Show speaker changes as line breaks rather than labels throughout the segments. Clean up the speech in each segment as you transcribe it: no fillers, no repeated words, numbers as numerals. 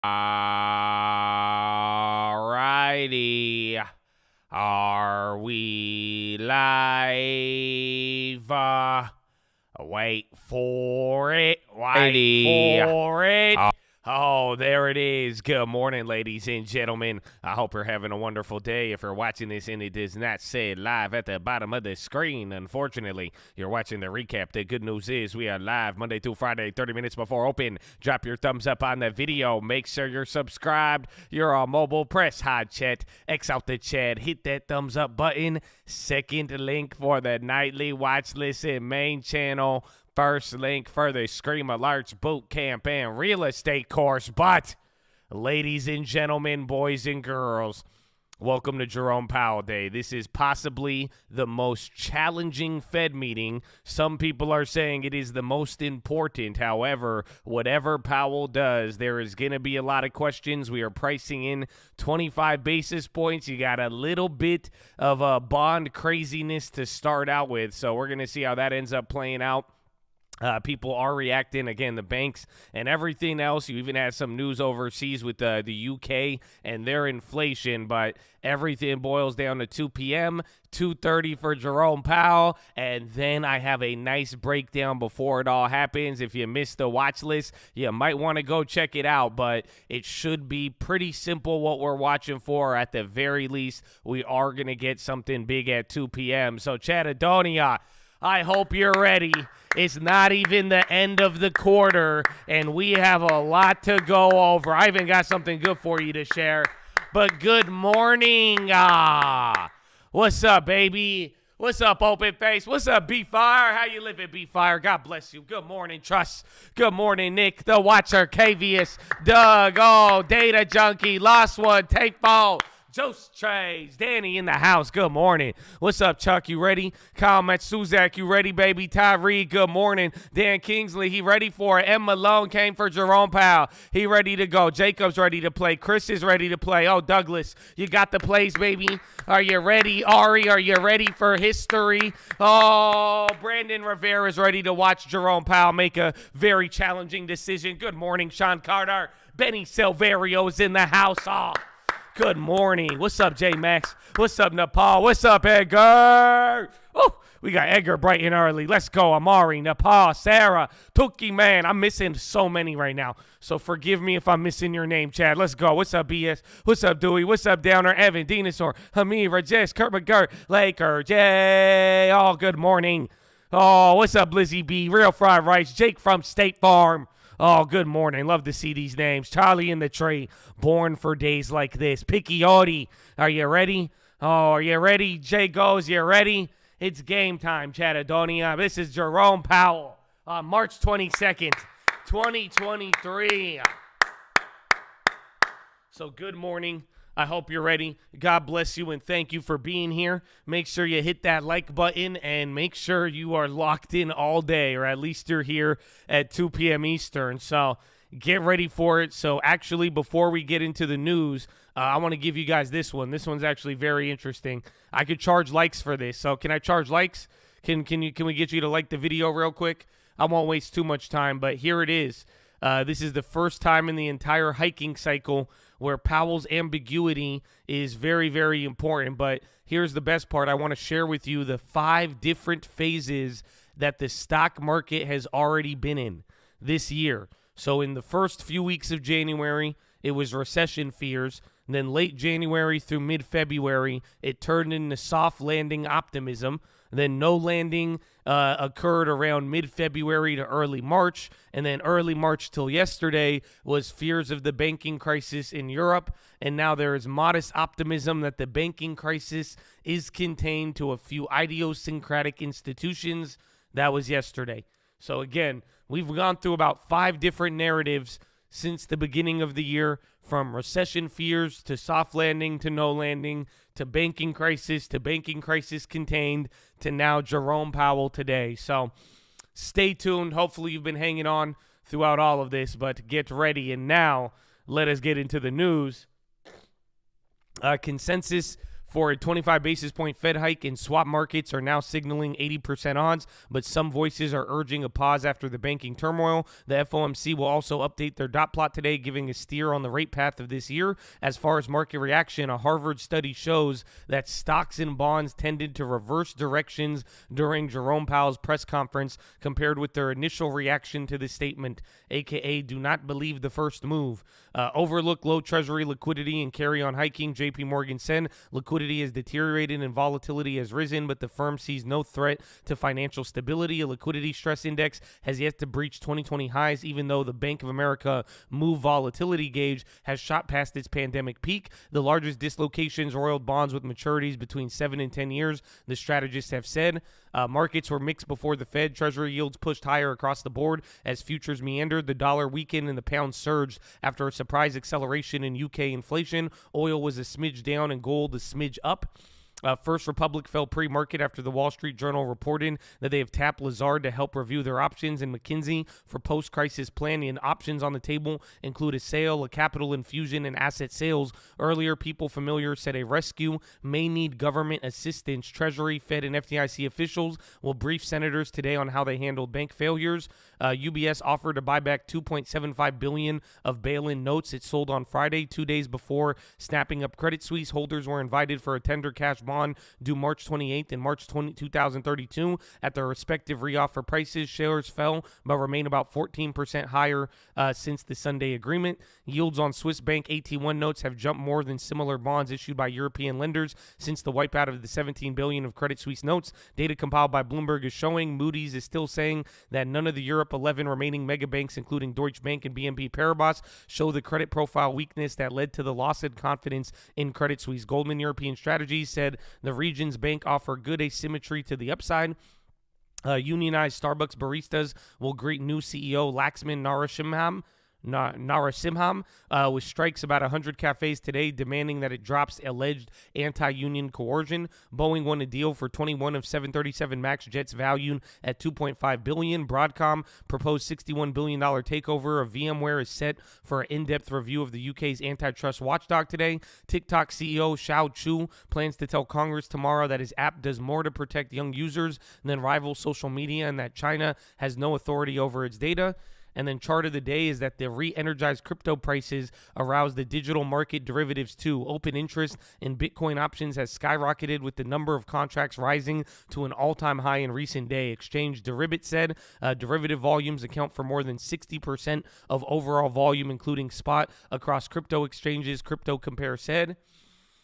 Alrighty. Are we live? Wait for it. Wait for it. Oh, there it is. Good morning, ladies and gentlemen. I hope you're having a wonderful day. If you're watching this and it does not say live at the bottom of the screen, unfortunately, you're watching the recap. The good news is we are live Monday through Friday, 30 minutes before open. Drop your thumbs up on the video. Make sure you're subscribed. You're on mobile. Press hot chat. X out the chat. Hit that thumbs up button. Second link for the nightly watch list and main channel. First link for the Scream Alerts boot camp and real estate course. But, ladies and gentlemen, boys and girls, welcome to Jerome Powell Day. This is possibly the most challenging Fed meeting. Some people are saying it is the most important. However, whatever Powell does, there is going to be a lot of questions. We are pricing in 25 basis points. You got a little bit of a bond craziness to start out with. So we're going to see how that ends up playing out. People are reacting, again, the banks and everything else. You even had some news overseas with the UK and their inflation, but everything boils down to 2 p.m., 2:30 for Jerome Powell, and then I have a nice breakdown before it all happens. If you missed the watch list, you might want to go check it out, but it should be pretty simple what we're watching for. At the very least, we are going to get something big at 2 p.m. So, Chattadonia, I hope you're ready. It's not even the end of the quarter, and we have a lot to go over. I even got something good for you to share. But good morning. What's up, baby? What's up, open face? What's up, B-Fire? How you living, B-Fire? God bless you. Good morning, Trust. Good morning, Nick, the Watcher, Cavius, Doug, Data Junkie, Lost One, Tape Ball, Jose Trays, Danny in the house. Good morning. What's up, Chuck? You ready? Kyle Matsuzak, you ready, baby? Tyree, good morning. Dan Kingsley, he ready for it. M. Malone came for Jerome Powell. He ready to go. Jacob's ready to play. Chris is ready to play. Oh, Douglas, you got the plays, baby. Are you ready? Ari, are you ready for history? Oh, Brandon Rivera is ready to watch Jerome Powell make a very challenging decision. Good morning, Sean Carter. Benny Silverio's in the house. Oh, good morning. What's up, J-Max? What's up, Nepal? What's up, Edgar? Oh, we got Edgar bright and early. Let's go. Amari, Nepal, Sarah, Tuki, man. I'm missing so many right now. So forgive me if I'm missing your name, Chad. Let's go. What's up, BS? What's up, Dewey? What's up, Downer? Evan, Dinosaur, Hamid, Rajesh, Kurt McGirt, Laker, Jay. Oh, good morning. Oh, what's up, Blizzy B? Real Fried Rice, Jake from State Farm. Oh, good morning. Love to see these names. Charlie in the tree, born for days like this. Picky Audi, are you ready? Oh, are you ready? Jay goes, you ready? It's game time, Chattadonia. This is Jerome Powell on March 22nd, 2023. So good morning. I hope you're ready. God bless you and thank you for being here. Make sure you hit that like button and make sure you are locked in all day, or at least you're here at 2 p.m. Eastern. So get ready for it. So actually, before we get into the news, I want to give you guys this one. This one's actually very interesting. I could charge likes for this. So can I charge likes? Can we get you to like the video real quick? I won't waste too much time, but here it is. This is the first time in the entire hiking cycle where Powell's ambiguity is very, very important. But here's the best part. I want to share with you the 5 different phases that the stock market has already been in this year. So in the first few weeks of January, it was recession fears. And then late January through mid-February, it turned into soft landing optimism. Then no landing occurred around mid-February to early March. And then early March till yesterday was fears of the banking crisis in Europe. And now there is modest optimism that the banking crisis is contained to a few idiosyncratic institutions. That was yesterday. So again, we've gone through about 5 different narratives since the beginning of the year, from recession fears to soft landing to no landing to banking crisis contained to now Jerome Powell today. So stay tuned. Hopefully you've been hanging on throughout all of this, but get ready. And now let us get into the news. Consensus for a 25 basis point Fed hike, and swap markets are now signaling 80% odds, but some voices are urging a pause after the banking turmoil. The FOMC will also update their dot plot today, giving a steer on the rate path of this year. As far as market reaction, a Harvard study shows that stocks and bonds tended to reverse directions during Jerome Powell's press conference compared with their initial reaction to the statement, aka do not believe the first move. Overlook low treasury liquidity and carry on hiking, JP Morgan said. Liquidity has deteriorated and volatility has risen, but the firm sees no threat to financial stability. A liquidity stress index has yet to breach 2020 highs, even though the Bank of America Move Volatility Gauge has shot past its pandemic peak. The largest dislocations roiled bonds with maturities between 7 and 10 years, the strategists have said. Markets were mixed before the Fed. Treasury yields pushed higher across the board as futures meandered. The dollar weakened and the pound surged after a surprise acceleration in UK inflation. Oil was a smidge down and gold a smidge up. First Republic fell pre-market after the Wall Street Journal reported that they have tapped Lazard to help review their options, and McKinsey for post-crisis planning. And options on the table include a sale, a capital infusion, and asset sales. Earlier, people familiar said a rescue may need government assistance. Treasury, Fed, and FDIC officials will brief senators today on how they handled bank failures. UBS offered to buy back $2.75 billion of bail-in notes it sold on Friday, 2 days before snapping up Credit Suisse. Holders were invited for a tender cash bond due March 28th and March 2032 at their respective reoffer prices. Shares fell but remain about 14% higher since the Sunday agreement. Yields on Swiss bank AT1 notes have jumped more than similar bonds issued by European lenders since the wipeout of the $17 billion of Credit Suisse notes. Data compiled by Bloomberg is showing Moody's is still saying that none of the Europe 11 remaining mega banks, including Deutsche Bank and BNP Paribas, show the credit profile weakness that led to the loss of confidence in Credit Suisse. Goldman European Strategies said the region's bank offer good asymmetry to the upside. Unionized Starbucks baristas will greet new CEO Laxman Narasimham with strikes about 100 cafes today, demanding that it drops alleged anti-union coercion. Boeing won a deal for 21 of 737 MAX jets valued at $2.5 billion. Broadcom proposed $61 billion takeover of VMware is set for an in-depth review of the UK's antitrust watchdog today. TikTok CEO Xiao Chu plans to tell Congress tomorrow that his app does more to protect young users than rival social media and that China has no authority over its data. And then chart of the day is that the re-energized crypto prices aroused the digital market derivatives too. Open interest in Bitcoin options has skyrocketed with the number of contracts rising to an all-time high in recent day. Exchange Deribit said derivative volumes account for more than 60% of overall volume, including spot across crypto exchanges, Crypto Compare said.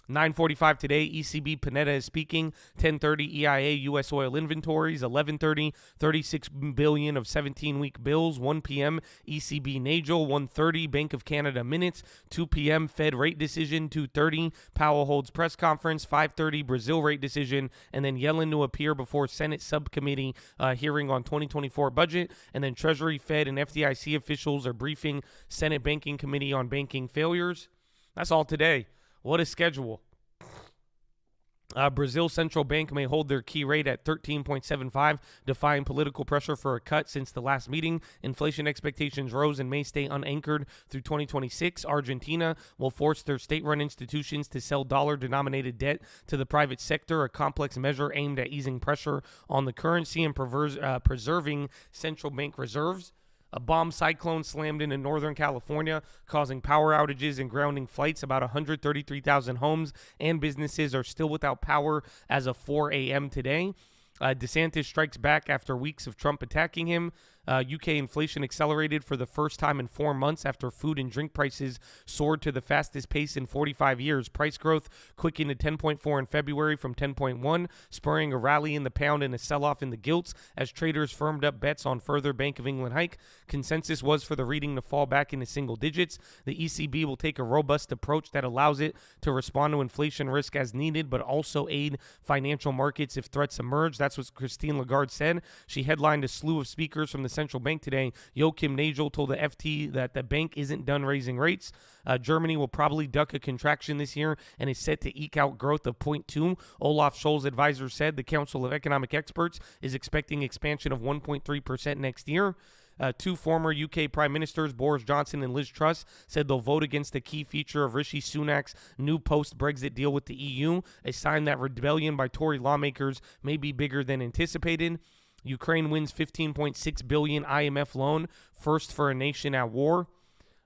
9:45 today, ECB Panetta is speaking. 10:30 EIA U.S. oil inventories. 11:30 36 billion of 17-week bills. 1 p.m. ECB Nagel. 1:30 Bank of Canada minutes. 2 p.m. Fed rate decision. 2:30 Powell holds press conference. 5:30 Brazil rate decision, and then Yellen to appear before Senate subcommittee hearing on 2024 budget. And then Treasury, Fed, and FDIC officials are briefing Senate Banking Committee on banking failures. That's all today. What a schedule. Brazil Central Bank may hold their key rate at 13.75, defying political pressure for a cut since the last meeting. Inflation expectations rose and may stay unanchored through 2026. Argentina will force their state-run institutions to sell dollar-denominated debt to the private sector, a complex measure aimed at easing pressure on the currency and preserving central bank reserves. A bomb cyclone slammed into Northern California, causing power outages and grounding flights. About 133,000 homes and businesses are still without power as of 4 a.m. today. DeSantis strikes back after weeks of Trump attacking him. UK inflation accelerated for the first time in 4 months after food and drink prices soared to the fastest pace in 45 years. Price growth quickened to 10.4 in February from 10.1, spurring a rally in the pound and a sell-off in the gilts as traders firmed up bets on further Bank of England hike. Consensus was for the reading to fall back into single digits. The ECB will take a robust approach that allows it to respond to inflation risk as needed, but also aid financial markets if threats emerge. That's what Christine Lagarde said. She headlined a slew of speakers from the central bank today. Joachim Nagel told the FT that the bank isn't done raising rates. Germany will probably duck a contraction this year and is set to eke out growth of 0.2. Olaf Scholz advisor said the Council of Economic Experts is expecting expansion of 1.3% next year. Two former UK Prime Ministers, Boris Johnson and Liz Truss, said they'll vote against a key feature of Rishi Sunak's new post-Brexit deal with the EU, a sign that rebellion by Tory lawmakers may be bigger than anticipated. Ukraine wins $15.6 billion IMF loan, first for a nation at war.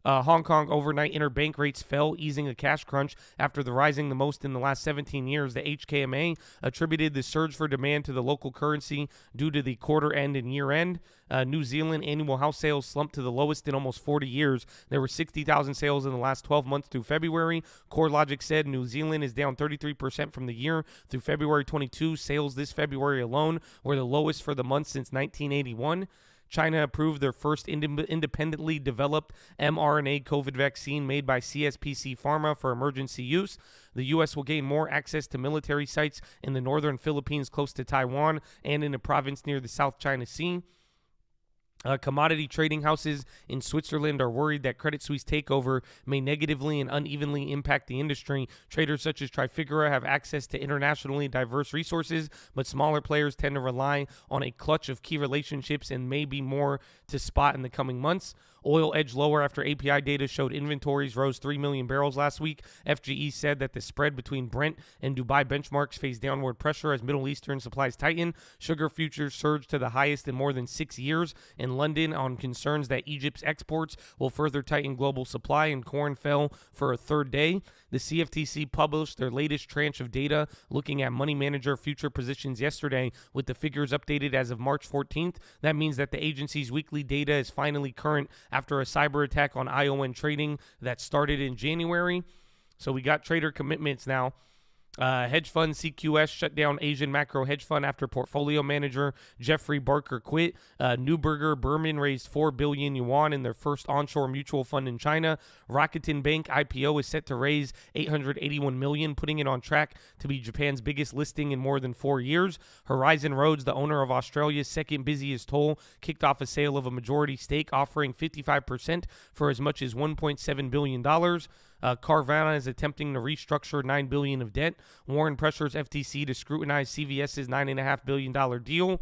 Hong Kong overnight interbank rates fell, easing a cash crunch after the rising the most in the last 17 years. The HKMA attributed the surge for demand to the local currency due to the quarter end and year end. New Zealand annual house sales slumped to the lowest in almost 40 years. There were 60,000 sales in the last 12 months through February. CoreLogic said New Zealand is down 33% from the year through February 22. Sales this February alone were the lowest for the month since 1981. China approved their first independently developed mRNA COVID vaccine made by CSPC Pharma for emergency use. The U.S. will gain more access to military sites in the northern Philippines close to Taiwan and in a province near the South China Sea. Commodity trading houses in Switzerland are worried that Credit Suisse takeover may negatively and unevenly impact the industry. Traders such as Trafigura have access to internationally diverse resources, but smaller players tend to rely on a clutch of key relationships and may be more to spot in the coming months. Oil edged lower after API data showed inventories rose 3 million barrels last week. FGE said that the spread between Brent and Dubai benchmarks faced downward pressure as Middle Eastern supplies tighten. Sugar futures surged to the highest in more than 6 years in London on concerns that Egypt's exports will further tighten global supply, and corn fell for a third day. The CFTC published their latest tranche of data looking at money manager future positions yesterday, with the figures updated as of March 14th. That means that the agency's weekly data is finally current after a cyber attack on ION trading that started in January. So we got trader commitments now. Hedge fund CQS shut down Asian macro hedge fund after portfolio manager Jeffrey Barker quit. Neuberger Berman raised 4 billion yuan in their first onshore mutual fund in China. Rakuten Bank IPO is set to raise 881 million, putting it on track to be Japan's biggest listing in more than 4 years. Horizon Roads, the owner of Australia's second busiest toll, kicked off a sale of a majority stake, offering 55% for as much as $1.7 billion. Carvana is attempting to restructure $9 billion of debt. Warren pressures FTC to scrutinize CVS's $9.5 billion deal.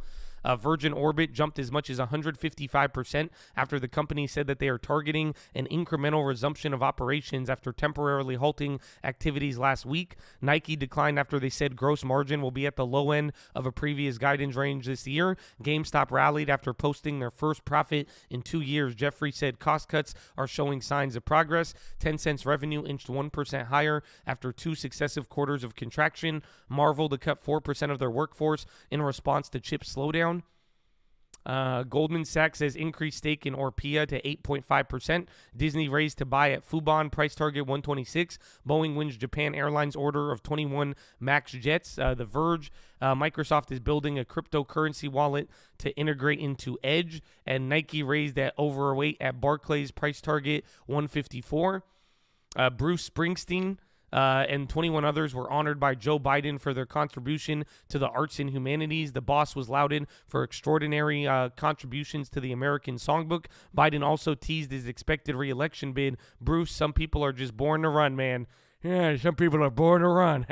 Virgin Orbit jumped as much as 155% after the company said that they are targeting an incremental resumption of operations after temporarily halting activities last week. Nike declined after they said gross margin will be at the low end of a previous guidance range this year. GameStop rallied after posting their first profit in 2 years. Jeffrey said cost cuts are showing signs of progress. Tencent's revenue inched 1% higher after 2 successive quarters of contraction. Marvel to cut 4% of their workforce in response to chip slowdown. Goldman Sachs has increased stake in Orpea to 8.5%. Disney raised to buy at Fubon, price target 126. Boeing wins Japan Airlines order of 21 MAX jets. The Verge, Microsoft is building a cryptocurrency wallet to integrate into Edge. And Nike raised at overweight at Barclays, price target 154. Bruce Springsteen and 21 others were honored by Joe Biden for their contribution to the arts and humanities. The boss was lauded for extraordinary contributions to the American Songbook. Biden also teased his expected re-election bid. Bruce, some people are just born to run, man. Yeah, some people are born to run.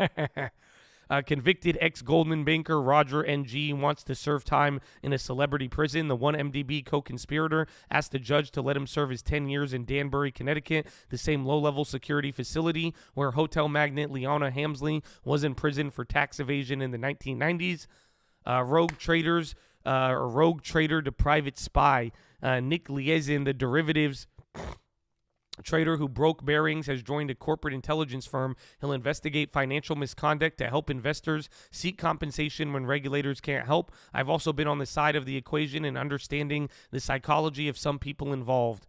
Convicted ex-Goldman banker Roger Ng wants to serve time in a celebrity prison. The 1MDB co-conspirator asked the judge to let him serve his 10 years in Danbury, Connecticut, the same low-level security facility where hotel magnate Leona Hamsley was in prison for tax evasion in the 1990s. Rogue trader to private spy. Nick Liezin, the derivatives trader who broke bearings, has joined a corporate intelligence firm. He'll investigate financial misconduct to help investors seek compensation when regulators can't help. I've also been on the side of the equation in understanding the psychology of some people involved.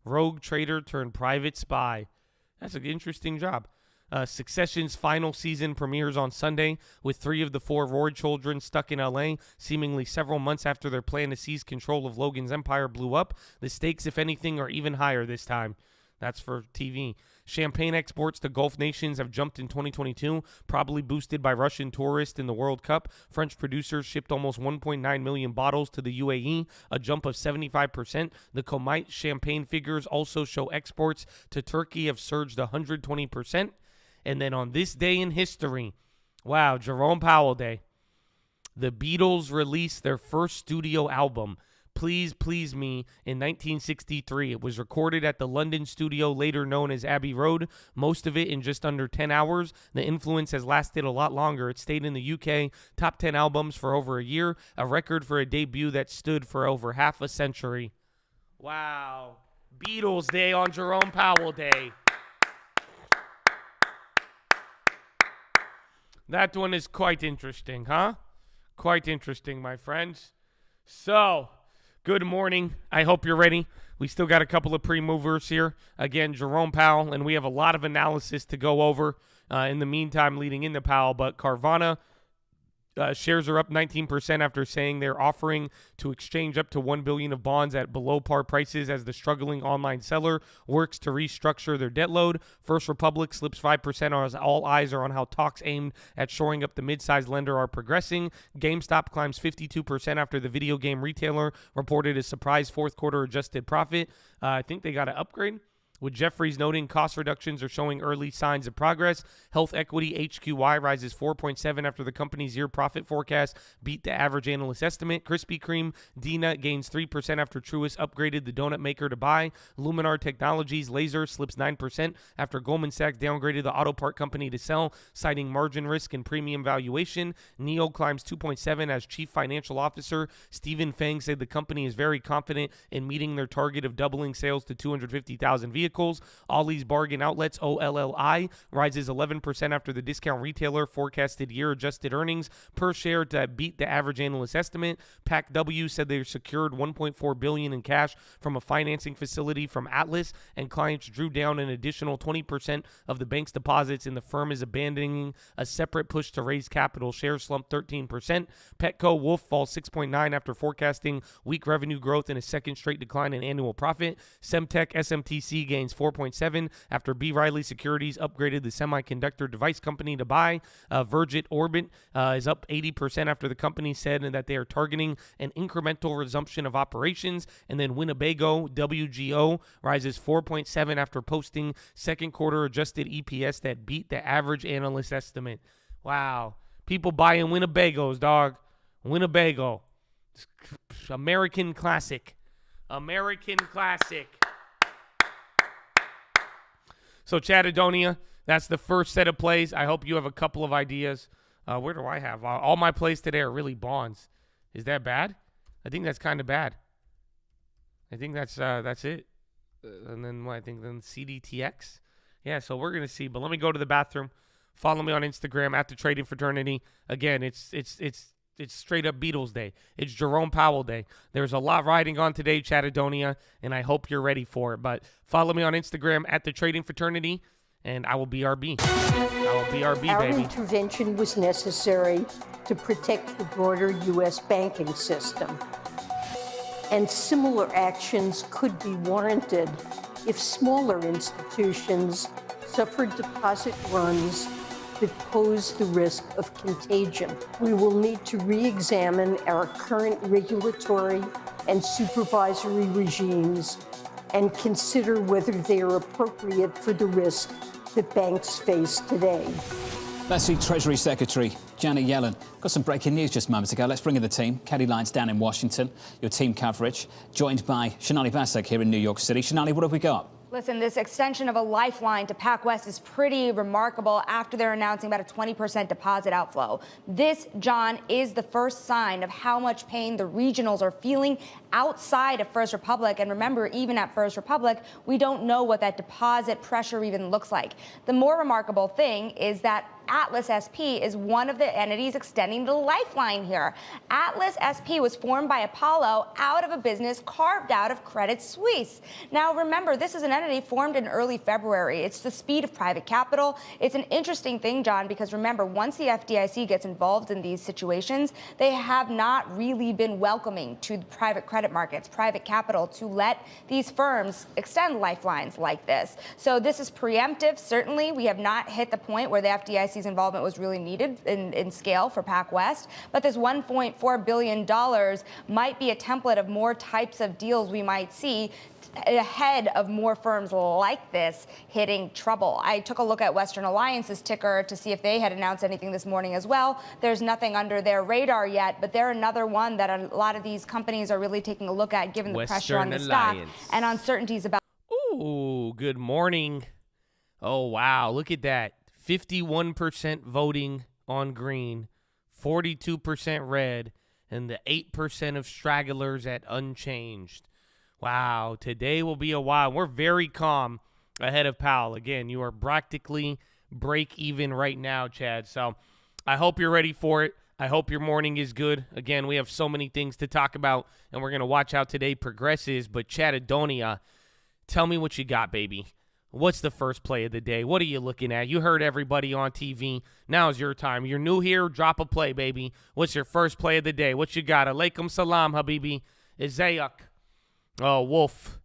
Rogue trader turned private spy. That's an interesting job. Succession's final season premieres on Sunday, with 3 of the 4 Roy children stuck in L.A., seemingly several months after their plan to seize control of Logan's empire blew up. The stakes, if anything, are even higher this time. That's for TV. Champagne exports to Gulf nations have jumped in 2022, probably boosted by Russian tourists in the World Cup. French producers shipped almost 1.9 million bottles to the UAE, a jump of 75%. The Comite champagne figures also show exports to Turkey have surged 120%. And then on this day in history, wow, Jerome Powell Day, the Beatles released their first studio album, Please Please Me in 1963. It was recorded at the London studio, later known as Abbey Road, most of it in just under 10 hours. The influence has lasted a lot longer. It stayed in the UK top 10 albums for over a year, a record for a debut that stood for over half a century. Wow. Beatles Day on Jerome Powell Day. That one is quite interesting, huh? Quite interesting, my friends. So, good morning. I hope you're ready. We still got a couple of pre-movers here. Again, Jerome Powell, and we have a lot of analysis to go over in the meantime leading into Powell. But Carvana shares are up 19% after saying they're offering to exchange up to $1 billion of bonds at below par prices as the struggling online seller works to restructure their debt load. First Republic slips 5% as all eyes are on how talks aimed at shoring up the mid-sized lender are progressing. GameStop climbs 52% after the video game retailer reported a surprise fourth quarter adjusted profit. I think they got an upgrade, with Jefferies noting cost reductions are showing early signs of progress. Health Equity HQY rises 4.7 after the company's year profit forecast beat the average analyst estimate. Krispy Kreme DNUT gains 3% after Truist upgraded the donut maker to buy. Luminar Technologies Laser slips 9% after Goldman Sachs downgraded the auto part company to sell, citing margin risk and premium valuation. NEO climbs 2.7 as Chief Financial Officer Stephen Fang said the company is very confident in meeting their target of doubling sales to 250,000 vehicles. Ollie's Bargain Outlets, OLLI, rises 11% after the discount retailer forecasted year-adjusted earnings per share to beat the average analyst estimate. PACW said they secured $1.4 billion in cash from a financing facility from Atlas, and clients drew down an additional 20% of the bank's deposits, and the firm is abandoning a separate push to raise capital. Shares slumped 13%. Petco Wolf falls 6.9 after forecasting weak revenue growth and a second straight decline in annual profit. Semtech SMTC gains 4.7 after B. Riley Securities upgraded the semiconductor device company to buy. Virgin Orbit is up 80% after the company said that they are targeting an incremental resumption of operations. And then Winnebago WGO rises 4.7 after posting second quarter adjusted EPS that beat the average analyst estimate. Wow. People buying Winnebagos, dog. Winnebago. American classic. American classic. So Chattadonia, that's the first set of plays. I hope you have a couple of ideas. Where do I have? All my plays today are really bonds. Is that bad? I think that's kind of bad. I think that's it. And then I think then CDTX. Yeah, so we're going to see. But let me go to the bathroom. Follow me on Instagram at The Trading Fraternity. Again, it's straight up Beatles Day. It's Jerome Powell Day. There's a lot riding on today, Chattadonia, and I hope you're ready for it. But follow me on Instagram at The Trading Fraternity, and I will be RB. I will be RB,
Our
baby.
intervention was necessary to protect the broader U.S. banking system. And similar actions could be warranted if smaller institutions suffered deposit runs that pose the risk of contagion. We will need to re-examine our current regulatory and supervisory regimes and consider whether they are appropriate for the risk that banks face today.
Let's see Treasury Secretary Janet Yellen. Got some breaking news just moments ago. Let's bring in the team. Kelly Lyons down in Washington, your team coverage, joined by Shonali Basak here in New York City. Shonali, what have we got?
Listen, this extension of a lifeline to PacWest is pretty remarkable after they're announcing about a 20% deposit outflow. This, John, is the first sign of how much pain the regionals are feeling outside of First Republic. And remember, even at First Republic, we don't know what that deposit pressure even looks like. The more remarkable thing is that Atlas SP is one of the entities extending the lifeline here. Atlas SP was formed by Apollo out of a business carved out of Credit Suisse. Now, remember, this is an entity formed in early February. It's the speed of private capital. It's an interesting thing, John, because remember, once the FDIC gets involved in these situations, they have not really been welcoming to the private credit markets, private capital, to let these firms extend lifelines like this. So this is preemptive. Certainly, we have not hit the point where the FDIC's involvement was really needed in scale for PacWest. But this $1.4 billion might be a template of more types of deals we might see ahead of more firms like this hitting trouble. I took a look at Western Alliance's ticker to see if they had announced anything this morning as well. There's nothing under their radar yet, but they're another one that a lot of these companies are really taking a look at given the pressure on the stock and uncertainties about.
Ooh, good morning. Oh, wow. Look at that. 51% voting on green, 42% red, and the 8% of stragglers at unchanged. Wow, today will be a while. We're very calm ahead of Powell. Again, you are practically break even right now, Chad. So I hope you're ready for it. I hope your morning is good. Again, we have so many things to talk about, and we're going to watch how today progresses. But Chad Adonia, tell me what you got, baby. What's the first play of the day? What are you looking at? You heard everybody on TV. Now is your time. You're new here. Drop a play, baby. What's your first play of the day? What you got? Alaikum salam, Habibi. Izayuk. Oh, Wolf.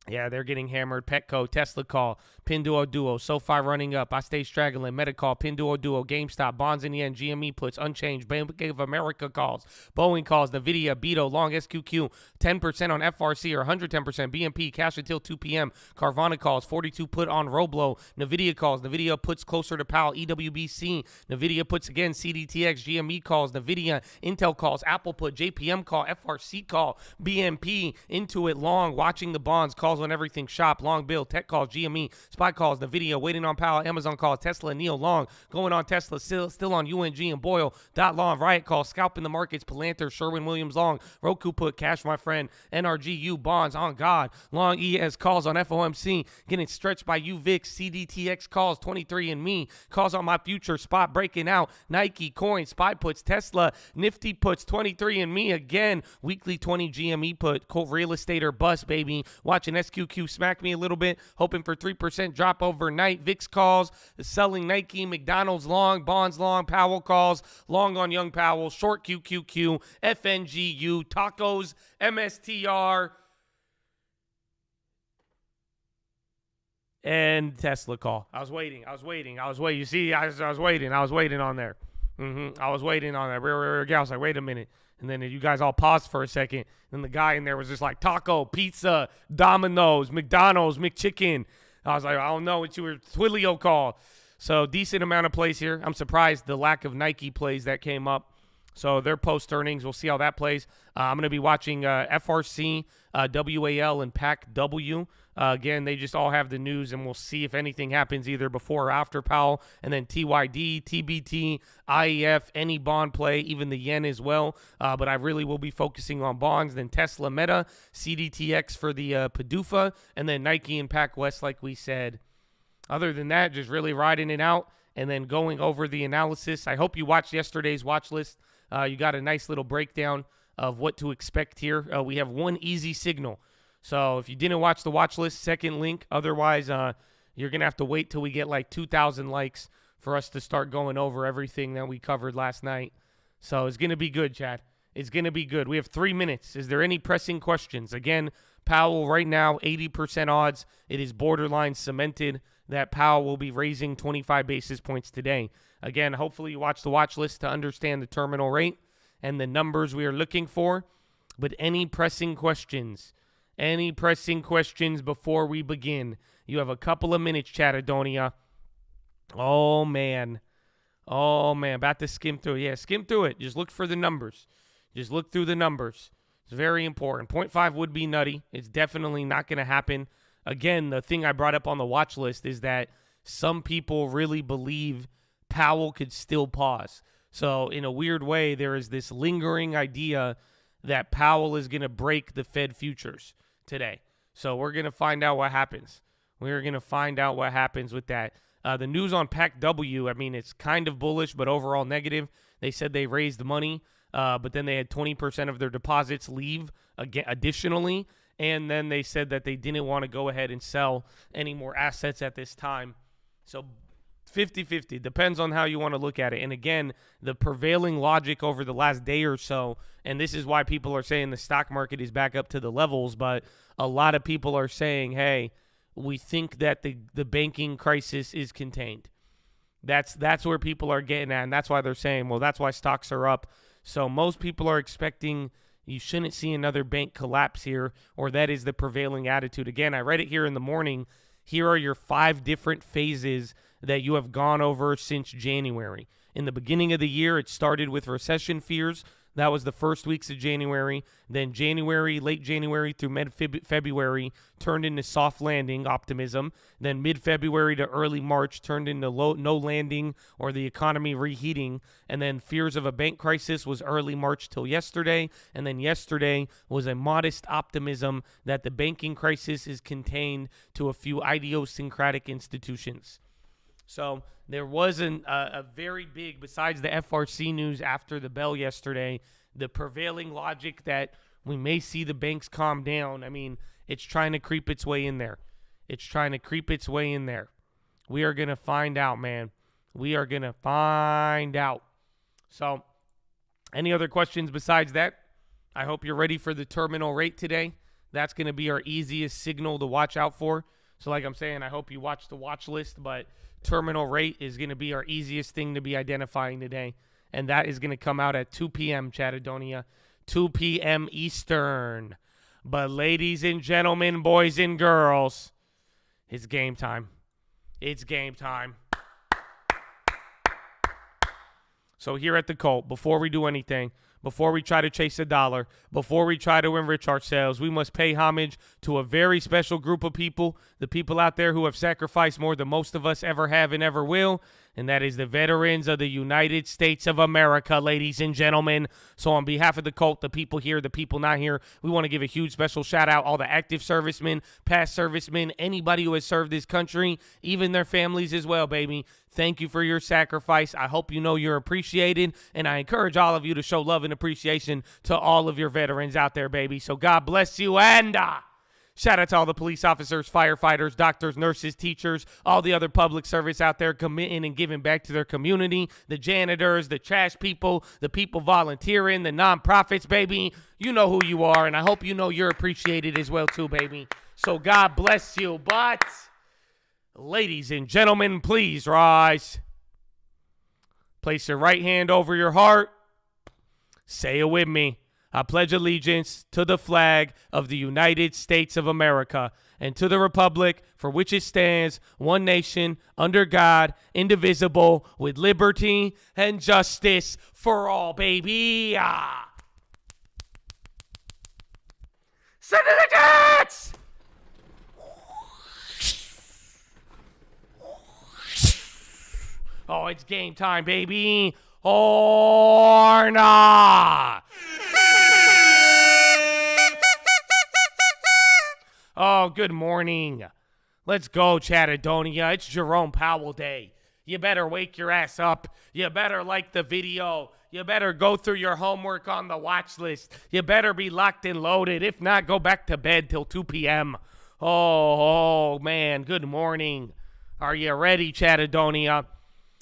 Yeah, they're getting hammered. Petco, Tesla call, Pinduo Duo, SoFi running up. I stay straggling. Metacall, Pinduo Duo, GameStop, bonds in the end, GME puts unchanged. Bank of America calls, Boeing calls, Nvidia, Beto, long SQQ, 10% on FRC or 110%. BNP, cash until 2 p.m. Carvana calls, 42 put on Roblo. Nvidia calls, Nvidia puts closer to Powell. EWBC, Nvidia puts again. CDTX, GME calls, Nvidia, Intel calls, Apple put, JPM call, FRC call, BNP, Intuit long, watching the bonds, calls on everything shop, long bill, tech calls, GME, SPY calls, Nvidia, waiting on Powell, Amazon calls, Tesla, Neo long, going on Tesla, still on UNG and Boyle, dot long, Riot calls, scalping the markets, Palantir, Sherwin-Williams long, Roku put, cash my friend, NRGU bonds, on God, long ES calls on FOMC, getting stretched by UVIX, CDTX calls, 23andMe, calls on my future, spot breaking out, Nike, coin, SPY puts, Tesla, Nifty puts, 23andMe again, weekly 20 GME put, real estate or bust, baby, watching SQQ smack me a little bit, hoping for 3% drop overnight. VIX calls, selling Nike, McDonald's long, bonds long, Powell calls, long on Young Powell, short QQQ, FNGU, tacos, MSTR, and Tesla call. I was waiting. You see, I was waiting on there. I was waiting on that. I was like, wait a minute. And then you guys all paused for a second. And the guy in there was just like taco, pizza, Domino's, McDonald's, McChicken. I was like, I don't know what you were, Twilio call. So decent amount of plays here. I'm surprised the lack of Nike plays that came up. So their post earnings, we'll see how that plays. I'm going to be watching FRC, WAL, and PAC-W. Again, they just all have the news, and we'll see if anything happens either before or after Powell. And then TYD, TBT, IEF, any bond play, even the yen as well. But I really will be focusing on bonds. Then Tesla, Meta, CDTX for the PDUFA, and then Nike and PacWest, like we said. Other than that, just really riding it out and then going over the analysis. I hope you watched yesterday's watch list. You got a nice little breakdown of what to expect here. We have one easy signal. So if you didn't watch the watch list, second link. Otherwise, you're going to have to wait till we get like 2,000 likes for us to start going over everything that we covered last night. So it's going to be good, Chad. It's going to be good. We have 3 minutes. Is there any pressing questions? Again, Powell right now, 80% odds. It is borderline cemented that Powell will be raising 25 basis points today. Again, hopefully you watch the watch list to understand the terminal rate and the numbers we are looking for. But any pressing questions? Any pressing questions before we begin? You have a couple of minutes, Chad Adonia. Oh, man. About to skim through it. Yeah, skim through it. Just look for the numbers. Just look through the numbers. It's very important. 0.5 would be nutty. It's definitely not going to happen. Again, the thing I brought up on the watch list is that some people really believe Powell could still pause. So in a weird way, there is this lingering idea that Powell is going to break the Fed futures today. So we're going to find out what happens. We're going to find out what happens with that. The news on PAC-W, I mean, it's kind of bullish, but overall negative. They said they raised money, but then they had 20% of their deposits leave additionally. And then they said that they didn't want to go ahead and sell any more assets at this time. So 50-50. Depends on how you want to look at it. And again, the prevailing logic over the last day or so, and this is why people are saying the stock market is back up to the levels, but a lot of people are saying, hey, we think that the banking crisis is contained. That's where people are getting at, and that's why they're saying, well, that's why stocks are up. So most people are expecting, You shouldn't see another bank collapse here, or that is the prevailing attitude. Again, I read it here in the morning. Here are your 5 different phases that you have gone over since January. In the beginning of the year, it started with recession fears. That was the first weeks of January. Then January, late January through mid-February turned into soft landing optimism. Then mid-February to early March turned into no landing or the economy reheating. And then fears of a bank crisis was early March till yesterday. And then yesterday was a modest optimism that the banking crisis is contained to a few idiosyncratic institutions. So there wasn't a very big, besides the FRC news after the bell yesterday, the prevailing logic that we may see the banks calm down. I mean, it's trying to creep its way in there. It's trying to creep its way in there. We are going to find out, man. We are going to find out. So any other questions besides that? I hope you're ready for the terminal rate today. That's going to be our easiest signal to watch out for. So like I'm saying, I hope you watch the watch list, but terminal rate is going to be our easiest thing to be identifying today. And that is going to come out at 2 p.m. Chattadonia, 2 p.m. Eastern. But ladies and gentlemen, boys and girls, it's game time. It's game time. So here at the Colt, before we do anything, before we try to chase a dollar, before we try to enrich ourselves, we must pay homage to a very special group of people, the people out there who have sacrificed more than most of us ever have and ever will, and that is the veterans of the United States of America, ladies and gentlemen. So on behalf of the Colt, the people here, the people not here, we want to give a huge special shout out all the active servicemen, past servicemen, anybody who has served this country, even their families as well, baby. Thank you for your sacrifice. I hope you know you're appreciated, and I encourage all of you to show love and appreciation to all of your veterans out there, baby. So God bless you, and shout out to all the police officers, firefighters, doctors, nurses, teachers, all the other public service out there committing and giving back to their community, the janitors, the trash people, the people volunteering, the nonprofits, baby. You know who you are, and I hope you know you're appreciated as well too, baby. So God bless you, but ladies and gentlemen, please rise. Place your right hand over your heart. Say it with me. I pledge allegiance to the flag of the United States of America and to the republic for which it stands, one nation, under God, indivisible, with liberty and justice for all, baby. Certificates! Oh, it's game time, baby. Or nah. Oh, good morning. Let's go, Chattadonia. It's Jerome Powell Day. You better wake your ass up. You better like the video. You better go through your homework on the watch list. You better be locked and loaded. If not, go back to bed till 2 p.m. Oh, man. Good morning. Are you ready, Chattadonia?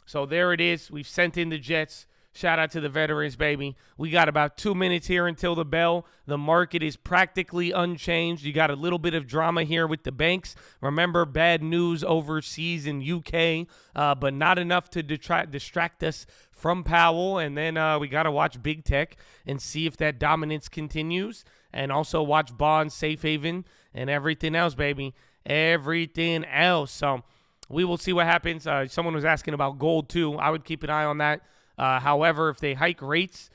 So there it is. We've sent in the jets. Shout out to the veterans, baby. We got about 2 minutes here until the bell. The market is practically unchanged. You got a little bit of drama here with the banks. Remember, bad news overseas in UK, but not enough to distract us from Powell. And then we got to watch big tech and see if that dominance continues. And also watch bonds, safe haven, and everything else, baby. Everything else. So we will see what happens. Someone was asking about gold, too. I would keep an eye on that. However, if they hike rates,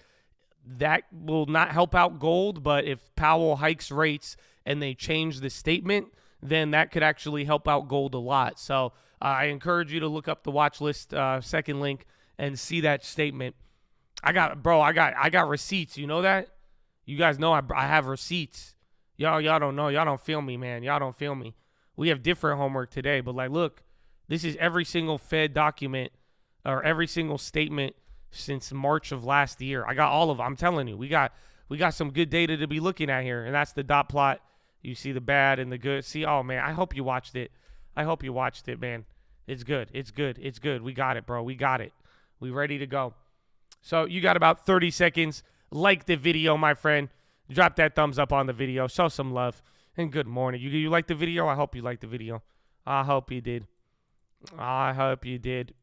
that will not help out gold. But if Powell hikes rates and they change the statement, then that could actually help out gold a lot. So I encourage you to look up the watch list, second link, and see that statement. I got receipts. You know that? You guys know I have receipts. Y'all don't know. Y'all don't feel me, man. Y'all don't feel me. We have different homework today, but like, look, this is every single Fed document or every single statement since March of last year. I got all of them. I'm telling you, we got some good data to be looking at here, and that's the dot plot. You see the bad and the good. See, oh man, I hope you watched it. I hope you watched it, man. It's good. It's good. It's good. We got it, bro. We got it. We ready to go. So you got about 30 seconds. Like the video, my friend. Drop that thumbs up on the video. Show some love. And good morning. You like the video? I hope you liked the video. I hope you did. I hope you did.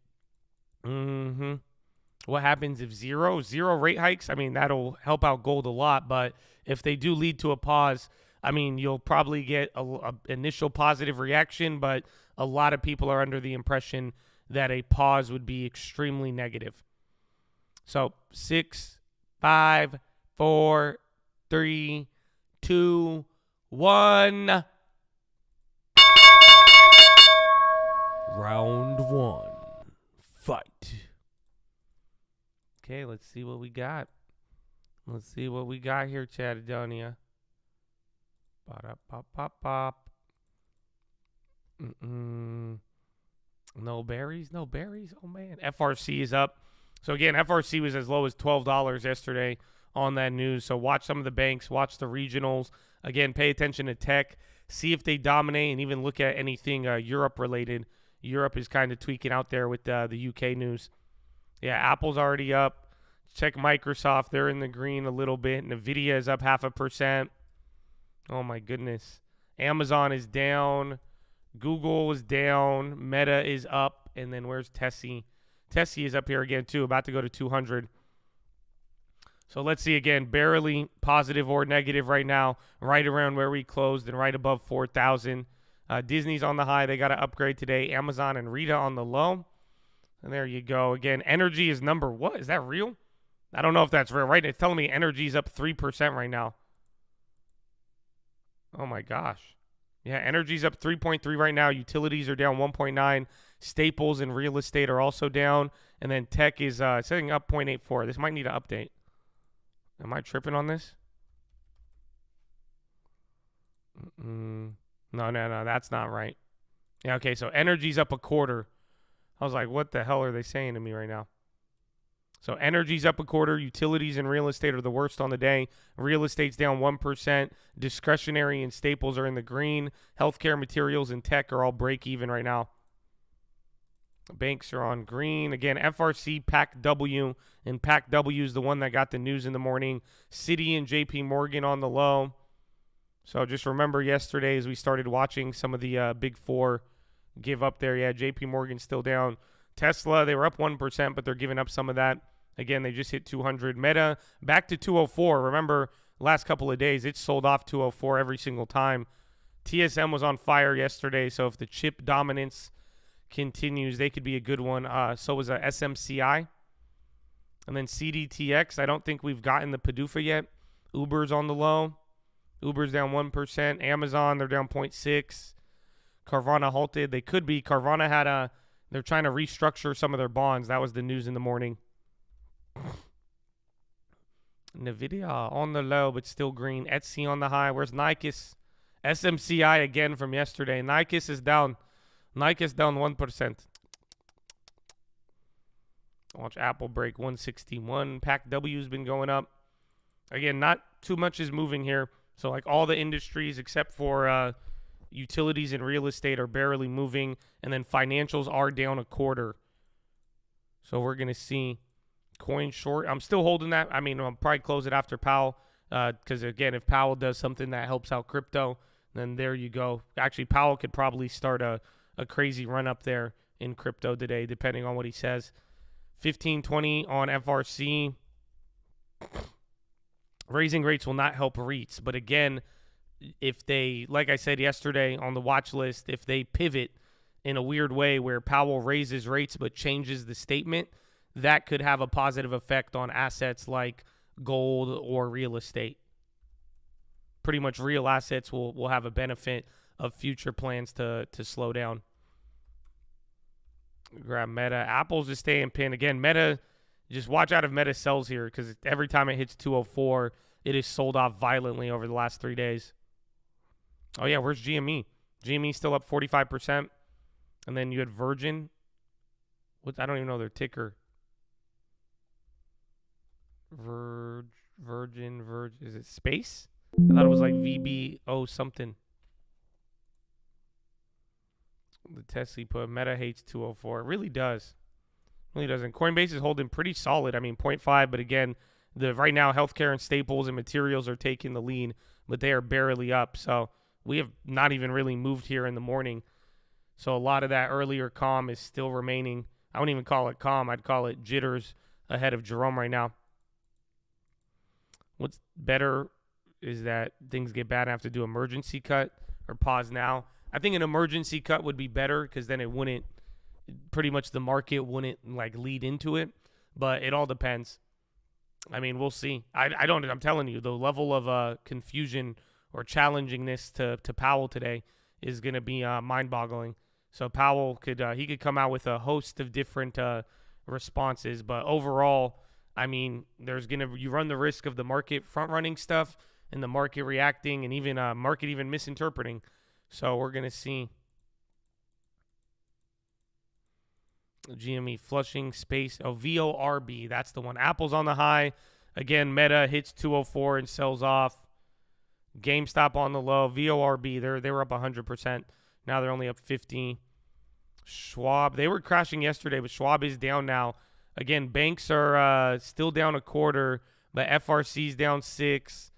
What happens if zero rate hikes? I mean, that'll help out gold a lot. But if they do lead to a pause, I mean, you'll probably get a initial positive reaction, but a lot of people are under the impression that a pause would be extremely negative. So 6, 5, 4, 3, 2, 1. Round 1. Fight. Okay, let's see what we got. Let's see what we got here, Chattadonia. Ba-da-pop-pop-pop. No berries? No berries? Oh, man. FRC is up. So, again, FRC was as low as $12 yesterday on that news. So, watch some of the banks. Watch the regionals. Again, pay attention to tech. See if they dominate and even look at anything Europe-related. Europe is kind of tweaking out there with the UK news. Yeah, Apple's already up. Check Microsoft. They're in the green a little bit. NVIDIA is up 0.5%. Oh, my goodness. Amazon is down. Google is down. Meta is up. And then where's Tessie? Tessie is up here again, too, about to go to 200. So let's see again. Barely positive or negative right now, right around where we closed and right above 4,000. Disney's on the high. They got to upgrade today. Amazon and Rita on the low. And there you go. Again, energy is number what? Is that real? I don't know if that's real, right? It's telling me energy's up 3% right now. Oh, my gosh. Yeah, energy's up 3.3 right now. Utilities are down 1.9. Staples and real estate are also down. And then tech is setting up 0.84. This might need an update. Am I tripping on this? No, that's not right. Yeah, okay, so energy's up 0.25. I was like, what the hell are they saying to me right now? So energy's up 0.25. Utilities and real estate are the worst on the day. Real estate's down 1%. Discretionary and staples are in the green. Healthcare, materials, and tech are all break even right now. Banks are on green. Again, FRC, PAC-W, and PAC-W is the one that got the news in the morning. Citi and JP Morgan on the low. So just remember yesterday as we started watching some of the big four give up there. Yeah, JP Morgan's still down. Tesla, they were up 1%, but they're giving up some of that. Again, they just hit 200. Meta, back to 204. Remember, last couple of days, it's sold off 204 every single time. TSM was on fire yesterday, so if the chip dominance continues, they could be a good one. So was a SMCI. And then CDTX, I don't think we've gotten the PDUFA yet. Uber's on the low. Uber's down 1%. Amazon, they're down 0.6. Carvana halted. They could be. Carvana had they're trying to restructure some of their bonds. That was the news in the morning. NVIDIA on the low, but still green. Etsy on the high. Where's Nikes? SMCI again from yesterday. Nikes is down. Nikes down 1%. Watch Apple break 161. PAC-W has been going up. Again, not too much is moving here. So like all the industries except for utilities and real estate are barely moving. And then financials are down 0.25. So we're going to see coin short. I'm still holding that. I mean, I'll probably close it after Powell. Because, again, if Powell does something that helps out crypto, then there you go. Actually, Powell could probably start a crazy run up there in crypto today, depending on what he says. 15.20 on FRC. Raising rates will not help REITs. But, again, if they, like I said yesterday on the watch list, if they pivot in a weird way where Powell raises rates but changes the statement, that could have a positive effect on assets like gold or real estate. Pretty much real assets will have a benefit of future plans to slow down. Grab Meta. Apple's just staying pinned. Again, Meta, just watch out if Meta sells here because every time it hits 204, it is sold off violently over the last 3 days. Oh, yeah, where's GME? GME still up 45%. And then you had Virgin. I don't even know their ticker. Virgin. Is it space? I thought it was like VBO something. The Tesla put Meta hates 204. It really does. Really doesn't. Coinbase is holding pretty solid. I mean, 0.5, but again, right now healthcare and staples and materials are taking the lead, but they are barely up. So we have not even really moved here in the morning. So a lot of that earlier calm is still remaining. I wouldn't even call it calm. I'd call it jitters. ahead of Jerome right now. What's better is that things get bad and have to do emergency cut or pause now. I think an emergency cut would be better because then it wouldn't, pretty much the market wouldn't like lead into it. But it all depends. I mean, we'll see. I'm telling you, the level of confusion or challengingness to Powell today is going to be mind-boggling. So Powell could come out with a host of different responses, but overall, I mean, you run the risk of the market front-running stuff and the market reacting and even market even misinterpreting. So we're going to see. GME flushing space. Oh, VORB. That's the one. Apple's on the high. Again, Meta hits 204 and sells off. GameStop on the low. VORB, they were up 100%. Now they're only up 50. Schwab, they were crashing yesterday, but Schwab is down now. Again, banks are still down a quarter, but FRC's down 6.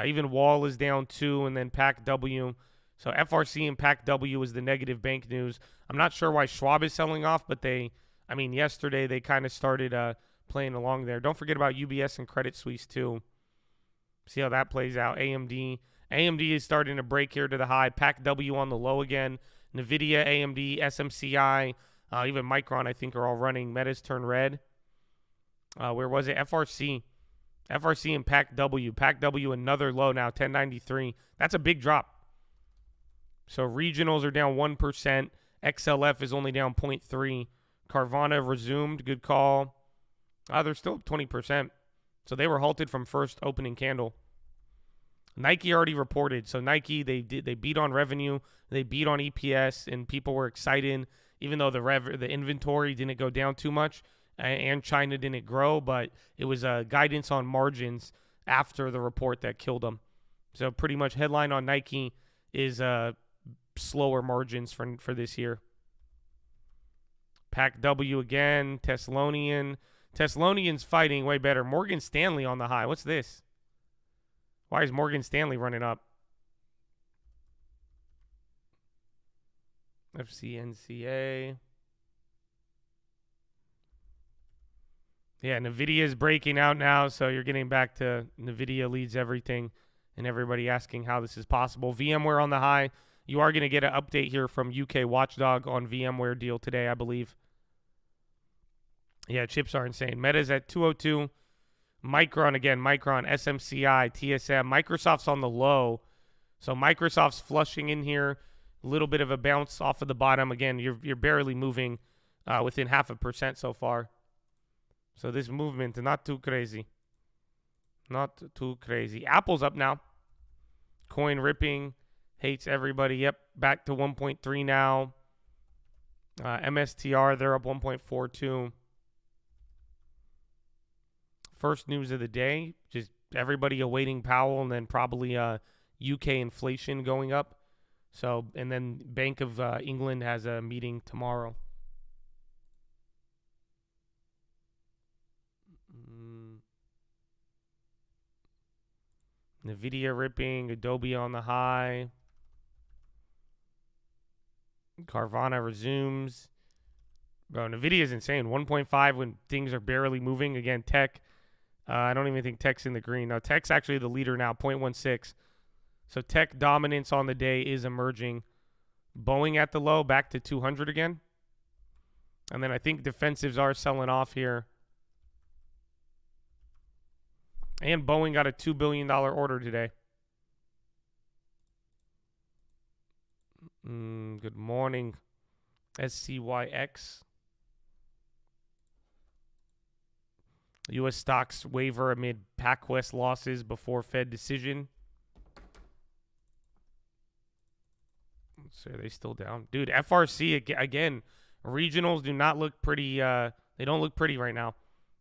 Even Wall is down 2, and then PACW. So FRC and PACW is the negative bank news. I'm not sure why Schwab is selling off, but yesterday they kind of started playing along there. Don't forget about UBS and Credit Suisse too. See how that plays out. AMD is starting to break here to the high. PACW on the low again. NVIDIA, AMD, SMCI, even Micron I think are all running. Meta's turned red. Where was it? FRC and PACW. PACW another low now, 1093. That's a big drop. So regionals are down 1%. XLF is only down 0.3. Carvana resumed. Good call. They're still up 20%. So they were halted from first opening candle. Nike already reported. So Nike, they beat on revenue. They beat on EPS, and people were excited, even though the inventory didn't go down too much and China didn't grow. But it was guidance on margins after the report that killed them. So pretty much headline on Nike is slower margins for this year. PACW again. Thessalonian's fighting way better. Morgan Stanley on the high. What's this? Why is Morgan Stanley running up? FCNCA. Yeah, NVIDIA is breaking out now, so you're getting back to NVIDIA leads everything and everybody asking how this is possible. VMware on the high. You are going to get an update here from UK Watchdog on VMware deal today, I believe. Yeah, chips are insane. Meta's at 202. Micron, SMCI, TSM. Microsoft's on the low. So Microsoft's flushing in here. A little bit of a bounce off of the bottom. Again, you're barely moving within 0.5% so far. So this movement is not too crazy. Not too crazy. Apple's up now. Coin ripping. Hates everybody. Yep, back to 1.3 now. MSTR, they're up 1.42. First news of the day, just everybody awaiting Powell and then probably UK inflation going up. So, and then Bank of England has a meeting tomorrow. NVIDIA ripping, Adobe on the high. Carvana resumes. Bro, NVIDIA is insane. 1.5 when things are barely moving. Again, tech. I don't even think tech's in the green. No, tech's actually the leader now, 0.16. So tech dominance on the day is emerging. Boeing at the low, back to 200 again. And then I think defensives are selling off here. And Boeing got a $2 billion order today. Good morning. SCYX. U.S. stocks waver amid PacWest losses before Fed decision. Let's see, are they still down? Dude, FRC, again, regionals do not look pretty. They don't look pretty right now.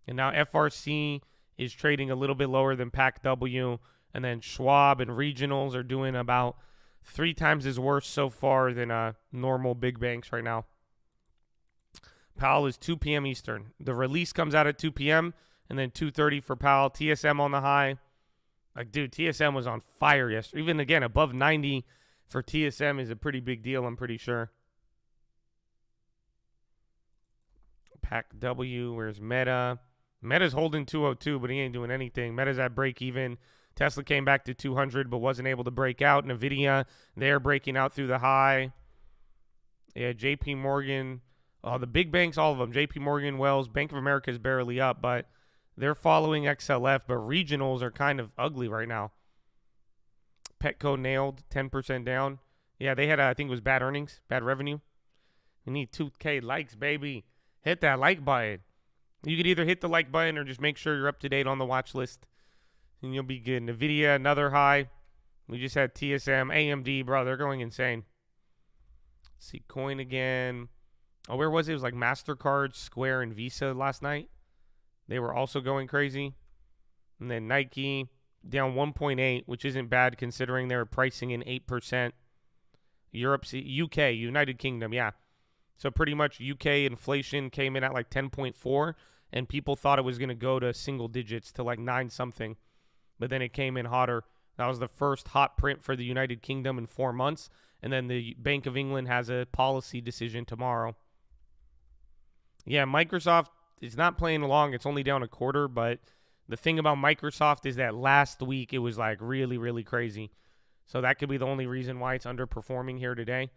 And now FRC is trading a little bit lower than PACW. And then Schwab and regionals are doing about 3 times as worse so far than normal big banks right now. Powell is 2 p.m. Eastern. The release comes out at 2 p.m. and then 2:30 for Powell. TSM on the high. Like, dude, TSM was on fire yesterday. Even, again, above 90 for TSM is a pretty big deal, I'm pretty sure. PACW, where's Meta? Meta's holding 202, but he ain't doing anything. Meta's at break even. Tesla came back to 200, but wasn't able to break out. Nvidia, they're breaking out through the high. Yeah, JP Morgan, the big banks, all of them. JP Morgan, Wells, Bank of America is barely up, but they're following XLF. But regionals are kind of ugly right now. Petco nailed 10% down. Yeah, they had, I think it was bad earnings, bad revenue. We need 2K likes, baby. Hit that like button. You could either hit the like button or just make sure you're up to date on the watch list, and you'll be good. NVIDIA, another high. We just had TSM, AMD, bro. They're going insane. Let's see, coin again. Oh, where was it? It was like MasterCard, Square, and Visa last night. They were also going crazy. And then Nike down 1.8, which isn't bad considering they were pricing in 8%. UK, United Kingdom, yeah. So pretty much UK inflation came in at like 10.4, and people thought it was going to go to single digits to like 9 something. But then it came in hotter. That was the first hot print for the United Kingdom in 4 months. And then the Bank of England has a policy decision tomorrow. Yeah, Microsoft is not playing along. It's only down a quarter. But the thing about Microsoft is that last week it was like really, really crazy. So that could be the only reason why it's underperforming here today.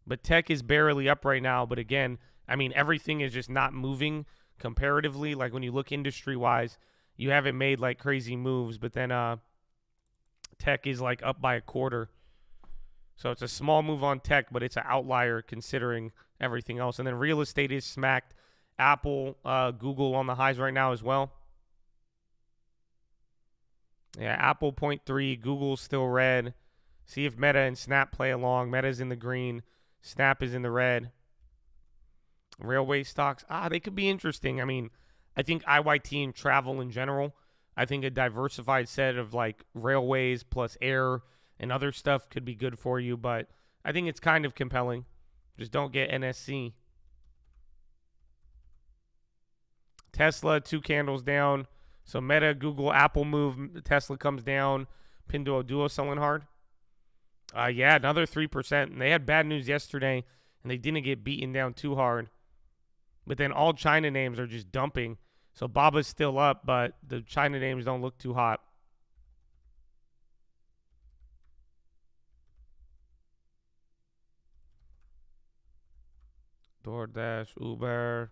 But tech is barely up right now. But again, I mean, everything is just not moving comparatively. Like when you look industry-wise, you haven't made like crazy moves. But then tech is like up by a quarter. So it's a small move on tech, but it's an outlier considering everything else. And then real estate is smacked. Apple, Google on the highs right now as well. Yeah, Apple 0.3, Google's still red. See if Meta and Snap play along. Meta's in the green. Snap is in the red. Railway stocks, they could be interesting. I mean, I think IYT and travel in general, I think a diversified set of like railways plus air and other stuff could be good for you, but I think it's kind of compelling. Just don't get NSC. Tesla, 2 candles down. So Meta, Google, Apple move. Tesla comes down. Pinduoduo selling hard. Yeah, another 3%. And they had bad news yesterday, and they didn't get beaten down too hard. But then all China names are just dumping. So Baba's still up, but the China names don't look too hot. DoorDash, Uber,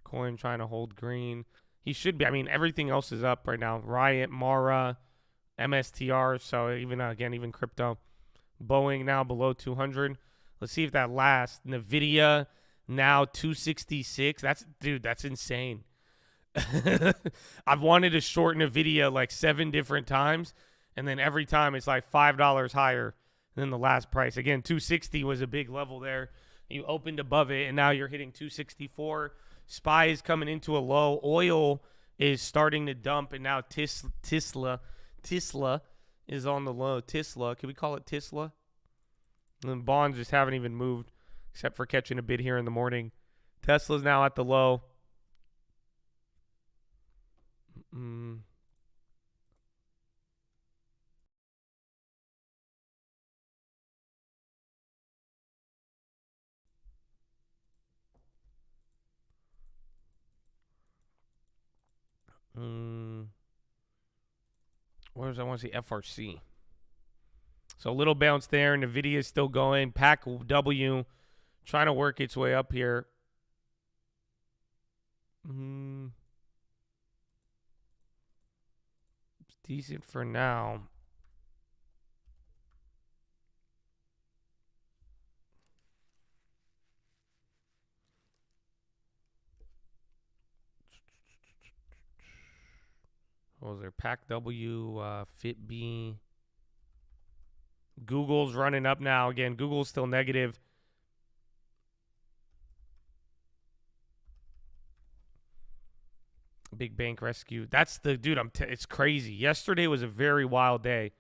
Coin trying to hold green. He should be. I mean, everything else is up right now. Riot, Mara, MSTR. So even crypto. Boeing now below 200. Let's see if that lasts. NVIDIA now 266. That's insane. I've wanted to short NVIDIA like 7 different times, and then every time it's like $5 higher than the last price. Again, 260 was a big level there. You opened above it, and now you're hitting 264. SPY is coming into a low. Oil is starting to dump, and now Tesla is on the low. Tesla, can we call it Tesla? And then bonds just haven't even moved, except for catching a bid here in the morning. Tesla's now at the low. Where does I want to see FRC? So a little bounce there. NVIDIA is still going. PAC W trying to work its way up here. It's decent for now. What was there? PAC W, Fit B. Google's running up now. Again, Google's still negative. Big bank rescue. That's the dude. It's crazy. Yesterday was a very wild day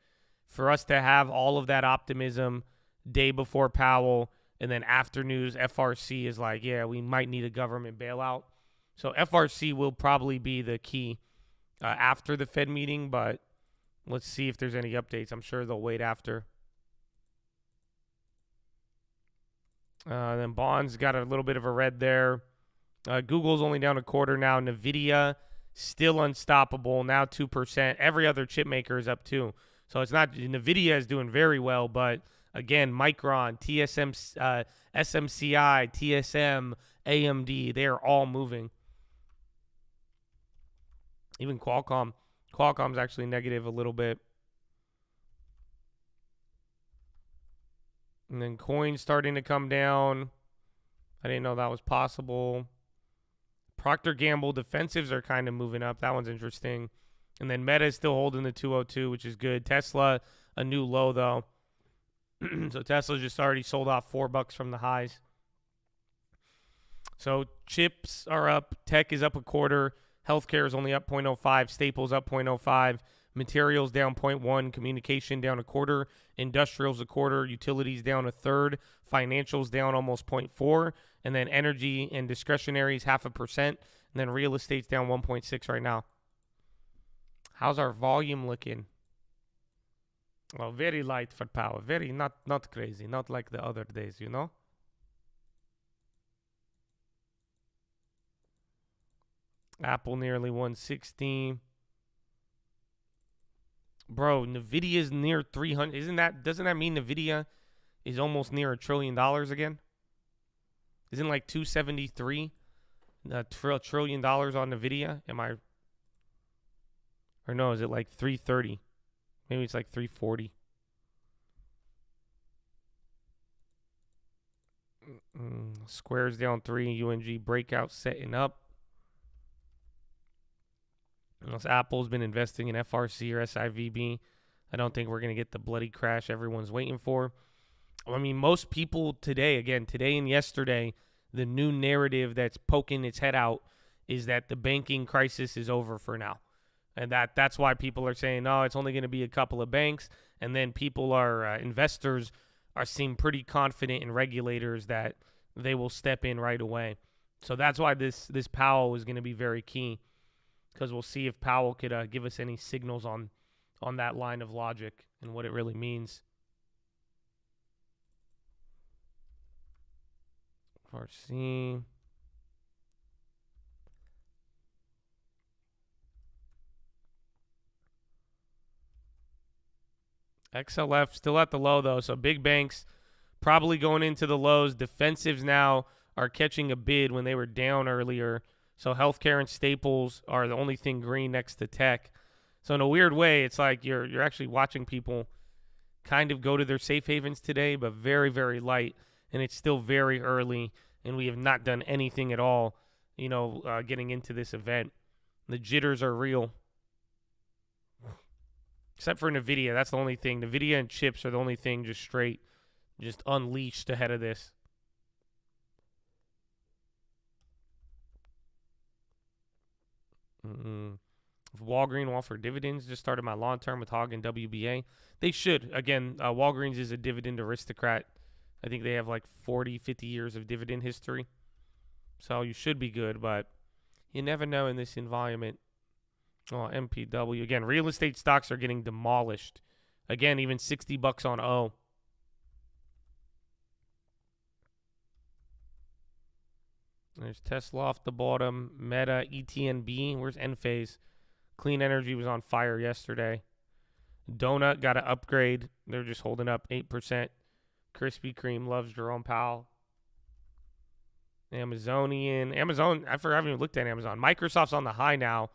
for us to have all of that optimism day before Powell, and then after news, FRC is like, yeah, we might need a government bailout. So FRC will probably be the key after the Fed meeting, but let's see if there's any updates. I'm sure they'll wait after. Then bonds got a little bit of a red there. Google's only down a quarter now. NVIDIA still unstoppable. Now 2%. Every other chip maker is up too. So it's not NVIDIA is doing very well, but again, Micron, TSM, SMCI, TSM, AMD, they are all moving. Even Qualcomm. Qualcomm's actually negative a little bit. And then coins starting to come down. I didn't know that was possible. Procter & Gamble defensives are kind of moving up. That one's interesting. And then Meta is still holding the 202, which is good. Tesla, a new low, though. So Tesla just already sold off $4 from the highs. So chips are up. Tech is up a quarter. Healthcare is only up 0.05. Staples up 0.05. Materials down 0.1. Communication down a quarter. Industrials a quarter. Utilities down a third. Financials down almost 0.4. And then energy and discretionaries 0.5%. And then real estate's down 1.6 right now. How's our volume looking? Well, very light for power. Very not crazy. Not like the other days, you know? Apple nearly 160. Bro, Nvidia's near 300. Doesn't that mean Nvidia is almost near $1 trillion again? Isn't like 273 $1 trillion on Nvidia? Or no, is it like 330? Maybe it's like 340. Squares down 3. UNG breakout setting up. Unless Apple's been investing in FRC or SIVB, I don't think we're going to get the bloody crash everyone's waiting for. I mean, most people today and yesterday, the new narrative that's poking its head out is that the banking crisis is over for now. And that's why people are saying, no, it's only going to be a couple of banks. And then investors seem pretty confident in regulators that they will step in right away. So that's why this Powell is going to be very key, because we'll see if Powell could give us any signals on that line of logic and what it really means. RC. XLF still at the low, though, so big banks probably going into the lows. Defensives now are catching a bid when they were down earlier. So healthcare and staples are the only thing green next to tech. So in a weird way, it's like you're actually watching people kind of go to their safe havens today, but very, very light. And it's still very early, and we have not done anything at all, getting into this event. The jitters are real. Except for NVIDIA. That's the only thing. NVIDIA and chips are the only thing just unleashed ahead of this. If Walgreens will offer dividends, just started my long term with Hog and WBA. They should. Again, Walgreens is a dividend aristocrat. I think they have like 40, 50 years of dividend history. So you should be good, but you never know in this environment. Oh, MPW. Again, real estate stocks are getting demolished. Again, even $60 on O. There's Tesla off the bottom. Meta, ETNB. Where's Enphase? Clean Energy was on fire yesterday. Donut got an upgrade. They're just holding up 8%. Krispy Kreme loves Jerome Powell. Amazon, I forgot I haven't even looked at Amazon. Microsoft's on the high now.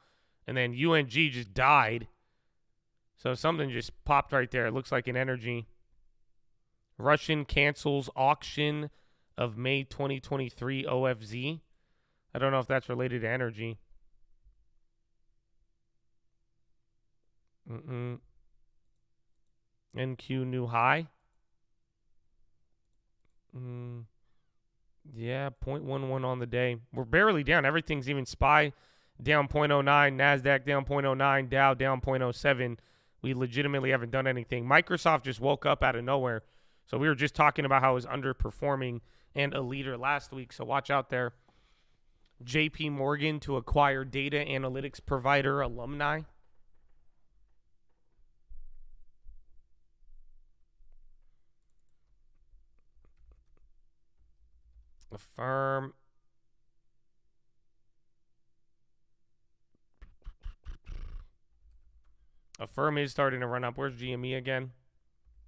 And then UNG just died. So something just popped right there. It looks like an energy. Russian cancels auction of May 2023 OFZ. I don't know if that's related to energy. NQ new high. Yeah, 0.11 on the day. We're barely down. Everything's even SPY down 0.09, NASDAQ down 0.09, Dow down 0.07. We legitimately haven't done anything. Microsoft just woke up out of nowhere. So we were just talking about how it was underperforming and a leader last week. So watch out there. JP Morgan to acquire data analytics provider Alumni. Affirm. Affirm is starting to run up. Where's GME again?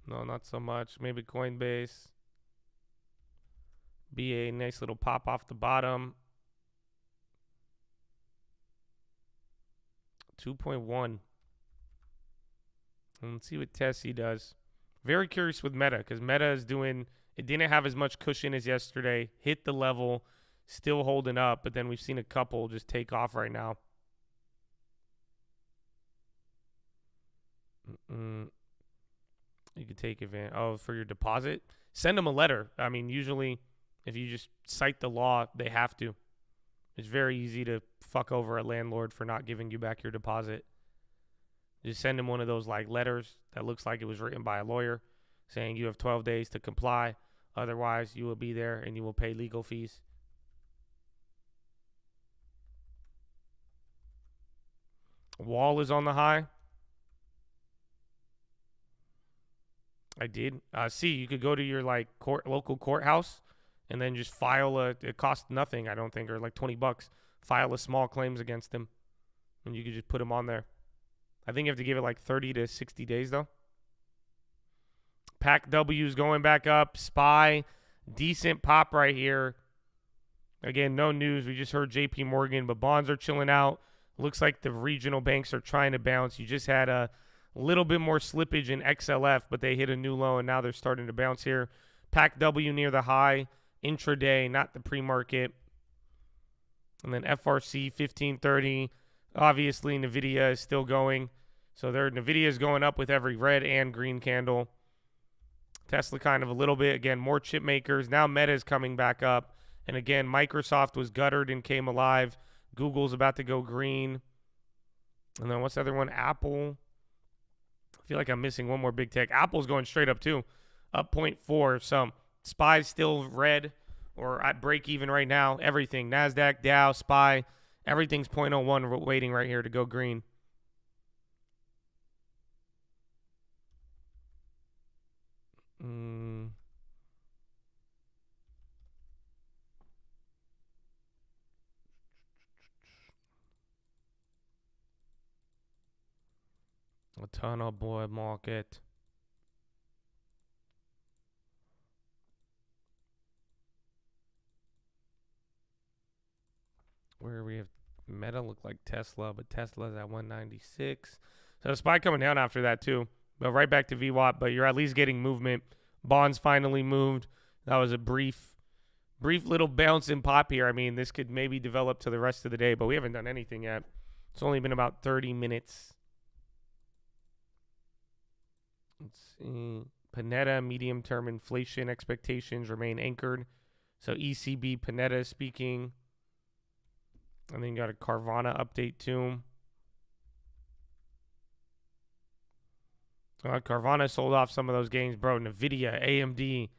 No, not so much. Maybe Coinbase. BA, nice little pop off the bottom. 2.1. Let's see what Tessie does. Very curious with Meta, because Meta is doing, it didn't have as much cushion as yesterday. Hit the level, still holding up, but then we've seen a couple just take off right now. You could take advantage. Oh, for your deposit? Send them a letter. I mean, usually if you just cite the law, they have to. It's very easy to fuck over a landlord for not giving you back your deposit. Just send them one of those like letters that looks like it was written by a lawyer saying you have 12 days to comply. Otherwise, you will be there and you will pay legal fees. Wall is on the high. I did. See, you could go to your like local courthouse and then just file it costs nothing, I don't think, or like $20. File a small claims against them. And you could just put them on there. I think you have to give it like 30 to 60 days though. Pack W's going back up. SPY, decent pop right here. Again, no news. We just heard JP Morgan, but bonds are chilling out. Looks like the regional banks are trying to bounce. You just had a little bit more slippage in XLF, but they hit a new low, and now they're starting to bounce here. Pack W near the high. Intraday, not the pre-market. And then FRC 1530. Obviously, NVIDIA is still going. So NVIDIA is going up with every red and green candle. Tesla kind of a little bit. Again, more chip makers. Now Meta is coming back up. And again, Microsoft was guttered and came alive. Google's about to go green. And then what's the other one? Apple. I feel like I'm missing one more big tech. Apple's going straight up too. Up 0.4. So SPY's still red or at break even right now. Everything. NASDAQ, Dow, SPY. Everything's 0.01 waiting right here to go green. A ton of boy market. Where we have Meta look like Tesla, but Tesla's at 196. So SPY coming down after that too. But right back to VWAP, but you're at least getting movement. Bonds finally moved. That was a brief little bounce and pop here. I mean, this could maybe develop to the rest of the day, but we haven't done anything yet. It's only been about 30 minutes. Let's see. Panetta, medium-term inflation expectations remain anchored. So ECB, Panetta speaking. And then you got a Carvana update too. Carvana sold off some of those gains, bro. NVIDIA, AMD.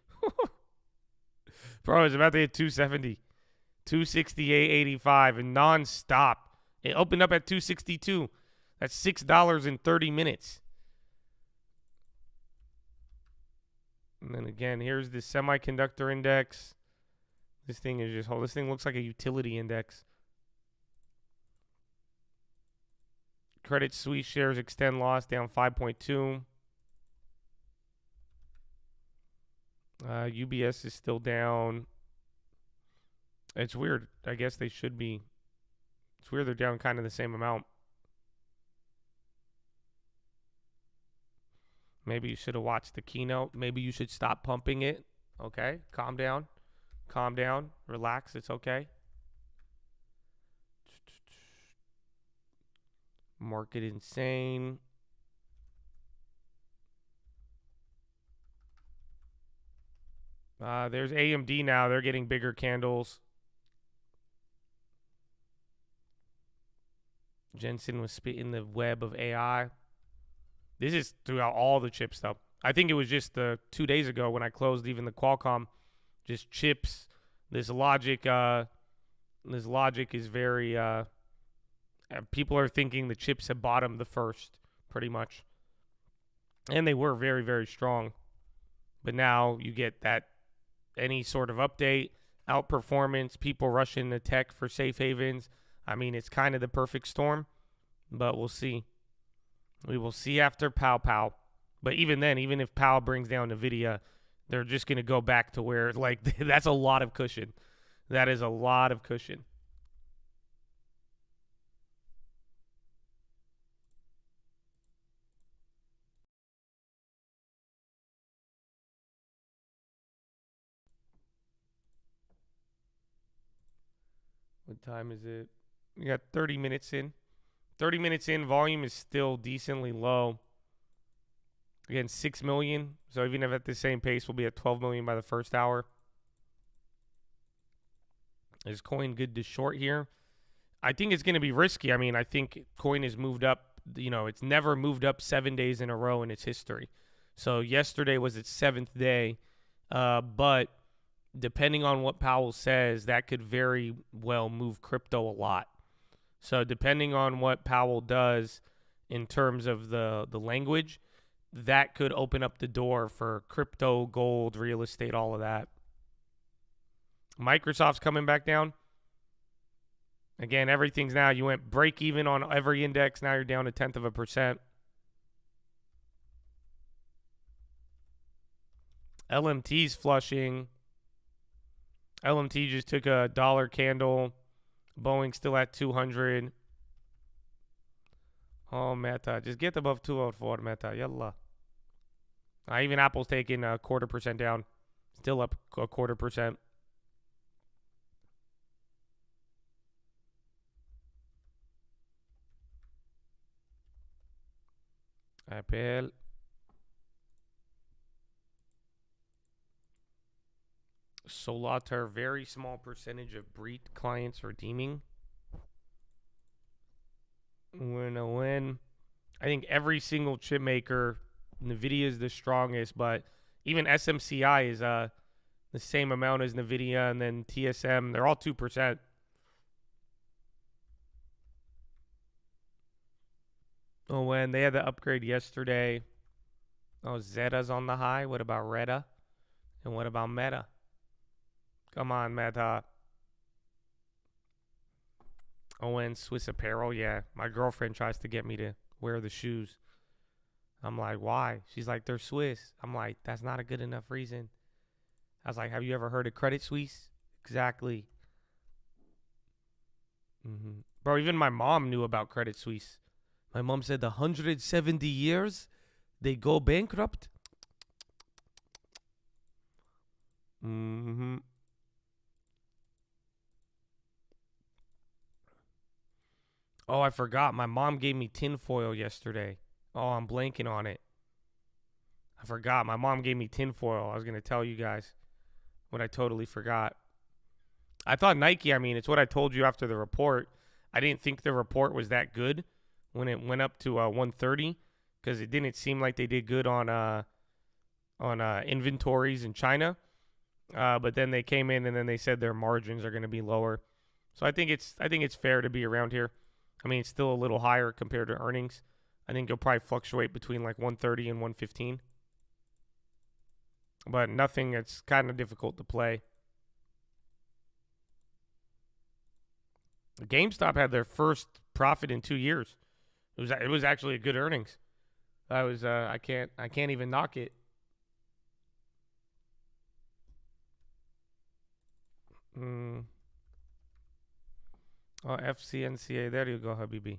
Bro, it's about to hit 270. 268.85 and nonstop. It opened up at 262. That's $6 in 30 minutes. And then again, here's the semiconductor index. This thing is just, this thing looks like a utility index. Credit Suisse shares extend loss down 5.2. UBS is still down. It's weird. I guess they should be. It's weird they're down kind of the same amount. Maybe you should have watched the keynote. Maybe you should stop pumping it. Okay? Calm down. Calm down. Relax. It's okay. Market insane. There's AMD now. They're getting bigger candles. Jensen was spitting the web of AI. This is throughout all the chip stuff. I think it was just 2 days ago when I closed even the Qualcomm. Just chips. This logic is very... people are thinking the chips have bottomed the first, pretty much. And they were very, very strong. But now you get that any sort of update, outperformance, people rushing to tech for safe havens. I mean, it's kind of the perfect storm, but we'll see. We will see after Powell. But even then, even if Powell brings down NVIDIA, they're just going to go back to where, like, that's a lot of cushion. That is a lot of cushion. What time is it? We got 30 minutes in. 30 minutes in, volume is still decently low. Again, 6 million. So even if at the same pace, we'll be at 12 million by the first hour. Is coin good to short here? I think it's going to be risky. I mean, I think coin has moved up. You know, it's never moved up 7 days in a row in its history. So yesterday was its 7th day. But depending on what Powell says, that could very well move crypto a lot. So depending on what Powell does in terms of the language, that could open up the door for crypto, gold, real estate, all of that. Microsoft's coming back down. Again, everything's now, you went break even on every index. Now you're down 0.1%. LMT's flushing. LMT just took a dollar candle. Boeing still at 200. Oh, Meta. Just get above 204, Meta. Yalla. Even Apple's taking 0.25% down. Still up 0.25%. Apple. Solater, very small percentage of Breed clients redeeming. Win. I think every single chip maker, NVIDIA is the strongest, but even SMCI is the same amount as NVIDIA, and then TSM, they're all 2%. Oh, when they had the upgrade yesterday. Oh, Zeta's on the high. What about Retta? And what about Meta? Come on, Meta. Oh, and Swiss Apparel. Yeah, my girlfriend tries to get me to wear the shoes. I'm like, why? She's like, they're Swiss. I'm like, that's not a good enough reason. I was like, have you ever heard of Credit Suisse? Exactly. Bro, even my mom knew about Credit Suisse. My mom said 170 years they go bankrupt. Oh, I forgot. My mom gave me tinfoil yesterday. Oh, I'm blanking on it. I forgot. My mom gave me tinfoil. I was going to tell you guys what I totally forgot. I thought Nike, I mean, it's what I told you after the report. I didn't think the report was that good when it went up to 130 because it didn't seem like they did good on inventories in China. But then they came in and then they said their margins are going to be lower. So I think it's fair to be around here. I mean, it's still a little higher compared to earnings. I think you'll probably fluctuate between like 130 and 115. But nothing that's kind of difficult to play. GameStop had their first profit in 2 years. It was actually a good earnings. I can't even knock it. Oh, FCNCA. There you go, Habibi.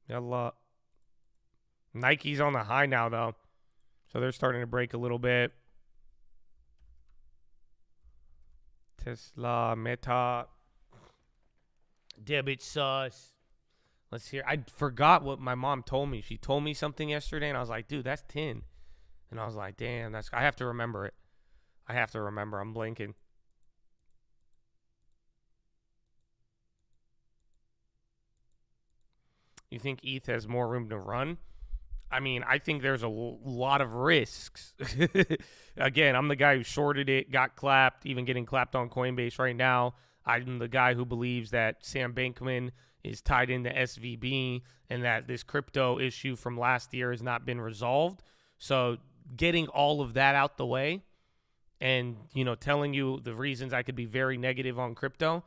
Yalla. Nike's on the high now, though. So they're starting to break a little bit. Tesla, Meta. Debit sauce. Let's hear. I forgot what my mom told me. She told me something yesterday, and I was like, dude, that's 10. And I was like, damn, I have to remember it. I'm blanking. You think ETH has more room to run? I mean, I think there's a lot of risks. Again, I'm the guy who shorted it, got clapped, even getting clapped on Coinbase right now. I'm the guy who believes that Sam Bankman is tied into SVB and that this crypto issue from last year has not been resolved. So getting all of that out the way and, telling you the reasons I could be very negative on crypto,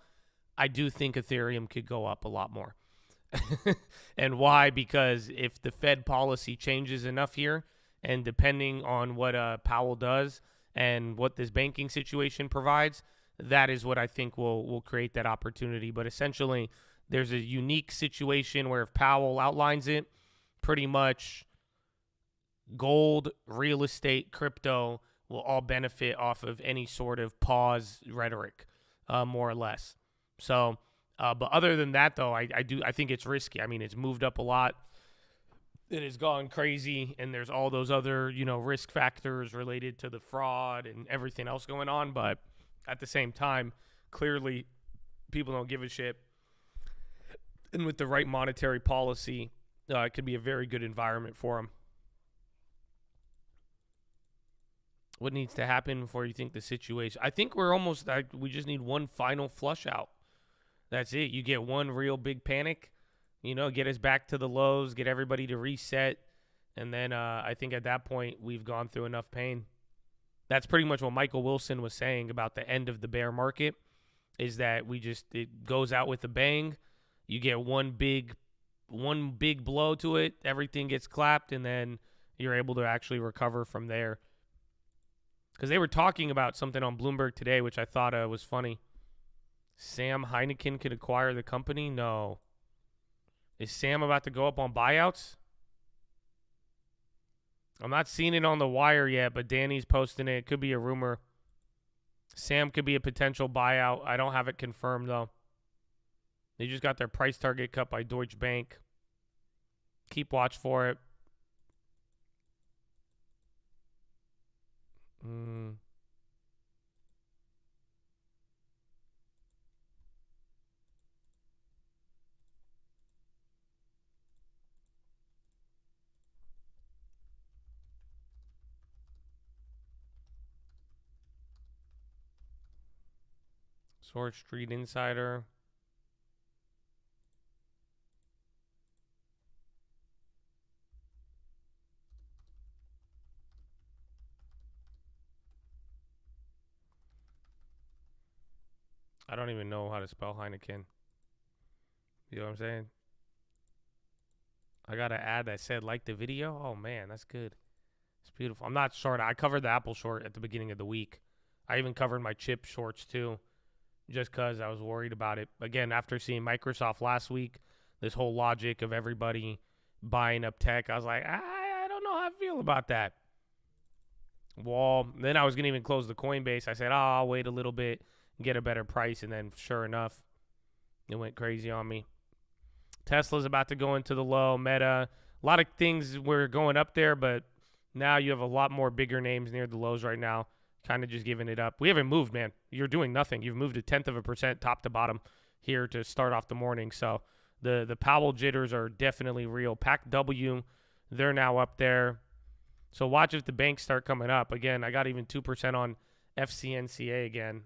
I do think Ethereum could go up a lot more. And why? Because if the Fed policy changes enough here, and depending on what Powell does and what this banking situation provides, that is what I think will create that opportunity. But essentially, there's a unique situation where if Powell outlines it, pretty much gold, real estate, crypto will all benefit off of any sort of pause rhetoric, more or less. So, but other than that, though, I think it's risky. I mean, it's moved up a lot. It has gone crazy, and there's all those other, risk factors related to the fraud and everything else going on. But at the same time, clearly, people don't give a shit. And with the right monetary policy, it could be a very good environment for them. What needs to happen before you think the situation? I think we're almost, we just need one final flush out. That's it. You get one real big panic, get us back to the lows, get everybody to reset. And then I think at that point, we've gone through enough pain. That's pretty much what Michael Wilson was saying about the end of the bear market, is that it goes out with a bang. You get one big blow to it, everything gets clapped, and then you're able to actually recover from there. Because they were talking about something on Bloomberg today, which I thought was funny. Sam Heineken could acquire the company? No. Is Sam about to go up on buyouts? I'm not seeing it on the wire yet, but Danny's posting it. It could be a rumor. Sam could be a potential buyout. I don't have it confirmed, though. They just got their price target cut by Deutsche Bank. Keep watch for it. Sword Street Insider. I don't even know how to spell Heineken. You know what I'm saying? I got an ad that said, like the video. Oh, man, that's good. It's beautiful. I'm not short. I covered the Apple short at the beginning of the week. I even covered my chip shorts, too, just because I was worried about it. Again, after seeing Microsoft last week, this whole logic of everybody buying up tech, I was like, I don't know how I feel about that. Well, then I was going to even close the Coinbase. I said, I'll wait a little bit, get a better price, and then sure enough, it went crazy on me. Tesla's about to go into the low. Meta, a lot of things were going up there, but now you have a lot more bigger names near the lows right now, kind of just giving it up. We haven't moved, man. You're doing nothing. You've moved 0.1% top to bottom here to start off the morning. So the Powell jitters are definitely real. PAC-W, they're now up there. So watch if the banks start coming up. Again, I got even 2% on FCNCA again.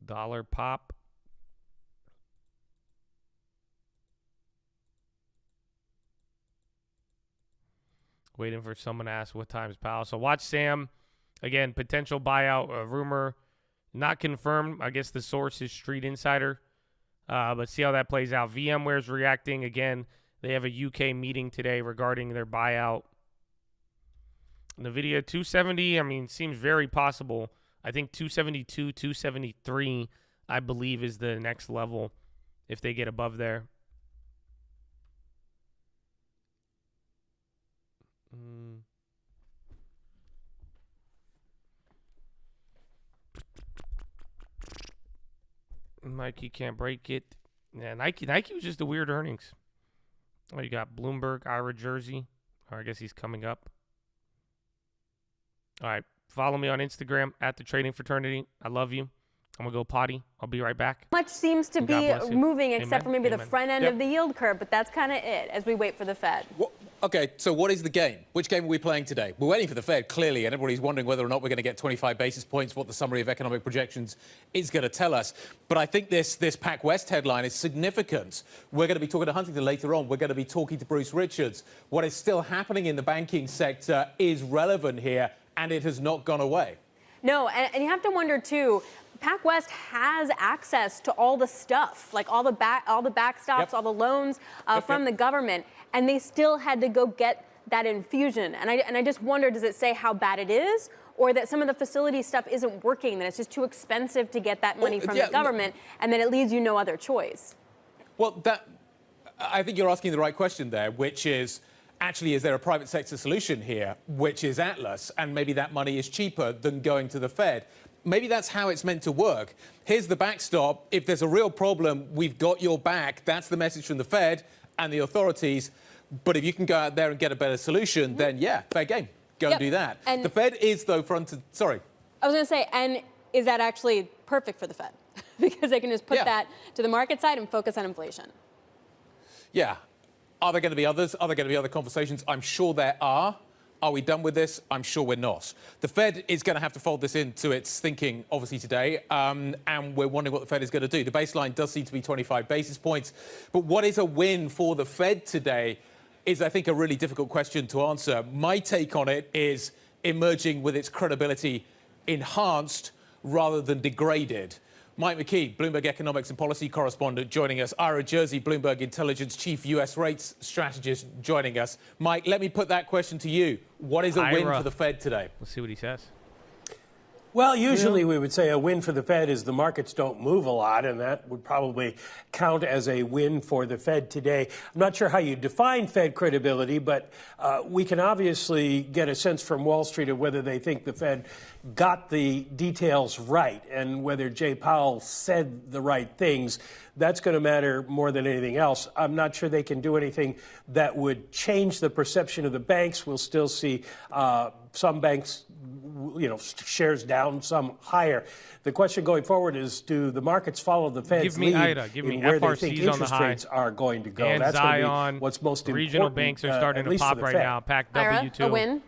Dollar pop. Waiting for someone to ask what time's Powell. So watch Sam. Again, potential buyout rumor. Not confirmed. I guess the source is Street Insider. But see how that plays out. VMware's reacting. Again, they have a UK meeting today regarding their buyout. NVIDIA 270, I mean, seems very possible. I think 272, 273, I believe, is the next level if they get above there. Nike can't break it. Yeah, Nike was just the weird earnings. Oh, you got Bloomberg, Ira Jersey. Or I guess he's coming up. All right. Follow me on Instagram at The Trading Fraternity. I love you. I'm going to go potty. I'll be right back.
Much seems to be moving except for maybe
Amen.
the front end of the yield curve, but that's kind of it as we wait for the Fed. Okay, so what is the game? Which game are we playing today? We're waiting for the Fed, clearly, and everybody's wondering whether or not we're going to get 25 basis points, what the summary of economic projections is going to tell us. But I think this PacWest headline is significant. We're going to be talking to Huntington later on. We're going to be talking to Bruce Richards. What is still happening in the banking sector is relevant here, and it has not gone away.
No, and you have to wonder, too, PacWest has access to all the stuff, like all the backstops, all the loans from the government, and they still had to go get that infusion. And I just wonder, does it say how bad it is, or that some of the facility stuff isn't working, that it's just too expensive to get that money from the government, and then it leaves you no other choice?
Well, I think you're asking the right question there, which is, actually, is there a private sector solution here, which is Atlas, and maybe that money is cheaper than going to the Fed? Maybe that's how it's meant to work. Here's the backstop. If there's a real problem, we've got your back. That's the message from the Fed and the authorities. But if you can go out there and get a better solution, then yeah, fair game. Go and do that. And the Fed is, though, sorry. I
was going to say, and is that actually perfect for the Fed? Because they can just put that to the market side and focus on inflation.
Yeah. Are there going to be others? Are there going to be other conversations? I'm sure there are. Are we done with this? I'm sure we're not. The Fed is going to have to fold this into its thinking, obviously, today, and we're wondering what the Fed is going to do. The baseline does seem to be 25 basis points, but what is a win for the Fed today is, I think, a really difficult question to answer. My take on it is emerging with its credibility enhanced rather than degraded. Mike McKee, Bloomberg economics and policy correspondent, joining us. Ira Jersey, Bloomberg Intelligence chief U.S. rates strategist, joining us. Mike, let me put that question to you. What is a win for the Fed today?
Let's see what he says.
Well, usually we would say a win for the Fed is the markets don't move a lot, and that would probably count as a win for the Fed today. I'm not sure how you define Fed credibility, but we can obviously get a sense from Wall Street of whether they think the Fed got the details right and whether Jay Powell said the right things. That's going to matter more than anything else. I'm not sure they can do anything that would change the perception of the banks. We'll still see some banks, shares down, some higher. The question going forward is, do the markets follow the Fed's lead in where they think interest rates are going to go?
And
that's
Zion,
going to be what's most important.
Regional banks are starting to pop right now. Pack W2.
Ira, a win?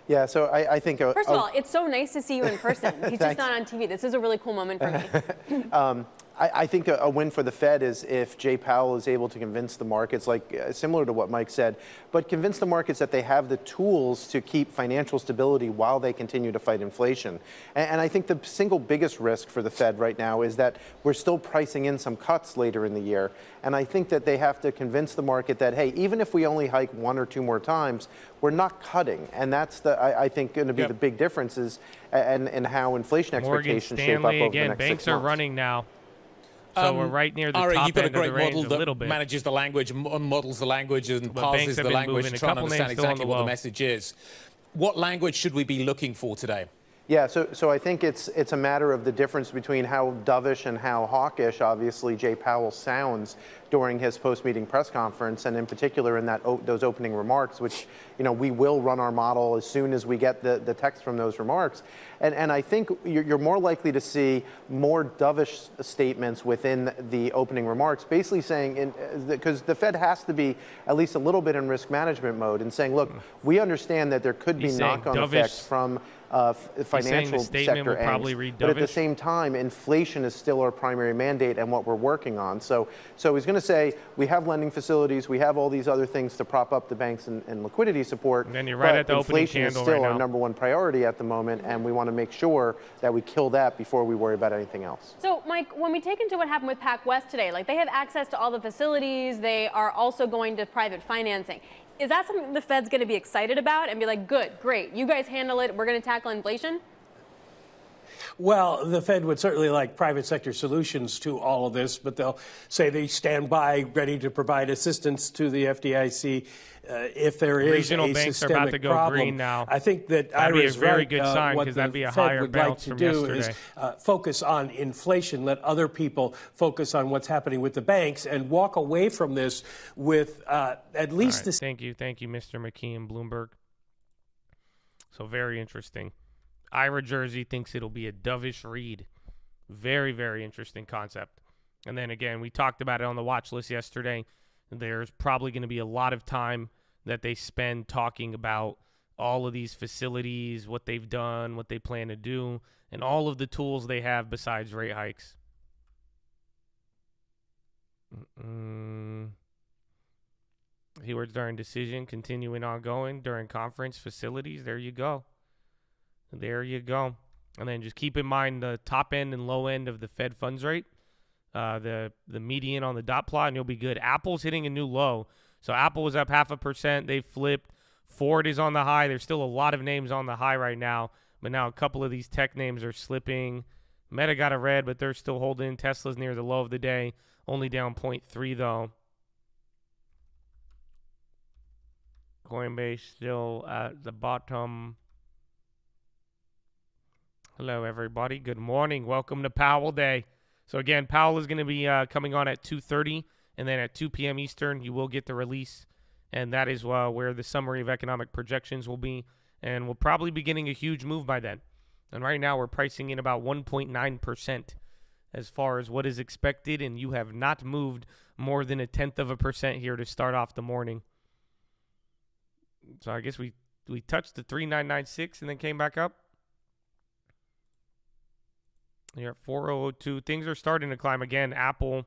Yeah, so I think...
First of all, it's so nice to see you in person. He's just not on TV. This is a really cool moment for me.
I think a win for the Fed is if Jay Powell is able to convince the markets, similar to what Mike said, but convince the markets that they have the tools to keep financial stability while they continue to fight inflation. And I think the single biggest risk for the Fed right now is that we're still pricing in some cuts later in the year. And I think that they have to convince the market that, hey, even if we only hike one or two more times, we're not cutting. And that's, I think, going to be the big differences and how inflation expectations shape up over the next 6 months.
Banks are running now. So we're right near the top
you've got
end
a great
of the range
model
a little
that
bit.
manages the language, models the language, and parses the language, trying to understand exactly what the message is. What language should we be looking for today?
Yeah, so I think it's a matter of the difference between how dovish and how hawkish, obviously, Jay Powell sounds during his post-meeting press conference, and in particular in those opening remarks, which, we will run our model as soon as we get the text from those remarks. And I think you're more likely to see more dovish statements within the opening remarks, basically saying, because the Fed has to be at least a little bit in risk management mode and saying, look, we understand that there could be knock-on effects from financial sector ends, but at the same time, inflation is still our primary mandate and what we're working on. So he's going to say, we have lending facilities, we have all these other things to prop up the banks and liquidity support,
and then you're right at the
inflation is still our number one priority at the moment, and we want to make sure that we kill that before we worry about anything else.
So, Mike, when we take into what happened with PacWest today, they have access to all the facilities, they are also going to private financing. Is that something the Fed's going to be excited about and be like, good, great, you guys handle it, we're going to tackle inflation?
Well, the Fed would certainly like private sector solutions to all of this, but they'll say they stand by ready to provide assistance to the FDIC if there is
regional
a
banks
systemic
are about to go
problem.
green now.
I think that
that'd be a very
right.
good sign,
what
because
the
that'd be a
Fed
higher
would like
bounce
to
from
do
yesterday.
is focus on inflation, let other people focus on what's happening with the banks, and walk away from this with at least this.
Thank you, Mr. McKee and Bloomberg. So very interesting. Ira Jersey thinks it'll be a dovish read. Very, very interesting concept. And then again, we talked about it on the watch list yesterday. There's probably going to be a lot of time that they spend talking about all of these facilities, what they've done, what they plan to do, and all of the tools they have besides rate hikes. Keywords during decision, continuing ongoing, during conference, facilities. There you go. There you go. And then just keep in mind the top end and low end of the Fed funds rate, the median on the dot plot, and you'll be good. Apple's hitting a new low. So Apple was up 0.5%. They flipped. Ford is on the high. There's still a lot of names on the high right now, but now a couple of these tech names are slipping. Meta got a red, but they're still holding. Tesla's near the low of the day, only down 0.3 though. Coinbase still at the bottom. Hello, everybody. Good morning. Welcome to Powell Day. So, again, Powell is going to be coming on at 2:30, and then at 2 p.m. Eastern, you will get the release, and that is where the summary of economic projections will be, and we'll probably be getting a huge move by then. And right now, we're pricing in about 1.9% as far as what is expected, and you have not moved more than 0.1% here to start off the morning. So I guess we touched the 3,996 and then came back up. You're at 4,002. Things are starting to climb again. Apple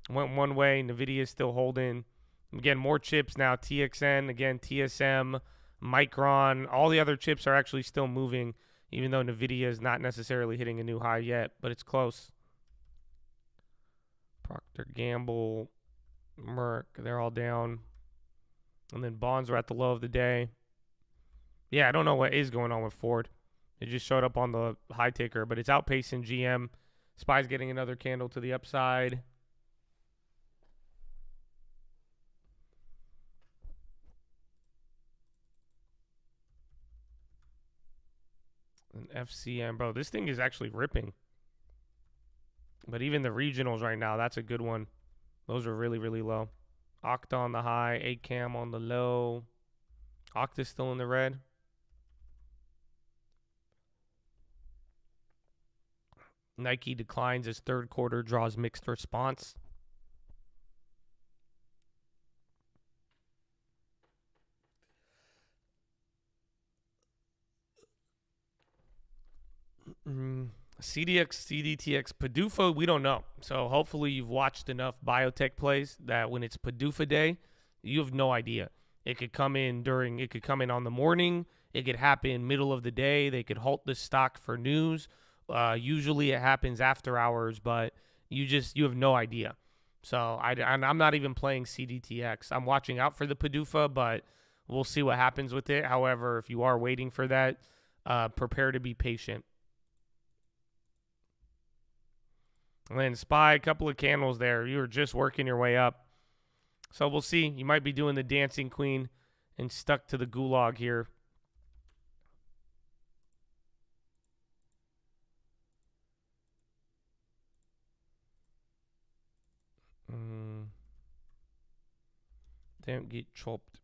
went one way. NVIDIA is still holding. Again, more chips now. TXN, again, TSM, Micron. All the other chips are actually still moving, even though NVIDIA is not necessarily hitting a new high yet, but it's close. Procter Gamble, Merck, they're all down. And then bonds are at the low of the day. Yeah, I don't know what is going on with Ford. It just showed up on the high ticker, but it's outpacing GM. SPY's getting another candle to the upside. And FCM, bro, this thing is actually ripping. But even the regionals right now, that's a good one. Those are really, really low. Okta on the high, ACAM on the low. Okta's still in the red. Nike declines as third quarter draws mixed response. CDX, CDTX, PDUFA, we don't know. So hopefully you've watched enough biotech plays that when it's PDUFA day, you have no idea. It could come in on the morning. It could happen middle of the day. They could halt the stock for news. Usually it happens after hours, but you have no idea. So I'm not even playing CDTX. I'm watching out for the PDUFA, but we'll see what happens with it. However, if you are waiting for that, prepare to be patient. And then SPY, a couple of candles there. You were just working your way up. So we'll see. You might be doing the dancing queen and stuck to the gulag here. Don't get chopped.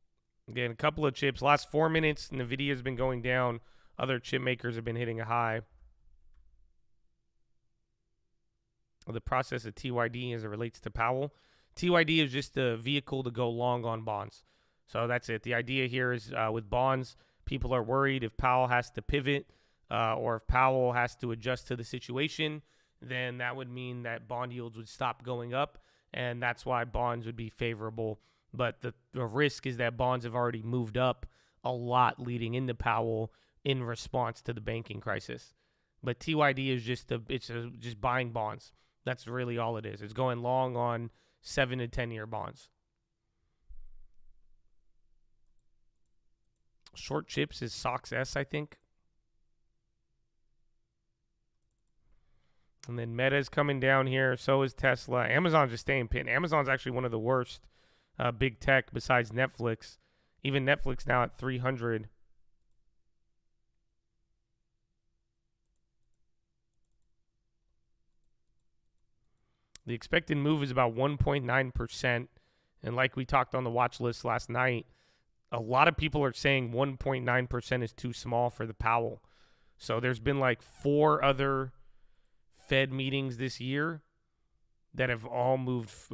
Again, a couple of chips. Last 4 minutes, NVIDIA has been going down. Other chip makers have been hitting a high. The process of TYD as it relates to Powell. TYD is just a vehicle to go long on bonds. So that's it. The idea here is with bonds, people are worried if Powell has to pivot or if Powell has to adjust to the situation, then that would mean that bond yields would stop going up, and that's why bonds would be favorable. But the risk is that bonds have already moved up a lot leading into Powell in response to the banking crisis. But TYD is just buying bonds. That's really all it is. It's going long on 7 to 10-year bonds. Short chips is SOX S, I think. And then Meta is coming down here. So is Tesla. Amazon's just staying pinned. Amazon's actually one of the worst big tech besides Netflix. Even Netflix now at 300. The expected move is about 1.9%. And like we talked on the watch list last night, a lot of people are saying 1.9% is too small for the Powell. So there's been like 4 other Fed meetings this year that have all moved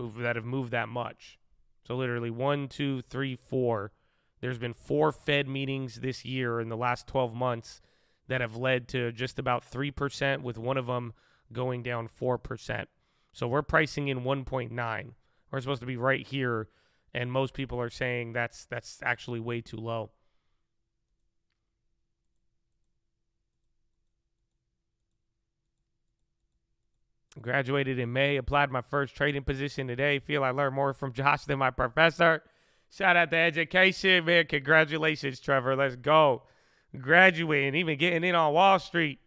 that much. So literally 1, 2, 3, 4. There's been 4 Fed meetings this year in the last 12 months that have led to just about 3%, with one of them going down 4%. So we're pricing in 1.9. We're supposed to be right here, and most people are saying that's actually way too low. Graduated in May, applied my first trading position today. Feel I learned more from Josh than my professor. Shout out to education, man. Congratulations, Trevor. Let's go. Graduating, even getting in on Wall Street.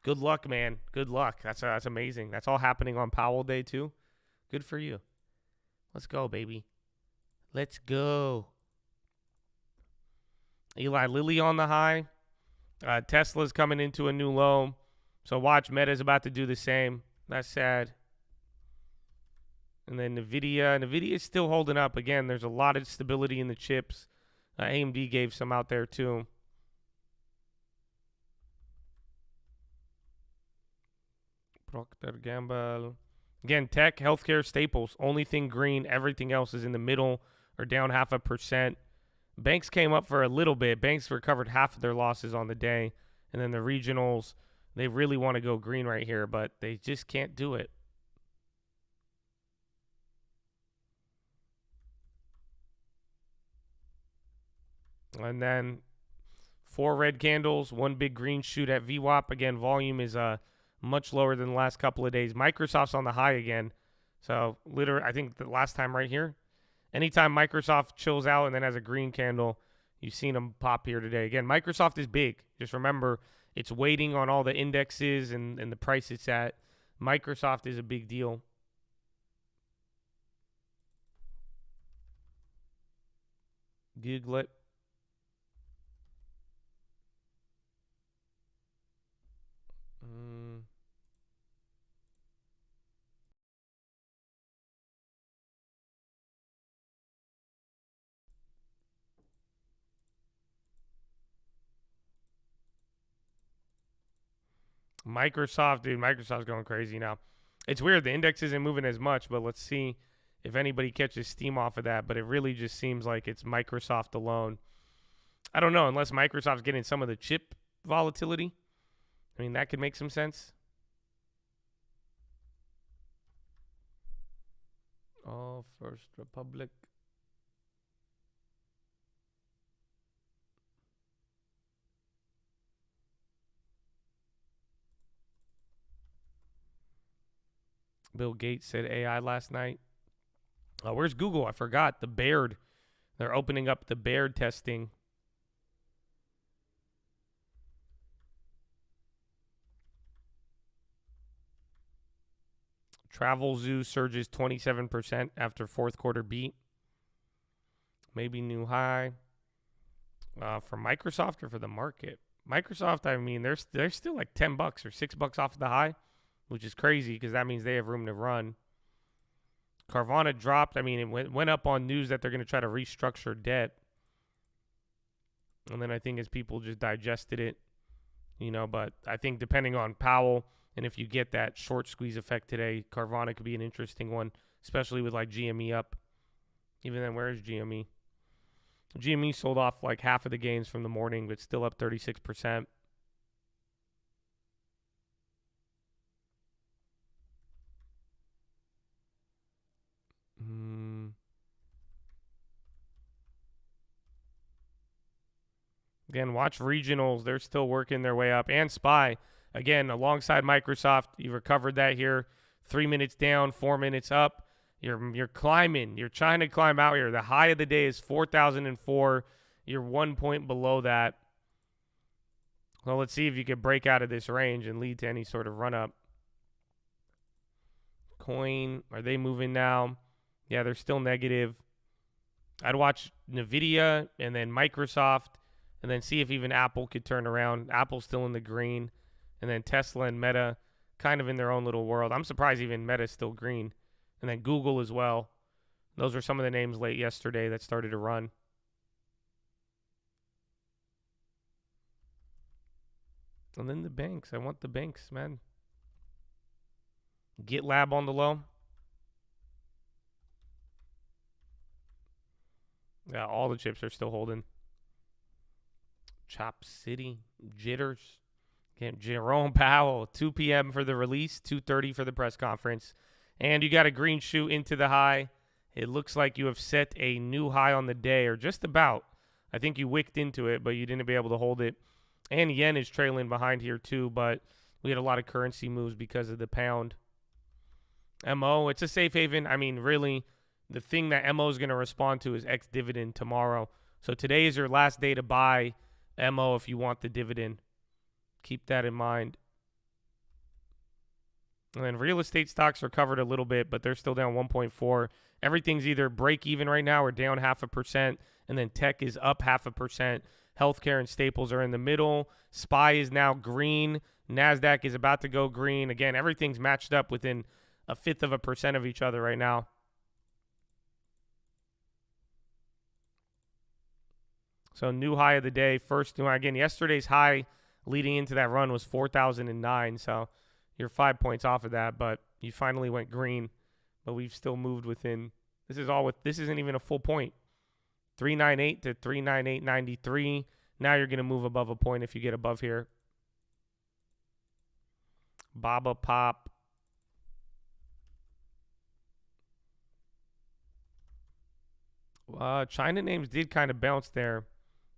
Good luck, man. Good luck. That's amazing. That's all happening on Powell Day, too. Good for you. Let's go, baby. Let's go. Eli Lilly on the high. Tesla's coming into a new low. So watch, Meta's about to do the same. That's sad. And then NVIDIA is still holding up. Again, there's a lot of stability in the chips. AMD gave some out there too. Procter & Gamble. Again, tech, healthcare, staples. Only thing green. Everything else is in the middle or down 0.5%. Banks came up for a little bit. Banks recovered half of their losses on the day. And then the regionals, they really want to go green right here, but they just can't do it. And then 4 red candles, 1 big green shoot at VWAP. Again, volume is much lower than the last couple of days. Microsoft's on the high again. So, literally, I think the last time right here, anytime Microsoft chills out and then has a green candle, you've seen them pop here today. Again, Microsoft is big. Just remember, it's waiting on all the indexes and the price it's at. Microsoft is a big deal. Giglet. Microsoft, dude, Microsoft's going crazy now. It's weird. The index isn't moving as much, but let's see if anybody catches steam off of that. But it really just seems like it's Microsoft alone. I don't know, unless Microsoft's getting some of the chip volatility. I mean, that could make some sense. Oh, First Republic. Bill Gates said AI last night. Where's Google? I forgot. The Baird. They're opening up the Baird testing. Travel Zoo surges 27% after fourth quarter beat. Maybe new high. For Microsoft or for the market? Microsoft, I mean, they're still like $10 or $6 off of the high, which is crazy because that means they have room to run. Carvana dropped. I mean, it went up on news that they're going to try to restructure debt. And then I think as people just digested it, but I think depending on Powell and if you get that short squeeze effect today, Carvana could be an interesting one, especially with like GME up. Even then, where is GME? GME sold off like half of the gains from the morning, but still up 36%. Again, watch regionals. They're still working their way up. And SPY, again, alongside Microsoft, you recovered that here. 3 minutes down, 4 minutes up. You're climbing. You're trying to climb out here. The high of the day is 4,004. You're 1 point below that. Well, let's see if you can break out of this range and lead to any sort of run-up. Coin, are they moving now? Yeah, they're still negative. I'd watch NVIDIA and then Microsoft and then see if even Apple could turn around. Apple's still in the green. And then Tesla and Meta kind of in their own little world. I'm surprised even Meta's still green. And then Google as well. Those are some of the names late yesterday that started to run. And then the banks. I want the banks, man. GitLab on the low. Yeah, all the chips are still holding. Chop City, jitters. Okay, Jerome Powell, 2 p.m. for the release, 2:30 for the press conference. And you got a green shoe into the high. It looks like you have set a new high on the day, or just about. I think you wicked into it, but you didn't be able to hold it. And yen is trailing behind here too, but we had a lot of currency moves because of the pound. MO, it's a safe haven. I mean, really, the thing that MO is going to respond to is ex-dividend tomorrow. So today is your last day to buy MO if you want the dividend. Keep that in mind. And then real estate stocks are covered a little bit, but they're still down 1.4. Everything's either break even right now or down 0.5%. And then tech is up 0.5%. Healthcare and staples are in the middle. SPY is now green. NASDAQ is about to go green. Again, everything's matched up within 0.5% of each other right now. So new high of the day. First new high. Again, yesterday's high leading into that run was 4,009. So you're 5 points off of that, but you finally went green. But we've still moved within. This isn't even a full point. 398 to 398.93. Now you're going to move above a point if you get above here. Baba Pop. China names did kind of bounce there.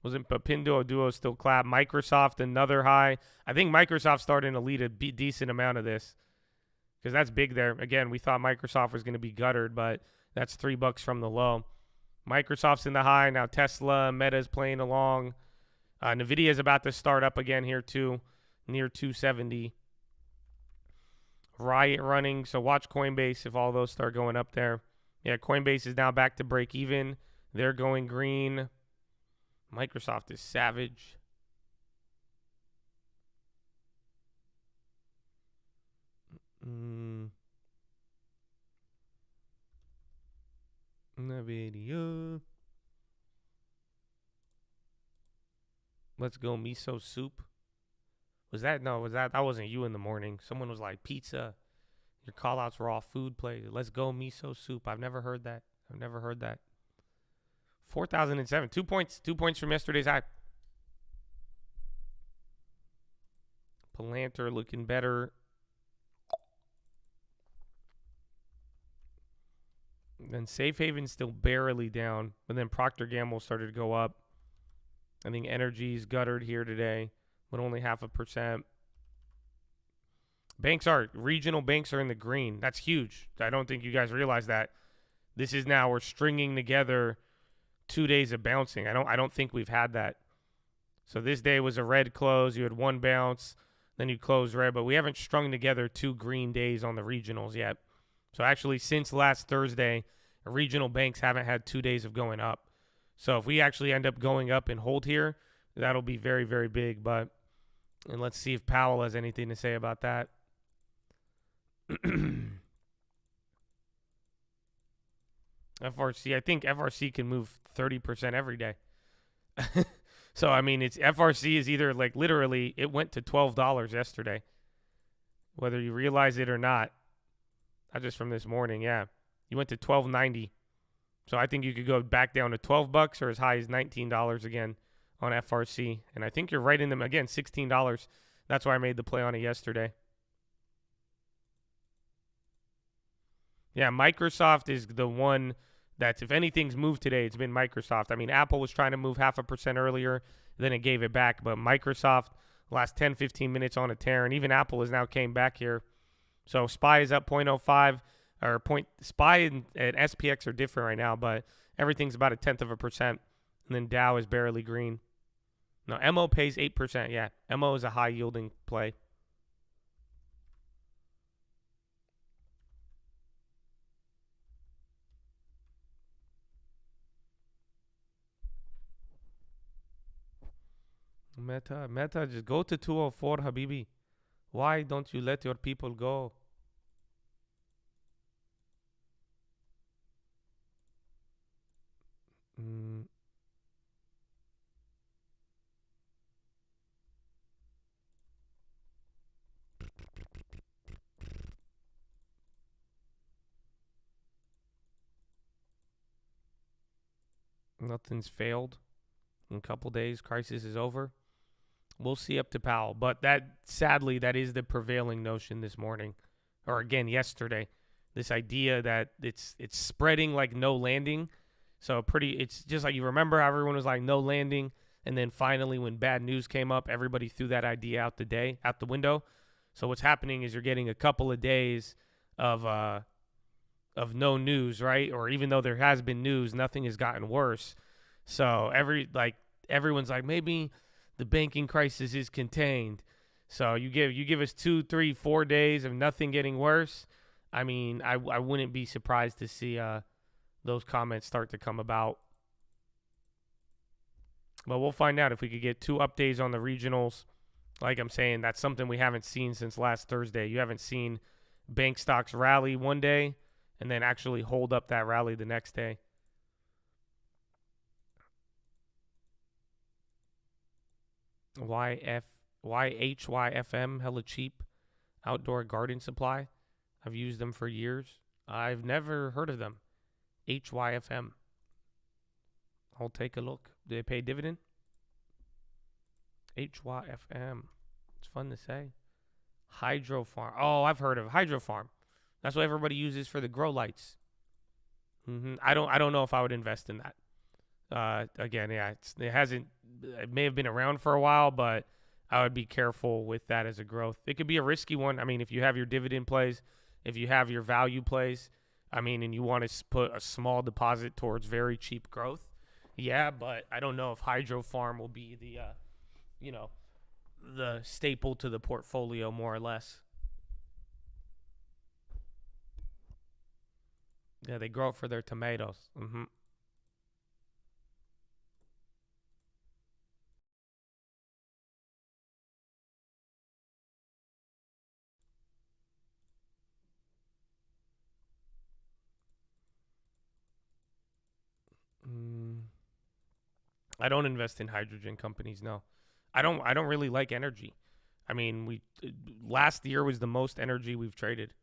Wasn't Papindo Duo still clap? Microsoft, another high. I think Microsoft's starting to lead a decent amount of this because that's big there. Again, we thought Microsoft was going to be guttered, but that's $3 from the low. Microsoft's in the high. Now Tesla, Meta's playing along. NVIDIA is about to start up again here too, near 270. Riot running, so watch Coinbase if all those start going up there. Yeah, Coinbase is now back to break even. They're going green. Microsoft is savage. NVIDIA. Let's go miso soup. That wasn't you in the morning. Someone was like, pizza. Your call-outs were all food play. Let's go miso soup. I've never heard that. 4,007. 2 points. 2 points from yesterday's high. Palantir looking better. Then Safe Haven's still barely down. But then Procter & Gamble started to go up. I think energy's guttered here today, but only 0.5%. Regional banks are in the green. That's huge. I don't think you guys realize that. This is now, we're stringing together 2 days of bouncing. I don't think we've had that. So this day was a red close. You had one bounce, then you closed red, but we haven't strung together 2 green days on the regionals yet. So actually, since last Thursday, regional banks haven't had 2 days of going up. So if we actually end up going up and hold here, that'll be very, very big. And let's see if Powell has anything to say about that. FRC, I think FRC can move 30% every day. So, I mean, it's FRC is either like literally it went to $12 yesterday, whether you realize it or not. Not just from this morning, yeah. You went to $12.90. So I think you could go back down to $12 or as high as $19 again on FRC. And I think you're right in them again, $16. That's why I made the play on it yesterday. Yeah, Microsoft is the one that's, if anything's moved today, it's been Microsoft. I mean, Apple was trying to move 0.5% earlier, then it gave it back. But Microsoft, last 10, 15 minutes on a tear, and even Apple has now came back here. So SPY is up 0.05, or SPY and SPX are different right now, but everything's about 0.1%. And then Dow is barely green. No, MO pays 8%. Yeah, MO is a high-yielding play. Meta, just go to 204, Habibi. Why don't you let your people go? Nothing's failed. In a couple days, crisis is over. We'll see up to Powell. But sadly, that is the prevailing notion this morning, or again yesterday. This idea that it's spreading like no landing. So it's just like, you remember how everyone was like no landing, and then finally when bad news came up, everybody threw that idea out the window. So what's happening is you're getting a couple of days of no news, right? Or even though there has been news, nothing has gotten worse. So everyone's like, maybe the banking crisis is contained. So you give us 2, 3, 4 days of nothing getting worse. I mean, I wouldn't be surprised to see those comments start to come about. But we'll find out if we could get 2 updates on the regionals. Like I'm saying, that's something we haven't seen since last Thursday. You haven't seen bank stocks rally one day and then actually hold up that rally the next day. HYFM, hella cheap outdoor garden supply. I've used them for years. I've never heard of them. HYFM. I'll take a look. Do they pay dividend? HYFM. It's fun to say. Hydro Farm. Oh, I've heard of Hydro Farm. That's what everybody uses for the grow lights. I don't know if I would invest in that. Again, yeah, it may have been around for a while, but I would be careful with that as a growth. It could be a risky one. I mean, if you have your dividend plays, if you have your value plays, I mean, and you want to put a small deposit towards very cheap growth, yeah, but I don't know if Hydro Farm will be the staple to the portfolio, more or less. Yeah, they grow it for their tomatoes. I don't invest in hydrogen companies, no. I don't really like energy. I mean, last year was the most energy we've traded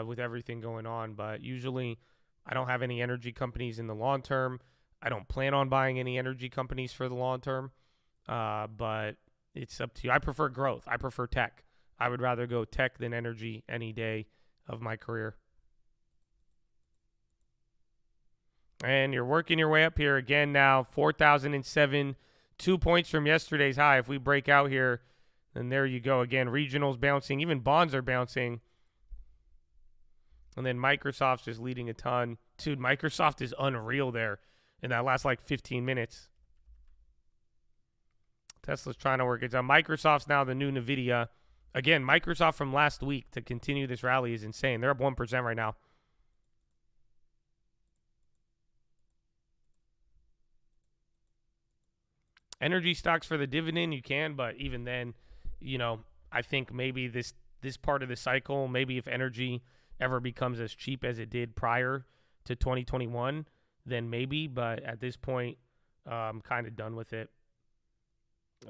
with everything going on, but usually I don't have any energy companies in the long term. I don't plan on buying any energy companies for the long term, but it's up to you. I prefer growth. I prefer tech. I would rather go tech than energy any day of my career. And you're working your way up here again now, 4,007, 2 points from yesterday's high. If we break out here, then there you go again. Regionals bouncing, even bonds are bouncing. And then Microsoft's just leading a ton. Dude, Microsoft is unreal there in that last 15 minutes. Tesla's trying to work it out. Microsoft's now the new NVIDIA. Again, Microsoft from last week to continue this rally is insane. They're up 1% right now. Energy stocks for the dividend, you can, but even then, I think maybe this part of the cycle, maybe if energy ever becomes as cheap as it did prior to 2021, then maybe, but at this point, I'm kind of done with it.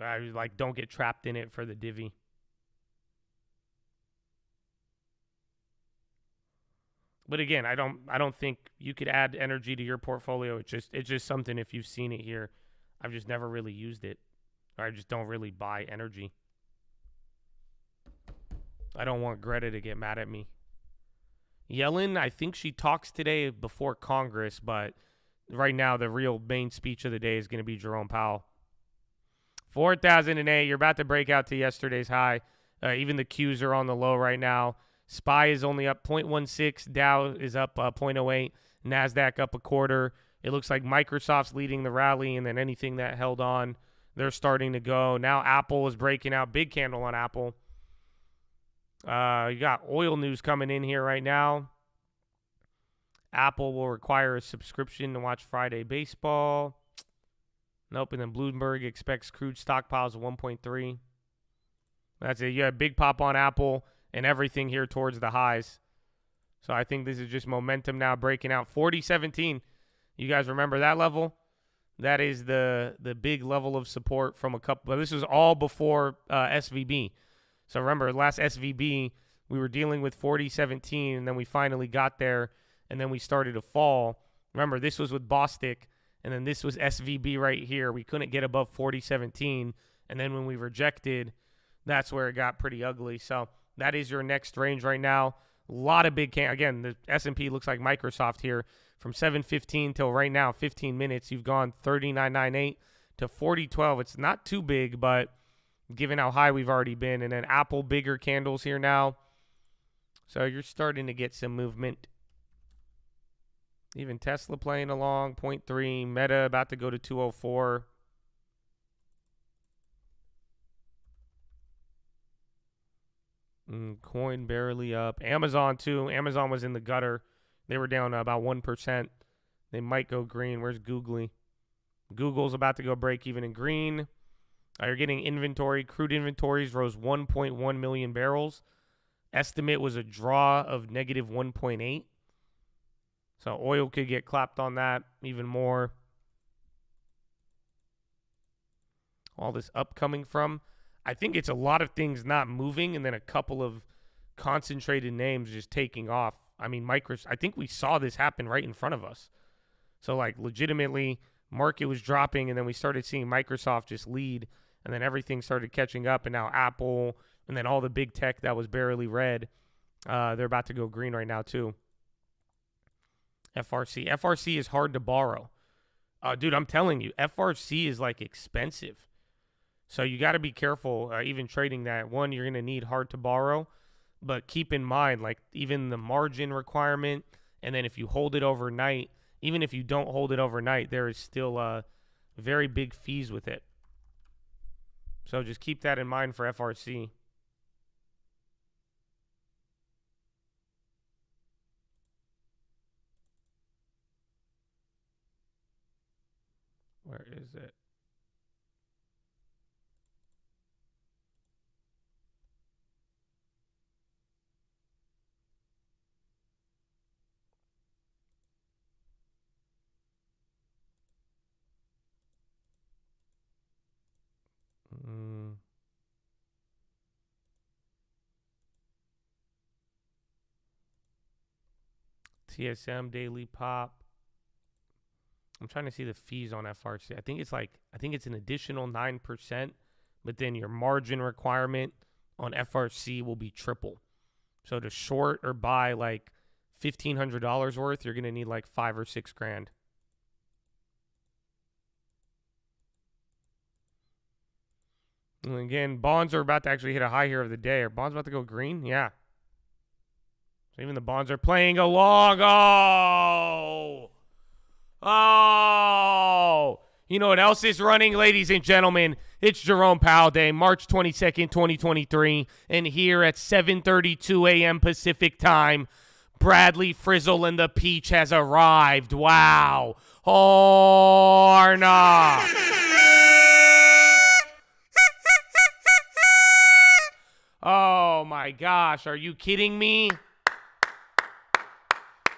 I don't get trapped in it for the divvy. But again, I don't think you could add energy to your portfolio. It's just something, if you've seen it here, I've just never really used it. Or I just don't really buy energy. I don't want Greta to get mad at me. Yellen, I think she talks today before Congress, but right now the real main speech of the day is going to be Jerome Powell. 4,008. You're about to break out to yesterday's high. Even the Qs are on the low right now. SPY is only up 0.16. Dow is up 0.08. NASDAQ up a quarter. It looks like Microsoft's leading the rally, and then anything that held on, they're starting to go. Now Apple is breaking out. Big candle on Apple. You got oil news coming in here right now. Apple will require a subscription to watch Friday baseball. Nope, and then Bloomberg expects crude stockpiles of 1.3. That's it. You had a big pop on Apple and everything here towards the highs. So I think this is just momentum now breaking out. 40.17. You guys remember that level? That is the big level of support from a couple. But this was all before SVB. So remember, last SVB, we were dealing with 40.17, and then we finally got there, and then we started to fall. Remember, this was with Bostic, And then this was SVB right here. We couldn't get above 40.17. And then when we rejected, that's where it got pretty ugly. So that is your next range right now. A lot of big again, the S&P looks like Microsoft here. From 7:15 till right now, 15 minutes, you've gone 39.98 to 40.12. It's not too big, but given how high we've already been. And then Apple, bigger candles here now. So you're starting to get some movement. Even Tesla playing along, 0.3. Meta about to go to 204. Coin barely up. Amazon, too. Amazon was in the gutter. They were down about 1%. They might go green. Where's Googly? Google's about to go break even in green. You're getting inventory. Crude inventories rose 1.1 million barrels. Estimate was a draw of negative 1.8. So oil could get clapped on that even more. All this upcoming from. I think it's a lot of things not moving and then a couple of concentrated names just taking off. I mean, I think we saw this happen right in front of us. So, like, legitimately, market was dropping, and then we started seeing Microsoft just lead, and then everything started catching up, and now Apple, and then all the big tech that was barely red, they're about to go green right now, too. FRC. FRC is hard to borrow. Dude, I'm telling you, FRC is, like, expensive. So you got to be careful, even trading that. One, you're going to need hard to borrow. But keep in mind, like, even the margin requirement, and then if you hold it overnight, even if you don't hold it overnight, there is still very big fees with it. So just keep that in mind for FRC. Where is it? TSM daily pop. I'm trying to see the fees on FRC. I think it's an additional 9%, but then your margin requirement on FRC will be triple. So to short or buy like $1,500 worth, you're going to need like $5 or $6 grand. And again, bonds are about to actually hit a high here of the day. Are bonds about to go green? Yeah. So even the bonds are playing along. Oh! You know what else is running, ladies and gentlemen? It's Jerome Powell Day, March 22nd, 2023. And here at 7:32 a.m. Pacific time, Bradley Frizzle and the Peach has arrived. Wow. Horna. Oh, my gosh. Are you kidding me?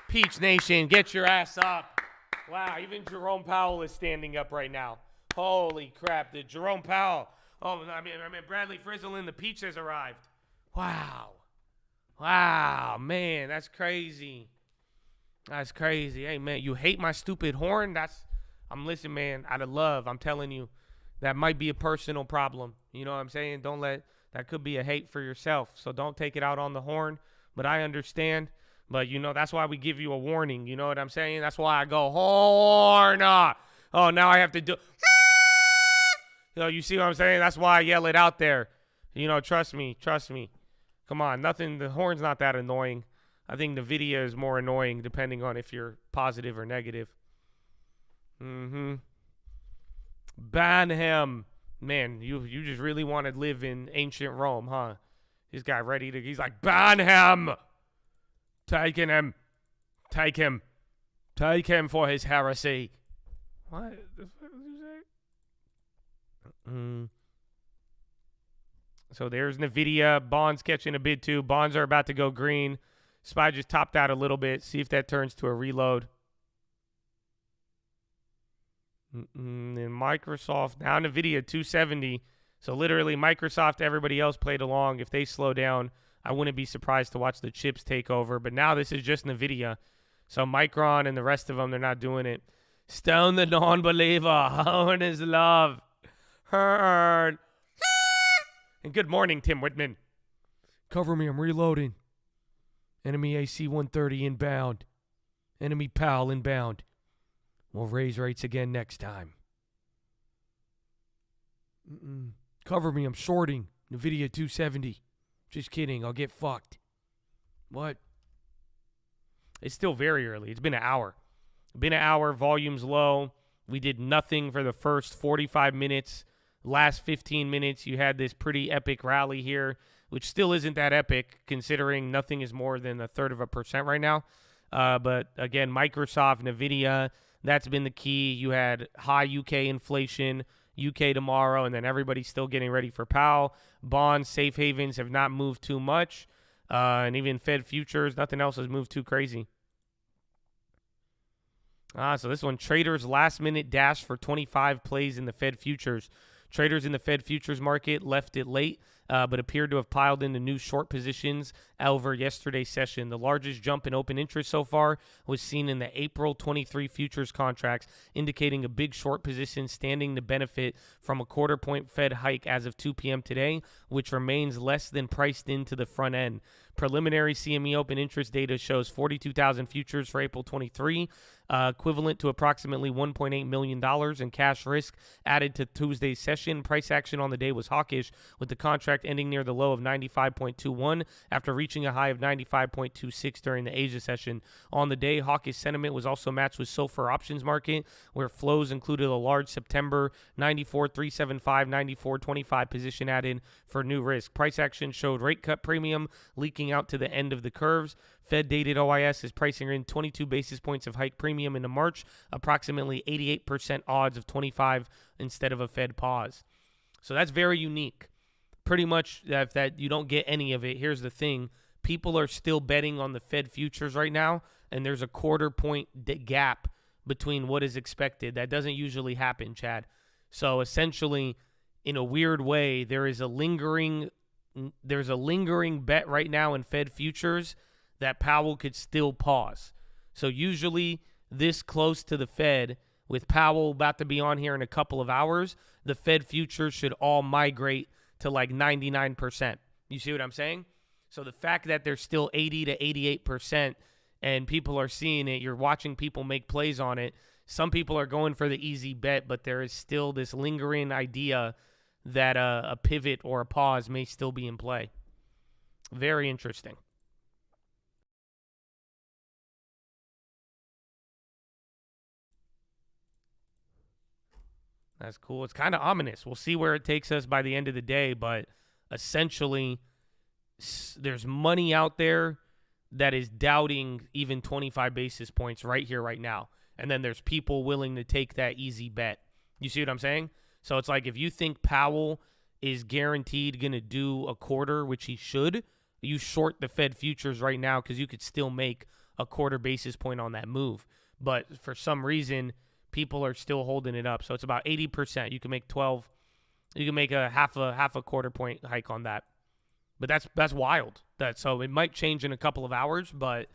Peach Nation, get your ass up. Wow, even Jerome Powell is standing up right now. Holy crap, the Jerome Powell. Oh, I mean, Bradley Frizzle and the Peach has arrived. Wow. Wow, man, that's crazy. That's crazy. Hey, man, you hate my stupid horn? I'm listening, man, out of love. I'm telling you, that might be a personal problem. You know what I'm saying? That could be a hate for yourself. So don't take it out on the horn. But I understand. But, you know, that's why we give you a warning. You know what I'm saying? That's why I go, horn. Oh, now I have to do. You know, you see what I'm saying? That's why I yell it out there. You know, trust me. Come on, the horn's not that annoying. I think the video is more annoying depending on if you're positive or negative. Ban him. Man, you just really want to live in ancient Rome, huh? This guy he's like, ban him. Take him for his heresy. What the fuck did you say? So there's NVIDIA. Bonds catching a bid too. Bonds are about to go green. SPY just topped out a little bit. See if that turns to a reload. And Microsoft, now NVIDIA 270. So literally Microsoft, everybody else played along. If they slow down, I wouldn't be surprised to watch the chips take over. But now this is just NVIDIA. So Micron and the rest of them, they're not doing it. Stone the non-believer. Owen is love. Heard. And good morning, Tim Whitman. Cover me, I'm reloading. Enemy AC-130 inbound. Enemy PAL inbound. We'll raise rates again next time. Cover me, I'm shorting. NVIDIA 270. Just kidding, I'll get fucked. What? It's still very early. It's been an hour. Volume's low. We did nothing for the first 45 minutes. Last 15 minutes, you had this pretty epic rally here, which still isn't that epic considering nothing is more than 1/3% right now. But again, Microsoft, NVIDIA, that's been the key. You had high UK inflation, UK tomorrow, and then everybody's still getting ready for Powell. Bonds, safe havens have not moved too much. And even Fed futures, nothing else has moved too crazy. So this one, traders last minute dash for 25 plays in the Fed futures. Traders in the Fed futures market left it late, but appeared to have piled into new short positions over yesterday's session. The largest jump in open interest so far was seen in the April 23 futures contracts, indicating a big short position standing to benefit from a 1/4 point Fed hike as of 2 p.m. today, which remains less than priced into the front end. Preliminary CME open interest data shows 42,000 futures for April 23, equivalent to approximately $1.8 million in cash risk added to Tuesday's session. Price action on the day was hawkish, with the contract ending near the low of 95.21 after reaching a high of 95.26 during the Asia session. On the day, hawkish sentiment was also matched with SOFR options market, where flows included a large September 94.375, 94.25 position added for new risk. Price action showed rate cut premium leaking out to the end of the curves. Fed dated OIS is pricing in 22 basis points of hike premium into March, approximately 88% odds of 25 instead of a Fed pause. So that's very unique. Pretty much if that you don't get any of it, here's the thing. People are still betting on the Fed futures right now, and there's a 1/4 point gap between what is expected. That doesn't usually happen, Chad. So essentially, in a weird way, there's a lingering bet right now in Fed futures that Powell could still pause. So usually this close to the Fed, with Powell about to be on here in a couple of hours, the Fed futures should all migrate to like 99%. You see what I'm saying? So the fact that they're still 80 to 88% and people are seeing it, you're watching people make plays on it. Some people are going for the easy bet, but there is still this lingering idea that a pivot or a pause may still be in play. Very interesting. That's cool. It's kind of ominous. We'll see where it takes us by the end of the day, but essentially there's money out there that is doubting even 25 basis points right here, right now. And then there's people willing to take that easy bet. You see what I'm saying? So it's like if you think Powell is guaranteed going to do a quarter, which he should, you short the Fed futures right now because you could still make a 1/4 basis point on that move. But for some reason, people are still holding it up. So it's about 80%. You can make 12. You can make a half a 1/4 point hike on that. But that's wild. So it might change in a couple of hours, but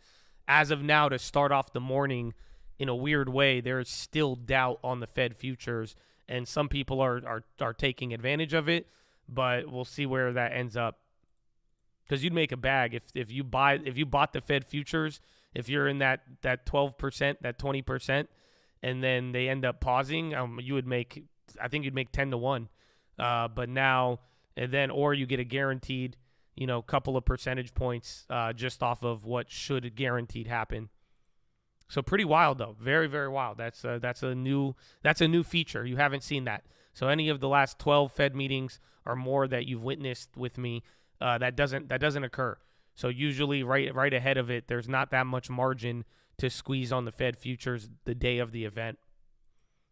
as of now, to start off the morning in a weird way, there is still doubt on the Fed futures, and some people are taking advantage of it, but we'll see where that ends up. Because you'd make a bag if you bought the Fed futures, if you're in that 12%, that 20%, and then they end up pausing, you would make, I think you'd make 10 to 1. But now, and then, or you get a guaranteed, couple of percentage points just off of what should guaranteed happen. So pretty wild though, very, very wild. That's a new feature. You haven't seen that. So any of the last 12 Fed meetings or more that you've witnessed with me, that doesn't occur. So usually right ahead of it, there's not that much margin to squeeze on the Fed futures the day of the event.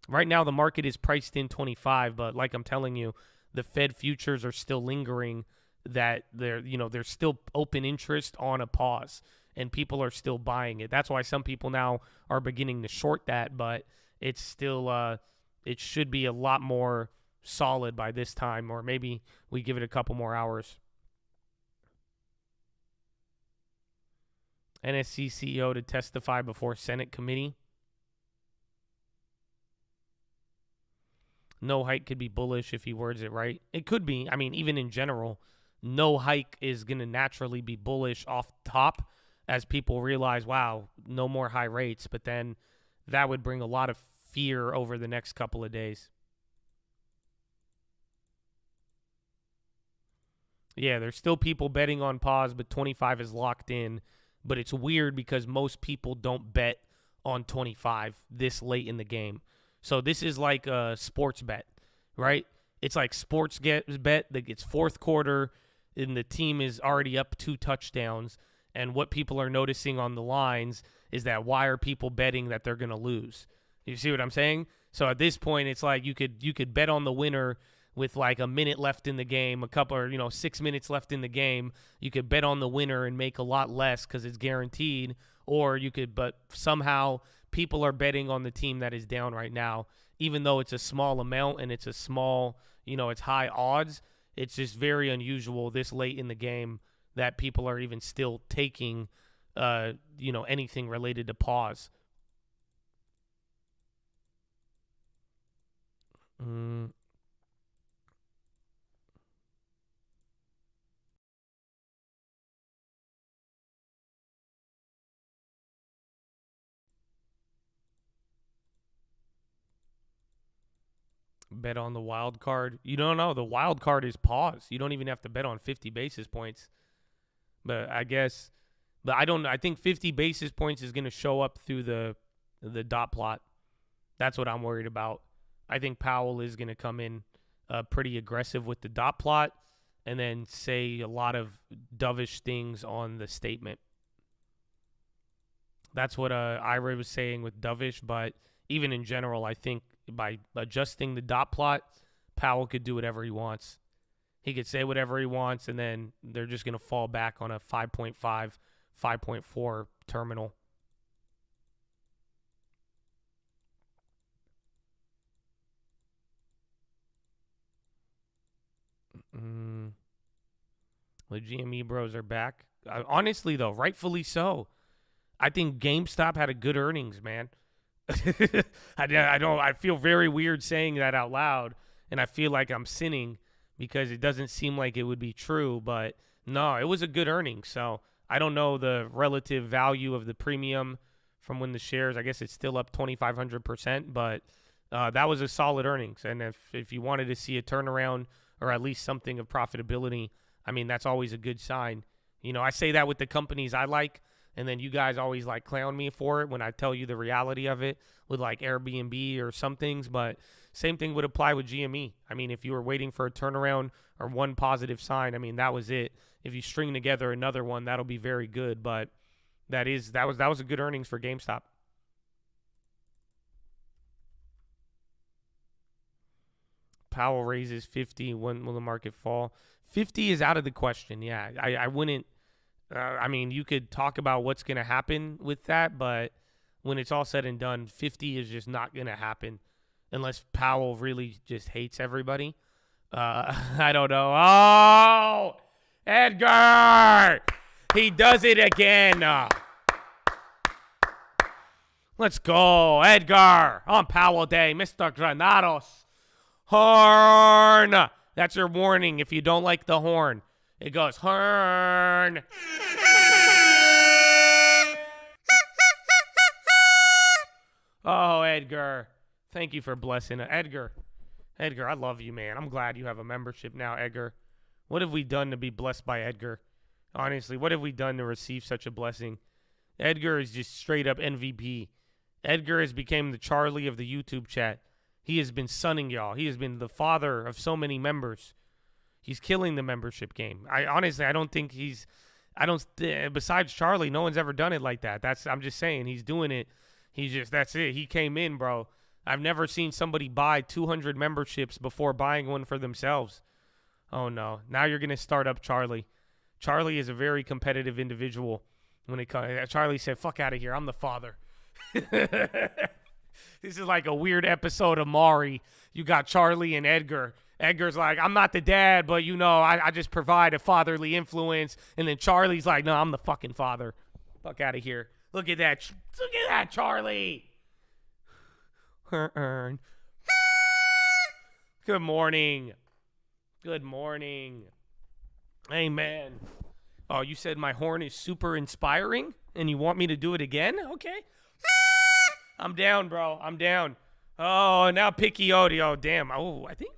Right now, the market is priced in 25, but like I'm telling you, the Fed futures are still lingering that there's still open interest on a pause, and people are still buying it. That's why some people now are beginning to short that, but it's still it should be a lot more solid by this time, or maybe we give it a couple more hours. NSC CEO to testify before Senate committee. No hike could be bullish if he words it right. It could be. I mean, even in general, no hike is going to naturally be bullish off top as people realize, wow, no more high rates. But then that would bring a lot of fear over the next couple of days. Yeah, there's still people betting on pause, but 25 is locked in. But it's weird because most people don't bet on 25 this late in the game. So this is like a sports bet, right? It's like sports bet that gets fourth quarter and the team is already up 2 touchdowns. And what people are noticing on the lines is that why are people betting that they're going to lose? You see what I'm saying? So at this point, it's like you could bet on the winner with like a minute left in the game, 6 minutes left in the game. You could bet on the winner and make a lot less because it's guaranteed. Or you could, but somehow people are betting on the team that is down right now, even though it's a small amount and it's a small, it's high odds. It's just very unusual this late in the game that people are even still taking, anything related to pause. Bet on the wild card. You don't know. The wild card is pause. You don't even have to bet on 50 basis points. But I think 50 basis points is going to show up through the dot plot. That's what I'm worried about. I think Powell is going to come in pretty aggressive with the dot plot and then say a lot of dovish things on the statement. That's what Ira was saying with dovish, but even in general, I think by adjusting the dot plot, Powell could do whatever he wants. He could say whatever he wants, and then they're just going to fall back on a 5.5, 5.4 terminal. The GME bros are back. Honestly, though, rightfully so. I think GameStop had a good earnings, man. I feel very weird saying that out loud, and I feel like I'm sinning because it doesn't seem like it would be true, but no, it was a good earning. So I don't know the relative value of the premium from when the shares, I guess it's still up 2,500%, but that was a solid earnings. And if you wanted to see a turnaround or at least something of profitability, I mean, that's always a good sign. I say that with the companies I like, and then you guys always like clown me for it when I tell you the reality of it with like Airbnb or some things. But same thing would apply with GME. I mean, if you were waiting for a turnaround or one positive sign, I mean, that was it. If you string together another one, that'll be very good. But that was a good earnings for GameStop. Powell raises 50. When will the market fall? 50 is out of the question. Yeah, I wouldn't. I mean, you could talk about what's going to happen with that, but when it's all said and done, 50 is just not going to happen unless Powell really just hates everybody. I don't know. Oh, Edgar! He does it again. Let's go, Edgar. On Powell Day, Mr. Granados. Horn. That's your warning if you don't like the horn. It goes, horn. Oh, Edgar. Thank you for blessing. Edgar, I love you, man. I'm glad you have a membership now, Edgar. What have we done to be blessed by Edgar? Honestly, what have we done to receive such a blessing? Edgar is just straight up MVP. Edgar has become the Charlie of the YouTube chat. He has been sunning y'all. He has been the father of so many members. He's killing the membership game. I don't think besides Charlie, no one's ever done it like that. I'm just saying, he's doing it. That's it. He came in, bro. I've never seen somebody buy 200 memberships before buying one for themselves. Oh no. Now you're going to start up Charlie. Charlie is a very competitive individual when it comes. Charlie said, fuck out of here. I'm the father. This is like a weird episode of Maury. You got Charlie and Edgar. Edgar's like, I'm not the dad, but I just provide a fatherly influence. And then Charlie's like, no, I'm the fucking father. Fuck out of here. Look at that. Look at that, Charlie. Good morning. Good morning. Amen. Oh, you said my horn is super inspiring and you want me to do it again? Okay. I'm down, bro. I'm down. Oh, now Picchiotti. Oh, damn. Oh, I think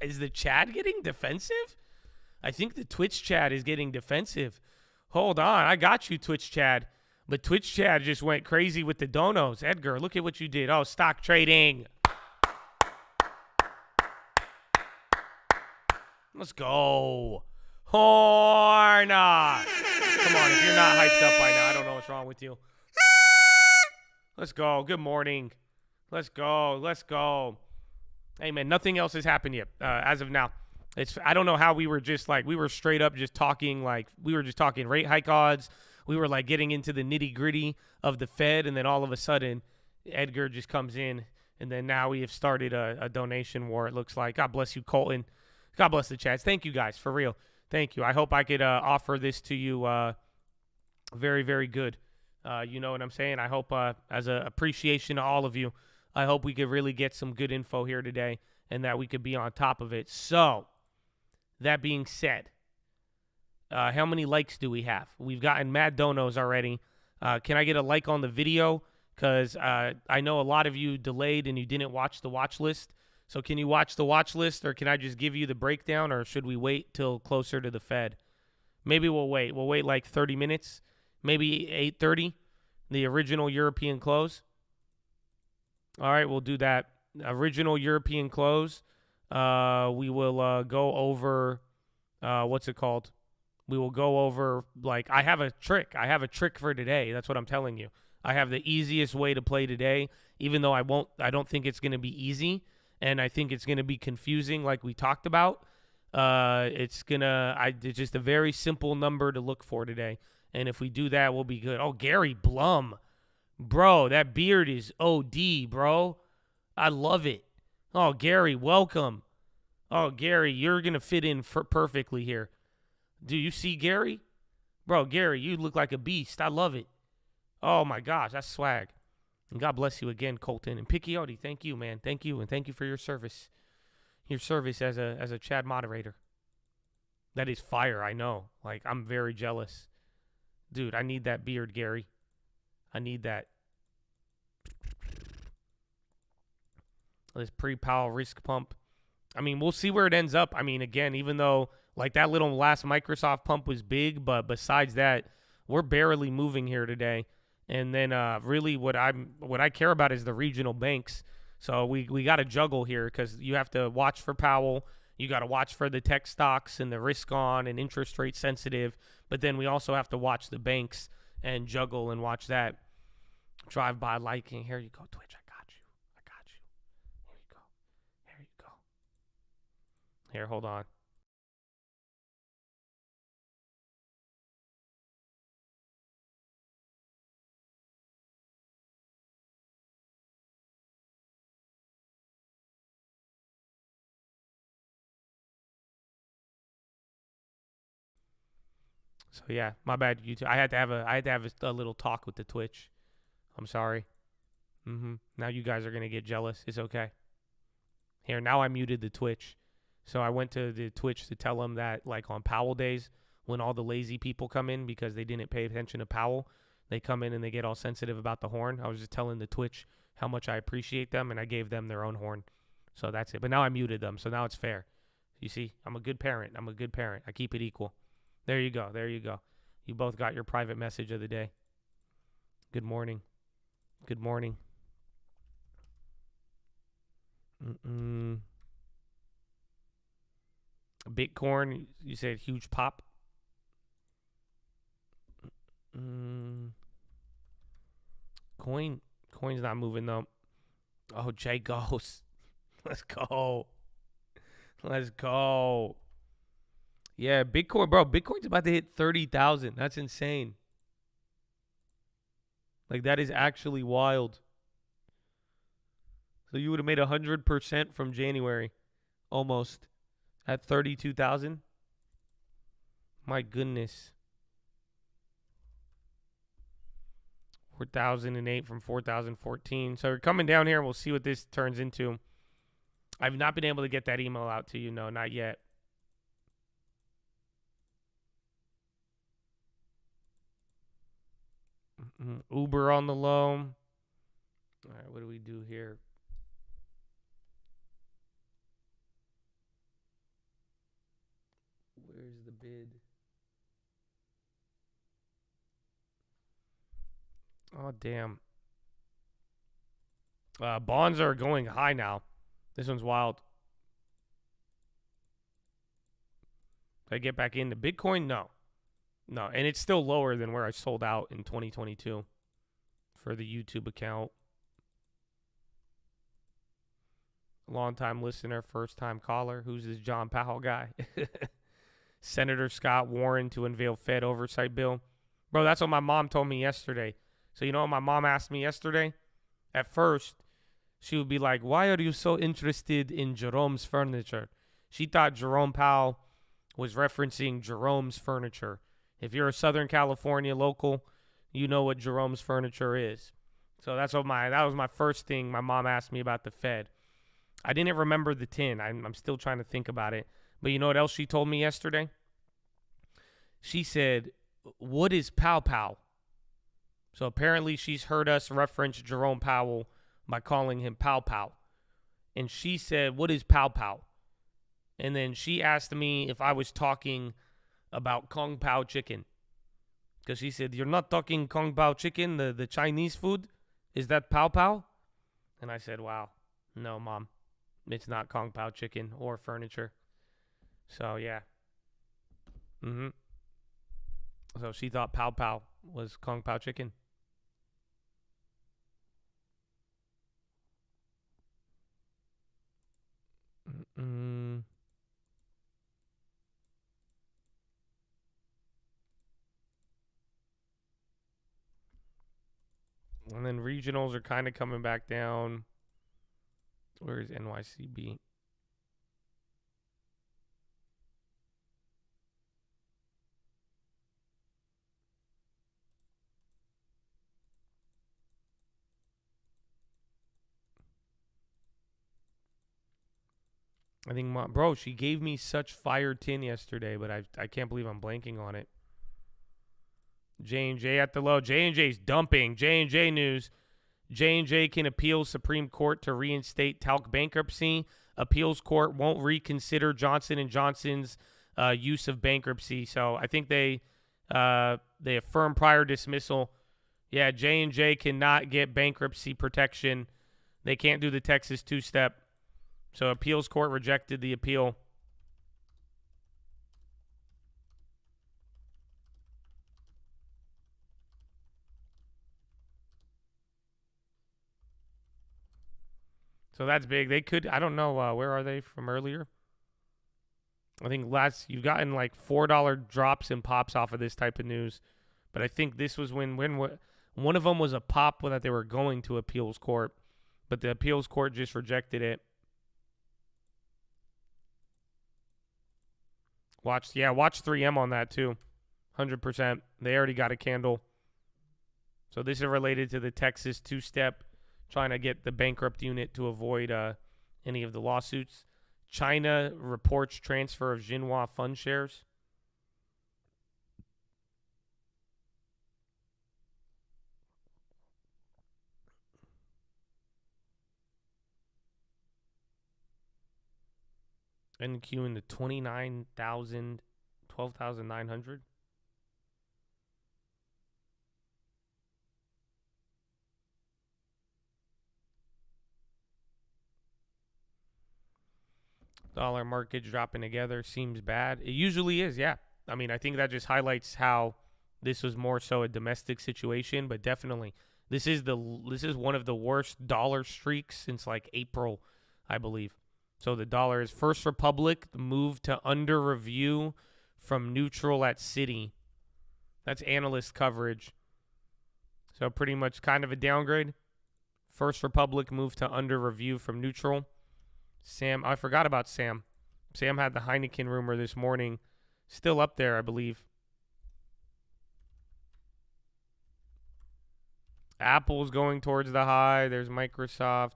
is the chat getting defensive? I think the Twitch chat is getting defensive. Hold on. I got you, Twitch chat. But Twitch chat just went crazy with the donos. Edgar, look at what you did. Oh, stock trading. Let's go. Horna. Come on, if you're not hyped up by now, I don't know what's wrong with you. Let's go. Good morning. Let's go. Let's go. Hey, man, nothing else has happened yet as of now. I don't know how we were just like, we were straight up just talking, like, we were just talking rate hike odds. We were like getting into the nitty gritty of the Fed. And then all of a sudden, Edgar just comes in. And then now we have started a donation war, it looks like. God bless you, Colton. God bless the chats. Thank you, guys, for real. Thank you. I hope I could offer this to you very, very good. You know what I'm saying? I hope as an appreciation to all of you, I hope we could really get some good info here today and that we could be on top of it. So, that being said, how many likes do we have? We've gotten mad donos already. Can I get a like on the video? Because I know a lot of you delayed and you didn't watch the watch list. So can you watch the watch list, or can I just give you the breakdown, or should we wait till closer to the Fed? Maybe we'll wait. We'll wait like 30 minutes, maybe 8:30, the original European close. All right, we'll do that. Original European close. We will go over, what's it called? We will go over, like, I have a trick. I have a trick for today. That's what I'm telling you. I have the easiest way to play today, even though I don't think it's going to be easy. And I think it's going to be confusing like we talked about. It's just a very simple number to look for today. And if we do that, we'll be good. Oh, Gary Blum. Bro, that beard is OD, bro. I love it. Oh, Gary, welcome. Oh, Gary, you're going to fit in perfectly here. Do you see Gary? Bro, Gary, you look like a beast. I love it. Oh, my gosh, that's swag. And God bless you again, Colton. And Picchiotti, thank you, man. Thank you, and thank you for your service. Your service as a chat moderator. That is fire, I know. Like, I'm very jealous. Dude, I need that beard, Gary. I need that. This pre-Powell risk pump. I mean, we'll see where it ends up. I mean, again, even though, like, that little last Microsoft pump was big, but besides that, we're barely moving here today. And then really what I care about is the regional banks. So we got to juggle here because you have to watch for Powell. You got to watch for the tech stocks and the risk on and interest rate sensitive. But then we also have to watch the banks and juggle and watch that. Drive by liking. Here you go, Twitch. I got you. I got you. Here you go. Here you go. Here, hold on. So yeah, my bad, YouTube. I had to have a little talk with the Twitch. I'm sorry. Now you guys are gonna get jealous. It's okay. Here, now I muted the Twitch. So I went to the Twitch to tell them that, like, on Powell days, when all the lazy people come in because they didn't pay attention to Powell, they come in and they get all sensitive about the horn. I was just telling the Twitch how much I appreciate them, and I gave them their own horn. So that's it. But now I muted them, so now it's fair. You see, I'm a good parent. I'm a good parent. I keep it equal. There you go. There you go. You both got your private message of the day. Good morning. Good morning. Bitcoin, you said huge pop. Coin's not moving though. Oh, Jay goes. Let's go. Let's go. Yeah, Bitcoin, bro. Bitcoin's about to hit 30,000. That's insane. Like, that is actually wild. So you would have made 100% from January, almost, at 32,000. My goodness. 4,008 from 4,014. So we're coming down here, and we'll see what this turns into. I've not been able to get that email out to you. No, not yet. Uber on the low. All right, what do we do here? Where's the bid? Oh, damn. Bonds are going high now. This one's wild. Did I get back into Bitcoin? No. No, and it's still lower than where I sold out in 2022 for the YouTube account. Long-time listener, first-time caller. Who's this John Powell guy? Senator Scott Warren to unveil Fed oversight bill. Bro, that's what my mom told me yesterday. So you know what my mom asked me yesterday? At first, she would be like, why are you so interested in Jerome's furniture? She thought Jerome Powell was referencing Jerome's furniture. If you're a Southern California local, you know what Jerome's furniture is. So that was my first thing my mom asked me about the Fed. I didn't remember the tin. I'm still trying to think about it. But you know what else she told me yesterday? She said, what is Pow Pow? So apparently she's heard us reference Jerome Powell by calling him Pow Pow. And she said, what is Pow Pow? And then she asked me if I was talking about Kung Pao chicken. Because she said, you're not talking Kung Pao chicken, the Chinese food? Is that Pow Pow? And I said, wow, no, Mom. It's not Kung Pao chicken or furniture. So, yeah. So she thought Pow Pow was Kung Pao chicken. And then regionals are kind of coming back down. Where is NYCB? I think, bro, she gave me such fire tin yesterday, but I can't believe I'm blanking on it. J&J at the low. J&J's dumping. J&J news. J&J can appeal Supreme Court to reinstate talc bankruptcy. Appeals court won't reconsider Johnson & Johnson's use of bankruptcy. So I think they affirm prior dismissal. Yeah, J&J cannot get bankruptcy protection. They can't do the Texas two-step. So appeals court rejected the appeal. So that's big. They could, I don't know, where are they from earlier? I think you've gotten like $4 drops and pops off of this type of news. But I think this was when one of them was a pop that they were going to appeals court. But the appeals court just rejected it. Watch 3M on that too. 100%. They already got a candle. So this is related to the Texas two-step, trying to get the bankrupt unit to avoid any of the lawsuits. China reports transfer of Xinhua fund shares. NQ in the 29,000, 12,900. Dollar market dropping together seems bad. It usually is, yeah. I mean, I think that just highlights how this was more so a domestic situation, but definitely this is one of the worst dollar streaks since like April, I believe. So the dollar is First Republic moved to under review from neutral at Citi. That's analyst coverage. So pretty much kind of a downgrade. First Republic moved to under review from neutral. Sam, I forgot about Sam. Sam had the Heineken rumor this morning. Still up there, I believe. Apple's going towards the high. There's Microsoft.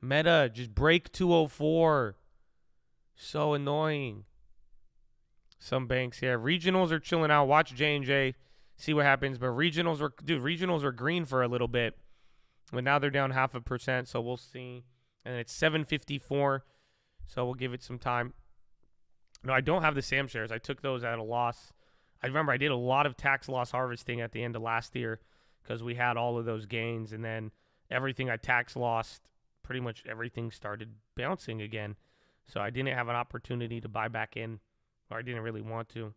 Meta, just break 204. So annoying. Some banks, yeah. Regionals are chilling out. Watch J&J, see what happens. But regionals were green for a little bit. But now they're down 0.5%, so we'll see. And it's 7.54, so we'll give it some time. No, I don't have the SAM shares. I took those at a loss. I remember I did a lot of tax loss harvesting at the end of last year because we had all of those gains. And then everything I tax lost, pretty much everything started bouncing again. So I didn't have an opportunity to buy back in, or I didn't really want to.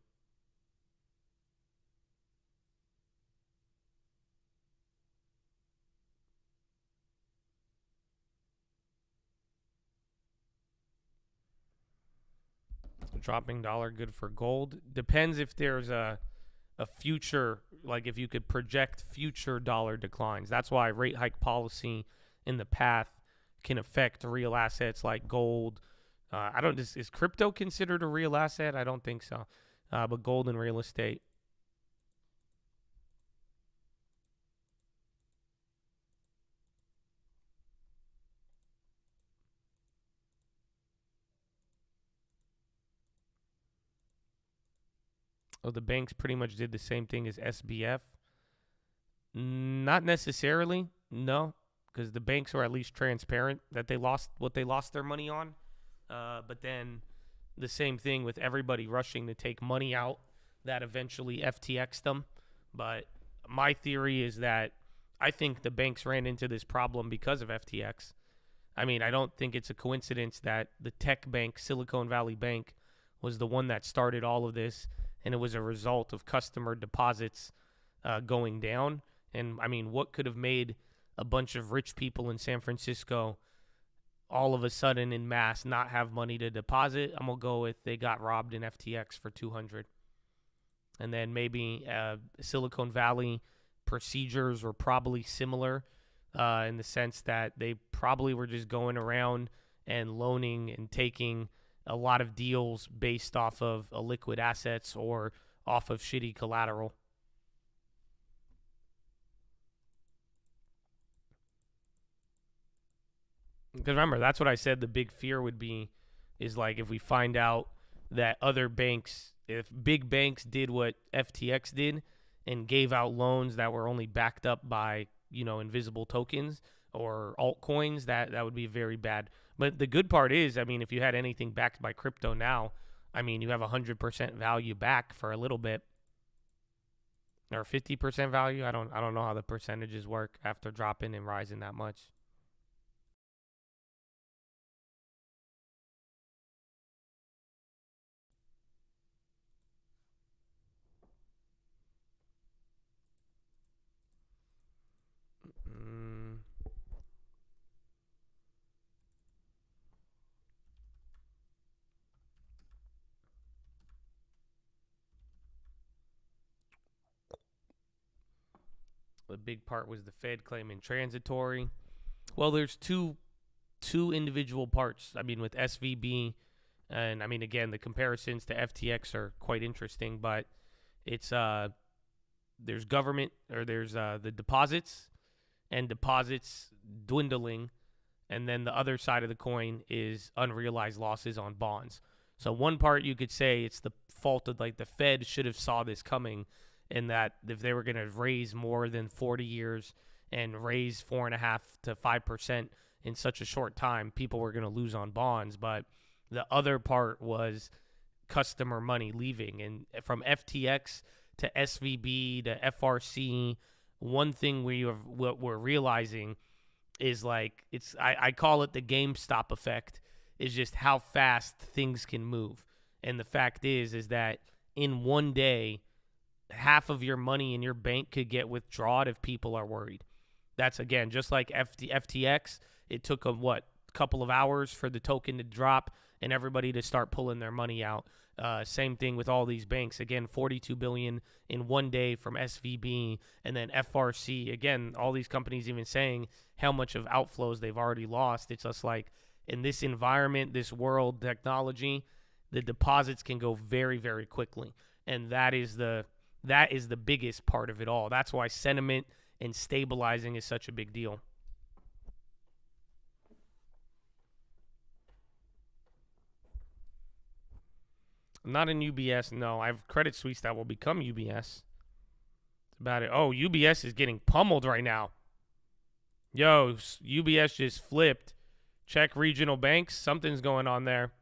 Dropping dollar good for gold. Depends if there's a future, like if you could project future dollar declines. That's why rate hike policy in the path can affect real assets like gold. Is crypto considered a real asset? I don't think so. But gold and real estate. Oh, the banks pretty much did the same thing as SBF. Not necessarily, no, because the banks were at least transparent that they lost what they lost their money on. But then the same thing with everybody rushing to take money out that eventually FTX'd them. But my theory is that I think the banks ran into this problem because of FTX. I mean, I don't think it's a coincidence that the tech bank, Silicon Valley Bank, was the one that started all of this, and it was a result of customer deposits going down. And, I mean, what could have made a bunch of rich people in San Francisco all of a sudden in mass not have money to deposit? I'm going to go with they got robbed in FTX for $200. And then maybe Silicon Valley procedures were probably similar in the sense that they probably were just going around and loaning and taking a lot of deals based off of illiquid assets or off of shitty collateral. Because remember, that's what I said the big fear would be, is like if we find out that other banks, if big banks did what FTX did and gave out loans that were only backed up by, invisible tokens or altcoins, that would be very bad. But the good part is, I mean, if you had anything backed by crypto now, I mean, you have 100% value back for a little bit, or 50% value. I don't know how the percentages work after dropping and rising that much. The big part was the Fed claiming transitory. Well, there's two individual parts. I mean, with SVB, and I mean, again, the comparisons to FTX are quite interesting, but it's there's government, or there's the deposits, and deposits dwindling, and then the other side of the coin is unrealized losses on bonds. So one part you could say it's the fault of, like, the Fed should have saw this coming, in that if they were going to raise more than 40 years and raise 4.5% to 5% in such a short time, people were going to lose on bonds. But the other part was customer money leaving. And from FTX to SVB to FRC, one thing what we're realizing is, like, I call it the GameStop effect, is just how fast things can move. And the fact is that in one day, half of your money in your bank could get withdrawn if people are worried. That's, again, just like FTX. It took a couple of hours for the token to drop and everybody to start pulling their money out. Same thing with all these banks. Again, $42 billion in one day from SVB, and then FRC. Again, all these companies even saying how much of outflows they've already lost. It's just like, in this environment, this world, technology, the deposits can go very, very quickly. And that is the biggest part of it all. That's why sentiment and stabilizing is such a big deal. Not in UBS, no. I have Credit Suisse that will become UBS. That's about it. Oh, UBS is getting pummeled right now. Yo, UBS just flipped. Check regional banks. Something's going on there.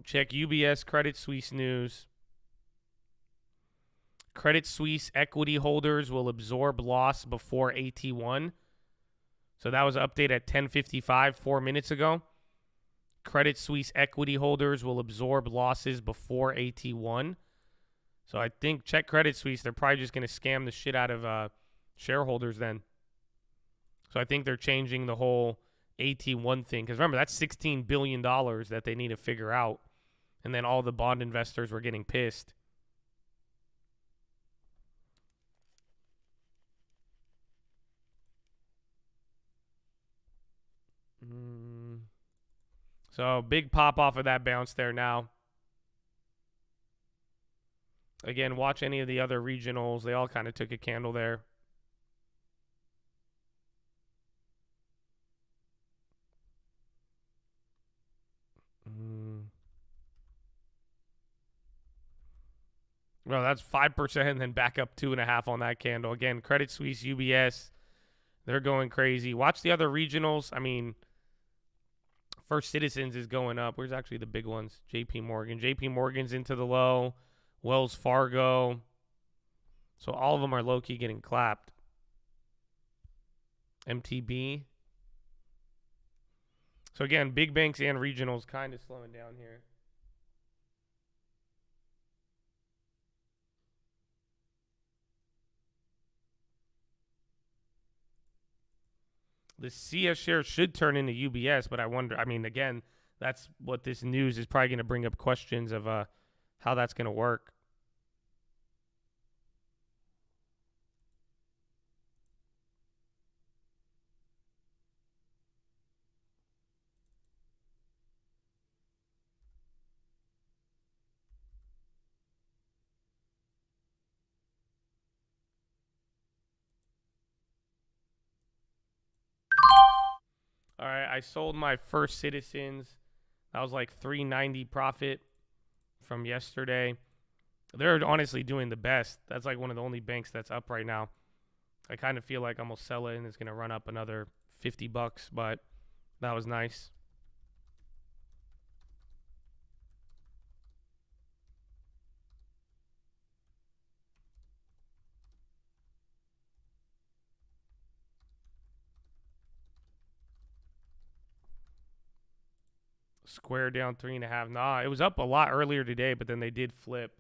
Check UBS Credit Suisse news. Credit Suisse equity holders will absorb loss before AT1. So that was an update at 10:55, 4 minutes ago. Credit Suisse equity holders will absorb losses before AT1. So I think check Credit Suisse. They're probably just going to scam the shit out of shareholders then. So I think they're changing the whole AT1 thing. Because remember, that's $16 billion that they need to figure out. And then all the bond investors were getting pissed. So big pop off of that bounce there now. Again, watch any of the other regionals. They all kind of took a candle there. Well, that's 5% and then back up 2.5 on that candle. Again, Credit Suisse, UBS, they're going crazy. Watch the other regionals. I mean, First Citizens is going up. Where's actually the big ones? JP Morgan. JP Morgan's into the low. Wells Fargo. So all of them are low-key getting clapped. MTB. So again, big banks and regionals kind of slowing down here. The CS share should turn into UBS, but I wonder, I mean, again, that's what this news is probably going to bring up questions of how that's going to work. All right, I sold my First Citizens. That was like $390 profit from yesterday. They're honestly doing the best. That's like one of the only banks that's up right now. I kind of feel like I'm going to sell it and it's going to run up another $50, but that was nice. Square down 3.5. Nah, it was up a lot earlier today, but then they did flip.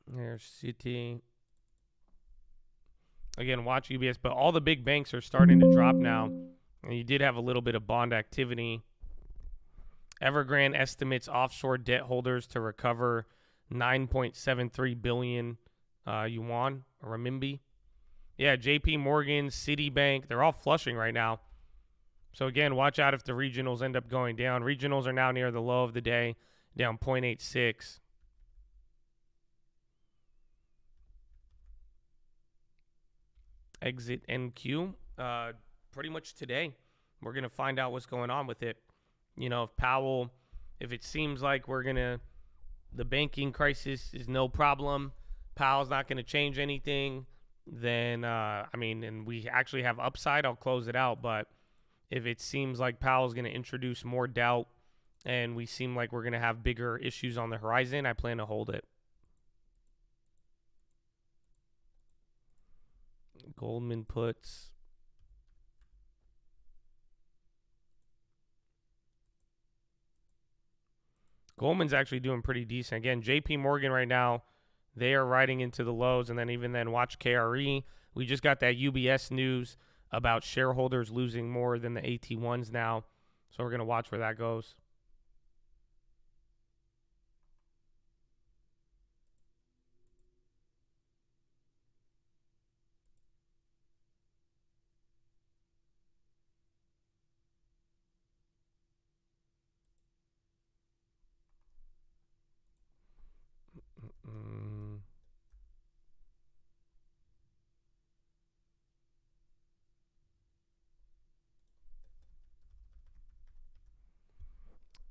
There's Citi. Again, watch UBS, but all the big banks are starting to drop now. And you did have a little bit of bond activity. Evergrande estimates offshore debt holders to recover 9.73 billion yuan or renminbi. Yeah, JP Morgan, Citibank, they're all flushing right now. So again, watch out if the regionals end up going down. Regionals are now near the low of the day, down 0.86. Exit NQ. Pretty much today, we're going to find out what's going on with it. You know, if Powell, if it seems like the banking crisis is no problem, Powell's not going to change anything, then, and we actually have upside, I'll close it out. But if it seems like Powell's going to introduce more doubt and we seem like we're going to have bigger issues on the horizon, I plan to hold it. Goldman puts. Goldman's actually doing pretty decent. Again, JP Morgan right now, they are riding into the lows. And then even then, watch KRE. We just got that UBS news about shareholders losing more than the AT1s now. So we're going to watch where that goes.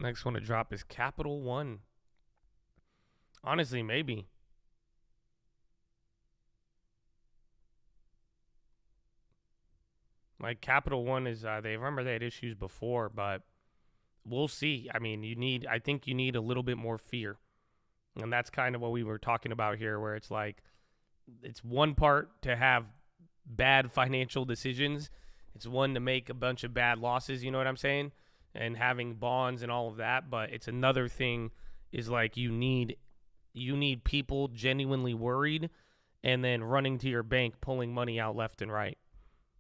Next one to drop is Capital One. Honestly, maybe. Like Capital One is, they had issues before, but we'll see. I mean, I think you need a little bit more fear. And that's kind of what we were talking about here, where it's like, it's one part to have bad financial decisions. It's one to make a bunch of bad losses, you know what I'm saying? And having bonds and all of that. But it's another thing is like you need people genuinely worried and then running to your bank, pulling money out left and right.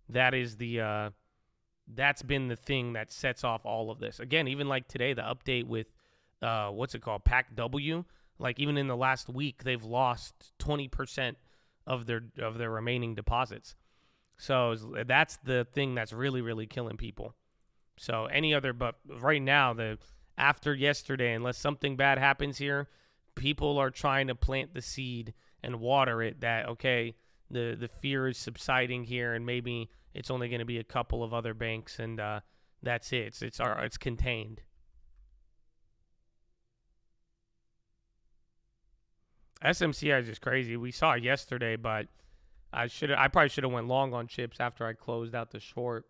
That is that's been the thing that sets off all of this. Again, even like today, the update with, what's it called? Pac W. Like even in the last week, they've lost 20% of their remaining deposits. So that's the thing that's really, really killing people. So but right now, after yesterday, unless something bad happens here, people are trying to plant the seed and water it that, okay, the fear is subsiding here and maybe it's only going to be a couple of other banks and that's it. It's contained. SMCI is just crazy. We saw it yesterday, but I probably should have went long on chips after I closed out the short.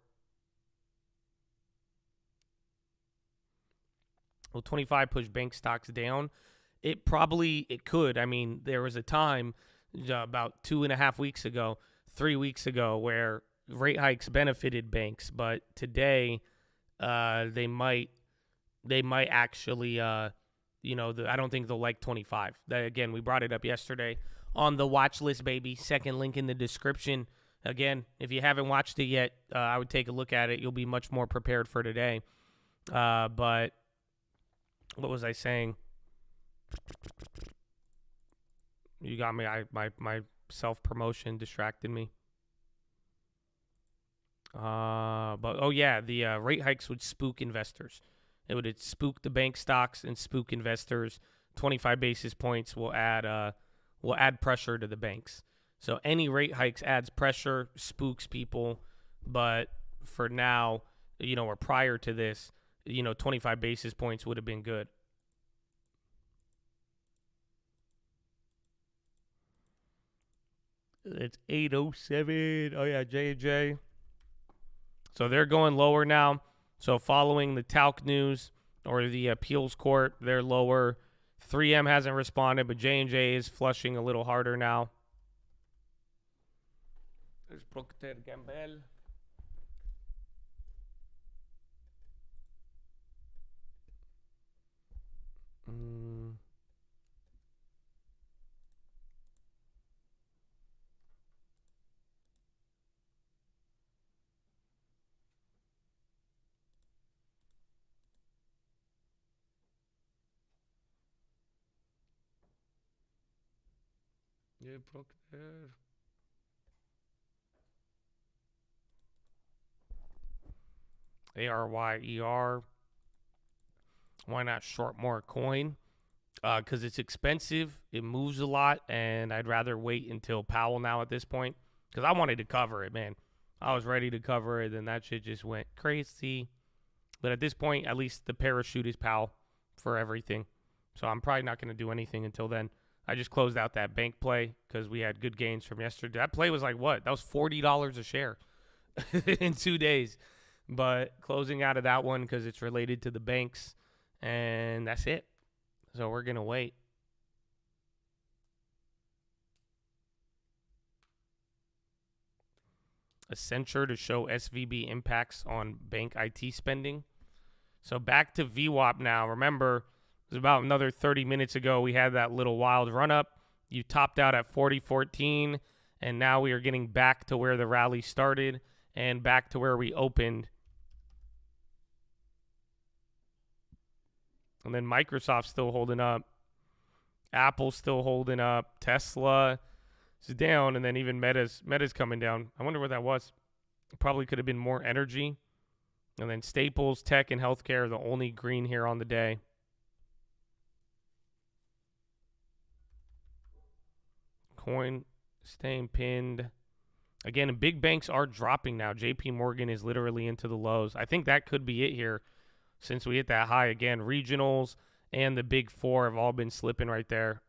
Will 25 push bank stocks down? It could. I mean, there was a time about 2.5 weeks ago, 3 weeks ago, where rate hikes benefited banks, but today they might actually I don't think they'll like 25. Again, we brought it up yesterday on the watch list, baby. Second link in the description. Again, if you haven't watched it yet, I would take a look at it. You'll be much more prepared for today. But what was I saying? You got me. My self-promotion distracted me. The rate hikes would spook investors. It would spook the bank stocks and spook investors. 25 basis points will add pressure to the banks. So any rate hikes adds pressure, spooks people. But for now, or prior to this, 25 basis points would have been good. It's 8:07. Oh yeah, J&J. So they're going lower now. So following the talc news or the appeals court, they're lower. 3M hasn't responded, but J&J is flushing a little harder now. There's Procter & Gamble. Yeah, Procter. ARYER. Why not short more coin? Because it's expensive, it moves a lot, and I'd rather wait until Powell now at this point. Because I wanted to cover it, man. I was ready to cover it, and that shit just went crazy. But at this point, at least the parachute is Powell for everything. So I'm probably not going to do anything until then. I just closed out that bank play because we had good gains from yesterday. That play was like what? That was $40 a share in 2 days. But closing out of that one because it's related to the banks, and that's it. So we're going to wait. Accenture to show SVB impacts on bank IT spending. So back to VWAP now. Remember, it was about another 30 minutes ago we had that little wild run-up. You topped out at 40.14, and now we are getting back to where the rally started and back to where we opened. And then Microsoft's still holding up. Apple's still holding up. Tesla is down, and then even Meta's coming down. I wonder what that was. It probably could have been more energy. And then Staples, Tech, and Healthcare are the only green here on the day. Coin staying pinned. Again, big banks are dropping now. JP Morgan is literally into the lows. I think that could be it here. since we hit that high again. Regionals and the big four have all been slipping right there.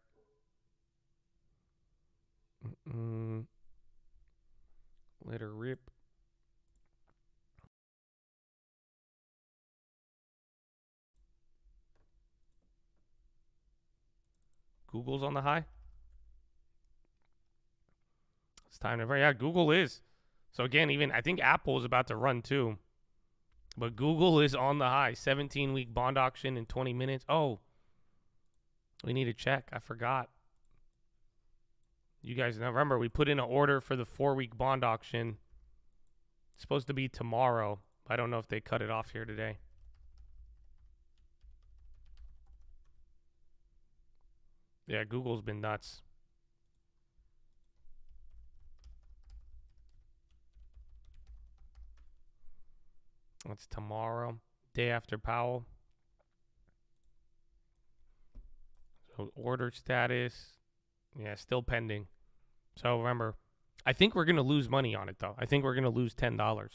Let her rip. Google's on the high. It's time to, yeah, Google is. So again, even I think Apple is about to run too. But Google is on the high. 17-week bond auction in 20 minutes. Oh, we need to check. I forgot. You guys now remember we put in an order for the 4-week bond auction. It's supposed to be tomorrow. I don't know if they cut it off here today. Yeah, Google's been nuts. That's tomorrow, day after Powell. So order status, yeah, still pending. So remember, I think we're going to lose money on it, though. I think we're going to lose $10.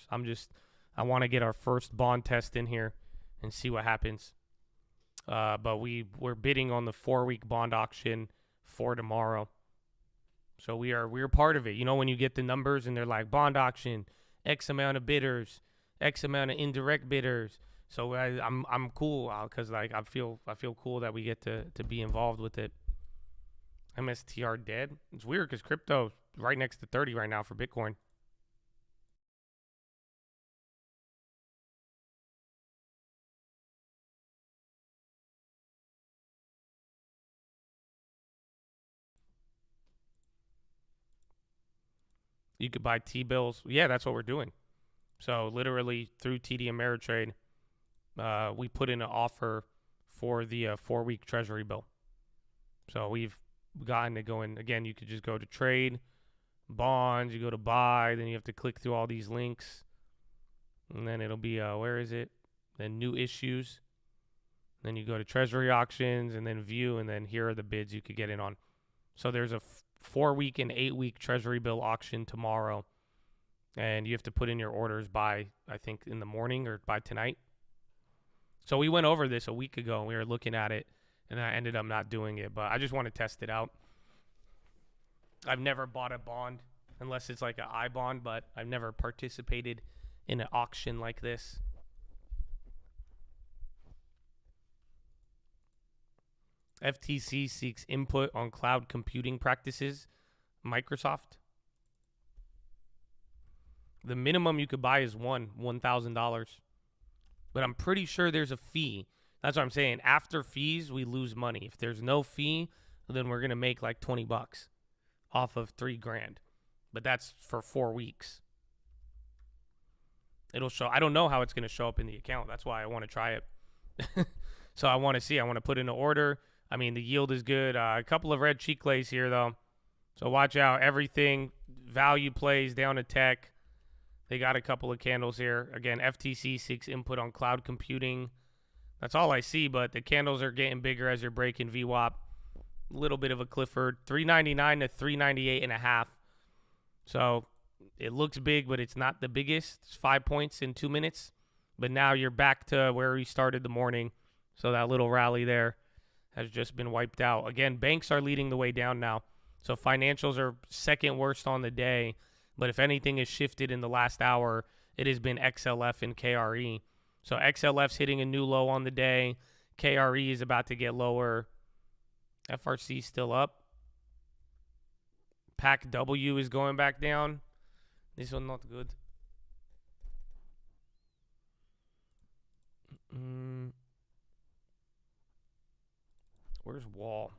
I want to get our first bond test in here and see what happens. But we're bidding on the 4-week bond auction for tomorrow. So we're part of it. You know, when you get the numbers and they're like bond auction, X amount of bidders, X amount of indirect bidders. So I'm cool because like I feel cool that we get to be involved with it. MSTR dead. It's weird because crypto right next to 30 right now for Bitcoin. You could buy T-bills. Yeah, that's what we're doing. So literally through TD Ameritrade, we put in an offer for the 4-week Treasury bill. So we've gotten to go in. Again, you could just go to trade, bonds, you go to buy, then you have to click through all these links. And then it'll be, where is it? Then new issues. Then you go to Treasury auctions and then view, and then here are the bids you could get in on. So there's a 4-week and 8-week Treasury bill auction tomorrow. And you have to put in your orders by, I think, in the morning or by tonight. So we went over this a week ago, and we were looking at it, and I ended up not doing it. But I just want to test it out. I've never bought a bond unless it's like an I bond, but I've never participated in an auction like this. FTC seeks input on cloud computing practices. Microsoft. The minimum you could buy is $1,000. But I'm pretty sure there's a fee. That's what I'm saying. After fees, we lose money. If there's no fee, then we're going to make like $20 off of $3,000. But that's for 4 weeks. It'll show. I don't know how it's going to show up in the account. That's why I want to try it. So I want to see. I want to put in an order. I mean, the yield is good. A couple of red cheek lays here, though. So watch out. Everything. Value plays down to tech. They got a couple of candles here. Again, FTC seeks input on cloud computing. That's all I see, but the candles are getting bigger as you're breaking VWAP. A little bit of a Clifford. 399 to 398.5. So it looks big, but it's not the biggest. It's 5 points in 2 minutes. But now you're back to where we started the morning. So that little rally there has just been wiped out. Again, banks are leading the way down now. So financials are second worst on the day. But if anything has shifted in the last hour, it has been XLF and KRE. So XLF's hitting a new low on the day. KRE is about to get lower. FRC still up. PAC-W is going back down. This one not good. Where's Wall?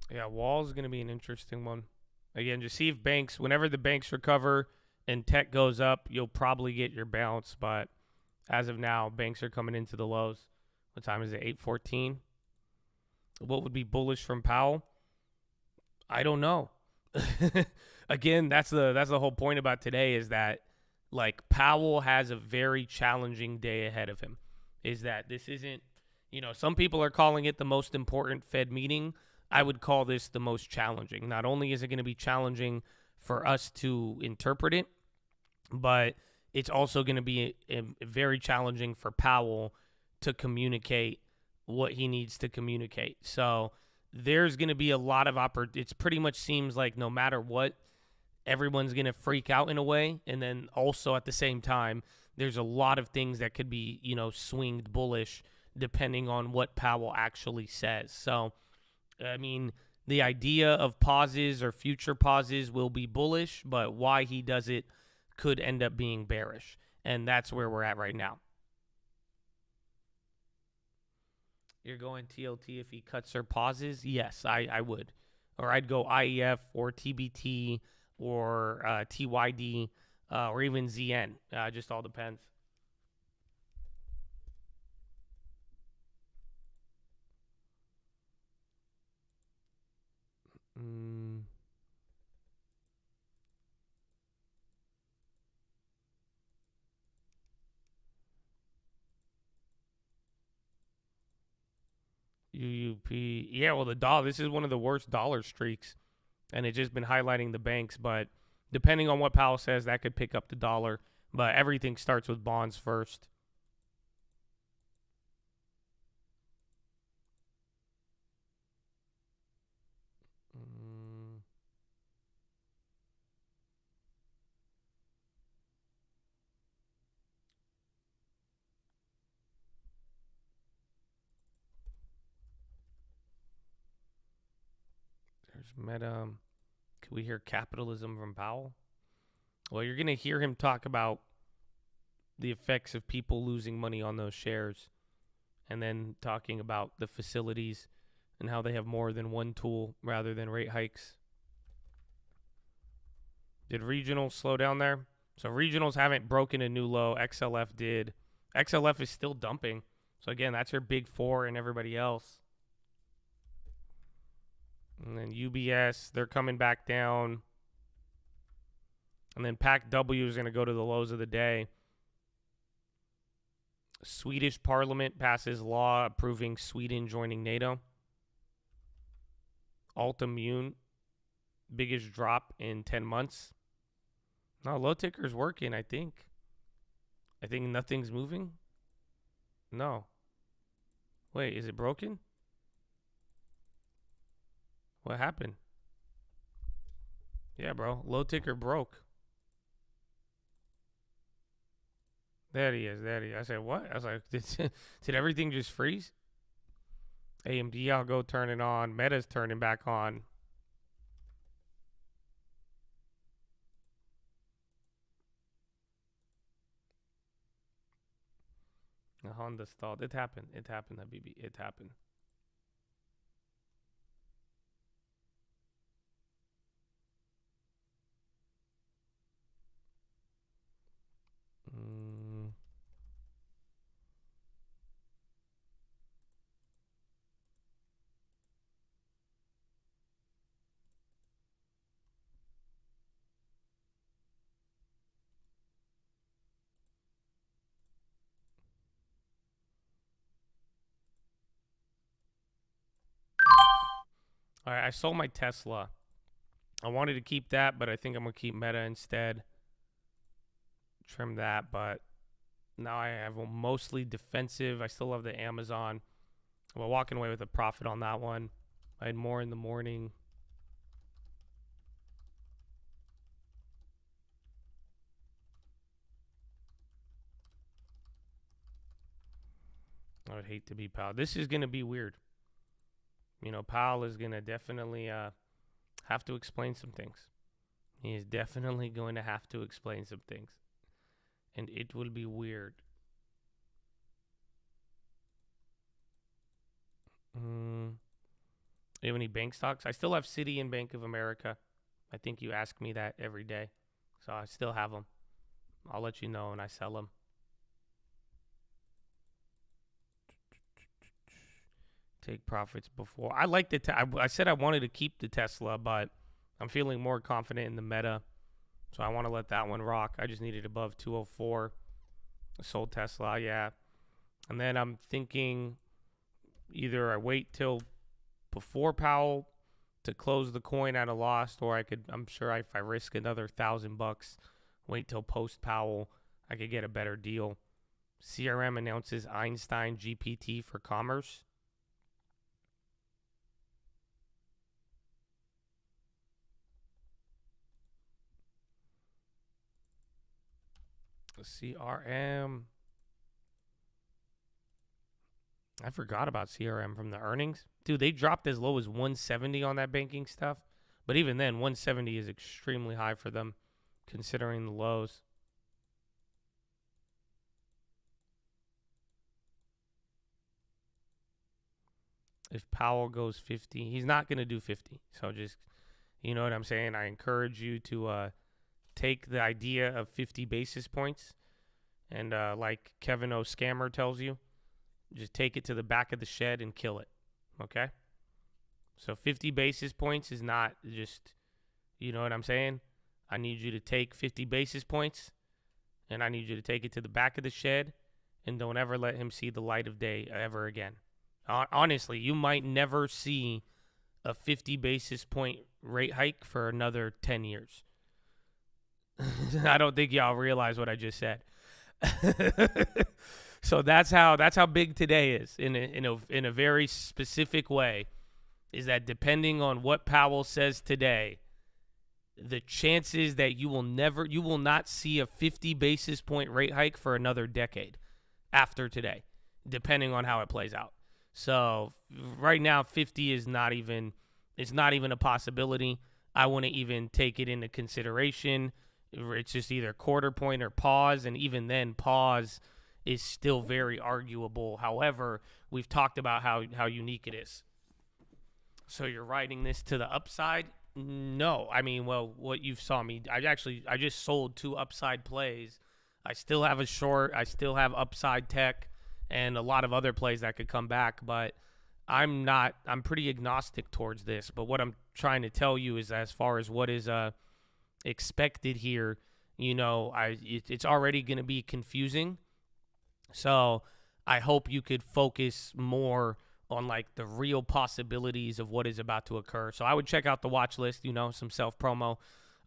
Yeah, Wall's going to be an interesting one. Again, just see if banks, whenever the banks recover and tech goes up, you'll probably get your bounce. But as of now, banks are coming into the lows. What time is it? 8:14. What would be bullish from Powell? I don't know. Again, that's the whole point about today, is that like Powell has a very challenging day ahead of him. Is that this isn't, some people are calling it the most important Fed meeting. I would call this the most challenging. Not only is it going to be challenging for us to interpret it, but it's also going to be very challenging for Powell to communicate what he needs to communicate. So there's going to be a lot of it pretty much seems like no matter what, everyone's going to freak out in a way. And then also at the same time, there's a lot of things that could be, swinged bullish depending on what Powell actually says. So, I mean, the idea of pauses or future pauses will be bullish, but why he does it could end up being bearish. And that's where we're at right now. You're going TLT if he cuts or pauses? Yes, I would. Or I'd go IEF or TBT or TYD or even ZN. Just all depends. UUP. Yeah, well, the dollar, this is one of the worst dollar streaks, and it's just been highlighting the banks, but depending on what Powell says, that could pick up the dollar, but everything starts with bonds first. There's Meta. Could we hear capitalism from Powell? Well, you're going to hear him talk about the effects of people losing money on those shares, and then talking about the facilities and how they have more than one tool rather than rate hikes. Did regionals slow down there? So regionals haven't broken a new low. XLF did. XLF is still dumping. So again, that's your big four and everybody else. And then UBS, they're coming back down. And then PAC-W is going to go to the lows of the day. Swedish parliament passes law approving Sweden joining NATO. Altimmune, biggest drop in 10 months. No, low ticker's working, I think. I think nothing's moving. No. Wait, is it broken? What happened? Yeah, bro. Low ticker broke. There he is. There he is. I said, what? I was like, did everything just freeze? AMD, I'll go turn it on. Meta's turning back on. The Honda stalled. It happened. It happened, Habibi. It happened. All right, I sold my Tesla. I wanted to keep that, but I think I'm going to keep Meta instead. Trim that, but now I have a mostly defensive. I still have the Amazon. I'm walking away with a profit on that one. I had more in the morning. I would hate to be Powell. This is going to be weird. You know, Powell is going to definitely have to explain some things. He is definitely going to have to explain some things. And it will be weird. You have any bank stocks? I still have Citi and Bank of America. I think you ask me that every day. So I still have them. I'll let you know when I sell them. Take profits before. I like the. I said I wanted to keep the Tesla, but I'm feeling more confident in the Meta, so I want to let that one rock. I just need it above 204. I sold Tesla, yeah, and then I'm thinking either I wait till before Powell to close the coin at a loss, or I could. I'm sure if I risk another $1,000, wait till post Powell, I could get a better deal. CRM announces Einstein GPT for commerce. CRM. I forgot about CRM from the earnings. Dude, they dropped as low as 170 on that banking stuff. But even then, 170 is extremely high for them, considering the lows. If Powell goes 50, he's not going to do 50. So just, you know what I'm saying? I encourage you to take the idea of 50 basis points and like Kevin O. Scammer tells you, just take it to the back of the shed and kill it, okay? So 50 basis points is not just, you know what I'm saying? I need you to take 50 basis points, and I need you to take it to the back of the shed, and don't ever let him see the light of day ever again. Honestly, you might never see a 50 basis point rate hike for another 10 years. I don't think y'all realize what I just said. So that's how big today is in a very specific way, is that depending on what Powell says today, the chances that you will not see a 50 basis point rate hike for another decade after today, depending on how it plays out. So right now 50 is not even a possibility. I wouldn't even take it into consideration. It's just either quarter point or pause, and even then pause is still very arguable. However, we've talked about how unique it is. So you're riding this to the upside? No. I mean, well, what you saw me, I just sold 2 upside plays. I still have a short. I still have upside tech and a lot of other plays that could come back, but I'm pretty agnostic towards this. But what I'm trying to tell you is, as far as what is expected here, you know, it's already going to be confusing. So I hope you could focus more on like the real possibilities of what is about to occur. So I would check out the watch list, you know, some self promo.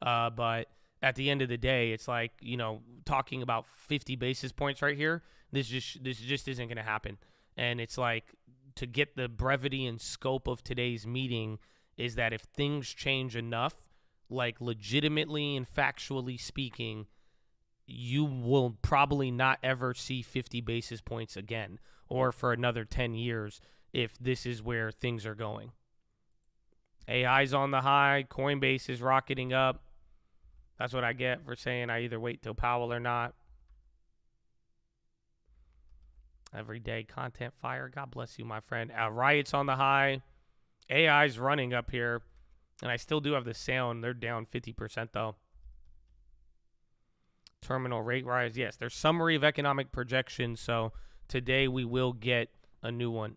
But at the end of the day, it's like, you know, talking about 50 basis points right here, this just isn't going to happen. And it's like, to get the brevity and scope of today's meeting is that if things change enough, like legitimately and factually speaking, you will probably not ever see 50 basis points again, or for another 10 years if this is where things are going. AI's on the high. Coinbase is rocketing up. That's what I get for saying I either wait till Powell or not. Everyday content fire. God bless you, my friend. Riot's on the high. AI's running up here. And I still do have the sound. They're down 50% though. Terminal rate rise. Yes, there's summary of economic projections. So today we will get a new one.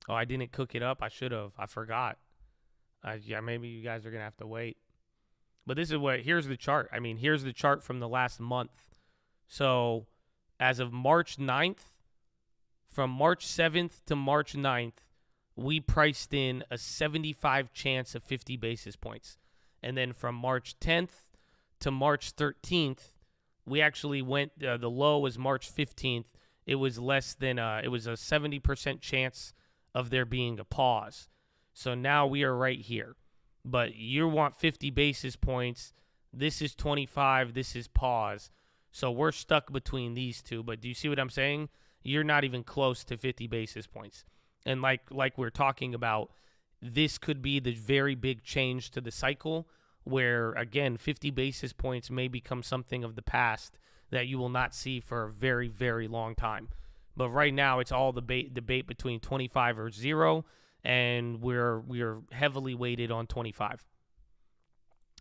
Oh, I didn't cook it up. I should have. I forgot. Yeah, maybe you guys are going to have to wait. But this is here's the chart. I mean, here's the chart from the last month. So as of March 9th, from March 7th to March 9th, we priced in a 75 chance of 50 basis points. And then from March 10th to March 13th, we actually went, the low was March 15th. It was less than, it was a 70% chance of there being a pause. So now we are right here. But you want 50 basis points. This is 25. This is pause. So we're stuck between these two. But do you see what I'm saying? You're not even close to 50 basis points. And like we're talking about, this could be the very big change to the cycle where, again, 50 basis points may become something of the past that you will not see for a very, very long time. But right now, it's all debate between 25 or 0, and we're heavily weighted on 25.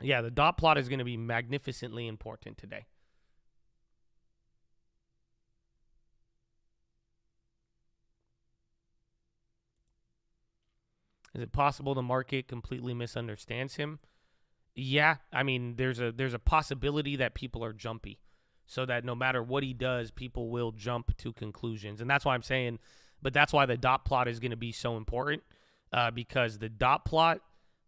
Yeah, the dot plot is going to be magnificently important today. Is it possible the market completely misunderstands him? Yeah, I mean, there's a possibility that people are jumpy, so that no matter what he does, people will jump to conclusions, and that's why I'm saying. But that's why the dot plot is going to be so important, because the dot plot,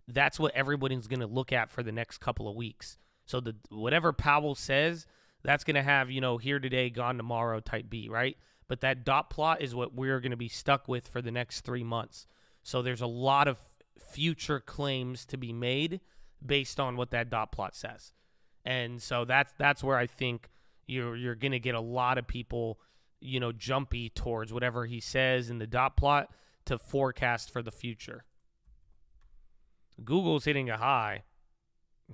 that's what everybody's going to look at for the next couple of weeks. So whatever Powell says, that's going to have, here today, gone tomorrow type beat, right? But that dot plot is what we're going to be stuck with for the next 3 months. So there's a lot of future claims to be made based on what that dot plot says. And so that's where I think you're going to get a lot of people, jumpy towards whatever he says in the dot plot to forecast for the future. Google's hitting a high.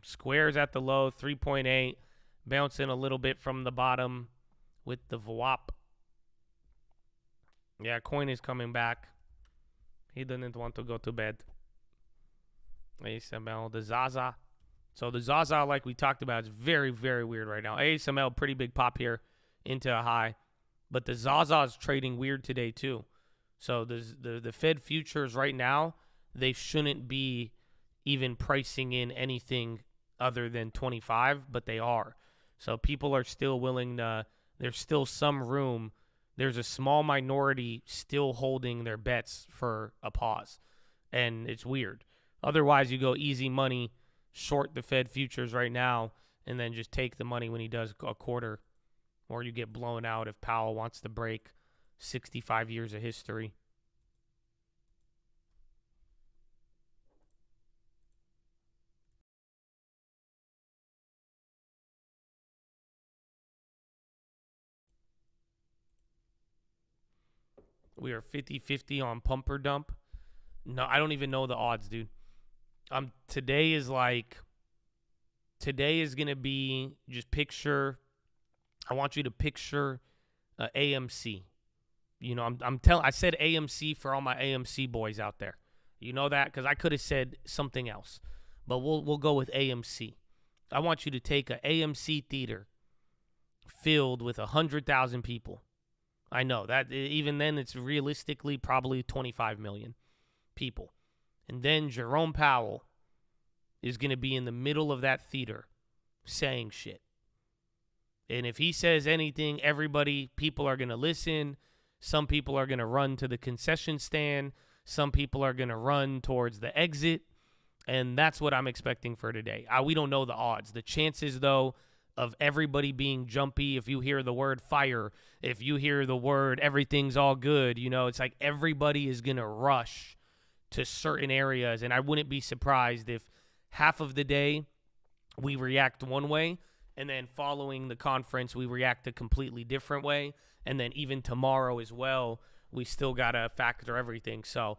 Square's at the low, 3.8, bouncing a little bit from the bottom with the VWAP. Yeah, coin is coming back. He doesn't want to go to bed. ASML, the Zaza. So the Zaza, like we talked about, is very, very weird right now. ASML, pretty big pop here into a high. But the Zaza is trading weird today too. So the Fed futures right now, they shouldn't be even pricing in anything other than 25, but they are. So people are still willing to, there's still some room. There's a small minority still holding their bets for a pause. And it's weird. Otherwise, you go easy money, short the Fed futures right now, and then just take the money when he does a quarter. Or you get blown out if Powell wants to break 65 years of history. We are 50-50 on pump or dump. No, I don't even know the odds, dude. Today is going to be, just picture, I want you to picture AMC. I said AMC for all my AMC boys out there. You know that? Because I could have said something else. But we'll go with AMC. I want you to take an AMC theater filled with 100,000 people. I know that even then it's realistically probably 25 million people. And then Jerome Powell is going to be in the middle of that theater saying shit. And if he says anything, people are going to listen. Some people are going to run to the concession stand. Some people are going to run towards the exit. And that's what I'm expecting for today. We don't know the odds. The chances, though, of everybody being jumpy, if you hear the word fire, if you hear the word everything's all good, it's like everybody is going to rush to certain areas. And I wouldn't be surprised if half of the day we react one way, and then following the conference we react a completely different way. And then even tomorrow as well, we still got to factor everything. So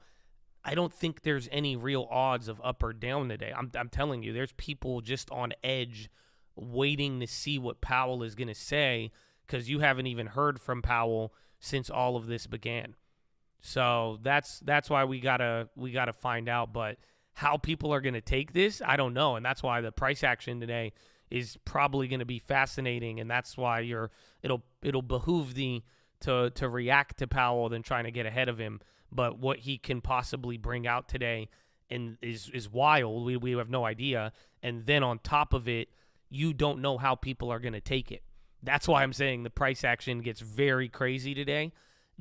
I don't think there's any real odds of up or down today. I'm telling you, there's people just on edge waiting to see what Powell is going to say, because you haven't even heard from Powell since all of this began. So that's why we gotta find out. But how people are going to take this, I don't know, and that's why the price action today is probably going to be fascinating, and that's why it'll behoove thee to react to Powell than trying to get ahead of him. But what he can possibly bring out today and is wild. We have no idea. And then on top of it, you don't know how people are going to take it. That's why I'm saying the price action gets very crazy today,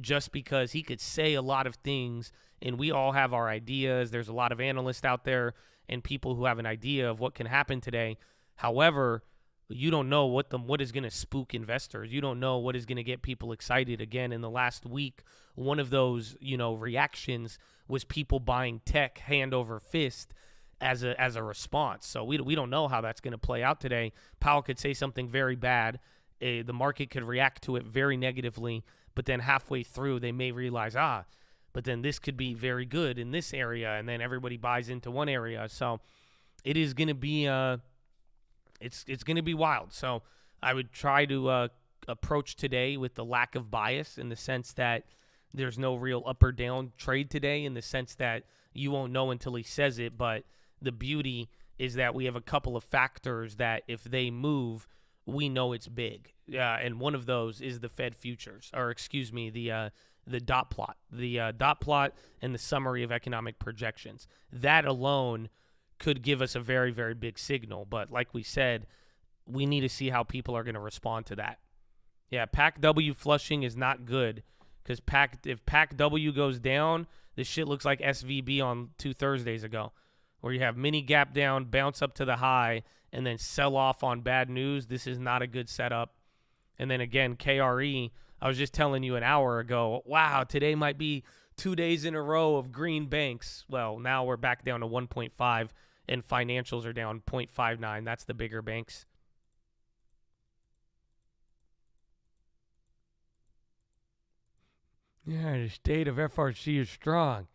just because he could say a lot of things, and we all have our ideas. There's a lot of analysts out there and people who have an idea of what can happen today. However, you don't know what is going to spook investors. You don't know what is going to get people excited. Again, in the last week, one of those, reactions was people buying tech hand over fist as a response. So we don't know how that's going to play out today. Powell could say something very bad. The market could react to it very negatively, but then halfway through they may realize, but then this could be very good in this area, and then everybody buys into one area. So it is going to be it's going to be wild. So I would try to approach today with the lack of bias, in the sense that there's no real up or down trade today, in the sense that you won't know until he says it. But the beauty is that we have a couple of factors that if they move, we know it's big. And one of those is the Fed futures, or excuse me, the the dot plot, and the summary of economic projections. That alone could give us a very, very big signal. But like we said, we need to see how people are going to respond to that. Yeah, Pac W flushing is not good because if Pac W goes down, this shit looks like SVB on 2 Thursdays ago, where you have mini gap down, bounce up to the high, and then sell off on bad news. This is not a good setup. And then again, KRE, I was just telling you an hour ago, wow, today might be 2 days in a row of green banks. Well, now we're back down to 1.5, and financials are down 0.59. That's the bigger banks. Yeah, the state of FRC is strong.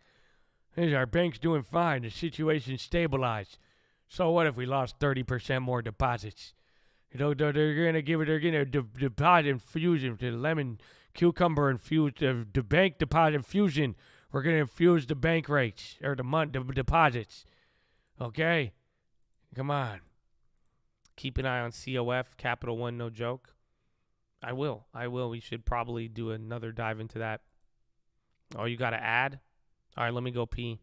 Our bank's doing fine. The situation's stabilized. So what if we lost 30% more deposits? They're going to deposit infusion to lemon cucumber infused the bank deposit infusion. We're going to infuse the bank rates or the deposits. Okay? Come on. Keep an eye on COF, Capital One, no joke. I will. We should probably do another dive into that. Oh, you got to add? All right, let me go pee.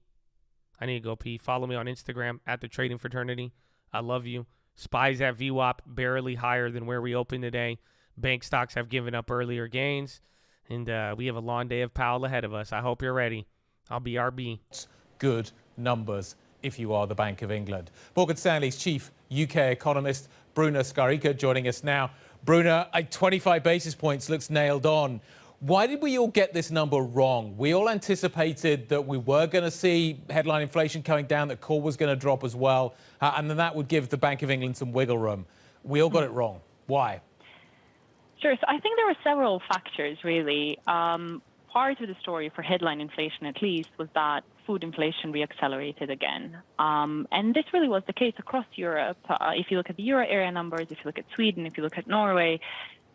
I need to go pee. Follow me on Instagram at The Trading Fraternity. I love you. Spies at VWAP, barely higher than where we opened today. Bank stocks have given up earlier gains. And we have a long day of Powell ahead of us. I hope you're ready. I'll be RB.
Good numbers if you are the Bank of England. Morgan Stanley's chief UK economist, Bruna Skarika, joining us now. Bruna, 25 basis points looks nailed on. Why did we all get this number wrong? We all anticipated that we were going to see headline inflation coming down, that core was going to drop as well, and then that would give the Bank of England some wiggle room. We all got it wrong. Why?
Sure. So I think there were several factors, really. Part of the story for headline inflation, at least, was that food inflation reaccelerated again. And this really was the case across Europe. If you look at the euro area numbers, if you look at Sweden, if you look at Norway,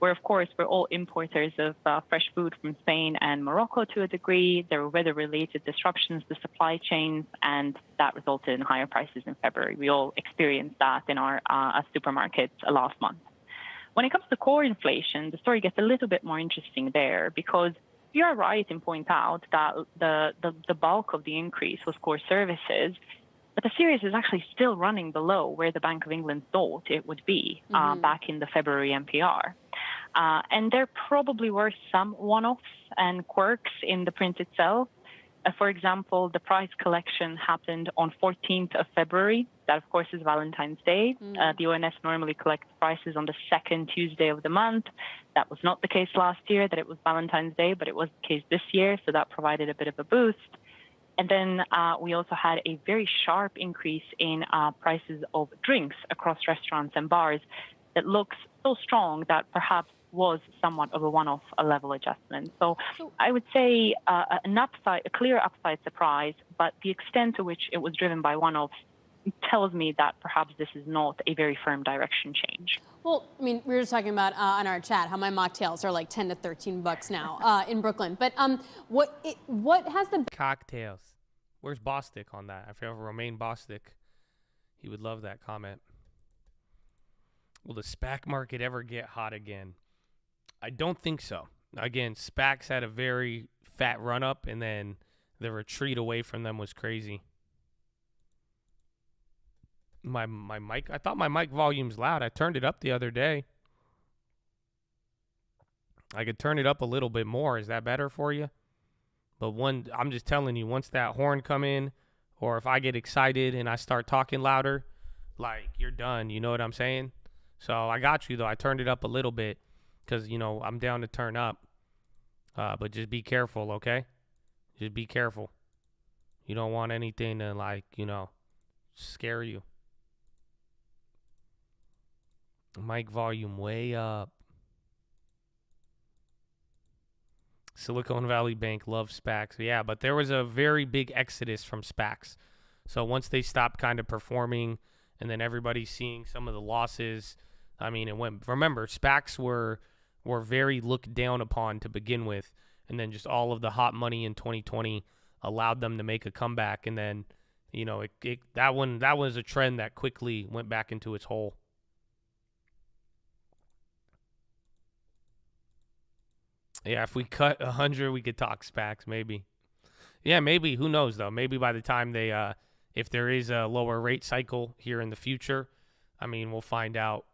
where, of course, we're all importers of fresh food from Spain and Morocco to a degree. There were weather-related disruptions to supply chains, and that resulted in higher prices in February. We all experienced that in our supermarkets last month. When it comes to core inflation, the story gets a little bit more interesting there, because you are right in pointing out that the bulk of the increase was core services, but the series is actually still running below where the Bank of England thought it would be back in the February MPR. And there probably were some one-offs and quirks in the print itself. For example, the price collection happened on 14th of February. That, of course, is Valentine's Day. The ONS normally collects prices on the second Tuesday of the month. That was not the case last year, that it was Valentine's Day, but it was the case this year, so that provided a bit of a boost. And then we also had a very sharp increase in prices of drinks across restaurants and bars that looks so strong that perhaps was somewhat of a one-off level adjustment. So I would say a clear upside surprise, but the extent to which it was driven by one-offs tells me that perhaps this is not a very firm direction change.
Well, I mean, we were just talking about on our chat how my mocktails are like $10 to $13 now in Brooklyn. But what has the
cocktails? Where's Bostic on that? If you have a Romain Bostic, he would love that comment. Will the SPAC market ever get hot again? I don't think so. Again, SPACs had a very fat run-up, and then the retreat away from them was crazy. My mic, I thought my mic volume's loud. I turned it up the other day. I could turn it up a little bit more. Is that better for you? But I'm just telling you, once that horn come in, or if I get excited and I start talking louder, like, you're done. You know what I'm saying? So I got you, though. I turned it up a little bit because, I'm down to turn up. But just be careful, okay? Just be careful. You don't want anything to, scare you. Mic volume way up. Silicon Valley Bank loves SPACs. Yeah, but there was a very big exodus from SPACs. So once they stopped kind of performing and then everybody's seeing some of the losses, it went. Remember, SPACs were very looked down upon to begin with, and then just all of the hot money in 2020 allowed them to make a comeback, and then, that was a trend that quickly went back into its hole. Yeah, if we cut 100, we could talk SPACs, maybe. Yeah, maybe. Who knows, though? Maybe by the time they, if there is a lower rate cycle here in the future, I mean, we'll find out.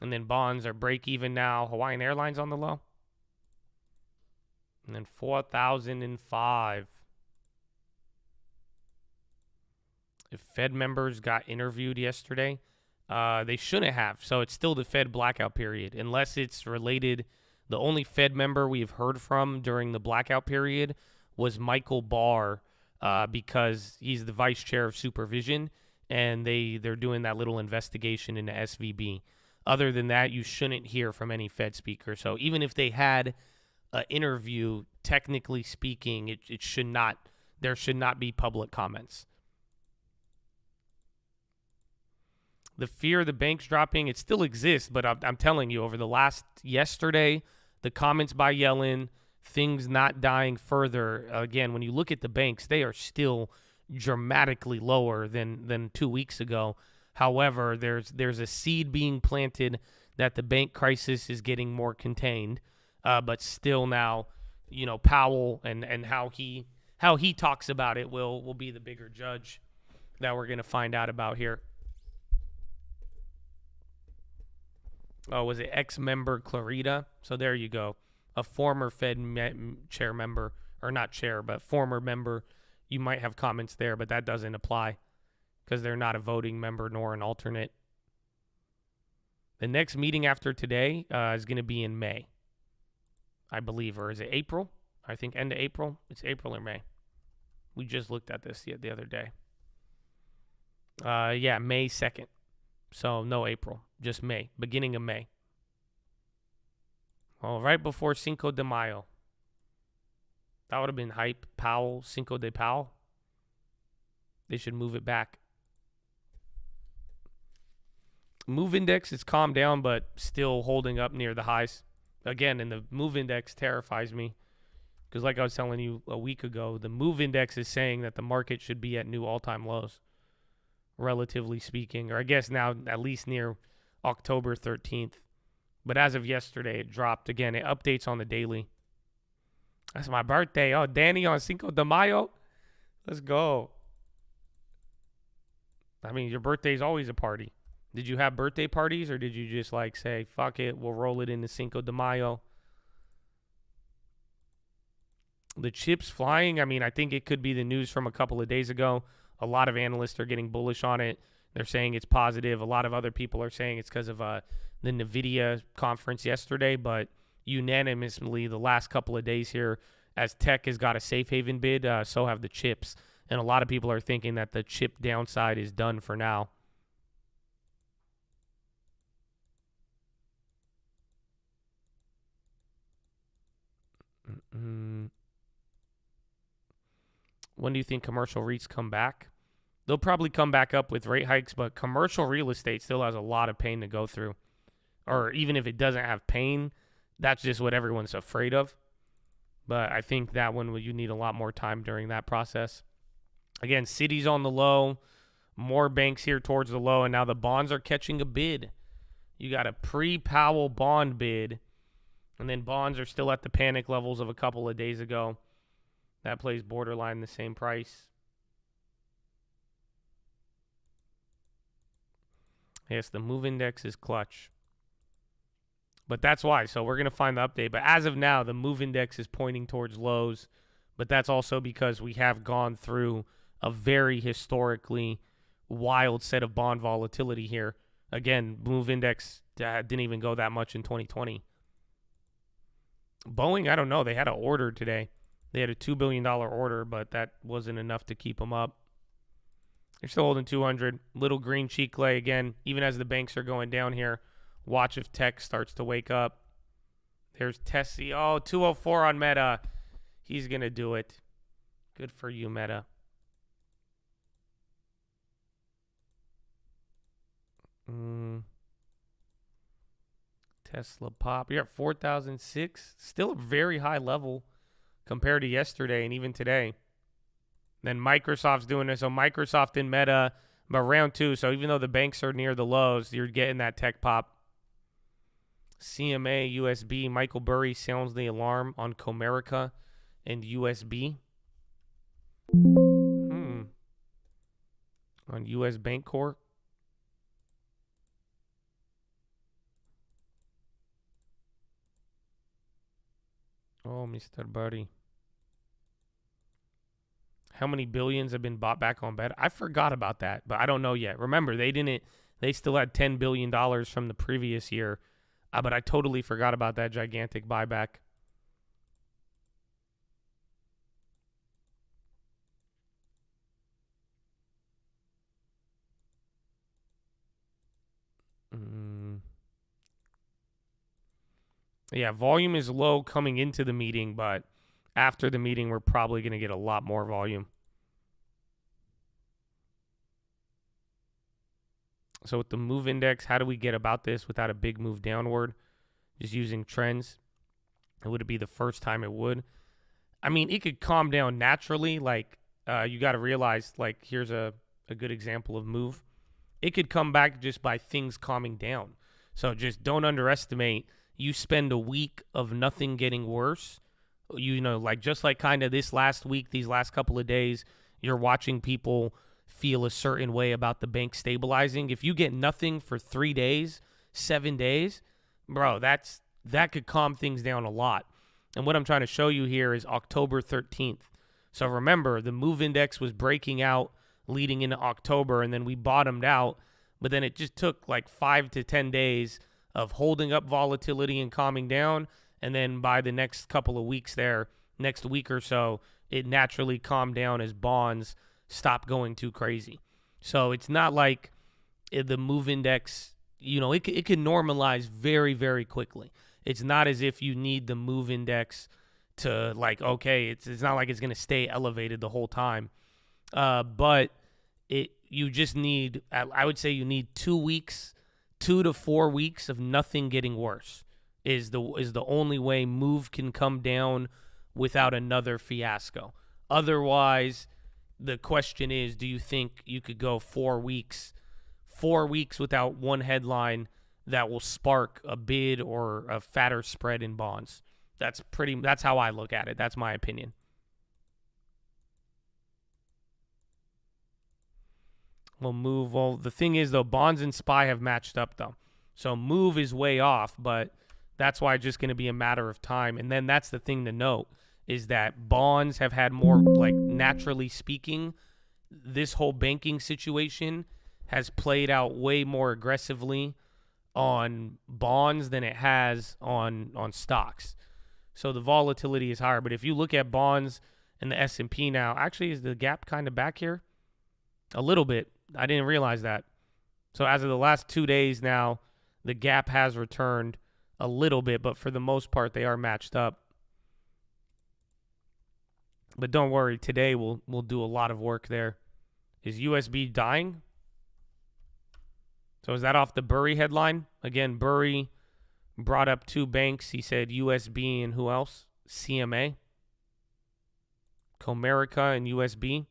And then bonds are break even now. Hawaiian Airlines on the low. And then 4,005. If Fed members got interviewed yesterday, they shouldn't have. So it's still the Fed blackout period, unless it's related. The only Fed member we've heard from during the blackout period was Michael Barr, because he's the vice chair of supervision, and they're doing that little investigation into SVB. Other than that, you shouldn't hear from any Fed speaker. So even if they had an interview, technically speaking, it should not. There should not be public comments. The fear of the banks dropping, it still exists, but I'm telling you, over the last yesterday, the comments by Yellen, things not dying further. Again, when you look at the banks, they are still dramatically lower than 2 weeks ago. However, there's a seed being planted that the bank crisis is getting more contained, but still now, Powell and how he talks about it will be the bigger judge that we're going to find out about here. Oh, was it ex-member Clarita? So there you go. A former Fed chair member, or not chair, but former member. You might have comments there, but that doesn't apply because they're not a voting member nor an alternate. The next meeting after today is going to be in May, I believe. Or is it April? I think end of April. It's April or May. We just looked at this the other day. Yeah, May 2nd. So no April, just May, beginning of May. Well, right before Cinco de Mayo. That would have been hype. Powell, Cinco de Powell. They should move it back. Move index is calmed down, but still holding up near the highs. Again, and the move index terrifies me. Because like I was telling you a week ago, the move index is saying that the market should be at new all-time lows, relatively speaking. Or I guess now at least near October 13th. But as of yesterday, it dropped. Again, it updates on the daily. That's my birthday. Oh, Danny on Cinco de Mayo. Let's go. I mean, your birthday is always a party. Did you have birthday parties, or did you just say, fuck it, we'll roll it into Cinco de Mayo? The chips flying, I mean, I think it could be the news from a couple of days ago. A lot of analysts are getting bullish on it. They're saying it's positive. A lot of other people are saying it's because of the NVIDIA conference yesterday, but unanimously the last couple of days here, as tech has got a safe haven bid, so have the chips. And a lot of people are thinking that the chip downside is done for now. When do you think commercial REITs come back? They'll probably come back up with rate hikes, but commercial real estate still has a lot of pain to go through. Or even if it doesn't have pain, that's just what everyone's afraid of. But I think that one, you need a lot more time during that process. Again, cities on the low, more banks here towards the low, and now the bonds are catching a bid. You got a pre-Powell bond bid, and then bonds are still at the panic levels of a couple of days ago. That plays borderline the same price. Yes, the move index is clutch. But that's why. So we're going to find the update. But as of now, the move index is pointing towards lows. But that's also because we have gone through a very historically wild set of bond volatility here. Again, move index didn't even go that much in 2020. Boeing, I don't know. They had an order today. They had a $2 billion order, but that wasn't enough to keep them up. They're still holding 200. Little green cheek lay again, even as the banks are going down here. Watch if tech starts to wake up. There's Tessie. Oh, 204 on Meta. He's going to do it. Good for you, Meta. Tesla pop. You're at 4,006. Still a very high level compared to yesterday and even today. Then Microsoft's doing this. So Microsoft and Meta, but round two. So even though the banks are near the lows, you're getting that tech pop. CMA, USB. Michael Burry sounds the alarm on Comerica and USB. On US Bank Corp. Oh, Mr. Burry. How many billions have been bought back on bet? I forgot about that, but I don't know yet. Remember, they still had $10 billion from the previous year, but I totally forgot about that gigantic buyback. Yeah, volume is low coming into the meeting, but after the meeting, we're probably going to get a lot more volume. So with the move index, how do we get about this without a big move downward? Just using trends. Would it be the first time it would? I mean, it could calm down naturally. Like, you got to realize, like, here's a good example of move. It could come back just by things calming down. So just don't underestimate. You spend a week of nothing getting worse. You know, like just like kind of this last week, these last couple of days, you're watching people feel a certain way about the bank stabilizing. If you get nothing for 3 days, 7 days, bro, that could calm things down a lot. And what I'm trying to show you here is October 13th. So remember, the move index was breaking out leading into October, and then we bottomed out. But then it just took like 5 to 10 days of holding up volatility and calming down. And then by the next couple of weeks there, next week or so, it naturally calmed down as bonds stopped going too crazy. So it's not like the move index, you know, it can normalize very, very quickly. It's not as if you need the move index to like, okay, it's not like it's going to stay elevated the whole time. But you just need, I would say you need 2 weeks, 2 to 4 weeks of nothing getting worse is the only way move can come down without another fiasco. Otherwise, the question is, do you think you could go 4 weeks without one headline that will spark a bid or a fatter spread in bonds? That's how I look at it. That's my opinion. Well, the thing is, though, bonds and SPY have matched up, though. So move is way off, but that's why it's just going to be a matter of time. And then that's the thing to note is that bonds have had more, like, naturally speaking, this whole banking situation has played out way more aggressively on bonds than it has on stocks. So the volatility is higher. But if you look at bonds and the S&P now, actually, is the gap kind of back here? A little bit. I didn't realize that. So as of the last 2 days now, the gap has returned a little bit, but for the most part, they are matched up. But don't worry, today we'll do a lot of work there. Is USB dying? So is that off the Burry headline? Again, Burry brought up 2 banks. He said USB and who else? CMA, Comerica, and USB.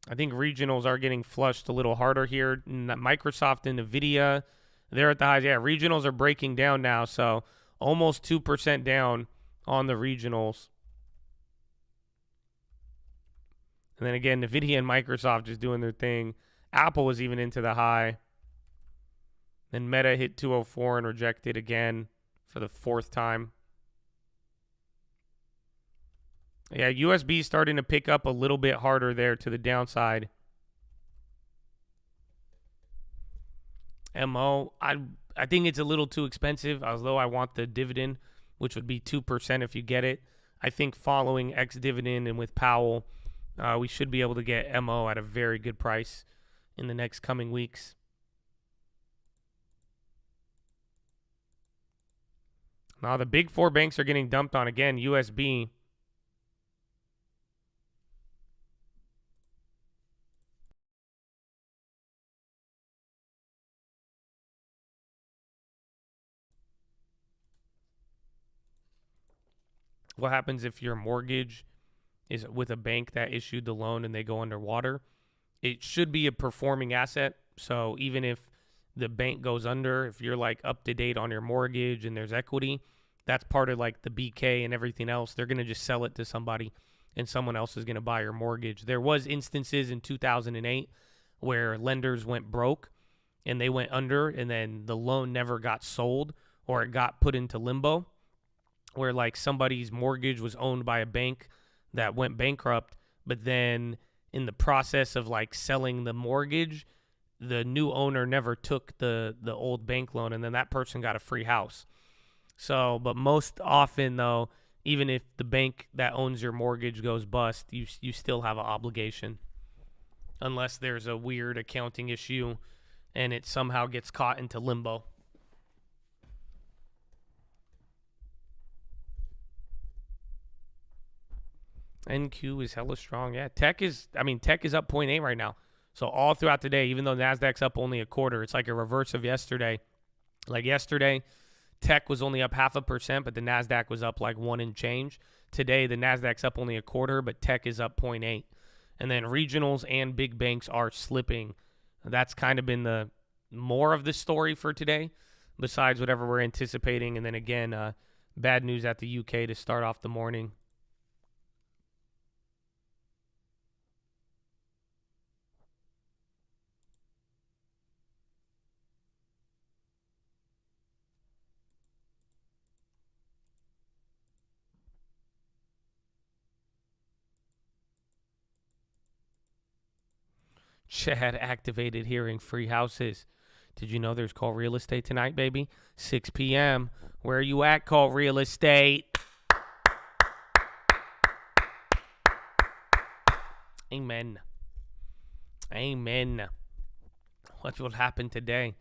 I think regionals are getting flushed a little harder here. Microsoft and NVIDIA, they're at the highs. Yeah, regionals are breaking down now, so almost 2% down on the regionals. And then again, NVIDIA and Microsoft just doing their thing. Apple was even into the high. Then Meta hit 204 and rejected again for the 4th time. Yeah, USB starting to pick up a little bit harder there to the downside. MO, I think it's a little too expensive, although I want the dividend, which would be 2% if you get it. I think following ex-dividend and with Powell, we should be able to get MO at a very good price in the next coming weeks. Now, the big 4 banks are getting dumped on again. USB. What happens if your mortgage is with a bank that issued the loan and they go underwater? It should be a performing asset. So even if the bank goes under, if you're like up to date on your mortgage and there's equity, that's part of like the BK and everything else. They're going to just sell it to somebody and someone else is going to buy your mortgage. There was instances in 2008 where lenders went broke and they went under, and then the loan never got sold or it got put into limbo, where like somebody's mortgage was owned by a bank that went bankrupt, but then in the process of like selling the mortgage, the new owner never took the old bank loan, and then that person got a free house. So, but most often though, even if the bank that owns your mortgage goes bust, you still have an obligation, unless there's a weird accounting issue and it somehow gets caught into limbo. NQ is hella strong. Yeah, tech is up 0.8 right now. So all throughout the day, even though NASDAQ's up only a quarter, it's like a reverse of yesterday. Like yesterday, tech was only up 0.5%, but the NASDAQ was up like 1 and change. Today, the NASDAQ's up only a quarter, but tech is up 0.8. And then regionals and big banks are slipping. That's kind of been the more of the story for today, besides whatever we're anticipating. And then again, bad news at the UK to start off the morning. Chad activated hearing free houses. Did you know there's Call Real Estate tonight, baby? 6 p.m. Where are you at, Call Real Estate? Amen. Amen. What will happen today?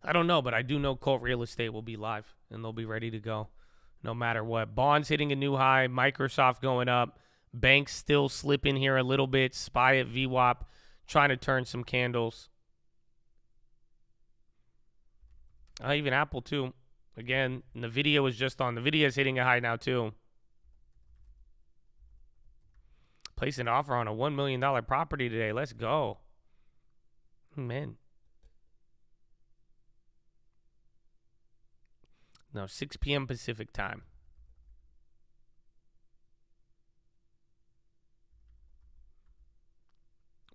I don't know, but I do know Call Real Estate will be live, and they'll be ready to go no matter what. Bonds hitting a new high. Microsoft going up. Banks still slipping here a little bit. SPY at VWAP. Trying to turn some candles. Even Apple, too. Again, NVIDIA was just on. NVIDIA is hitting a high now, too. Placed an offer on a $1 million property today. Let's go. Man. No, 6 p.m. Pacific time.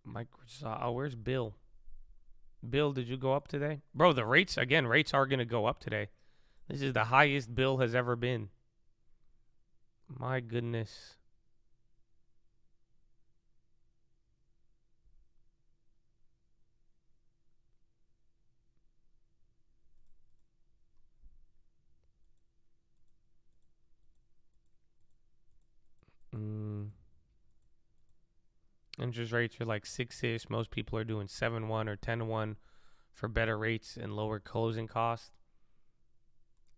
Microsoft. Oh, where's Bill? Bill, did you go up today? Bro, the rates are going to go up today. This is the highest Bill has ever been. My goodness. Interest rates are like 6-ish. Most people are doing 7-1 or 10-1 for better rates and lower closing costs.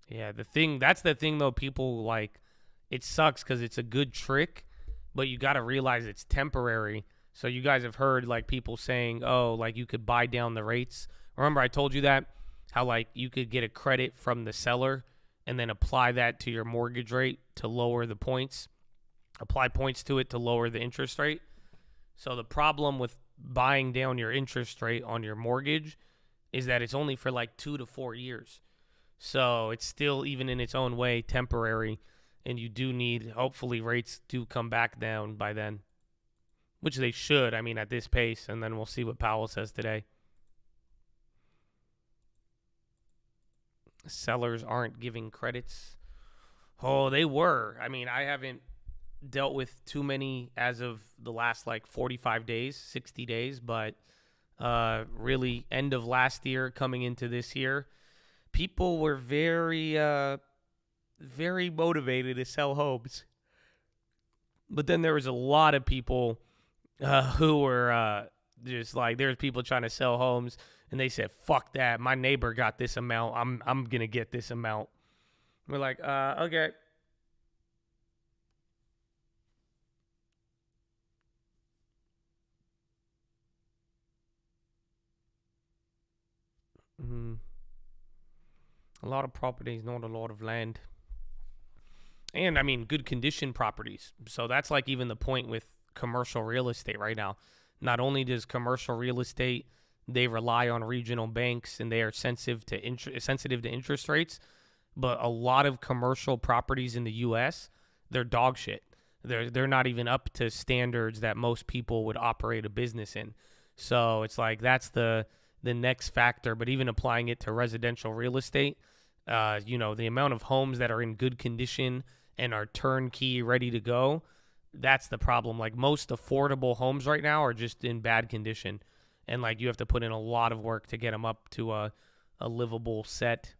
Yeah, that's the thing though. People like, it sucks because it's a good trick, but you got to realize it's temporary. So you guys have heard like people saying, oh, like you could buy down the rates. Remember I told you that? How like you could get a credit from the seller and then apply that to your mortgage rate to lower the points. Apply points to it to lower the interest rate. So the problem with buying down your interest rate on your mortgage is that it's only for like 2 to 4 years. So it's still, even in its own way, temporary. And you do need, hopefully rates do come back down by then, which they should, I mean, at this pace. And then we'll see what Powell says today. Sellers aren't giving credits. Oh, they were. I mean, I haven't dealt with too many as of the last like 45 days, 60 days, but really end of last year coming into this year, people were very motivated to sell homes. But then there was a lot of people who were just like, there's people trying to sell homes and they said, fuck that, my neighbor got this amount, I'm gonna get this amount. We're like, okay. A lot of properties, not a lot of land. And, I mean, good condition properties. So that's like even the point with commercial real estate right now. Not only does commercial real estate they rely on regional banks and they are sensitive to interest rates. But a lot of commercial properties in the U.S., they're dog shit. They're not even up to standards that most people would operate a business in. So it's like that's the next factor. But even applying it to residential real estate, the amount of homes that are in good condition and are turnkey, ready to go, that's the problem. Like most affordable homes right now are just in bad condition. And like you have to put in a lot of work to get them up to a livable set.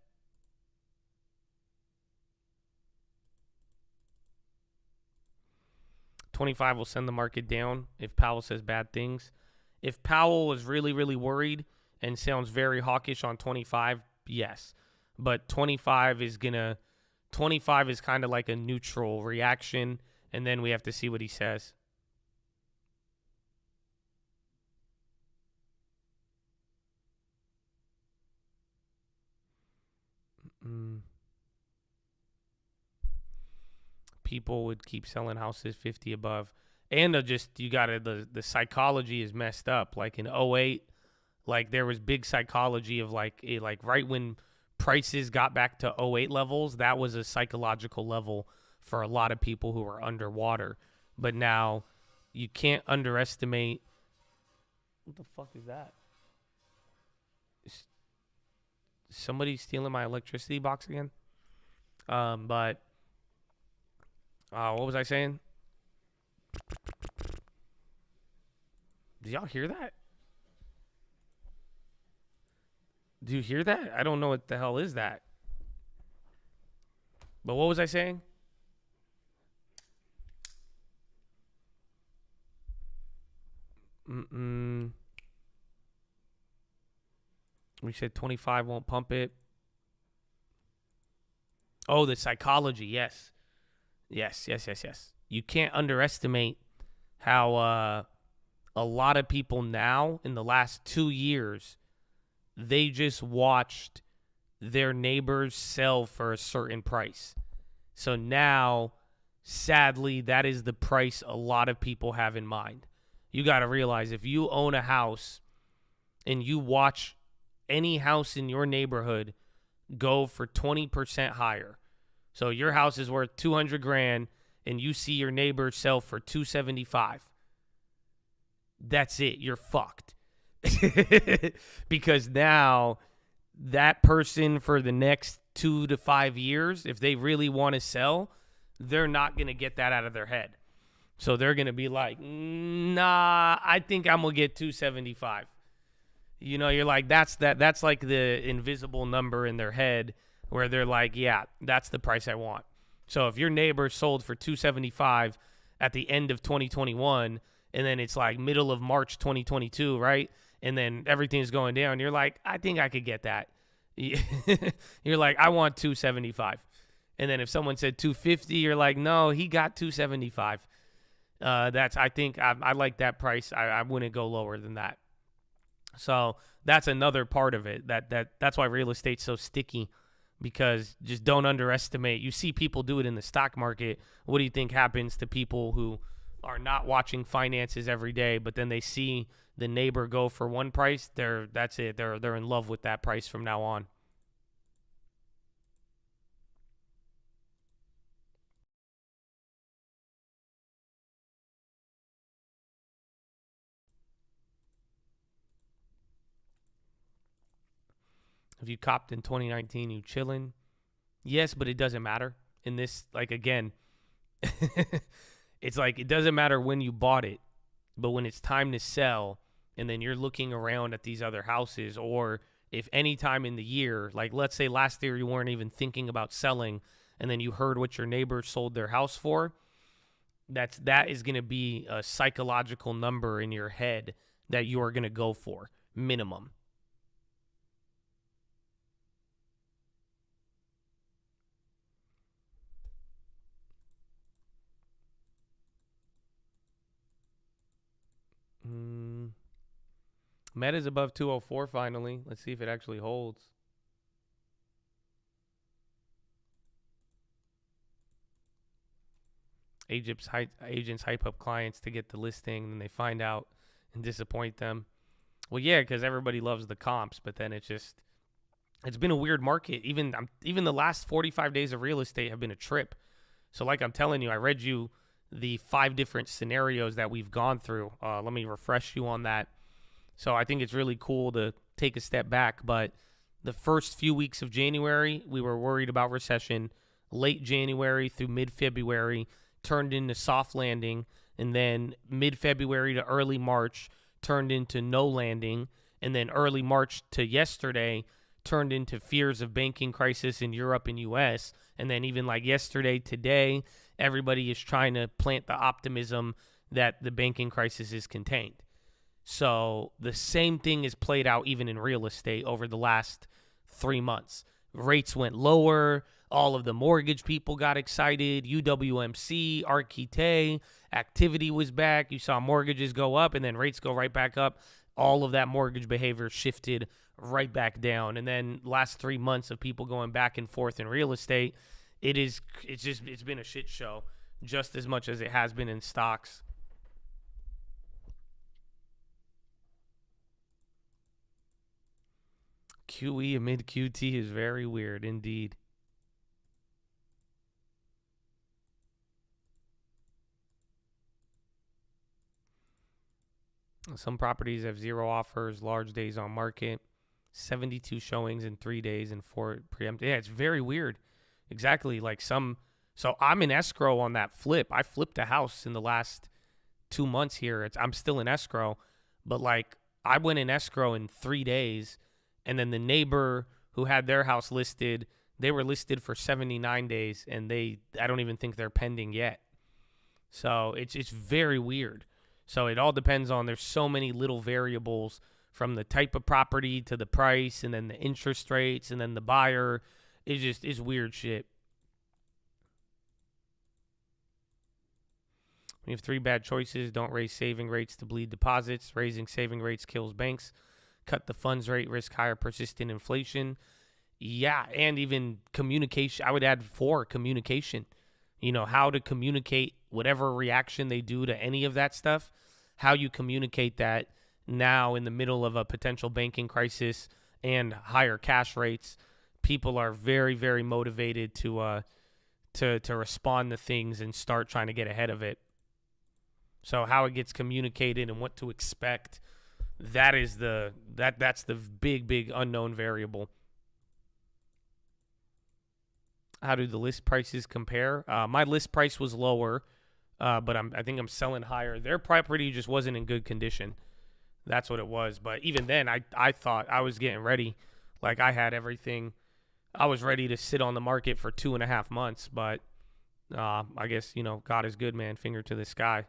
$25 will send the market down if Powell says bad things. If Powell is really, really worried and sounds very hawkish on 25, yes. But 25 is kind of like a neutral reaction, and then we have to see what he says. People would keep selling houses 50 above. And the psychology is messed up. Like in 08, like there was big psychology of like right when prices got back to 08 levels, that was a psychological level for a lot of people who were underwater. But now you can't underestimate. What the fuck is that? Is somebody stealing my electricity box again? But what was I saying? Did y'all hear that? Do you hear that? I don't know what the hell is that. But what was I saying? We said 25 won't pump it. Oh, the psychology. Yes. You can't underestimate how a lot of people now in the last 2 years, they just watched their neighbors sell for a certain price. So now, sadly, that is the price a lot of people have in mind. You got to realize if you own a house and you watch any house in your neighborhood go for 20% higher. So your house is worth 200 grand and you see your neighbor sell for 275. That's it. You're fucked. Because now that person for the next 2 to 5 years, if they really want to sell, they're not going to get that out of their head. So they're going to be like, nah, I think I'm going to get 275. You know, you're like, that's like the invisible number in their head where they're like, yeah, that's the price I want. So if your neighbor sold for 275 at the end of 2021, and then it's like middle of March 2022, right? And then everything's going down, you're like, I think I could get that. You're like, I want 275. And then if someone said 250, you're like, no, he got 275. I think I like that price. I wouldn't go lower than that. So that's another part of it. That's why real estate's so sticky, because just don't underestimate. You see people do it in the stock market. What do you think happens to people who are not watching finances every day, but then they see the neighbor go for one price? That's it. They're in love with that price from now on. If you copped in 2019, you chilling. Yes, but it doesn't matter. In this, like, again, it's like it doesn't matter when you bought it, but when it's time to sell, and then you're looking around at these other houses, or if any time in the year, like let's say last year you weren't even thinking about selling, and then you heard what your neighbor sold their house for, that is going to be a psychological number in your head that you are going to go for, minimum. Meta's above 204 finally. Let's see if it actually holds. Agents hype up clients to get the listing, and then they find out and disappoint them. Well, yeah, because everybody loves the comps, but then it's been a weird market. Even the last 45 days of real estate have been a trip. So like I'm telling you, I read you the 5 different scenarios that we've gone through. Let me refresh you on that. So I think it's really cool to take a step back. But the first few weeks of January, we were worried about recession. Late January through mid-February turned into soft landing. And then mid-February to early March turned into no landing. And then early March to yesterday turned into fears of banking crisis in Europe and U.S. And then even like yesterday, today, everybody is trying to plant the optimism that the banking crisis is contained. So the same thing is played out even in real estate over the last 3 months. Rates went lower. All of the mortgage people got excited. UWMC, Archite, activity was back. You saw mortgages go up and then rates go right back up. All of that mortgage behavior shifted right back down. And then last 3 months of people going back and forth in real estate, it's been a shit show just as much as it has been in stocks. QE amid QT is very weird indeed. Some properties have 0 offers, large days on market, 72 showings in 3 days and 4 preempted. Yeah, it's very weird. Exactly. So I'm in escrow on that flip. I flipped a house in the last 2 months here. I'm still in escrow, but like I went in escrow in 3 days, and then the neighbor who had their house listed, they were listed for 79 days, and I don't even think they're pending yet. So it's very weird. So it all depends on, there's so many little variables from the type of property to the price and then the interest rates and then the buyer. It's weird shit. We have 3 bad choices. Don't raise saving rates to bleed deposits. Raising saving rates kills banks. Cut the funds rate, risk higher persistent inflation. Yeah, and even communication. I would add 4, communication. You know, how to communicate whatever reaction they do to any of that stuff, how you communicate that now in the middle of a potential banking crisis and higher cash rates. People are very, very motivated to respond to things and start trying to get ahead of it. So how it gets communicated and what to expect, that's the big unknown variable. How do the list prices compare? My list price was lower, but I think I'm selling higher. Their property just wasn't in good condition. That's what it was. But even then, I thought I was getting ready. Like I had everything. I was ready to sit on the market for 2.5 months. But I guess, God is good, man. Finger to the sky.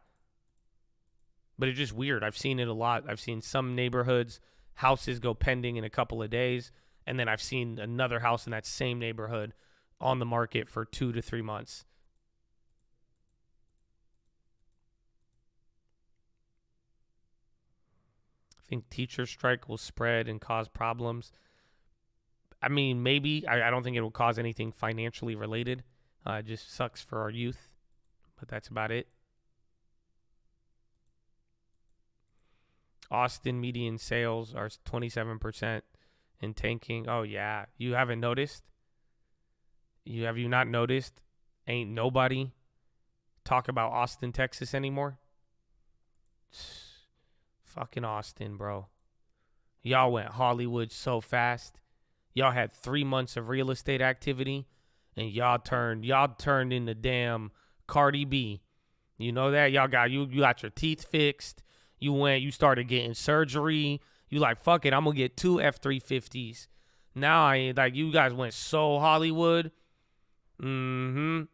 But it's just weird. I've seen it a lot. I've seen some neighborhoods, houses go pending in a couple of days. And then I've seen another house in that same neighborhood on the market for 2 to 3 months. I think teacher strike will spread and cause problems. I mean, maybe. I don't think it will cause anything financially related. It just sucks for our youth. But that's about it. Austin median sales are 27% and tanking. Oh, yeah. You haven't noticed? Have you not noticed? Ain't nobody talk about Austin, Texas anymore? Fucking Austin, bro. Y'all went Hollywood so fast. Y'all had 3 months of real estate activity, and y'all turned into damn Cardi B. You know that? Y'all got you got your teeth fixed. You started getting surgery. You like, fuck it, I'm gonna get 2 F-350s. Now you guys went so Hollywood. I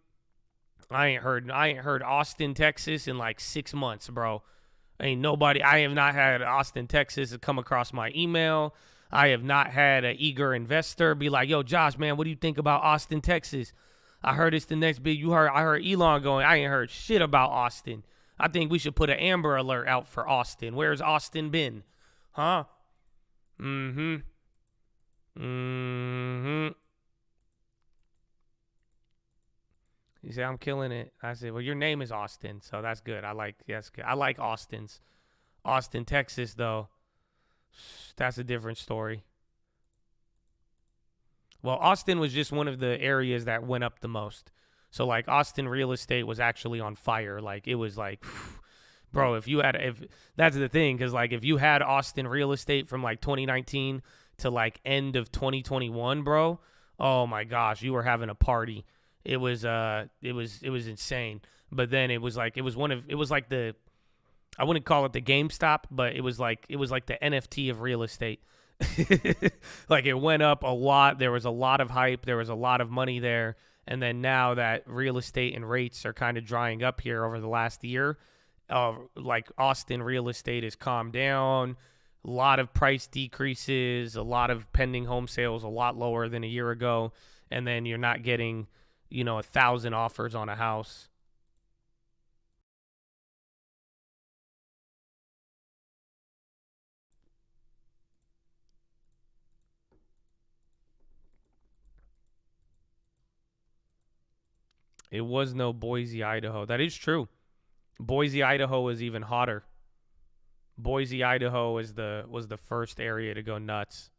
ain't heard Austin, Texas in like 6 months, bro. I have not had Austin, Texas come across my email. I have not had an eager investor be like, yo, Josh, man, what do you think about Austin, Texas? I heard it's the next big. I heard Elon going, I ain't heard shit about Austin. I think we should put an Amber Alert out for Austin. Where's Austin been? Huh? You say, I'm killing it. I said, well, your name is Austin, so that's good. That's good. I like Austin, Texas, though. That's a different story. Well, Austin was just one of the areas that went up the most. So, like, Austin real estate was actually on fire. Like, it was like, bro, if that's the thing, because, like, if you had Austin real estate from, like, 2019 to, like, end of 2021, bro, oh, my gosh, you were having a party. It was insane. But then it was like the, I wouldn't call it the GameStop, but it was like the NFT of real estate. Like, it went up a lot. There was a lot of hype. There was a lot of money there. And then now that real estate and rates are kind of drying up here over the last year, like, Austin real estate has calmed down. A lot of price decreases, a lot of pending home sales, a lot lower than a year ago. And then you're not getting, 1,000 offers on a house. It was no Boise, Idaho. That is true. Boise, Idaho is even hotter. Boise, Idaho was the first area to go nuts.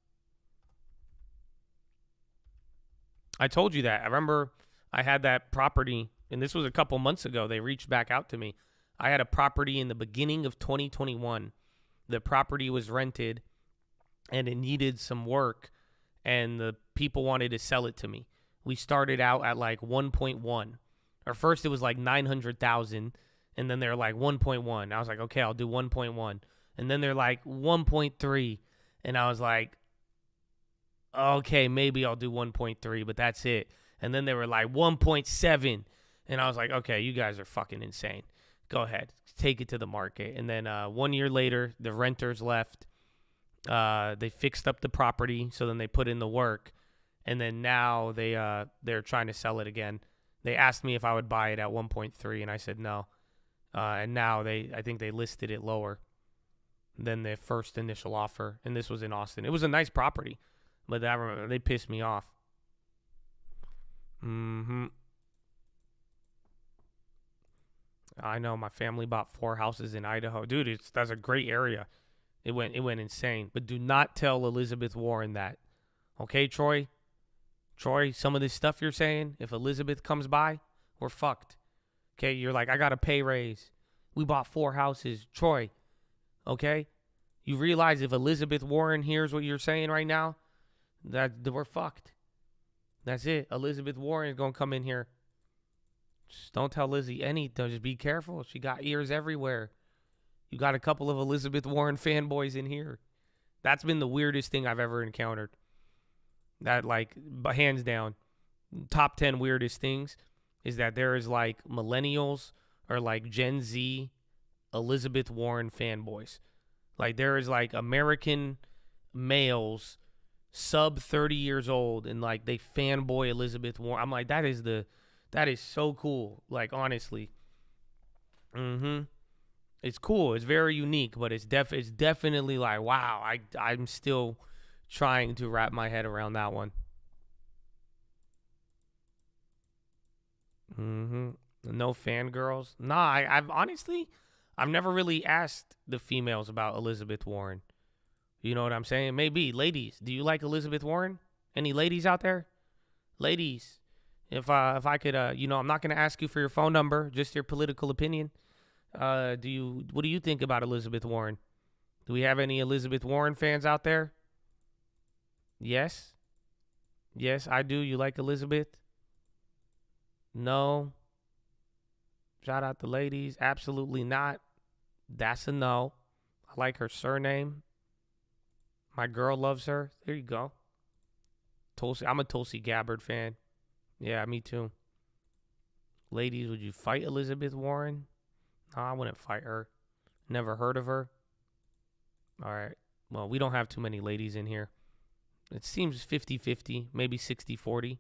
I told you that. I remember I had that property, and this was a couple months ago. They reached back out to me. I had a property in the beginning of 2021. The property was rented, and it needed some work, and the people wanted to sell it to me. We started out at like 1.1. Or first it was like 900,000, and then they're like 1.1. I was like, okay, I'll do 1.1. And then they're like 1.3, and I was like, okay, maybe I'll do 1.3, but that's it. And then they were like 1.7, and I was like, okay, you guys are fucking insane. Go ahead, take it to the market. And then 1 year later, the renters left. They fixed up the property, so then they put in the work. And then now they're trying to sell it again. They asked me if I would buy it at 1.3, and I said no. And now I think they listed it lower than the first initial offer. And this was in Austin. It was a nice property, but they pissed me off. I know my family bought 4 houses in Idaho, dude. That's a great area. It went insane. But do not tell Elizabeth Warren that, okay, Troy? Troy, some of this stuff you're saying, if Elizabeth comes by, we're fucked. Okay, you're like, I got a pay raise. We bought 4 houses. Troy, okay? You realize if Elizabeth Warren hears what you're saying right now, that we're fucked. That's it. Elizabeth Warren is going to come in here. Just don't tell Lizzie anything. Just be careful. She got ears everywhere. You got a couple of Elizabeth Warren fanboys in here. That's been the weirdest thing I've ever encountered. That, like, hands down, top 10 weirdest things is that there is, like, millennials or, like, Gen Z Elizabeth Warren fanboys. Like, there is, like, American males sub 30 years old, and, like, they fanboy Elizabeth Warren. I'm like, that is so cool. Like, honestly. It's cool. It's very unique, but it's definitely like, wow, I'm still trying to wrap my head around that one. No fangirls. Nah, I've honestly, I've never really asked the females about Elizabeth Warren. You know what I'm saying? Maybe. Ladies, do you like Elizabeth Warren? Any ladies out there? Ladies, if I could, I'm not going to ask you for your phone number, just your political opinion. What do you think about Elizabeth Warren? Do we have any Elizabeth Warren fans out there? Yes? Yes, I do. You like Elizabeth? No? Shout out to ladies. Absolutely not. That's a no. I like her surname. My girl loves her. There you go. Tulsi. I'm a Tulsi Gabbard fan. Yeah, me too. Ladies, would you fight Elizabeth Warren? No, I wouldn't fight her. Never heard of her. All right. Well, we don't have too many ladies in here. It seems 50-50, maybe 60-40.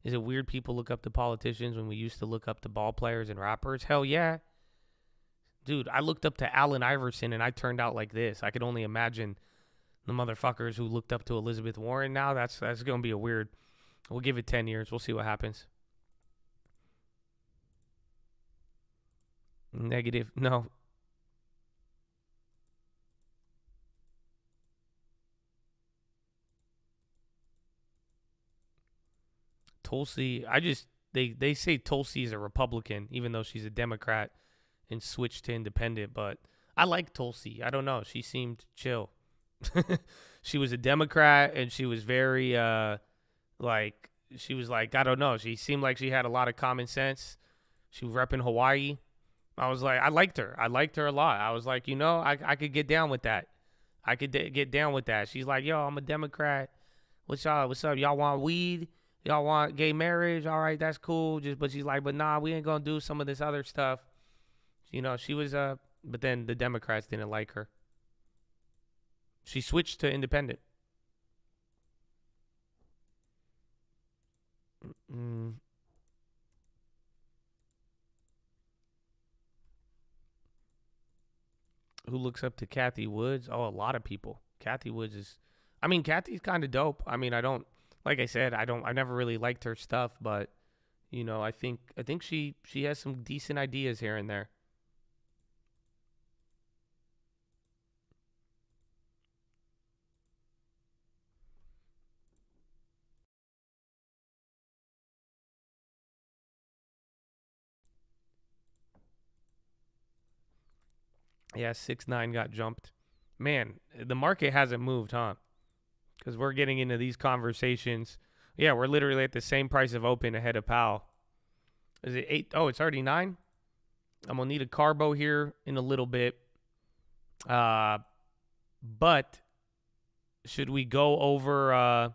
Is it weird people look up to politicians when we used to look up to ball players and rappers? Hell yeah. Dude, I looked up to Allen Iverson and I turned out like this. I could only imagine the motherfuckers who looked up to Elizabeth Warren now. That's going to be a weird. We'll give it 10 years. We'll see what happens. Negative. No. Tulsi, they say Tulsi is a Republican, even though she's a Democrat and switched to independent. But I like Tulsi. I don't know. She seemed chill. She was a Democrat, and she was very, I don't know. She seemed like she had a lot of common sense. She was repping Hawaii. I was like, I liked her. I liked her a lot. I was like, I could get down with that. I could get down with that. She's like, yo, I'm a Democrat. What's up? Y'all want weed? Y'all want gay marriage? All right, that's cool. But she's like, but nah, we ain't gonna do some of this other stuff. She was but then the Democrats didn't like her. She switched to independent. Who looks up to Kathy Woods? Oh, a lot of people. Kathy Woods is, Kathy's kind of dope. I never really liked her stuff, but I think she has some decent ideas here and there. Yeah, 6-9 got jumped. Man, the market hasn't moved, huh? Because we're getting into these conversations. Yeah, we're literally at the same price of open ahead of Powell. Is it 8? Oh, it's already 9? I'm going to need a carbo here in a little bit. But should we go over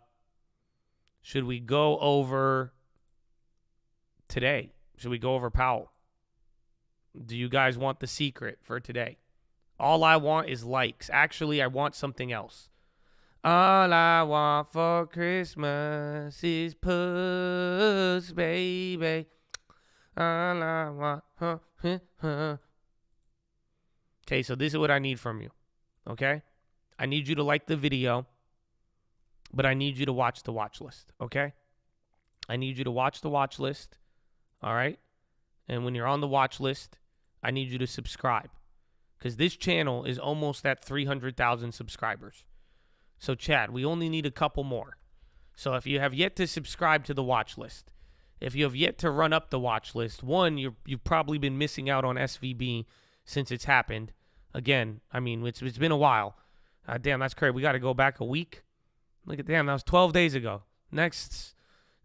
today? Should we go over Powell? Do you guys want the secret for today? All I want is likes. Actually, I want something else. All I want for Christmas is puss, baby. All I want. Okay, so this is what I need from you. Okay? I need you to like the video, but I need you to watch the watch list. Okay? I need you to watch the watch list. All right? And when you're on the watch list, I need you to subscribe. Because this channel is almost at 300,000 subscribers. So, Chad, we only need a couple more. So, if you have yet to subscribe to the watch list, if you have yet to run up the watch list, one, you've probably been missing out on SVB since it's happened. Again, it's been a while. Damn, that's crazy. We got to go back a week. That was 12 days ago. Next,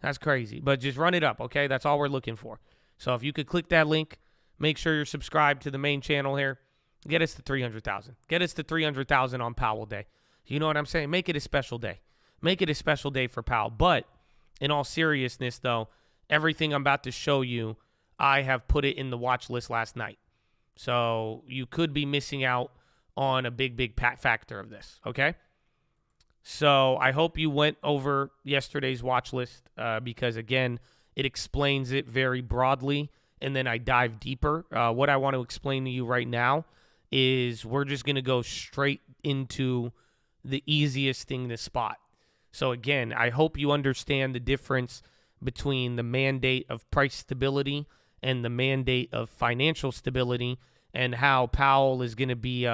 that's crazy. But just run it up, okay? That's all we're looking for. So, if you could click that link, make sure you're subscribed to the main channel here. Get us to 300,000. Get us to 300,000 on Powell Day. You know what I'm saying? Make it a special day. Make it a special day for Powell. But in all seriousness, though, everything I'm about to show you, I have put it in the watch list last night. So you could be missing out on a big factor of this, okay? So I hope you went over yesterday's watch list because, again, it explains it very broadly, and then I dive deeper. What I want to explain to you right now is we're just going to go straight into the easiest thing to spot. So again, I hope you understand the difference between the mandate of price stability and the mandate of financial stability, and how Powell is going to be,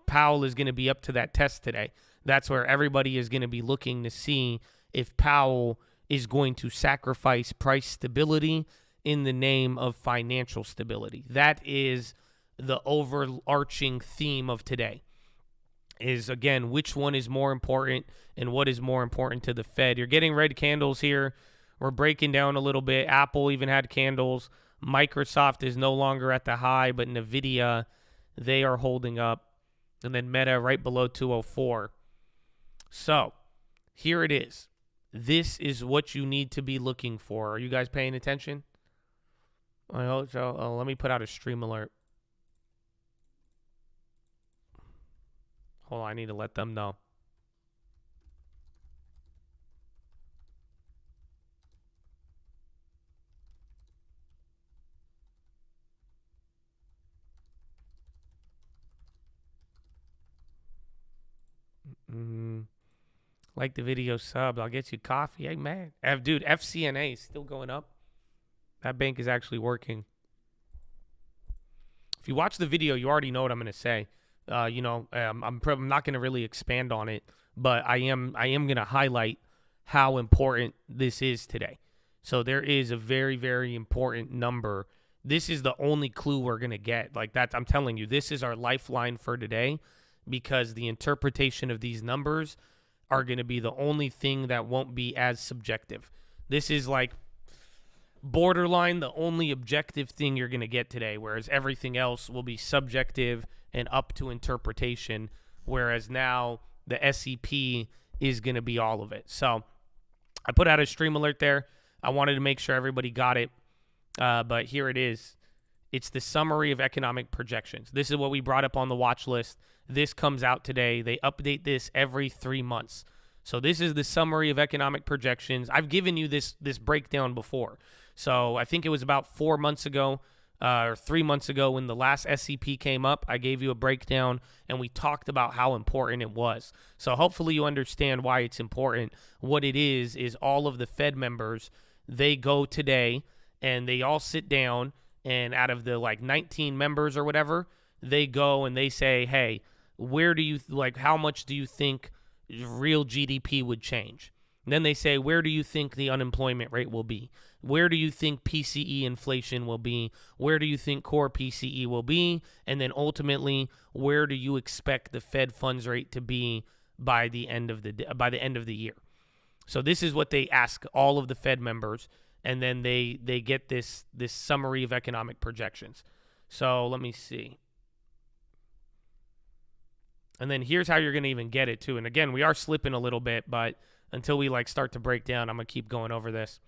Powell is going to be up to that test today. That's where everybody is going to be looking to see if Powell is going to sacrifice price stability in the name of financial stability. That is the overarching theme of today. Is, again, which one is more important and what is more important to the Fed. You're getting red candles here. We're breaking down a little bit. Apple even had candles. Microsoft is no longer at the high, but NVIDIA, they are holding up. And then Meta right below 204. So here it is. This is what you need to be looking for. Are you guys paying attention? I hope so. Oh, let me put out a stream alert. Hold on, I need to let them know. Like the video, sub. I'll get you coffee. Hey, man. Dude, FCNA is still going up. That bank is actually working. If you watch the video, you already know what I'm going to say. I'm not going to really expand on it, but I am going to highlight how important this is today. So there is a very, very important number. This is the only clue we're going to get. Like that, I'm telling you, this is our lifeline for today, because the interpretation of these numbers are going to be the only thing that won't be as subjective. This is like borderline the only objective thing you're going to get today, whereas everything else will be subjective and up to interpretation, whereas now the SEP is going to be all of it. So I put out a stream alert there. I wanted to make sure everybody got it, but here it is. It's the summary of economic projections. This is what we brought up on the watch list. This comes out today. They update this every 3 months. So this is the summary of economic projections. I've given you this breakdown before. So I think it was about 4 months ago or 3 months ago when the last SEP came up. I gave you a breakdown, and we talked about how important it was. So hopefully you understand why it's important. What it is all of the Fed members, they go today, and they all sit down, and out of the 19 members or whatever, they go and they say, hey, where do you how much do you think real GDP would change? And then they say, where do you think the unemployment rate will be? Where do you think PCE inflation will be? Where do you think core PCE will be? And then ultimately, where do you expect the Fed funds rate to be by the end of the year? So this is what they ask all of the Fed members, and then they get this summary of economic projections. So let me see. And then here's how you're going to even get it too. And again, we are slipping a little bit, but until we start to break down, I'm going to keep going over this.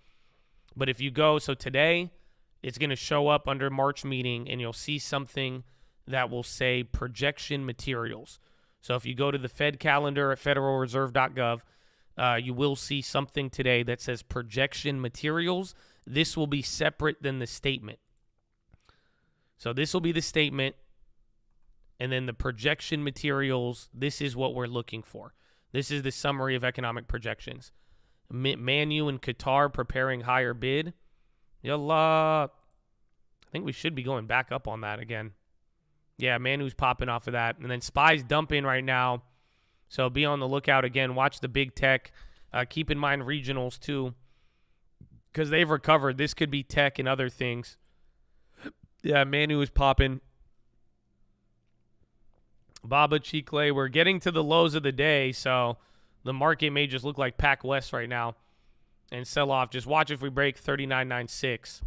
But if you go, so today it's going to show up under March meeting, and you'll see something that will say projection materials. So if you go to the Fed calendar at federalreserve.gov, you will see something today that says projection materials. This will be separate than the statement. So this will be the statement, and then the projection materials, this is what we're looking for. This is the summary of economic projections. Manu and Qatar preparing higher bid. Yallah. I think we should be going back up on that again. Yeah, Manu's popping off of that. And then SPY's dumping right now. So be on the lookout again. Watch the big tech. Keep in mind regionals too, because they've recovered. This could be tech and other things. Yeah, Manu is popping. Baba Chicle, we're getting to the lows of the day, so the market may just look like Pac West right now and sell off. Just watch if we break 39.96.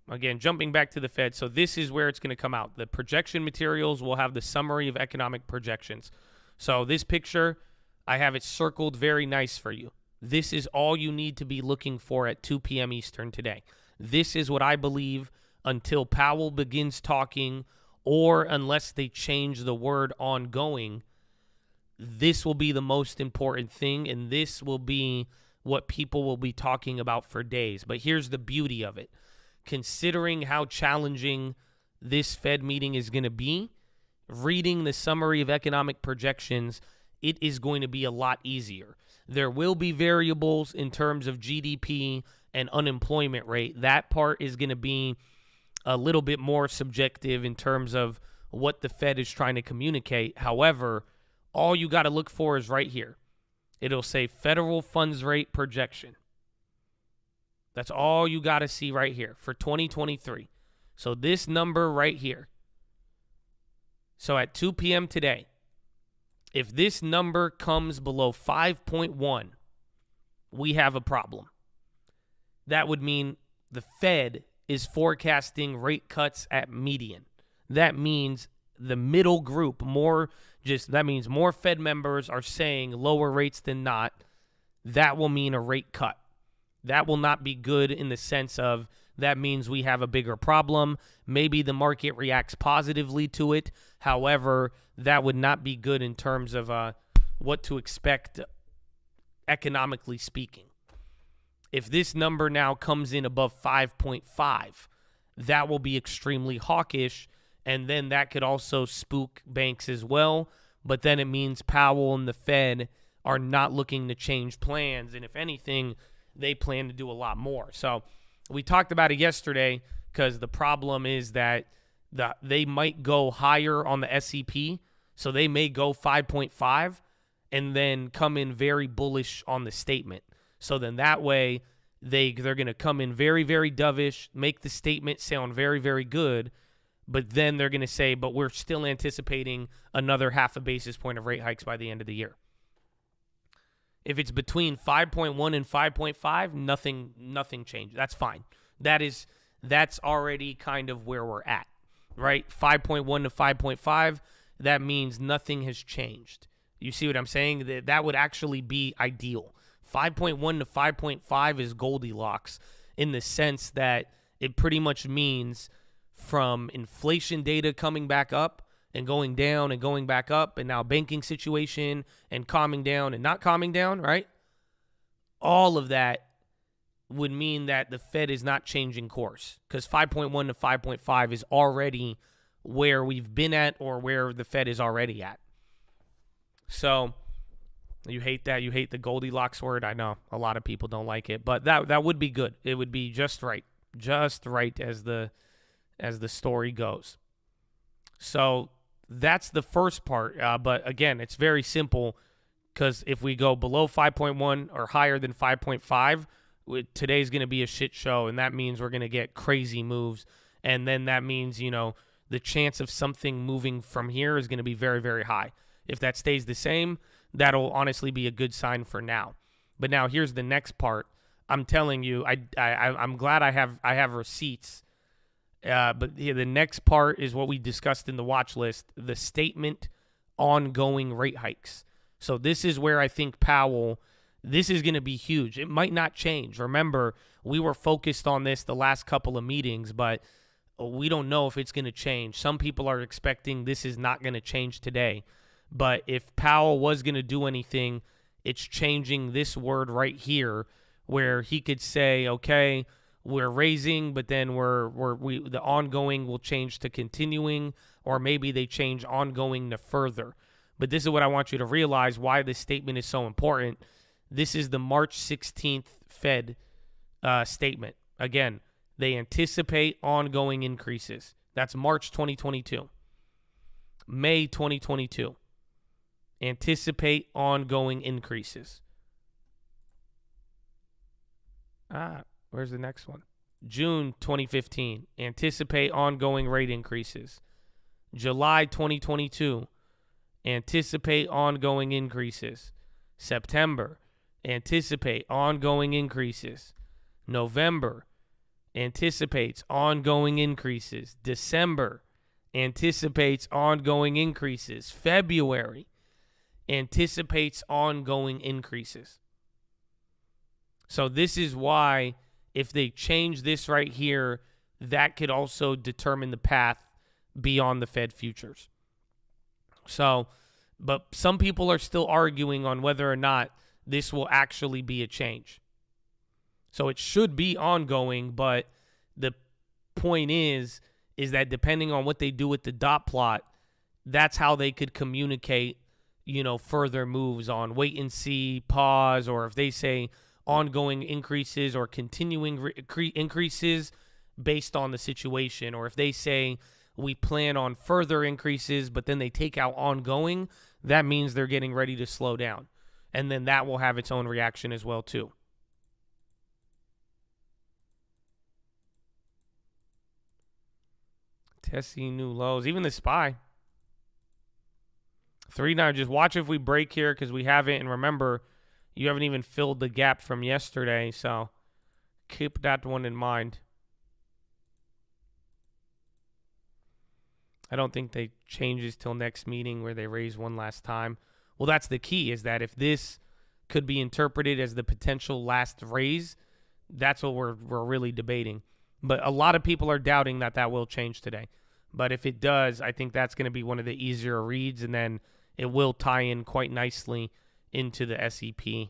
Again, jumping back to the Fed. So this is where it's going to come out. The projection materials will have the summary of economic projections. So this picture, I have it circled very nice for you. This is all you need to be looking for at 2 p.m. Eastern today. This is what I believe until Powell begins talking, or unless they change the word ongoing, this will be the most important thing, and this will be what people will be talking about for days. But here's the beauty of it. Considering how challenging this Fed meeting is going to be, reading the summary of economic projections, it is going to be a lot easier. There will be variables in terms of GDP and unemployment rate. That part is going to be a little bit more subjective in terms of what the Fed is trying to communicate. However, all you got to look for is right here. It'll say federal funds rate projection. That's all you got to see right here for 2023. So this number right here. So at 2 p.m. today, if this number comes below 5.1, we have a problem. That would mean the Fed is forecasting rate cuts at median. That means the middle group, that means more Fed members are saying lower rates than not. That will mean a rate cut. That will not be good in the sense of that means we have a bigger problem. Maybe the market reacts positively to it. However, that would not be good in terms of what to expect economically speaking. If this number now comes in above 5.5, that will be extremely hawkish, and then that could also spook banks as well. But then it means Powell and the Fed are not looking to change plans, and if anything, they plan to do a lot more. So we talked about it yesterday because the problem is that they might go higher on the SEP, so they may go 5.5, and then come in very bullish on the statement. So then that way they're going to come in very, very dovish, make the statement sound very, very good, but then they're going to say, but we're still anticipating another half a basis point of rate hikes by the end of the year. If it's between 5.1 and 5.5, nothing changed. That's fine. That's already kind of where we're at, right? 5.1 to 5.5, that means nothing has changed. You see what I'm saying? That would actually be ideal. 5.1 to 5.5 is Goldilocks in the sense that it pretty much means from inflation data coming back up and going down and going back up, and now banking situation and calming down and not calming down, right? All of that would mean that the Fed is not changing course, because 5.1 to 5.5 is already where we've been at or where the Fed is already at. So you hate that. You hate the Goldilocks word. I know a lot of people don't like it, but that would be good. It would be just right as the story goes. So that's the first part. But again, it's very simple, because if we go below 5.1 or higher than 5.5, today's going to be a shit show, and that means we're going to get crazy moves. And then that means, the chance of something moving from here is going to be very, very high. If that stays the same, that'll honestly be a good sign for now. But now here's the next part. I'm telling you, I'm glad I have receipts. But the next part is what we discussed in the watch list, the statement ongoing rate hikes. So this is where I think Powell, this is going to be huge. It might not change. Remember, we were focused on this the last couple of meetings, but we don't know if it's going to change. Some people are expecting this is not going to change today. But if Powell was going to do anything, it's changing this word right here, where he could say, okay, we're raising, but then the ongoing will change to continuing, or maybe they change ongoing to further. But this is what I want you to realize, why this statement is so important. This is the March 16th Fed statement. Again, they anticipate ongoing increases. That's March 2022. May 2022. Anticipate ongoing increases. Where's the next one? June 2015. Anticipate ongoing rate increases. July 2022. Anticipate ongoing increases. September. Anticipate ongoing increases. November. Anticipates ongoing increases. December. Anticipates ongoing increases. February. Anticipates ongoing increases. So this is why, if they change this right here, that could also determine the path beyond the Fed futures. So, but some people are still arguing on whether or not this will actually be a change. So it should be ongoing, but the point is that depending on what they do with the dot plot, that's how they could communicate, further moves on wait and see, pause, or if they say ongoing increases or continuing increases based on the situation, or if they say we plan on further increases, but then they take out ongoing, that means they're getting ready to slow down. And then that will have its own reaction as well, too. Testing new lows. Even the SPY. 3-9. Just watch if we break here, because we haven't. And remember, you haven't even filled the gap from yesterday. So keep that one in mind. I don't think they changes till next meeting where they raise one last time. Well, that's the key, is that if this could be interpreted as the potential last raise, that's what we're really debating. But a lot of people are doubting that will change today. But if it does, I think that's going to be one of the easier reads, and then it will tie in quite nicely into the SEP.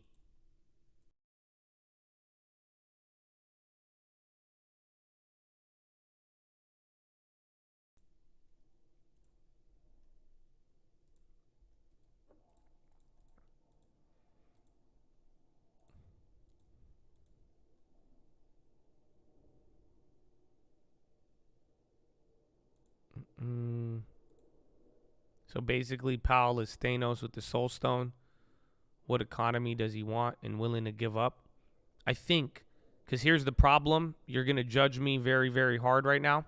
So basically, Powell is Thanos with the Soul Stone. What economy does he want and willing to give up? I think, because here's the problem. You're going to judge me very, very hard right now.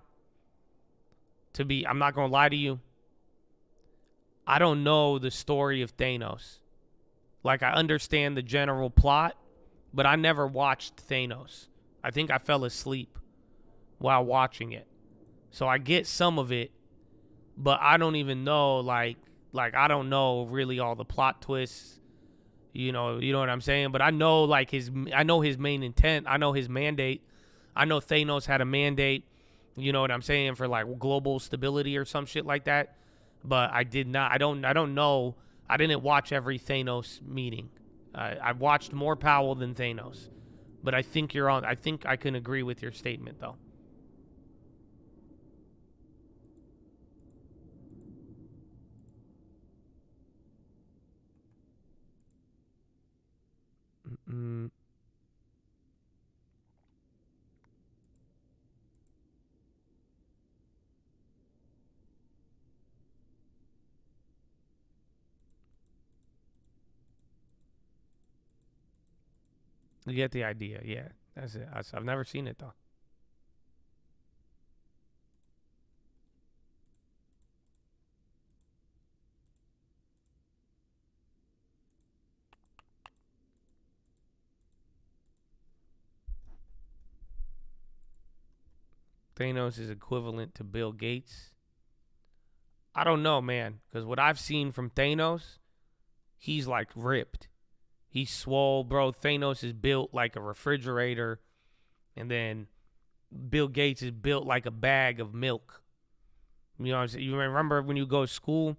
I'm not going to lie to you. I don't know the story of Thanos. Like, I understand the general plot, but I never watched Thanos. I think I fell asleep while watching it. So I get some of it, but I don't even know, like I don't know really all the plot twists. You know what I'm saying? But I know I know his main intent. I know his mandate. I know Thanos had a mandate, you know what I'm saying, for like global stability or some shit like that. But I don't know. I didn't watch every Thanos meeting. I watched more Powell than Thanos. But I think you're on. I think I can agree with your statement though. You get the idea, yeah. That's it. I've never seen it though. Thanos is equivalent to Bill Gates. I don't know, man, because what I've seen from Thanos, he's like ripped. He's swole, bro. Thanos is built like a refrigerator, and then Bill Gates is built like a bag of milk. You know what I'm saying? You remember when you go to school,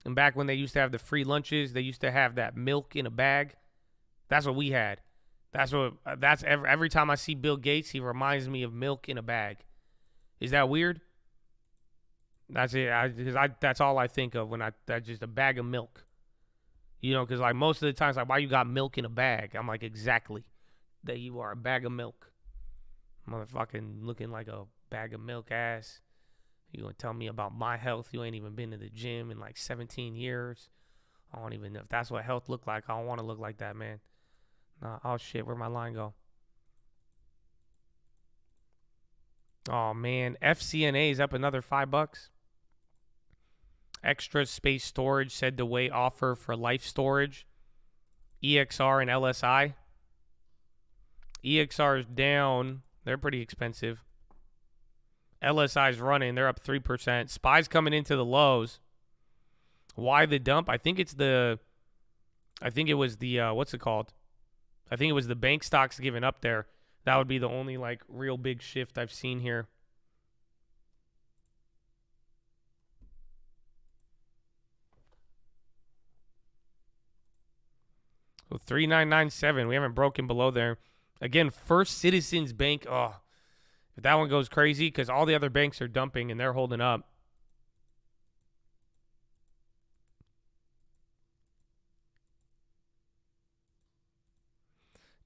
and back when they used to have the free lunches, they used to have that milk in a bag. That's what we had. That's every time I see Bill Gates, he reminds me of milk in a bag. Is that weird? That's it. That's all I think of when that's just a bag of milk. You know, because like most of the times, like, why you got milk in a bag? I'm like, exactly. That you are a bag of milk. Motherfucking looking like a bag of milk ass. You gonna tell me about my health? You ain't even been to the gym in like 17 years. I don't even know if that's what health look like. I don't want to look like that, man. Nah, oh shit, where'd my line go? Oh man, FCNA is up another $5. Extra space storage said to wait offer for life storage. EXR and LSI. EXR is down. They're pretty expensive. LSI's running. They're up 3%. SPY's coming into the lows. Why the dump? I think it was the, what's it called? I think it was the bank stocks giving up there. That would be the only like real big shift I've seen here. So 3997. We haven't broken below there. Again, First Citizens Bank. Oh, if that one goes crazy, because all the other banks are dumping and they're holding up.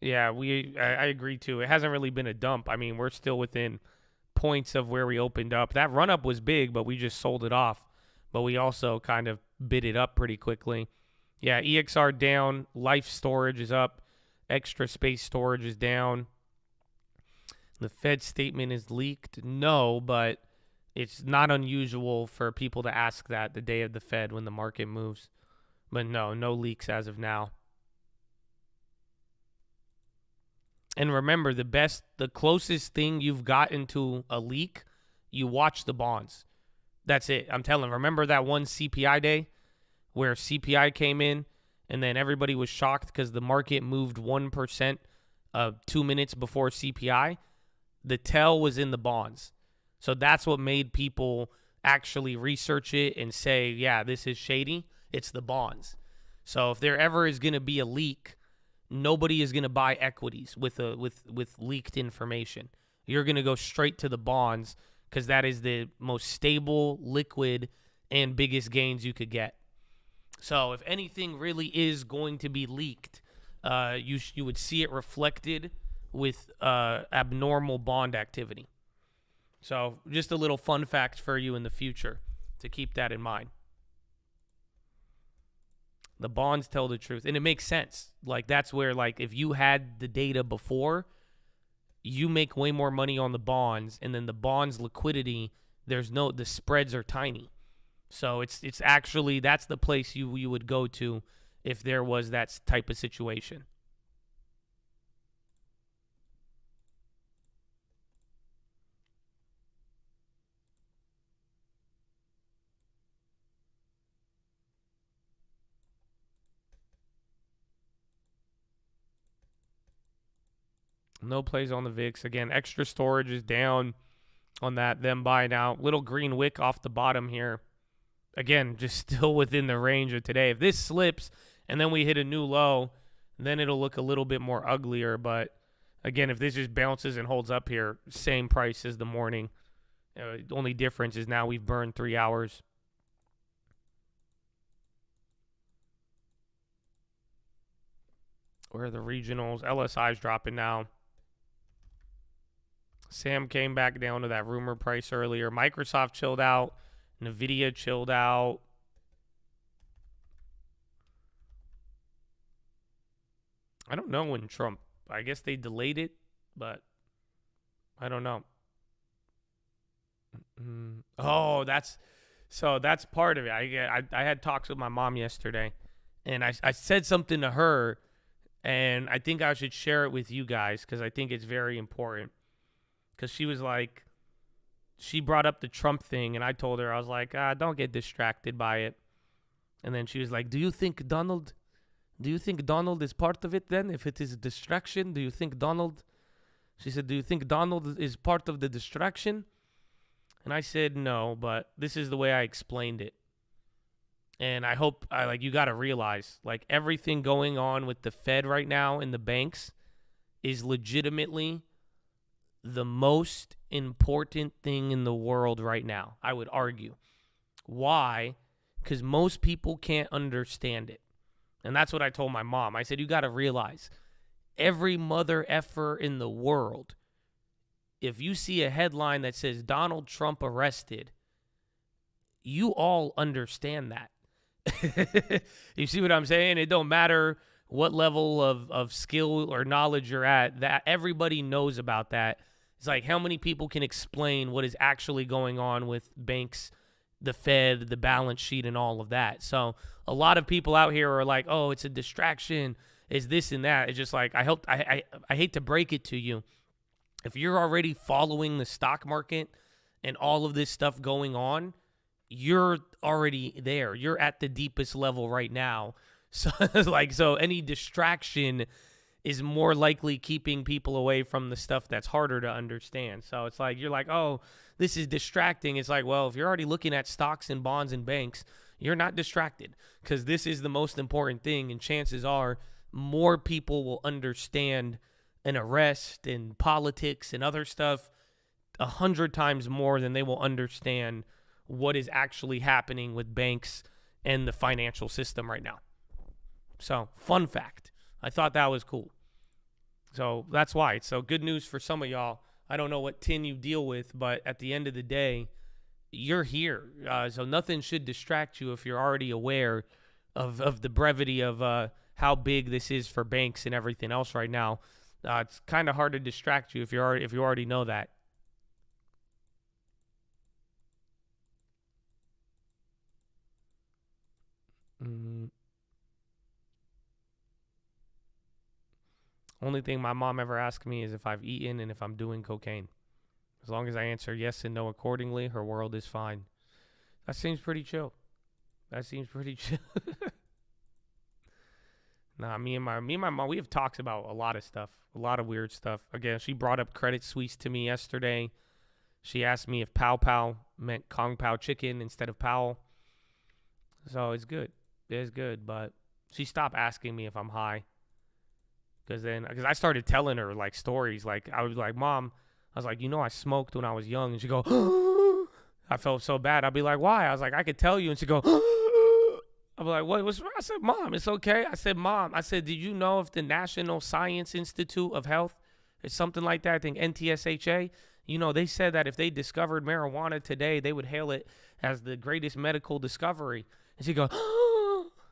Yeah, I agree too. It hasn't really been a dump. I mean, we're still within points of where we opened up. That run up was big, but we just sold it off. But we also kind of bid it up pretty quickly. Yeah, EXR down. Life storage is up. Extra space storage is down. The Fed statement is leaked. No, but it's not unusual for people to ask that the day of the Fed when the market moves. But no leaks as of now. And remember, the closest thing you've gotten to a leak, you watch the bonds. That's it. I'm telling. Remember that one CPI day where CPI came in and then everybody was shocked because the market moved 1% 2 minutes before CPI? The tell was in the bonds. So that's what made people actually research it and say, yeah, this is shady. It's the bonds. So if there ever is going to be a leak, nobody is going to buy equities with leaked information. You're going to go straight to the bonds because that is the most stable, liquid, and biggest gains you could get. So if anything really is going to be leaked, you would see it reflected with abnormal bond activity. So just a little fun fact for you in the future to keep that in mind. The bonds tell the truth. And it makes sense. Like, that's where, like, if you had the data before, you make way more money on the bonds, and then the bonds liquidity, the spreads are tiny. So it's actually, that's the place you would go to if there was that type of situation. No plays on the VIX. Again, extra storage is down on that. Them buying out. Little green wick off the bottom here. Again, just still within the range of today. If this slips and then we hit a new low, then it'll look a little bit more uglier. But again, if this just bounces and holds up here, same price as the morning. The only difference is now we've burned 3 hours. Where are the regionals? LSI's dropping now. Sam came back down to that rumor price earlier. Microsoft chilled out. NVIDIA chilled out. I don't know when Trump. I guess they delayed it, but I don't know. Oh, that's part of it. I had talks with my mom yesterday, and I said something to her, and I think I should share it with you guys because I think it's very important. Because she was like, she brought up the Trump thing, and I told her, I was like, don't get distracted by it. And then she was like, do you think Donald is part of it then? If it is a distraction, do you think Donald? She said, do you think Donald is part of the distraction? And I said, no, but this is the way I explained it. And I hope, you got to realize, like, everything going on with the Fed right now and the banks is legitimately the most important thing in the world right now, I would argue. Why? Because most people can't understand it. And that's what I told my mom. I said, you got to realize, every mother effer in the world, if you see a headline that says Donald Trump arrested, you all understand that. You see what I'm saying? It don't matter what level of skill or knowledge you're at, that everybody knows about that. It's like, how many people can explain what is actually going on with banks, the Fed, the balance sheet, and all of that? So a lot of people out here are like, oh, it's a distraction, it's this and that. It's just like, I hate to break it to you. If you're already following the stock market and all of this stuff going on, you're already there. You're at the deepest level right now. So so any distraction is more likely keeping people away from the stuff that's harder to understand. So it's like, you're like, oh, this is distracting. It's like, well, if you're already looking at stocks and bonds and banks, you're not distracted, because this is the most important thing. And chances are more people will understand an arrest and politics and other stuff 100 times more than they will understand what is actually happening with banks and the financial system right now. So, fun fact. I thought that was cool. So, that's why. So, good news for some of y'all. I don't know what tin you deal with, but at the end of the day, you're here. So, nothing should distract you if you're already aware of the brevity of how big this is for banks and everything else right now. It's kind of hard to distract you if you already know that. Only thing my mom ever asked me is if I've eaten and if I'm doing cocaine. As long as I answer yes and no accordingly, her world is fine. That seems pretty chill. Nah, me and my mom, we have talks about a lot of stuff, a lot of weird stuff. Again, she brought up Credit Suisse to me yesterday. She asked me if Pow Pow meant Kung Pao chicken instead of Powell. So it's good. It's good, but she stopped asking me if I'm high. Because I started telling her, like, stories. Like, I was like, Mom, I was like, I smoked when I was young. And she'd go, I felt so bad. I'd be like, why? I was like, I could tell you. And she'd go, I'd be like, what's wrong? I said, Mom, it's okay. I said, Mom, did you know if the National Science Institute of Health is something like that? I think NTSHA, they said that if they discovered marijuana today, they would hail it as the greatest medical discovery. And she'd go,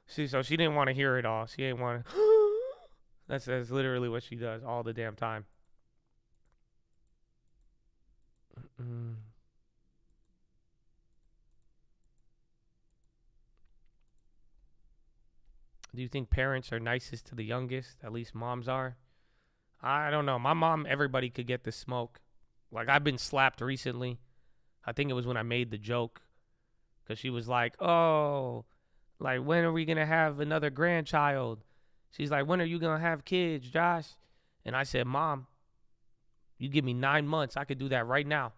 So she didn't want to hear it all. She didn't want to. That's literally what she does all the damn time. Do you think parents are nicest to the youngest? At least moms are. I don't know. My mom, everybody could get the smoke. Like, I've been slapped recently. I think it was when I made the joke. Because she was like, oh, like, when are we going to have another grandchild? She's like, when are you going to have kids, Josh? And I said, Mom, you give me 9 months. I could do that right now.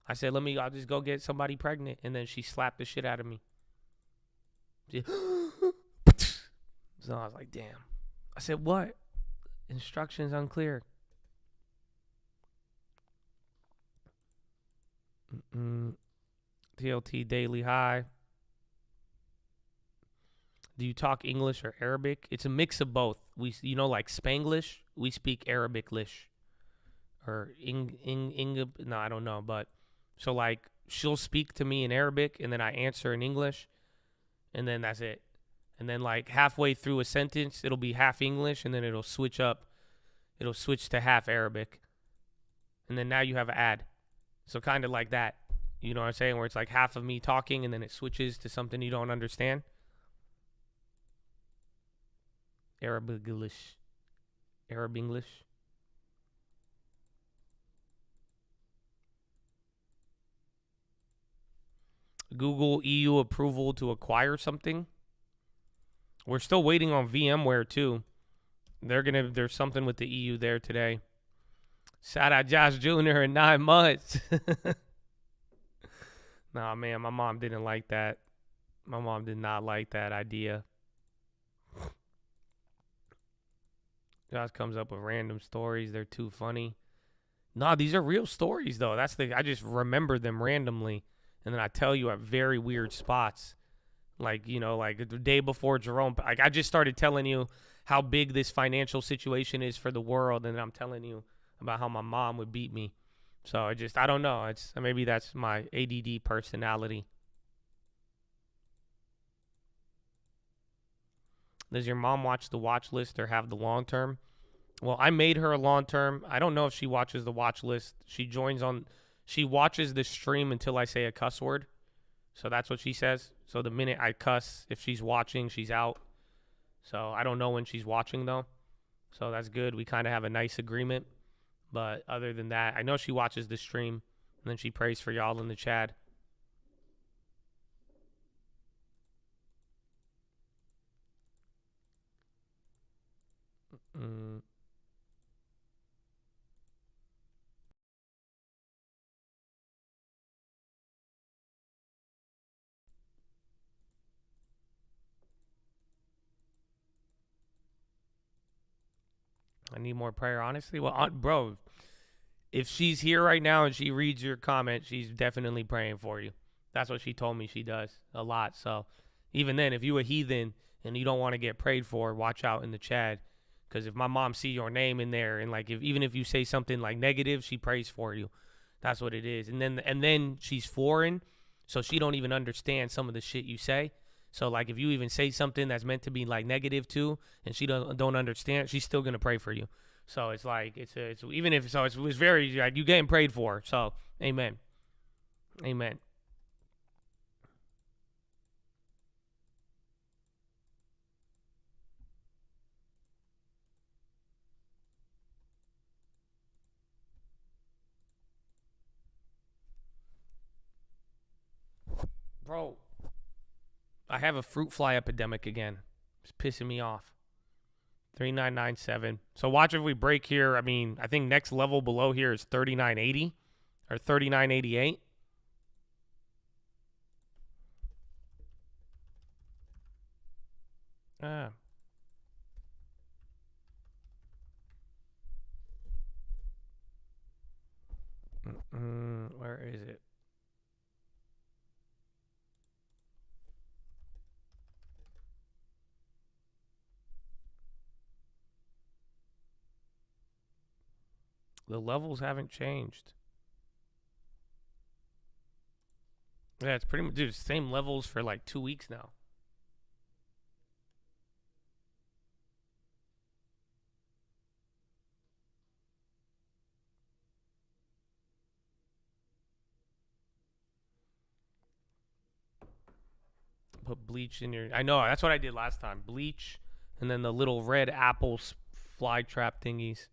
I said, I'll just go get somebody pregnant. And then she slapped the shit out of me. So I was like, damn. I said, what? Instructions unclear. TLT Daily High. Do you talk English or Arabic? It's a mix of both. Like Spanglish, we speak Arabic-lish. Or no, I don't know. But so like she'll speak to me in Arabic and then I answer in English and then that's it. And then like halfway through a sentence, it'll be half English and then it'll switch up. It'll switch to half Arabic. And then now you have an ad. So kind of like that. You know what I'm saying? Where it's like half of me talking and then it switches to something you don't understand. Arab English. Google EU approval to acquire something. We're still waiting on VMware too. There's something with the EU there today. Shout out Josh Jr. in 9 months. Nah, man, my mom didn't like that. My mom did not like that idea. Josh comes up with random stories. They're too funny. Nah, these are real stories though. I just remember them randomly. And then I tell you at very weird spots. Like, like the day before Jerome, like I just started telling you how big this financial situation is for the world. And then I'm telling you about how my mom would beat me. So I don't know. Maybe that's my ADD personality. Does your mom watch the watch list or have the long term? Well, I made her a long term. I don't know if she watches the watch list. She watches the stream until I say a cuss word. So that's what she says. So the minute I cuss, if she's watching, she's out. So I don't know when she's watching, though. So that's good. We kind of have a nice agreement. But other than that, I know she watches the stream. And then she prays for y'all in the chat. I need more prayer, honestly. Well, bro, if she's here right now and she reads your comment, she's definitely praying for you. That's what she told me she does a lot. So even then, if you a heathen and you don't want to get prayed for, watch out in the chat. Because if my mom see your name in there and like even if you say something like negative, she prays for you. That's what it is. And then she's foreign, so she don't even understand some of the shit you say. So like if you even say something that's meant to be like negative too, and she don't understand, she's still gonna pray for you. So it's like it's very like you getting prayed for. So amen, amen. Bro, I have a fruit fly epidemic again. It's pissing me off. 3997. So watch if we break here. I mean, I think next level below here is 3980 or 3988. Where is it? The levels haven't changed. Yeah, it's pretty much the same levels for like 2 weeks now. Put bleach in your. I know that's what I did last time. Bleach, and then the little red apple fly trap thingies.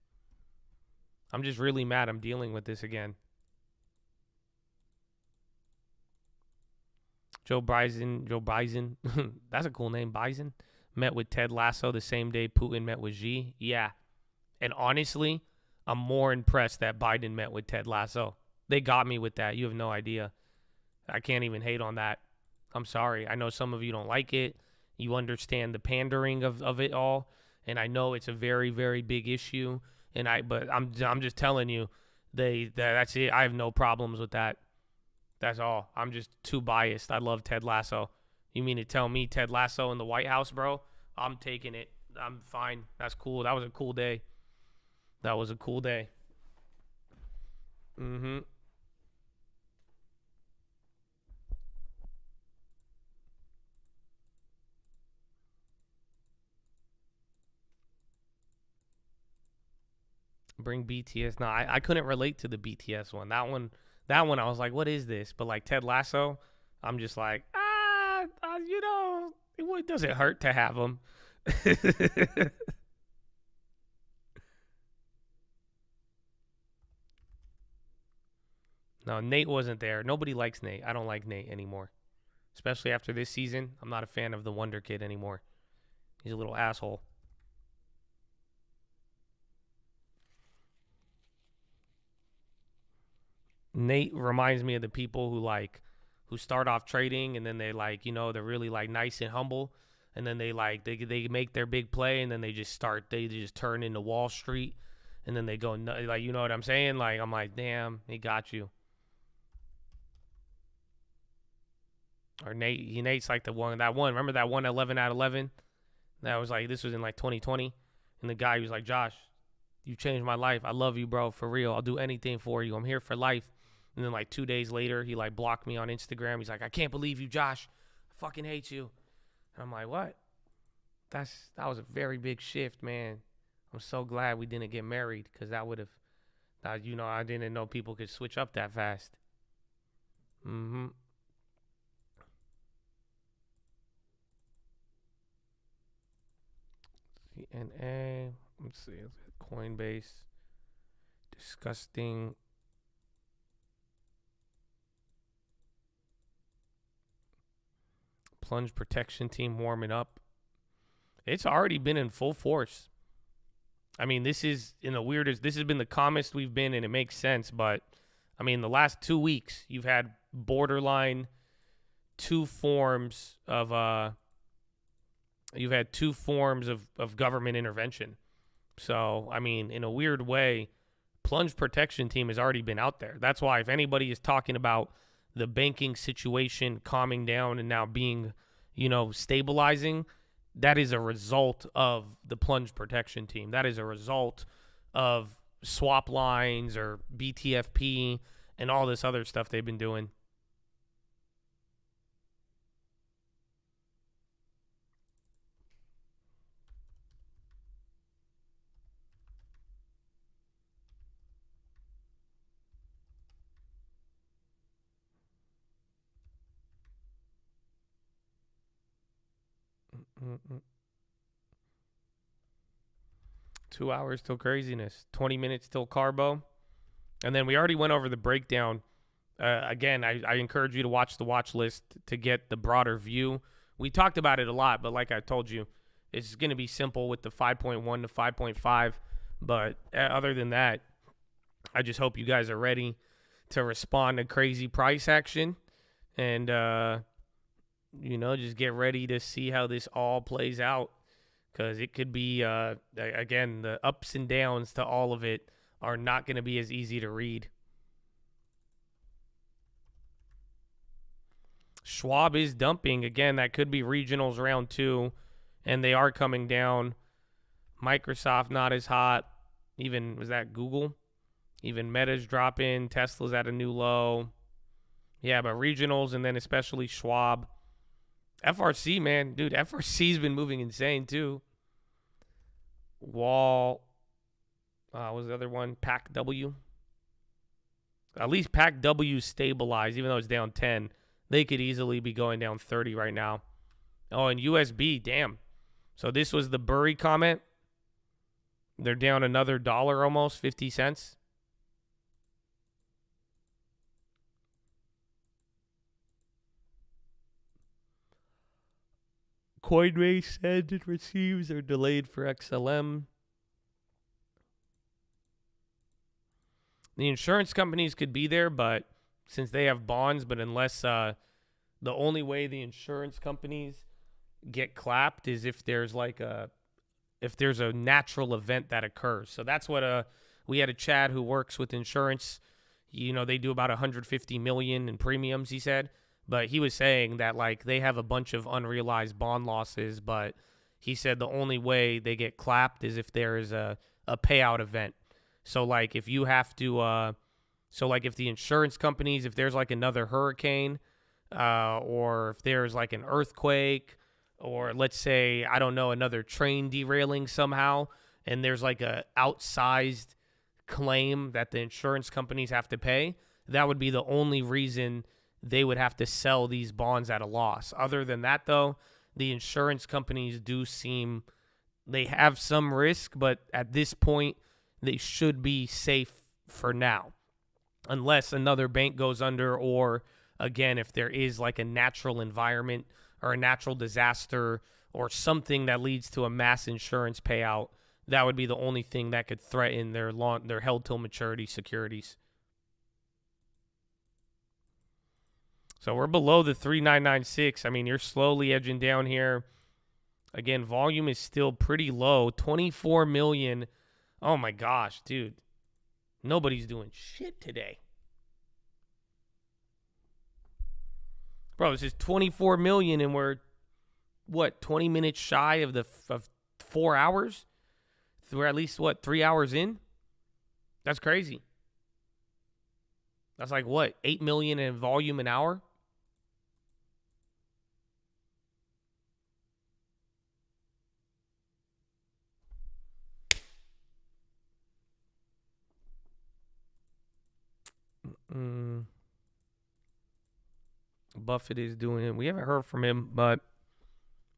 I'm just really mad. I'm dealing with this again. Joe Biden. That's a cool name. Biden met with Ted Lasso the same day Putin met with Xi. Yeah, and honestly, I'm more impressed that Biden met with Ted Lasso. They got me with that. You have no idea. I can't even hate on that. I'm sorry. I know some of you don't like it. You understand the pandering of it all, and I know it's a very, very big issue. But I'm just telling you, that's it. I have no problems with that. That's all. I'm just too biased. I love Ted Lasso. You mean to tell me Ted Lasso in the White House, bro? I'm taking it. I'm fine. That's cool. That was a cool day. That was a cool day. Mm-hmm. Bring BTS. No, I couldn't relate to the BTS one. That one I was like, what is this? But like Ted Lasso, I'm just like, it doesn't hurt to have them. No, Nate wasn't there. Nobody likes Nate. I don't like Nate anymore. Especially after this season. I'm not a fan of the Wonder Kid anymore. He's a little asshole. Nate reminds me of the people who start off trading and then they they're really nice and humble, and then they make their big play and then they just turn into Wall Street, and then they go you know what I'm saying? I'm like, damn, he got you. Or Nate's like that one. Remember that one 11 out of 11? That was this was in 2020, and the guy was like, Josh, you changed my life. I love you, bro, for real. I'll do anything for you. I'm here for life. And then 2 days later, he blocked me on Instagram. He's like, I can't believe you, Josh. I fucking hate you. And I'm like, what? That was a very big shift, man. I'm so glad we didn't get married, because that would have, I didn't know people could switch up that fast. Mm-hmm. CNA. Let's see. Coinbase. Disgusting. Plunge protection team warming up. It's already been in full force. I mean, this is this has been the calmest we've been, and it makes sense. But I mean, the last 2 weeks, you've had borderline two forms of government intervention. So, I mean, in a weird way, plunge protection team has already been out there. That's why if anybody is talking about the banking situation calming down and now being, stabilizing, that is a result of the plunge protection team. That is a result of swap lines or BTFP and all this other stuff they've been doing. Mm-mm. 2 hours till craziness. 20 minutes till carbo. And then we already went over the breakdown. Again, I encourage you to watch the watch list to get the broader view. We talked about it a lot, but like I told you, it's going to be simple with the 5.1 to 5.5. But other than that, I just hope you guys are ready to respond to crazy price action. And, just get ready to see how this all plays out. Because it could be, again, the ups and downs to all of it are not going to be as easy to read. Schwab is dumping. Again, that could be regionals round 2, and they are coming down. Microsoft not as hot. Even, was that Google? Even Meta's dropping. Tesla's at a new low. Yeah, but regionals and then especially Schwab. FRC, man. Dude, FRC's been moving insane, too. Wall. What was the other one? Pac W. At least Pac W stabilized, even though it's down 10. They could easily be going down 30 right now. Oh, and USB, damn. So this was the Burry comment. They're down another $1 almost, 50 cents. Coinbase said it receives are delayed for XLM. The insurance companies could be there, but since they have bonds, but unless the only way the insurance companies get clapped is if there's a natural event that occurs. So that's what we had a Chad who works with insurance. You know, they do about 150 million in premiums, he said. But he was saying that, like, they have a bunch of unrealized bond losses, but he said the only way they get clapped is if there is a payout event. So, like, if you have to if the insurance companies, if there's, like, another hurricane or if there's, like, an earthquake or, let's say, I don't know, another train derailing somehow, and there's, like, a outsized claim that the insurance companies have to pay, that would be the only reason they would have to sell these bonds at a loss. Other than that, though, the insurance companies do seem they have some risk, but at this point, they should be safe for now, unless another bank goes under or, again, if there is like a natural environment or a natural disaster or something that leads to a mass insurance payout, that would be the only thing that could threaten their held till maturity securities. So we're below the 3996. I mean, you're slowly edging down here. Again, volume is still pretty low. 24 million. Oh, my gosh, dude. Nobody's doing shit today. Bro, this is 24 million, and we're, 20 minutes shy of 4 hours? We're at least, 3 hours in? That's crazy. That's like, 8 million in volume an hour? Buffett is doing it. We haven't heard from him, but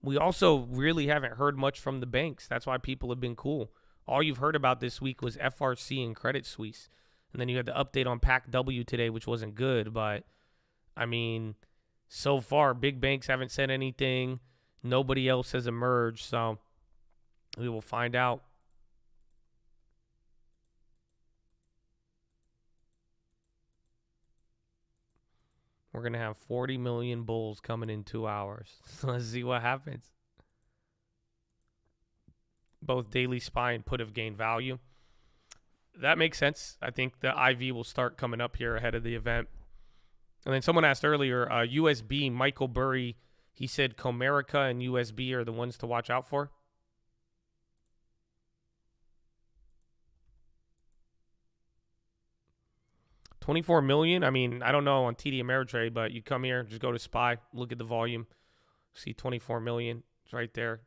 we also really haven't heard much from the banks. That's why people have been cool. All you've heard about this week was FRC and Credit Suisse. And then you had the update on PAC-W today, which wasn't good. But, I mean, so far, big banks haven't said anything. Nobody else has emerged. So we will find out. We're going to have 40 million bulls coming in 2 hours. Let's see what happens. Both daily SPY and put have gained value. That makes sense. I think the IV will start coming up here ahead of the event. And then someone asked earlier, USB, Michael Burry, he said Comerica and USB are the ones to watch out for. $24 million. I mean, I don't know on TD Ameritrade, but you come here, just go to SPY, look at the volume, see 24 million. It's right there.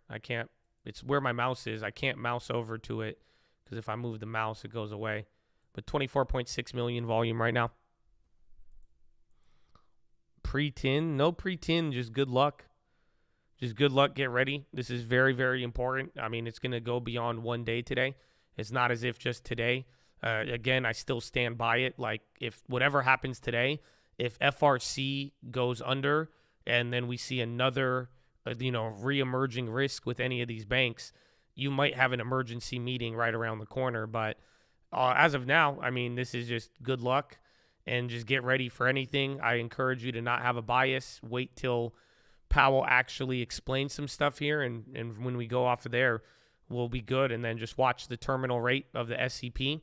It's where my mouse is. I can't mouse over to it because if I move the mouse, it goes away. But 24.6 million volume right now. Pre-tin, no pre-tin, just good luck. Just good luck, get ready. This is very, very important. I mean, it's going to go beyond 1 day today. It's not as if just today. Again, I still stand by it. Like, if whatever happens today, if FRC goes under and then we see another, re-emerging risk with any of these banks, you might have an emergency meeting right around the corner. But as of now, I mean, this is just good luck and just get ready for anything. I encourage you to not have a bias. Wait till Powell actually explains some stuff here, and when we go off of there, we'll be good. And then just watch the terminal rate of the SCP.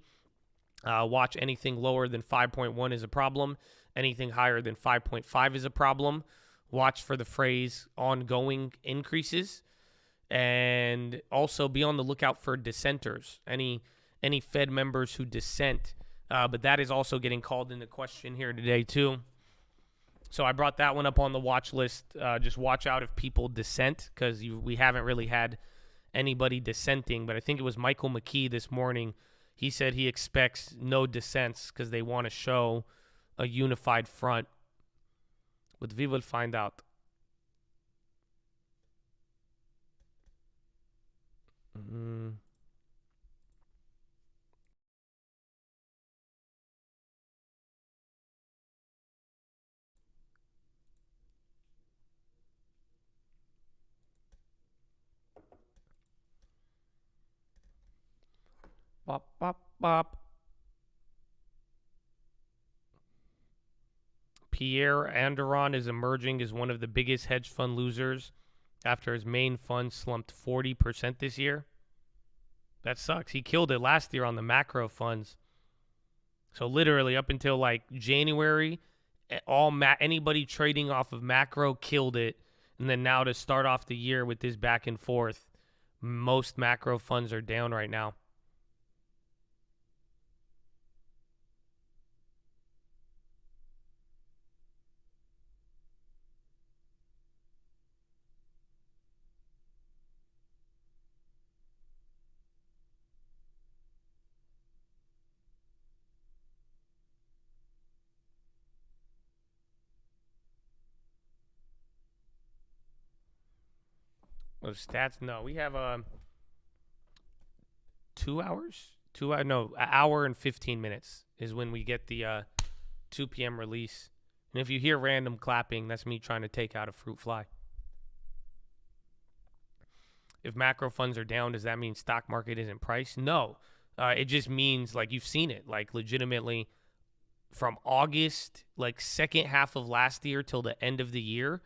Watch anything lower than 5.1 is a problem. Anything higher than 5.5 is a problem. Watch for the phrase ongoing increases. And also be on the lookout for dissenters, any Fed members who dissent. But that is also getting called into question here today too. So I brought that one up on the watch list. Just watch out if people dissent, because we haven't really had anybody dissenting. But I think it was Michael McKee this morning. He said he expects no dissents because they want to show a unified front. But we will find out. Bop, bop, bop. Pierre Anderon is emerging as one of the biggest hedge fund losers after his main fund slumped 40% this year. That sucks. He killed it last year on the macro funds. So literally up until like January, anybody trading off of macro killed it. And then now to start off the year with this back and forth, most macro funds are down right now. Those stats, no. We have 2 hours? An hour and 15 minutes is when we get the 2 p.m. release. And if you hear random clapping, that's me trying to take out a fruit fly. If macro funds are down, does that mean stock market isn't priced? No. It just means, like, you've seen it. Like, legitimately, from August, like, second half of last year till the end of the year,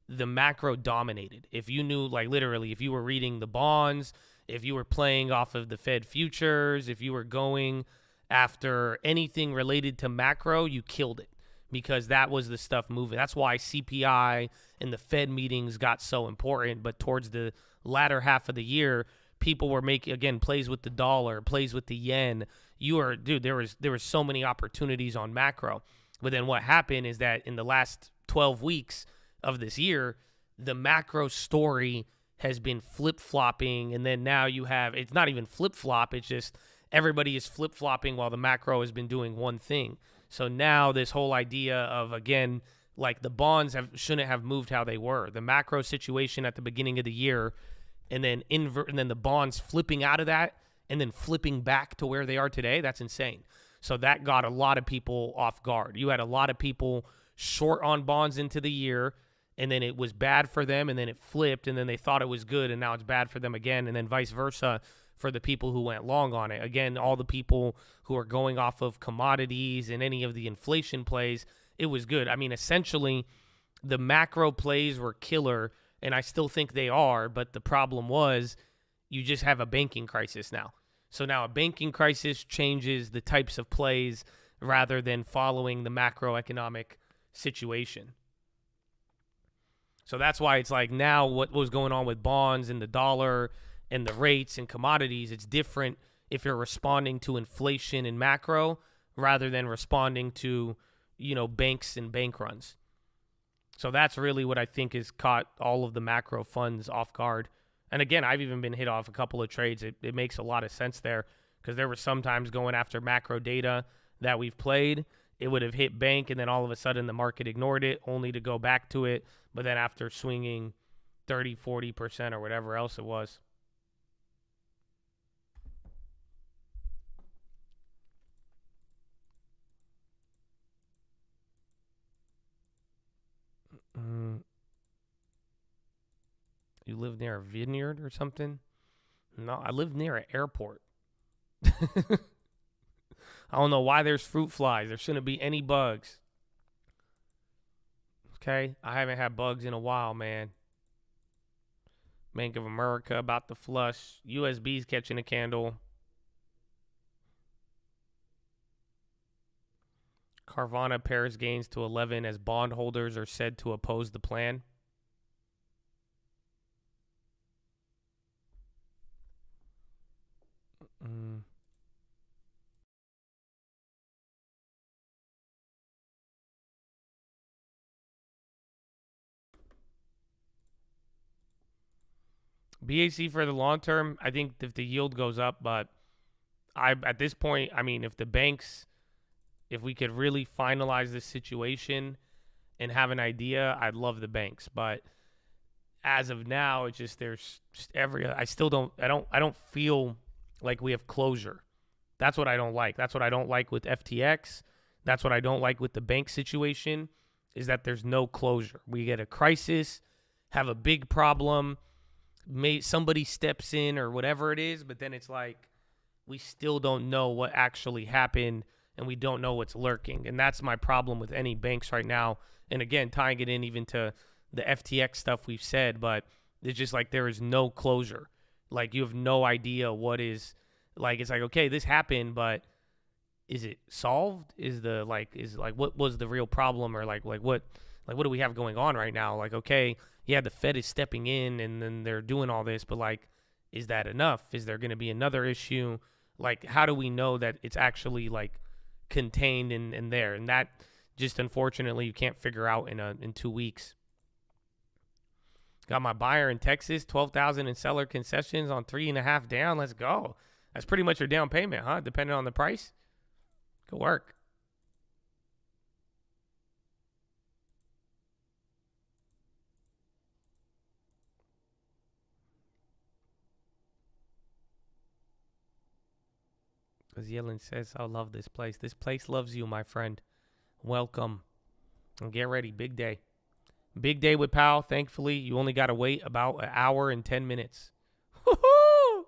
the macro dominated. If you knew, like, literally, if you were reading the bonds, if you were playing off of the Fed futures, if you were going after anything related to macro, you killed it because that was the stuff moving. That's why CPI and the Fed meetings got so important. But towards the latter half of the year, people were making, again, plays with the dollar, plays with the yen. There was so many opportunities on macro. But then what happened is that in the last 12 weeks of this year, the macro story has been flip-flopping, and then now you have, it's not even flip-flop, it's just everybody is flip-flopping while the macro has been doing one thing. So now this whole idea of, again, like the bonds shouldn't have moved how they were. The macro situation at the beginning of the year, and then and then the bonds flipping out of that and then flipping back to where they are today, that's insane. So that got a lot of people off guard. You had a lot of people short on bonds into the year, and then it was bad for them, and then it flipped, and then they thought it was good, and now it's bad for them again, and then vice versa for the people who went long on it. Again, all the people who are going off of commodities and any of the inflation plays, it was good. I mean, essentially, the macro plays were killer, and I still think they are, but the problem was you just have a banking crisis now. So now a banking crisis changes the types of plays rather than following the macroeconomic situation. So that's why it's like now what was going on with bonds and the dollar and the rates and commodities, it's different if you're responding to inflation and macro rather than responding to, banks and bank runs. So that's really what I think has caught all of the macro funds off guard. And again, I've even been hit off a couple of trades. It makes a lot of sense there because there were sometimes going after macro data that we've played. It would have hit bank, and then all of a sudden the market ignored it, only to go back to it. But then after swinging 30, 40% or whatever else it was. You live near a vineyard or something? No, I live near an airport. I don't know why there's fruit flies. There shouldn't be any bugs. Okay? I haven't had bugs in a while, man. Bank of America about to flush. USB's catching a candle. Carvana pairs gains to 11 as bondholders are said to oppose the plan. BAC for the long term, I think if the yield goes up, but at this point, I mean, if we could really finalize this situation and have an idea, I'd love the banks. But as of now, it's just I don't feel like we have closure. That's what I don't like. That's what I don't like with FTX. That's what I don't like with the bank situation, is that there's no closure. We get a crisis, have a big problem, somebody steps in or whatever it is, but then it's like we still don't know what actually happened, and we don't know what's lurking. And that's my problem with any banks right now. And again, tying it in even to the FTX stuff we've said, but it's just like there is no closure. Like, you have no idea what is, like, it's like, okay, this happened, but is it solved? What was the real problem? Or what do we have going on right now? Like, okay, yeah, the Fed is stepping in and then they're doing all this, but like, is that enough? Is there going to be another issue? Like, how do we know that it's actually like contained in there? And that just, unfortunately, you can't figure out in 2 weeks. Got my buyer in Texas, 12,000 in seller concessions on 3.5 down. Let's go. That's pretty much your down payment, huh? Depending on the price. Good work. As Yellen says, I love this place. This place loves you, my friend. Welcome. And get ready. Big day. Big day with Powell. Thankfully, you only got to wait about an hour and 10 minutes. Woo-hoo!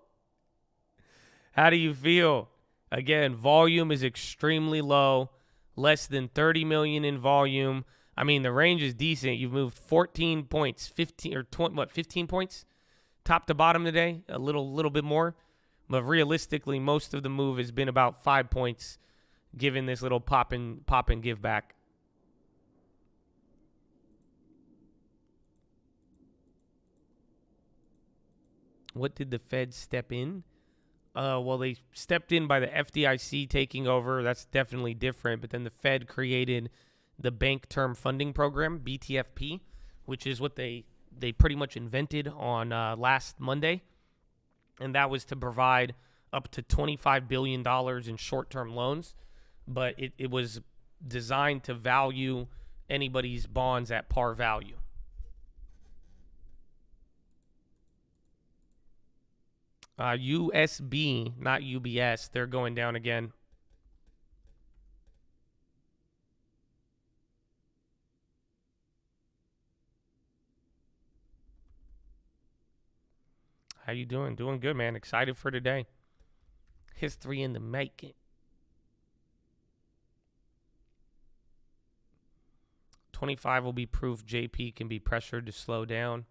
How do you feel? Again, volume is extremely low. Less than 30 million in volume. I mean, the range is decent. You've moved 14 points, 15 points top to bottom today, a little bit more. But realistically, most of the move has been about 5 points, given this little pop and give back. What did the Fed step in? Well, they stepped in by the FDIC taking over. That's definitely different. But then the Fed created the Bank Term Funding Program, BTFP, which is what they pretty much invented on last Monday. And that was to provide up to $25 billion in short-term loans. But it was designed to value anybody's bonds at par value. USB, not UBS, they're going down again. How you doing? Doing good, man. Excited for today. History in the making. 25 will be proof JP can be pressured to slow down.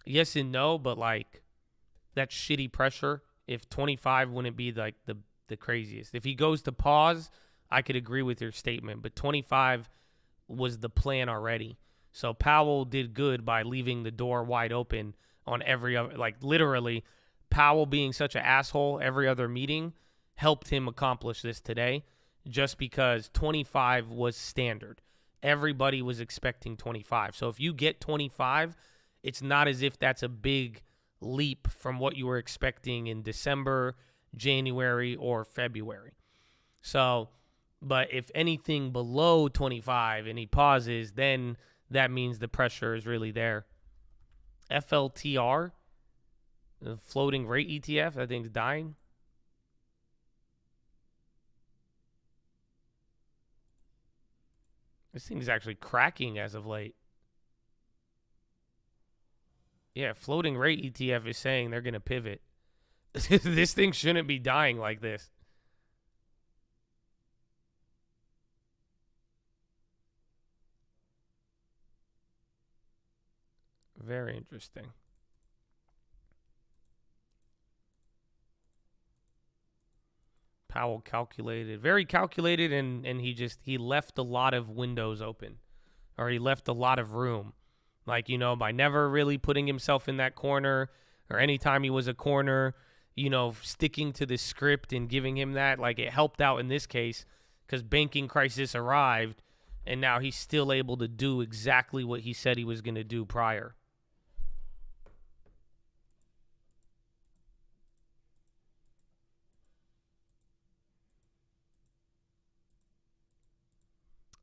Yes and no, but like, that's shitty pressure. If 25 wouldn't be like the craziest. If he goes to pause, I could agree with your statement. But 25 was the plan already. So Powell did good by leaving the door wide open on every other, like literally, Powell being such an asshole every other meeting helped him accomplish this today, just because 25 was standard. Everybody was expecting 25. So if you get 25, it's not as if that's a big leap from what you were expecting in December, January, or February. So, but if anything below 25 and he pauses, then that means the pressure is really there. FLTR, the floating rate ETF, that thing's dying. This thing is actually cracking as of late. Yeah, floating rate ETF is saying they're going to pivot. This thing shouldn't be dying like this. Very interesting. Powell calculated, very calculated, and he left a lot of windows open, or he left a lot of room. Like, you know, by never really putting himself in that corner, or anytime he was a corner, you know, sticking to the script and giving him that, like, it helped out in this case because banking crisis arrived, and now he's still able to do exactly what he said he was going to do prior.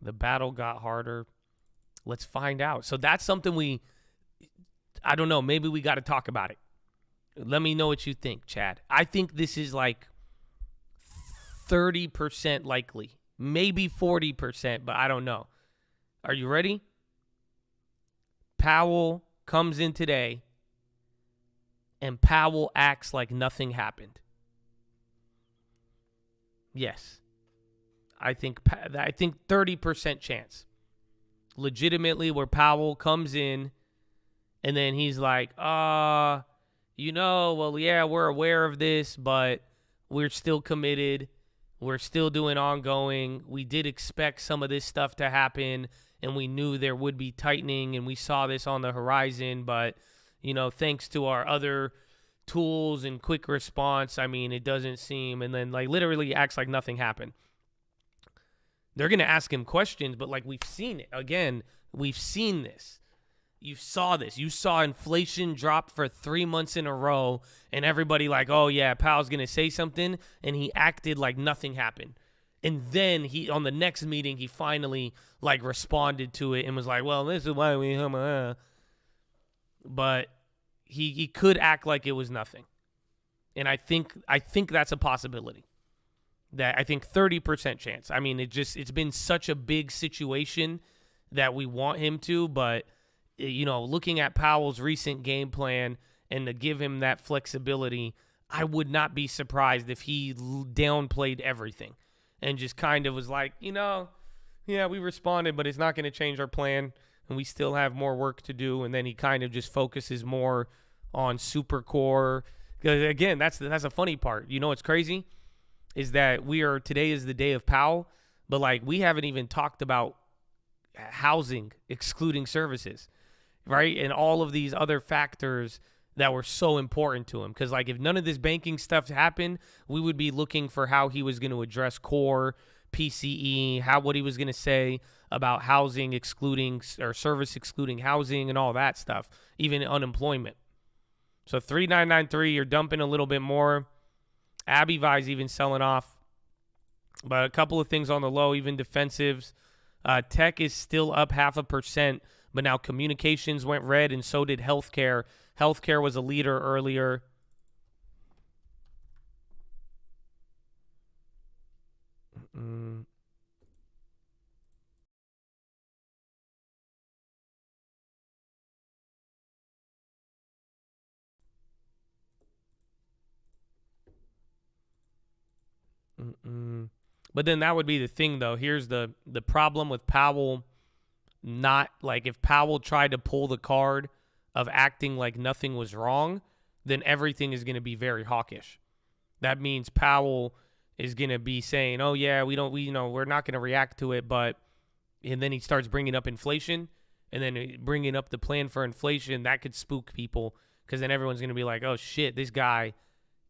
The battle got harder. Let's find out. So that's something I don't know, maybe we got to talk about it. Let me know what you think, Chad. I think this is like 30% likely, maybe 40%, but I don't know. Are you ready? Powell comes in today, and Powell acts like nothing happened. Yes. I think 30% chance. Legitimately, where Powell comes in and then he's like, well, yeah, we're aware of this, but we're still committed. We're still doing ongoing. We did expect some of this stuff to happen, and we knew there would be tightening, and we saw this on the horizon. But, thanks to our other tools and quick response, it doesn't seem, and then, literally acts like nothing happened. They're going to ask him questions, but, we've seen it. Again, we've seen this. You saw this. You saw inflation drop for 3 months in a row, and everybody oh, yeah, Powell's going to say something, and he acted like nothing happened. And then on the next meeting, he finally, responded to it and was like, well, this is why we... But he could act like it was nothing. And I think that's a possibility. That I think 30% chance. It's been such a big situation that we want him to, but... looking at Powell's recent game plan and to give him that flexibility, I would not be surprised if he downplayed everything and just kind of was like, yeah, we responded, but it's not going to change our plan, and we still have more work to do. And then he kind of just focuses more on super core. Because, again, that's the funny part. What's crazy is that today is the day of Powell, but, we haven't even talked about housing excluding services. Right? And all of these other factors that were so important to him. Because, if none of this banking stuff happened, we would be looking for how he was going to address core, PCE, what he was going to say about housing excluding, or service excluding housing and all that stuff, even unemployment. So 3993, you're dumping a little bit more. Abivi's even selling off. But a couple of things on the low, even defensives. Tech is still up 0.5%. But now communications went red, and so did healthcare. Healthcare was a leader earlier. But then that would be the thing, though. Here's the problem with Powell. Not if Powell tried to pull the card of acting like nothing was wrong, then everything is going to be very hawkish. That means Powell is going to be saying, "Oh yeah, we're not going to react to it," and then he starts bringing up inflation, and then bringing up the plan for inflation. That could spook people, because then everyone's going to be like, "Oh shit, this guy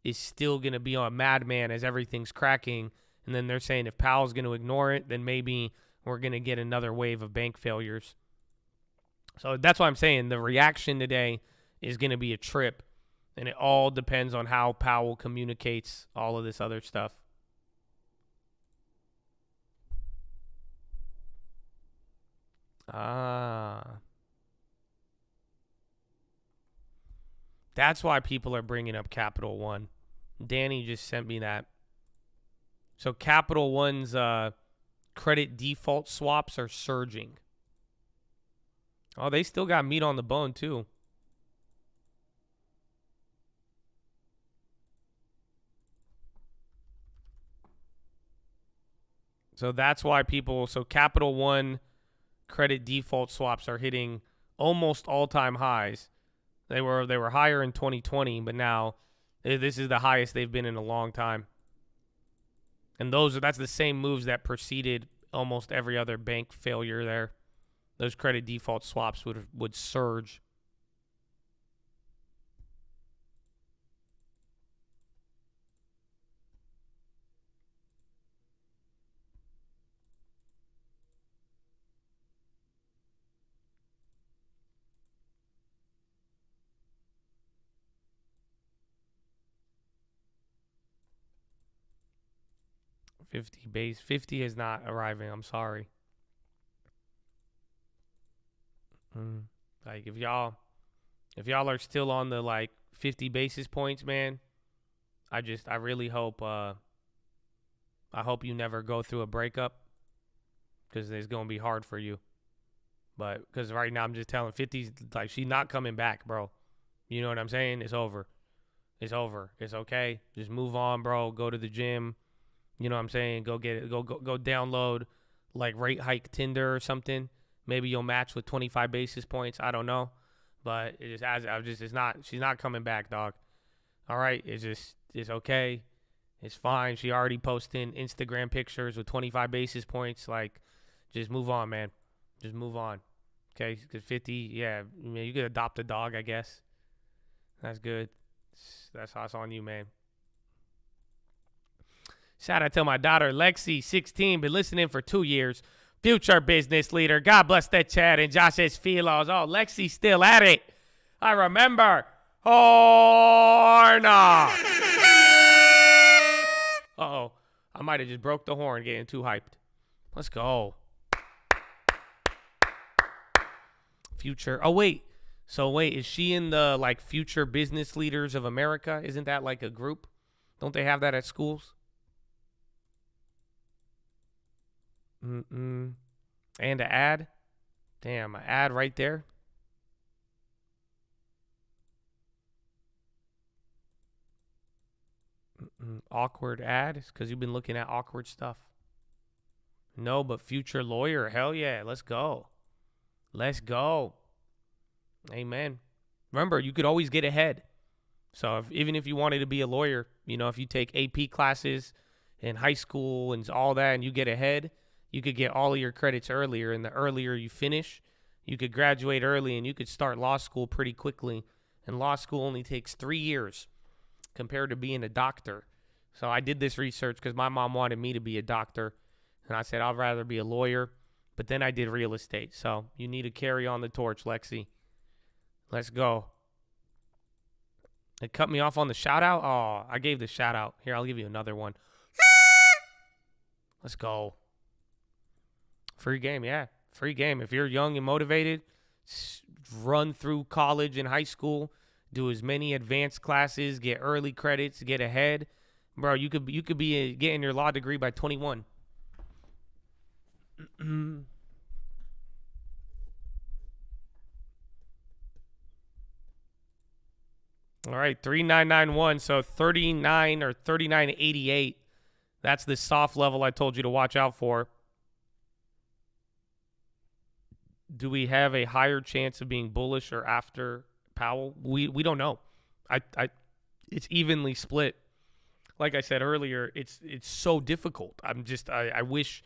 is still going to be a madman as everything's cracking." And then they're saying if Powell's going to ignore it, then maybe we're going to get another wave of bank failures. So that's why I'm saying the reaction today is going to be a trip, and it all depends on how Powell communicates all of this other stuff. That's why people are bringing up Capital One. Danny just sent me that. So Capital One's credit default swaps are surging. Oh, they still got meat on the bone, too. So that's why so Capital One credit default swaps are hitting almost all-time highs. They were higher in 2020, but now this is the highest they've been in a long time. And that's the same moves that preceded almost every other bank failure there. Those credit default swaps would surge. $50 is not arriving. I'm sorry. If y'all are still on the 50 basis points, man, I really hope I hope you never go through a breakup, because it's gonna be hard for you. But because right now I'm just telling 50's she's not coming back, bro. You know what I'm saying? It's over. It's over. It's okay. Just move on, bro. Go to the gym. You know what I'm saying? Go get it. Go download like rate hike Tinder or something. Maybe you'll match with 25 basis points. I don't know, but it's not. She's not coming back, dog. All right, it's okay. It's fine. She already posting Instagram pictures with 25 basis points. Like, just move on, man. Just move on. Okay, because 50, yeah, I mean, you could adopt a dog, I guess. That's good. That's on you, man. Shout out to my daughter, Lexi, 16, been listening for 2 years. Future business leader. God bless that chat. And Josh says PHILOs. Oh, Lexi's still at it. I remember. Horn. Uh-oh. I might have just broke the horn getting too hyped. Let's go. Future. Oh, wait. So, wait. Is she in the, like, Future Business Leaders of America? Isn't that, like, a group? Don't they have that at schools? And an ad? Damn, an ad right there. Awkward ad? Because you've been looking at awkward stuff. No, but future lawyer. Hell yeah, let's go. Let's go. Amen. Remember, you could always get ahead. So even if you wanted to be a lawyer, you know, if you take AP classes in high school and all that and you get ahead, you could get all of your credits earlier, and the earlier you finish, you could graduate early and you could start law school pretty quickly. And law school only takes 3 years compared to being a doctor. So I did this research because my mom wanted me to be a doctor, and I said I'd rather be a lawyer, but then I did real estate. So you need to carry on the torch, Lexi. Let's go. It cut me off on the shout out. Oh, I gave the shout out. Here, I'll give you another one. Let's go. Free game, yeah. Free game. If you're young and motivated, run through college and high school, do as many advanced classes, get early credits, get ahead. Bro, you could be getting your law degree by 21. All right, 3991, so 39 or 39.88. That's the soft level I told you to watch out for. Do we have a higher chance of being bullish or after Powell? We don't know. It's evenly split. Like I said earlier, it's so difficult. I wish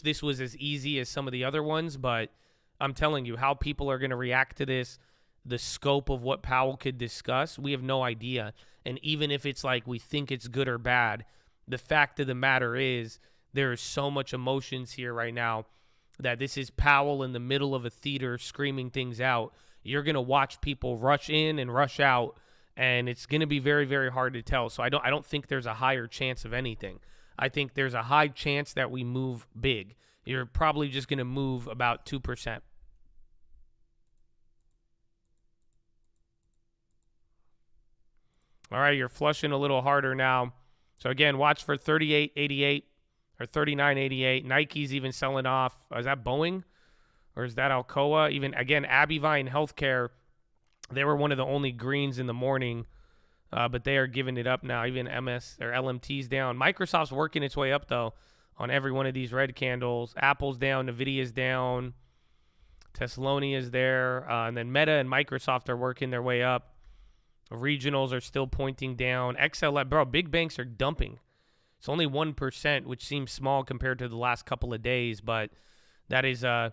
this was as easy as some of the other ones, but I'm telling you, how people are going to react to this, the scope of what Powell could discuss, we have no idea. And even if it's like we think it's good or bad, the fact of the matter is there is so much emotions here right now that this is Powell in the middle of a theater screaming things out. You're going to watch people rush in and rush out, and it's going to be very, very hard to tell. So I don't think there's a higher chance of anything. I think there's a high chance that we move big. You're probably just going to move about 2%. All right, you're flushing a little harder now. So, again, watch for 38.88 or 39.88. Nike's even selling off. Is that Boeing or is that Alcoa? Even, again, Abivine Healthcare, they were one of the only greens in the morning, but they are giving it up now. Even MS or LMT's down. Microsoft's working its way up, though, on every one of these red candles. Apple's down. Nvidia's down. Teslonia's there. And then Meta and Microsoft are working their way up. Regionals are still pointing down. XLF, bro, big banks are dumping. It's only 1%, which seems small compared to the last couple of days, but that's a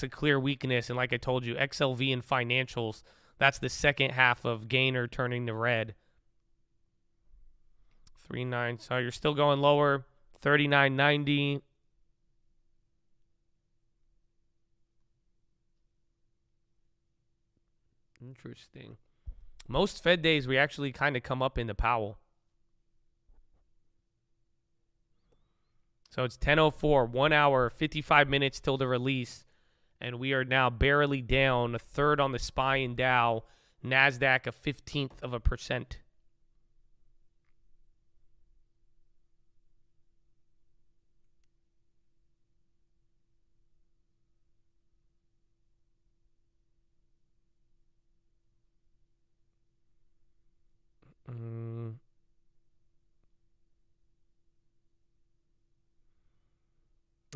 clear weakness. And like I told you, XLV and financials, that's the second half of gainer turning to red. 39. So you're still going lower. 39.90. Interesting. Most Fed days, we actually kind of come up into Powell. So it's 10:04, 1 hour, 55 minutes till the release, and we are now barely down, a third on the SPY and Dow, NASDAQ a 0.1%.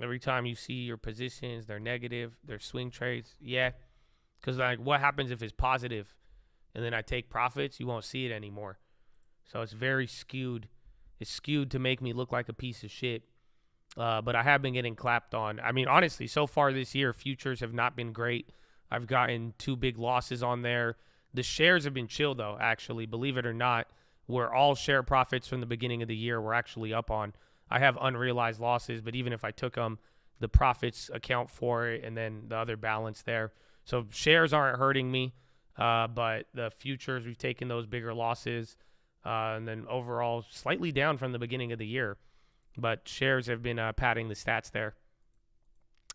Every time you see your positions, they're negative, they're swing trades. Yeah. Because, like, what happens if it's positive and then I take profits? You won't see it anymore. So it's very skewed. It's skewed to make me look like a piece of shit. But I have been getting clapped on. I mean, honestly, so far this year, futures have not been great. I've gotten 2 big losses on there. The shares have been chill, though, actually. Believe it or not, where all share profits from the beginning of the year were actually up on. I have unrealized losses, but even if I took them, the profits account for it, and then the other balance there. So shares aren't hurting me, but the futures, we've taken those bigger losses, and then overall slightly down from the beginning of the year. But shares have been padding the stats there.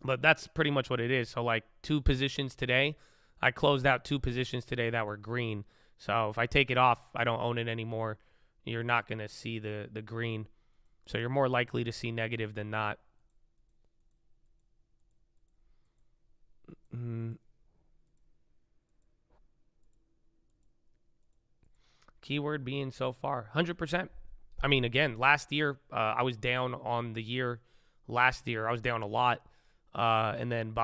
But that's pretty much what it is. So, like, 2 positions today. I closed out 2 positions today that were green. So if I take it off, I don't own it anymore. You're not going to see the green. So you're more likely to see negative than not. Keyword being so far, 100%. I mean, again, last year, I was down on the year. Last year, I was down a lot. And then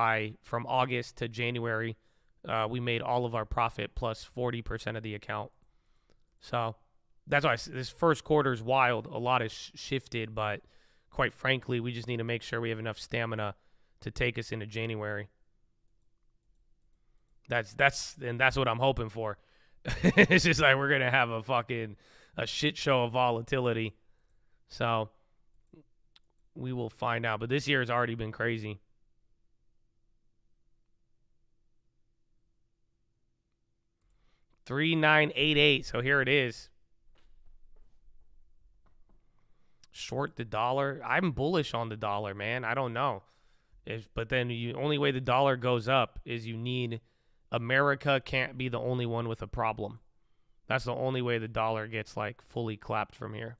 from August to January, we made all of our profit plus 40% of the account. So that's why this first quarter is wild. A lot has shifted, but quite frankly, we just need to make sure we have enough stamina to take us into January. That's what I'm hoping for. It's just like we're gonna have a shit show of volatility. So we will find out. But this year has already been crazy. $3,988. So here it is. Short the dollar. I'm bullish on the dollar, man. I don't know. But then the only way the dollar goes up is you need America can't be the only one with a problem. That's the only way the dollar gets like fully clapped from here.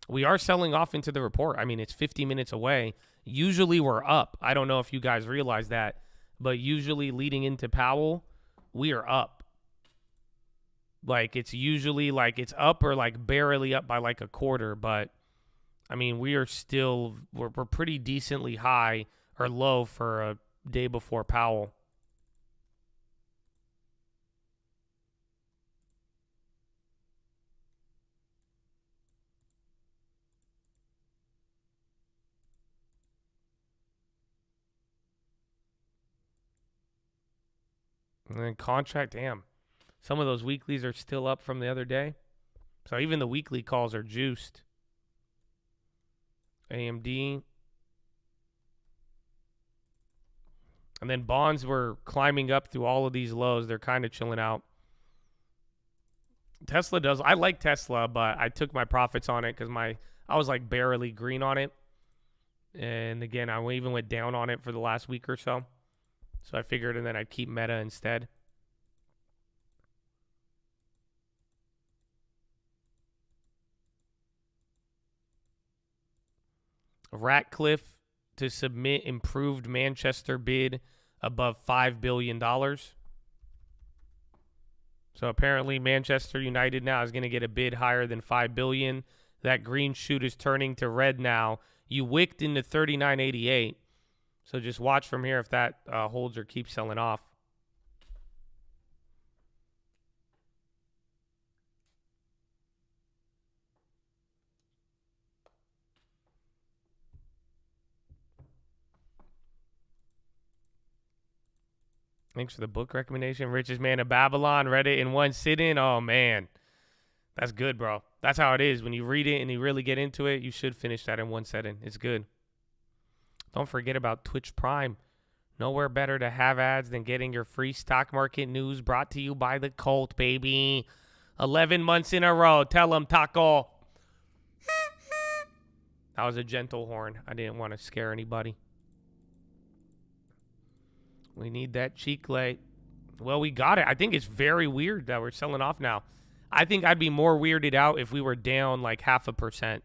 We are selling off into the report. I mean, it's 50 minutes away. Usually we're up. I don't know if you guys realize that, but usually leading into Powell, we are up. Like, it's usually like it's up or like barely up by like a quarter, but I mean, we're pretty decently high or low for a day before Powell. And then contract, damn. Some of those weeklies are still up from the other day. So even the weekly calls are juiced. AMD. And then bonds were climbing up through all of these lows. They're kind of chilling out. Tesla does. I like Tesla, but I took my profits on it because I was like barely green on it. And again, I even went down on it for the last week or so. So I figured and then I'd keep Meta instead. Ratcliffe to submit improved Manchester bid above $5 billion. So apparently Manchester United now is going to get a bid higher than $5 billion. That green shoot is turning to red now. You wicked into 39.88. So just watch from here if that holds or keeps selling off. Thanks for the book recommendation. Richest Man of Babylon. Read it in one sitting. Oh, man. That's good, bro. That's how it is. When you read it and you really get into it, you should finish that in one sitting. It's good. Don't forget about Twitch Prime. Nowhere better to have ads than getting your free stock market news brought to you by the Colt, baby. 11 months in a row. Tell them, Taco. That was a gentle horn. I didn't want to scare anybody. We need that cheek light. Well, we got it. I think it's very weird that we're selling off now. I think I'd be more weirded out if we were down like 0.5%.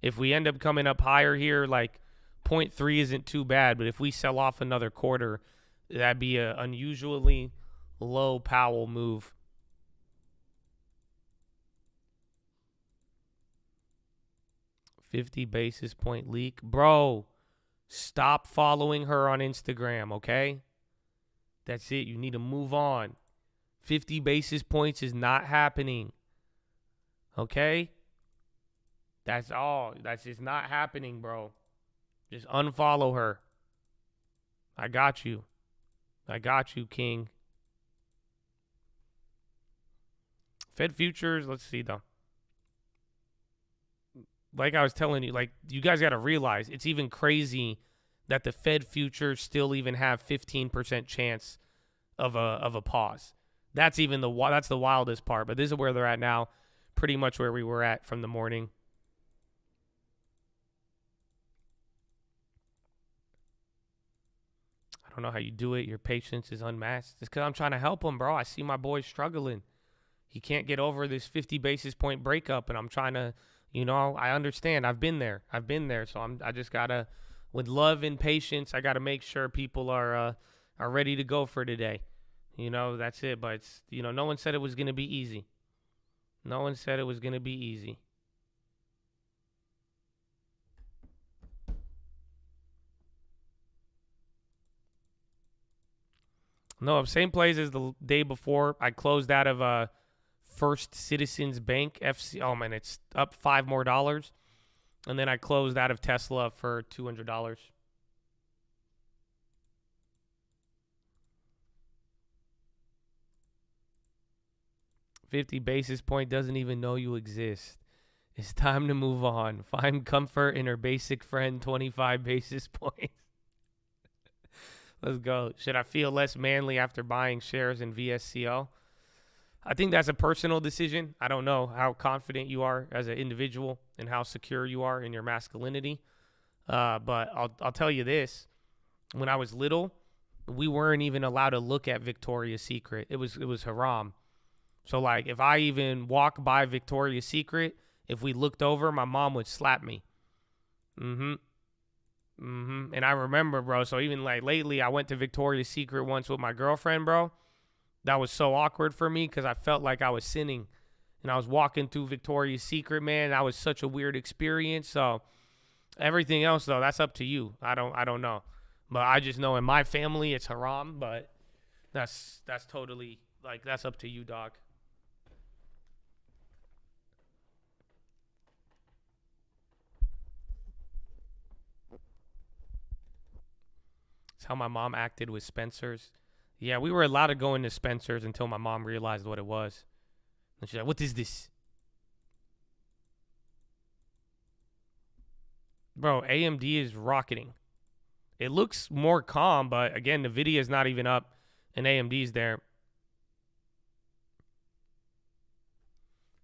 If we end up coming up higher here, like 0.3 isn't too bad. But if we sell off another quarter, that'd be an unusually low Powell move. 50 basis point leak. Bro, stop following her on Instagram, okay? That's it. You need to move on. 50 basis points is not happening. Okay? That's all. That's just not happening, bro. Just unfollow her. I got you. I got you, King. Fed futures, let's see, though. Like I was telling you, like, you guys got to realize it's even crazy that the Fed futures still even have 15% chance of a pause. That's the wildest part. But this is where they're at now, pretty much where we were at from the morning. I don't know how you do it. Your patience is unmatched. It's because I'm trying to help him, bro. I see my boy struggling. He can't get over this 50 basis point breakup, and I'm trying to, I understand. I've been there. So I just gotta, with love and patience, I gotta make sure people are ready to go for today. That's it. But it's, no one said it was gonna be easy. No one said it was gonna be easy. No, same plays as the day before. I closed out of First Citizens Bank FC. Oh man, it's up $5 more. And then I closed out of Tesla for $200. $50 basis point doesn't even know you exist. It's time to move on. Find comfort in her basic friend, 25 basis points. Let's go. Should I feel less manly after buying shares in VSCO? I think that's a personal decision. I don't know how confident you are as an individual and how secure you are in your masculinity. But I'll tell you this. When I was little, we weren't even allowed to look at Victoria's Secret. It was haram. So, like, if I even walk by Victoria's Secret, if we looked over, my mom would slap me. And I remember, bro, so even, like, lately, I went to Victoria's Secret once with my girlfriend, bro. That was so awkward for me because I felt like I was sinning. And I was walking through Victoria's Secret, man. That was such a weird experience. So, everything else, though, that's up to you. I don't know. But I just know in my family, it's haram. But that's totally, like, that's up to you, dog. It's how my mom acted with Spencer's. Yeah, we were allowed to go into Spencer's until my mom realized what it was. And she's like, what is this? Bro, AMD is rocketing. It looks more calm, but again, NVIDIA is not even up and AMD's there.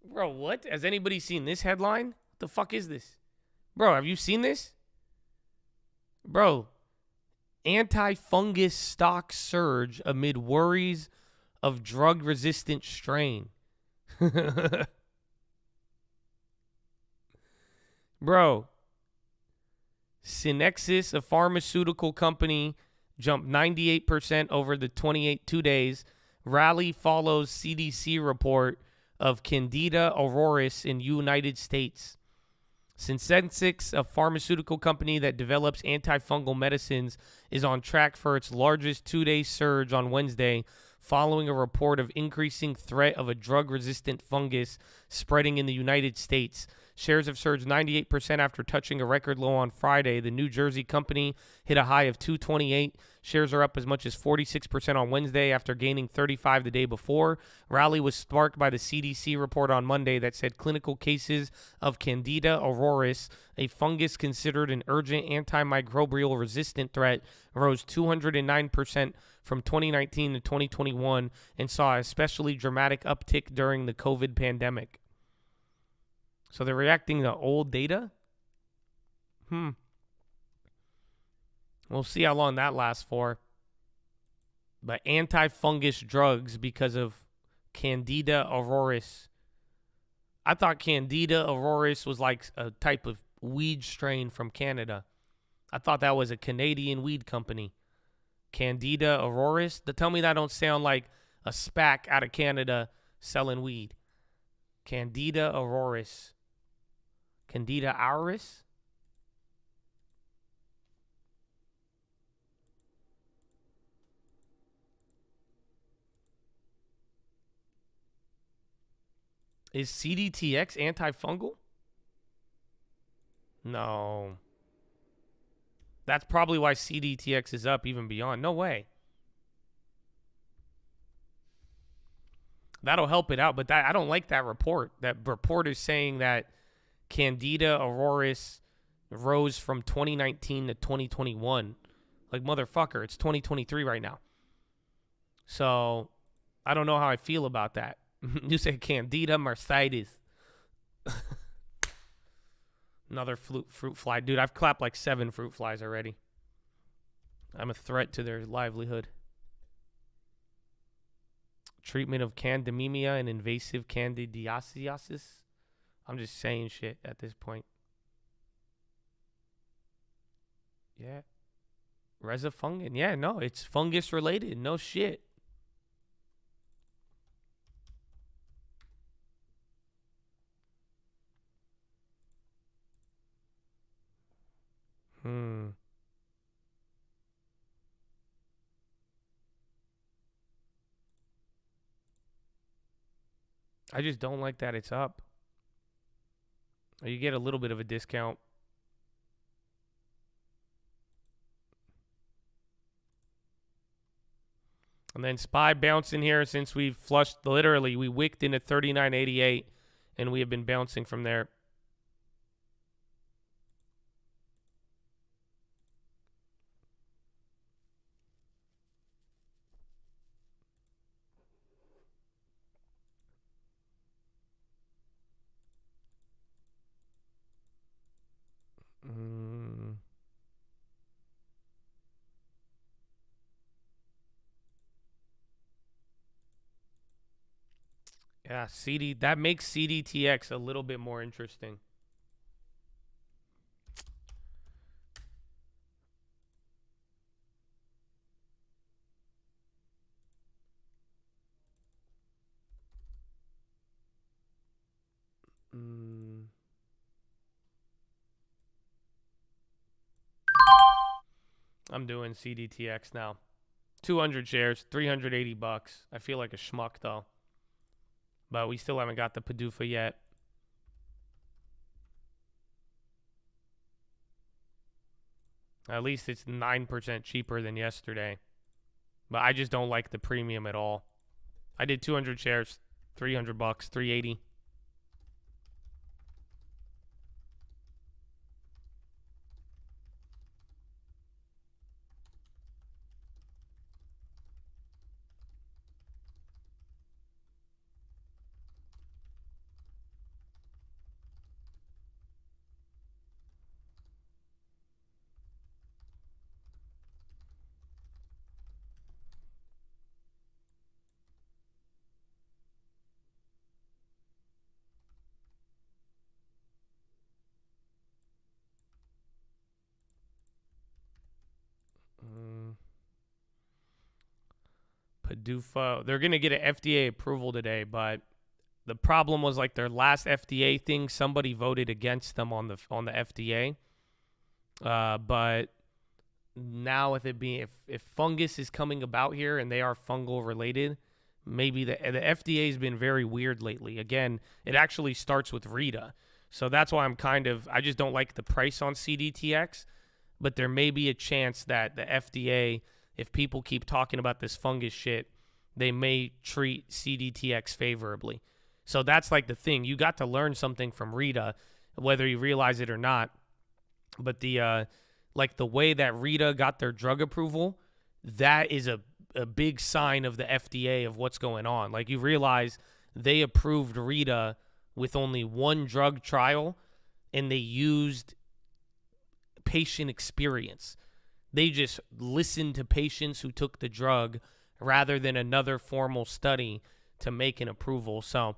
Bro, what? Has anybody seen this headline? What the fuck is this? Bro, have you seen this? Bro, anti-fungus stock surge amid worries of drug-resistant strain. Bro, Synexis, a pharmaceutical company, jumped 98% over the 2 days. Rally follows CDC report of Candida auroris in United States. Synexis, a pharmaceutical company that develops antifungal medicines, is on track for its largest 2-day surge on Wednesday, following a report of increasing threat of a drug-resistant fungus spreading in the United States. Shares have surged 98% after touching a record low on Friday. The New Jersey company hit a high of 228. Shares are up as much as 46% on Wednesday after gaining 35 the day before. Rally was sparked by the CDC report on Monday that said clinical cases of Candida auroris, a fungus considered an urgent antimicrobial resistant threat, rose 209% from 2019 to 2021 and saw an especially dramatic uptick during the COVID pandemic. So they're reacting to old data? We'll see how long that lasts for. But anti-fungus drugs because of Candida auroris. I thought Candida auroris was like a type of weed strain from Canada. I thought that was a Canadian weed company. Candida auroris? Tell me that don't sound like a SPAC out of Canada selling weed. Candida auroris. Candida auris. Is CDTX antifungal? No. That's probably why CDTX is up even beyond. No way. That'll help it out, but I don't like that report. That report is saying that Candida auris rose from 2019 to 2021. Like, motherfucker, it's 2023 right now. So, I don't know how I feel about that. You say Candida mastitis. Another fruit fly. Dude, I've clapped like 7 fruit flies already. I'm a threat to their livelihood. Treatment of candemia and invasive candidiasis. I'm just saying shit at this point. Yeah. Resifungin. Yeah, no, it's fungus related. No shit. I just don't like that it's up. You get a little bit of a discount. And then SPY bouncing here since we've flushed. Literally, we wicked in at 39.88, and we have been bouncing from there. Yeah, that makes CDTX a little bit more interesting. I'm doing CDTX now. 200 shares, $380. I feel like a schmuck though. But we still haven't got the PDUFA yet. At least it's 9% cheaper than yesterday. But I just don't like the premium at all. I did 200 shares, $300, $380. PDUFA. They're going to get an FDA approval today, but the problem was like their last FDA thing, somebody voted against them on the FDA. But now with it being, if fungus is coming about here and they are fungal related, maybe the FDA has been very weird lately. Again, it actually starts with Rita. So that's why I just don't like the price on CDTX, but there may be a chance that the FDA, if people keep talking about this fungus shit, they may treat CDTX favorably. So that's like the thing. You got to learn something from Rita, whether you realize it or not. But the way that Rita got their drug approval, that is a big sign of the FDA of what's going on. Like, you realize they approved Rita with only one drug trial, and they used patient experience. They just listened to patients who took the drug rather than another formal study to make an approval. So,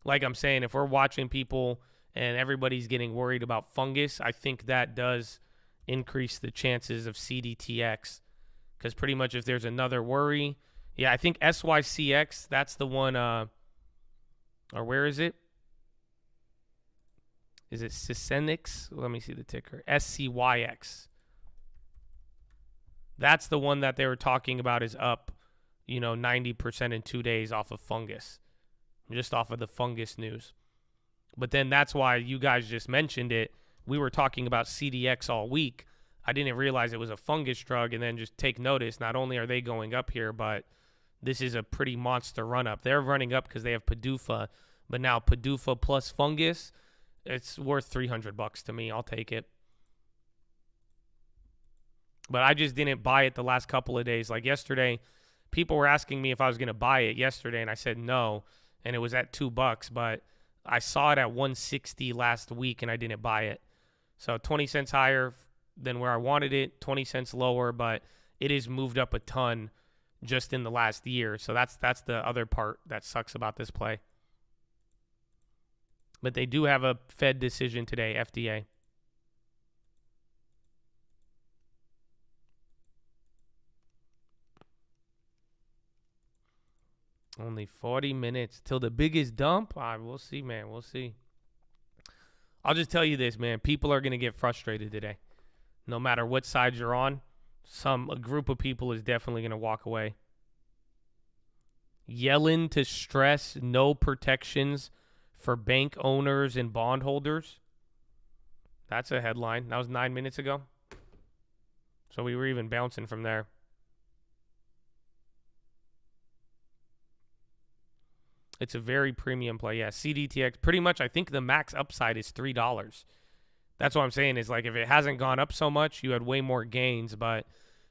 like I'm saying, if we're watching people and everybody's getting worried about fungus, I think that does increase the chances of CDTX. Because pretty much if there's another worry, yeah, I think SYCX, that's the one, or where is it? Is it Sycenix? Let me see the ticker. SCYX. That's the one that they were talking about is up, 90% in 2 days off of fungus. Just off of the fungus news. But then that's why you guys just mentioned it. We were talking about CDX all week. I didn't realize it was a fungus drug, and then just take notice, not only are they going up here, but this is a pretty monster run-up. They're running up because they have PDUFA, but now PDUFA plus fungus, it's worth $300 to me. I'll take it. But I just didn't buy it the last couple of days. Like yesterday, people were asking me if I was going to buy it yesterday, and I said no, and it was at $2, but I saw it at 160 last week, and I didn't buy it. So 20 cents higher than where I wanted it, 20 cents lower, but it has moved up a ton just in the last year. So that's the other part that sucks about this play. But they do have a Fed decision today, FDA. Only 40 minutes till the biggest dump. We'll see, man. We'll see. I'll just tell you this, man. People are going to get frustrated today. No matter what side you're on, a group of people is definitely going to walk away. Yellen to stress no protections for bank owners and bondholders. That's a headline. That was 9 minutes ago. So we were even bouncing from there. It's a very premium play. Yeah, CDTX. Pretty much, I think the max upside is $3. That's what I'm saying is, like, if it hasn't gone up so much, you had way more gains. But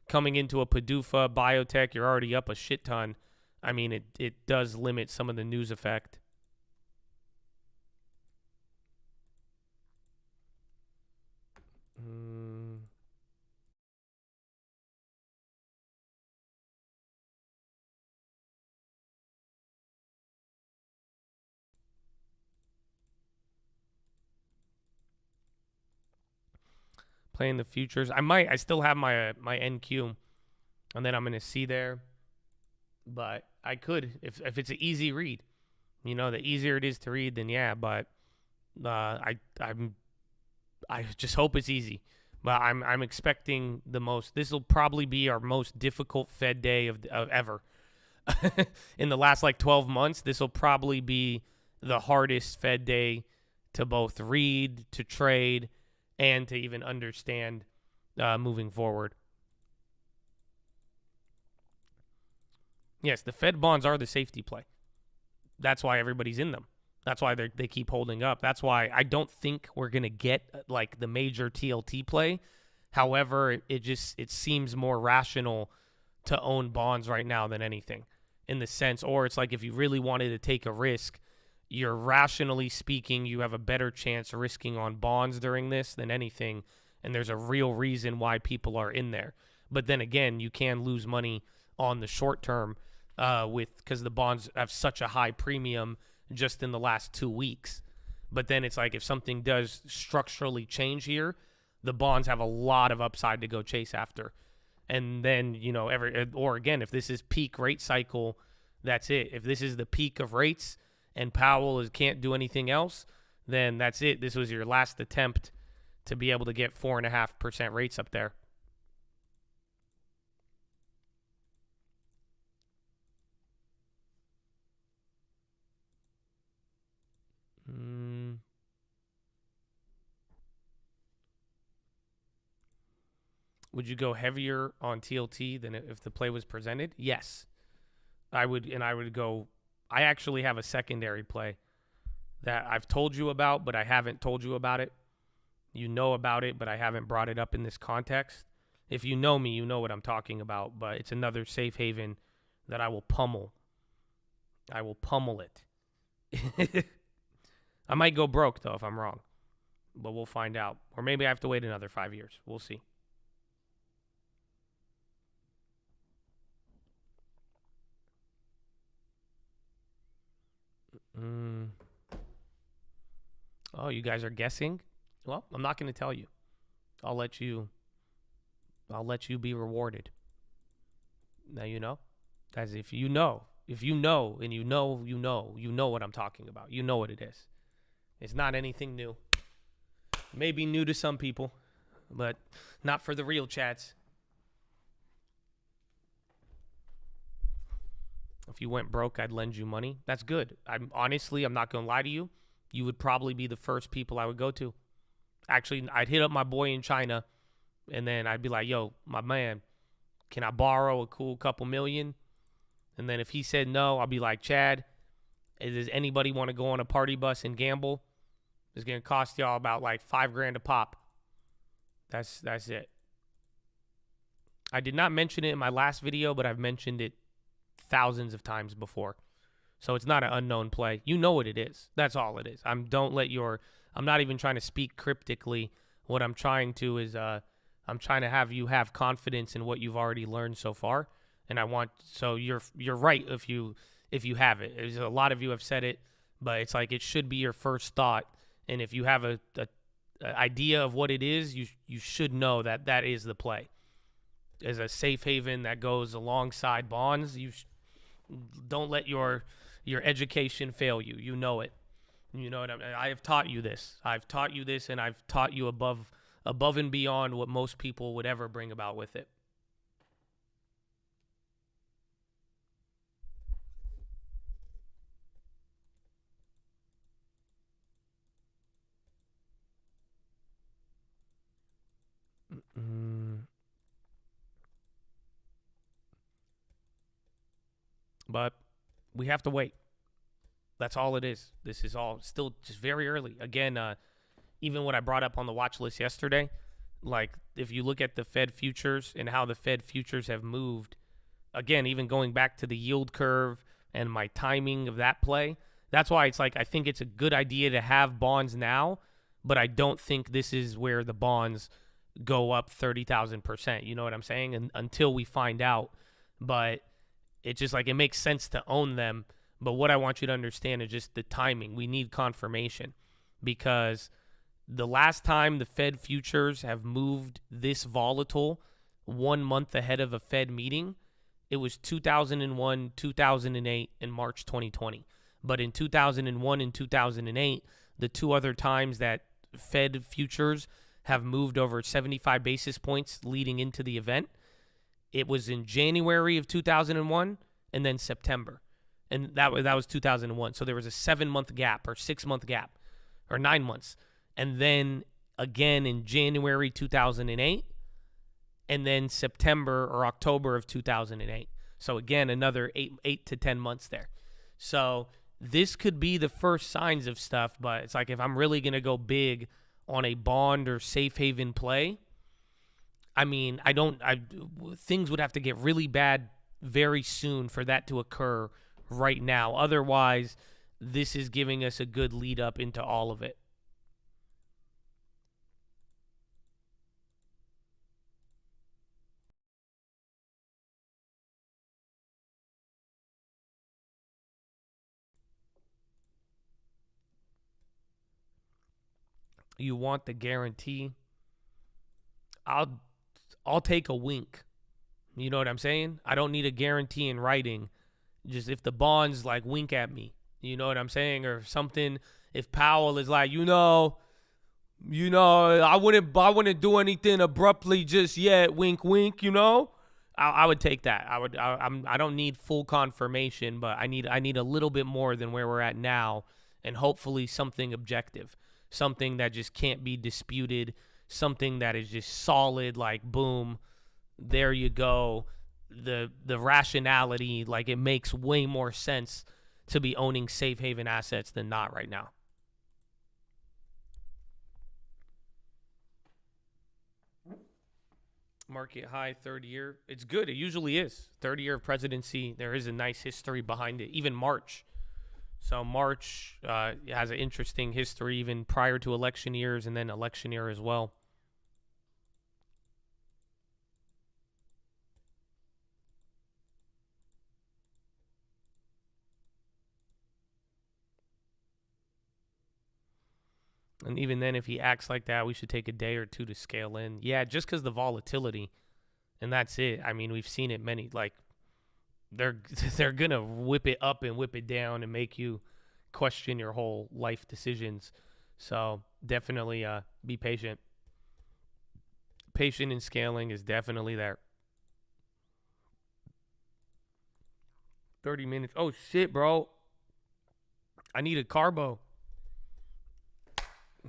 coming into a PDUFA, biotech, you're already up a shit ton. I mean, it does limit some of the news effect. Playing the futures. I still have my NQ, and then I'm going to see there. But I could, if it's an easy read. The easier it is to read, then yeah. But I just hope it's easy. But I'm expecting the most. This will probably be our most difficult Fed day of ever. In the last 12 months, this will probably be the hardest Fed day to both read, to trade, and to even understand moving forward. Yes, the Fed bonds are the safety play. That's why everybody's in them. That's why they keep holding up. That's why I don't think we're going to get the major TLT play. However, it seems more rational to own bonds right now than anything, in the sense, or it's like if you really wanted to take a risk, you're rationally speaking, you have a better chance risking on bonds during this than anything, and there's a real reason why people are in there. But then again, you can lose money on the short term because the bonds have such a high premium just in the last 2 weeks. But then it's like if something does structurally change here, the bonds have a lot of upside to go chase after. And then, or again, if this is peak rate cycle, that's it. If this is the peak of rates, and Powell can't do anything else, then that's it. This was your last attempt to be able to get 4.5% rates up there. Would you go heavier on TLT than if the play was presented? Yes, I would, and I would go. I actually have a secondary play that I've told you about, but I haven't told you about it. You know about it, but I haven't brought it up in this context. If you know me, you know what I'm talking about, but it's another safe haven that I will pummel. I will pummel it. I might go broke, though, if I'm wrong, but we'll find out. Or maybe I have to wait another 5 years. We'll see. Oh, you guys are guessing? Well, I'm not going to tell you. I'll let you be rewarded. Now you know. As if you know. If you know and you know what I'm talking about. You know what it is. It's not anything new. May be new to some people, but not for the real chats. If you went broke, I'd lend you money. That's good. I'm not going to lie to you. You would probably be the first people I would go to. Actually, I'd hit up my boy in China, and then I'd be like, yo, my man, can I borrow a cool couple million? And then if he said no, I'll be like, Chad, does anybody want to go on a party bus and gamble? It's going to cost y'all about like $5,000 a pop. That's it. I did not mention it in my last video, but I've mentioned it thousands of times before. So it's not an unknown play. You know what it is. That's all it is. I'm not even trying to speak cryptically. What I'm trying to is I'm trying to have you have confidence in what you've already learned so far. And you're right if you have it. There's a lot of you have said it, but it's like it should be your first thought. And if you have a idea of what it is, you should know that is the play. As a safe haven that goes alongside bonds, don't let your education fail you. You know it. You know what I mean? I have taught you this. I've taught you this, and I've taught you above and beyond what most people would ever bring about with it. But we have to wait. That's all it is. This is all still just very early. Again, even what I brought up on the watch list yesterday, like if you look at the Fed futures and how the Fed futures have moved, again, even going back to the yield curve and my timing of that play, that's why it's like I think it's a good idea to have bonds now, but I don't think this is where the bonds go up 30,000%. You know what I'm saying? And until we find out. But it's just like it makes sense to own them. But what I want you to understand is just the timing. We need confirmation because the last time the Fed futures have moved this volatile 1 month ahead of a Fed meeting, it was 2001, 2008, and March 2020. But in 2001 and 2008, the two other times that Fed futures have moved over 75 basis points leading into the event, it was in January of 2001 and then September. And that was 2001. So there was a 7-month gap or 6-month gap or 9 months. And then again in January 2008 and then September or October of 2008. So again, another 8 to 10 months there. So this could be the first signs of stuff, but it's like if I'm really going to go big on a bond or safe haven play, I mean, things would have to get really bad very soon for that to occur right now. Otherwise, this is giving us a good lead up into all of it. You want the guarantee? I'll take a wink. You know what I'm saying? I don't need a guarantee in writing. Just if the bonds like wink at me, you know what I'm saying? Or something, if Powell is like, I wouldn't do anything abruptly just yet, wink, wink, I would take that. I don't need full confirmation, but I need a little bit more than where we're at now, and hopefully something objective, something that just can't be disputed, something that is just solid, like boom, there you go. The rationality, like it makes way more sense to be owning safe haven assets than not right now. Market high, third year. It's good. It usually is. Third year of presidency. There is a nice history behind it. Even March. So March has an interesting history even prior to election years and then election year as well. And even then, if he acts like that, we should take a day or two to scale in. Yeah, just because the volatility, and that's it. I mean, we've seen it many. Like, they're gonna whip it up and whip it down and make you question your whole life decisions. So definitely be patient. Patient in scaling is definitely there. 30 minutes. Oh, shit, bro. I need a carbo.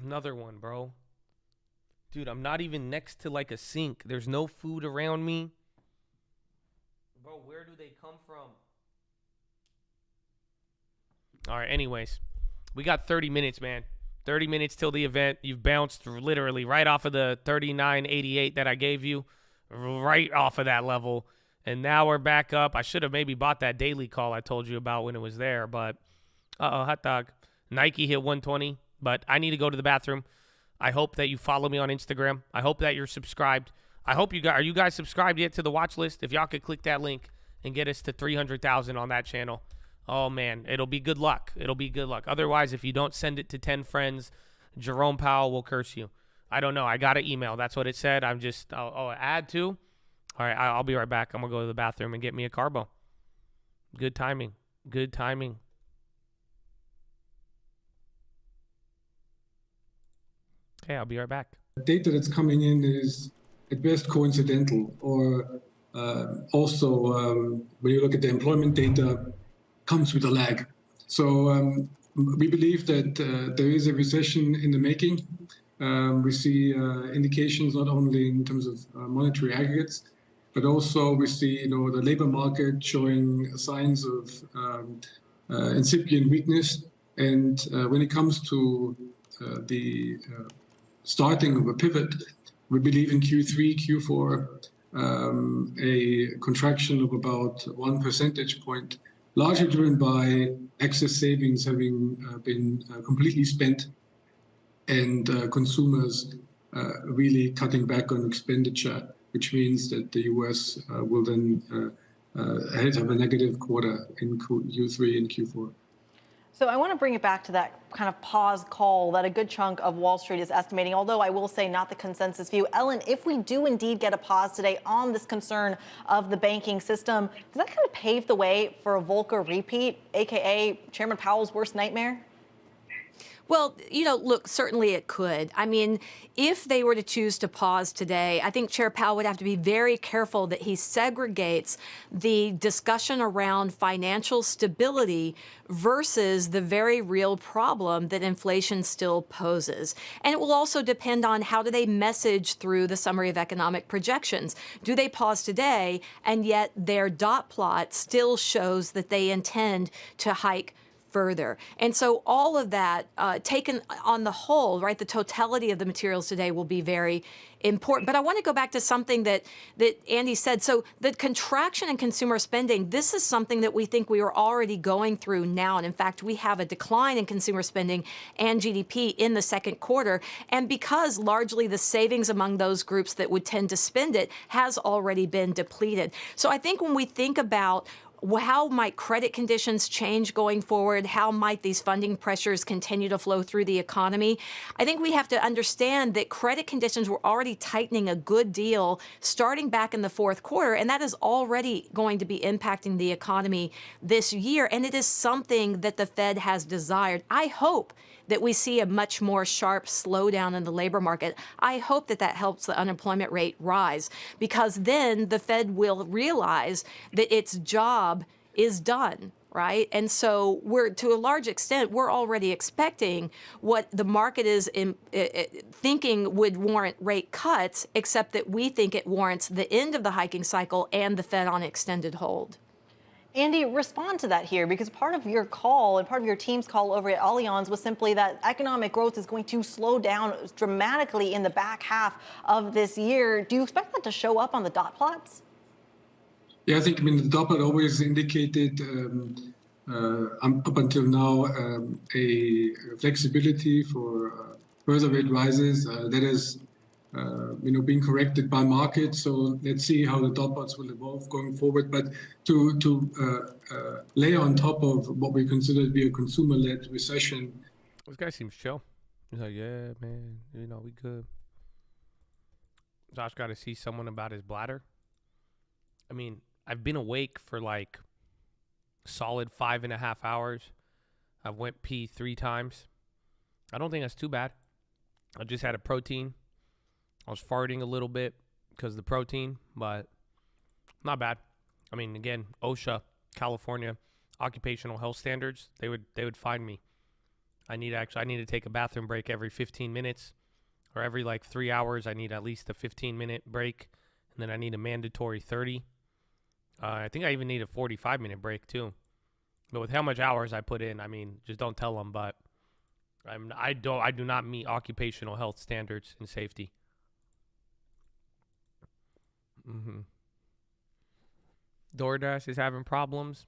Another one, bro. Dude, I'm not even next to like a sink. There's no food around me. Bro, where do they come from? All right, anyways. We got 30 minutes, man. 30 minutes till the event. You've bounced literally right off of the 39.88 that I gave you. Right off of that level. And now we're back up. I should have maybe bought that daily call I told you about when it was there. But, hot dog. Nike hit 120. But I need to go to the bathroom. I hope that you follow me on Instagram. I hope that you're subscribed. I hope you guys, are you guys subscribed yet to the watch list? If y'all could click that link and get us to 300,000 on that channel. Oh, man, it'll be good luck. It'll be good luck. Otherwise, if you don't send it to 10 friends, Jerome Powell will curse you. I don't know. I got an email. That's what it said. Add to. All right, I'll be right back. I'm going to go to the bathroom and get me a carbo. Good timing. Good timing. Okay, I'll be right back.
Data that's coming in is at best coincidental, or also when you look at the employment data, comes with a lag. So we believe that there is a recession in the making. We see indications not only in terms of monetary aggregates, but also we see the labor market showing signs of incipient weakness. And when it comes to the starting of a pivot, we believe in Q3, Q4, a contraction of about 1 percentage point, largely driven by excess savings having been completely spent, and consumers really cutting back on expenditure, which means that the US will then have a negative quarter in Q3 and Q4.
So I want to bring it back to that kind of pause call that a good chunk of Wall Street is estimating, although I will say not the consensus view. Ellen, if we do indeed get a pause today on this concern of the banking system, does that kind of pave the way for a Volcker repeat, AKA Chairman Powell's worst nightmare?
Well, look, certainly it could. I mean, if they were to choose to pause today, I think Chair Powell would have to be very careful that he segregates the discussion around financial stability versus the very real problem that inflation still poses. And it will also depend on how do they message through the summary of economic projections. Do they pause today, and yet their dot plot still shows that they intend to hike further? And so all of that taken on the whole, right, the totality of the materials today will be very important. But I want to go back to something that Andy said. So the contraction in consumer spending, this is something that we think we are already going through now. And in fact, we have a decline in consumer spending and GDP in the second quarter. And because largely the savings among those groups that would tend to spend it has already been depleted. So I think when we think about how might credit conditions change going forward? How might these funding pressures continue to flow through the economy? I think we have to understand that credit conditions were already tightening a good deal starting back in the fourth quarter, and that is already going to be impacting the economy this year, and it is something that the Fed has desired. I hope that we see a much more sharp slowdown in the labor market. I hope that helps the unemployment rate rise, because then the Fed will realize that its job is done, right? And so to a large extent, we're already expecting what the market is thinking would warrant rate cuts, except that we think it warrants the end of the hiking cycle and the Fed on extended hold.
Andy, respond to that here, because part of your call and part of your team's call over at Allianz was simply that economic growth is going to slow down dramatically in the back half of this year. Do you expect that to show up on the dot plots?
Yeah, I think the dot plot always indicated up until now a flexibility for further rate rises. That is being corrected by market. So let's see how the dot plots will evolve going forward. But to lay on top of what we consider to be a consumer-led recession.
This guy seems chill. He's like, yeah, man, we good. Josh got to see someone about his bladder. I mean, I've been awake for like solid 5.5 hours. I've went pee 3 times. I don't think that's too bad. I just had a protein. I was farting a little bit because of the protein, but not bad. I mean, again, OSHA, California, occupational health standards, they would find me. I need to take a bathroom break every 15 minutes, or every like 3 hours. I need at least a 15-minute break, and then I need a mandatory 30. I think I even need a 45-minute break too. But with how much hours I put in, I mean, just don't tell them. But I do not meet occupational health standards and safety. DoorDash is having problems.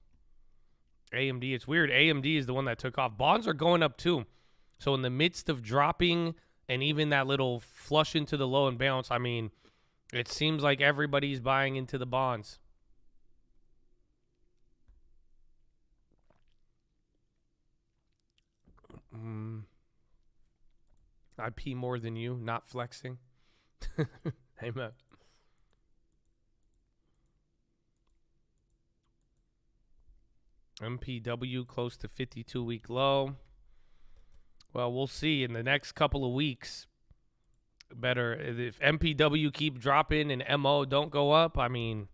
AMD, it's weird. AMD is the one that took off. Bonds are going up too. So in the midst of dropping and even that little flush into the low and bounce, I mean, it seems like everybody's buying into the bonds. I pee more than you, not flexing. Amen. MPW close to 52-week low. Well, we'll see in the next couple of weeks. Better if MPW keep dropping and MO don't go up. I mean,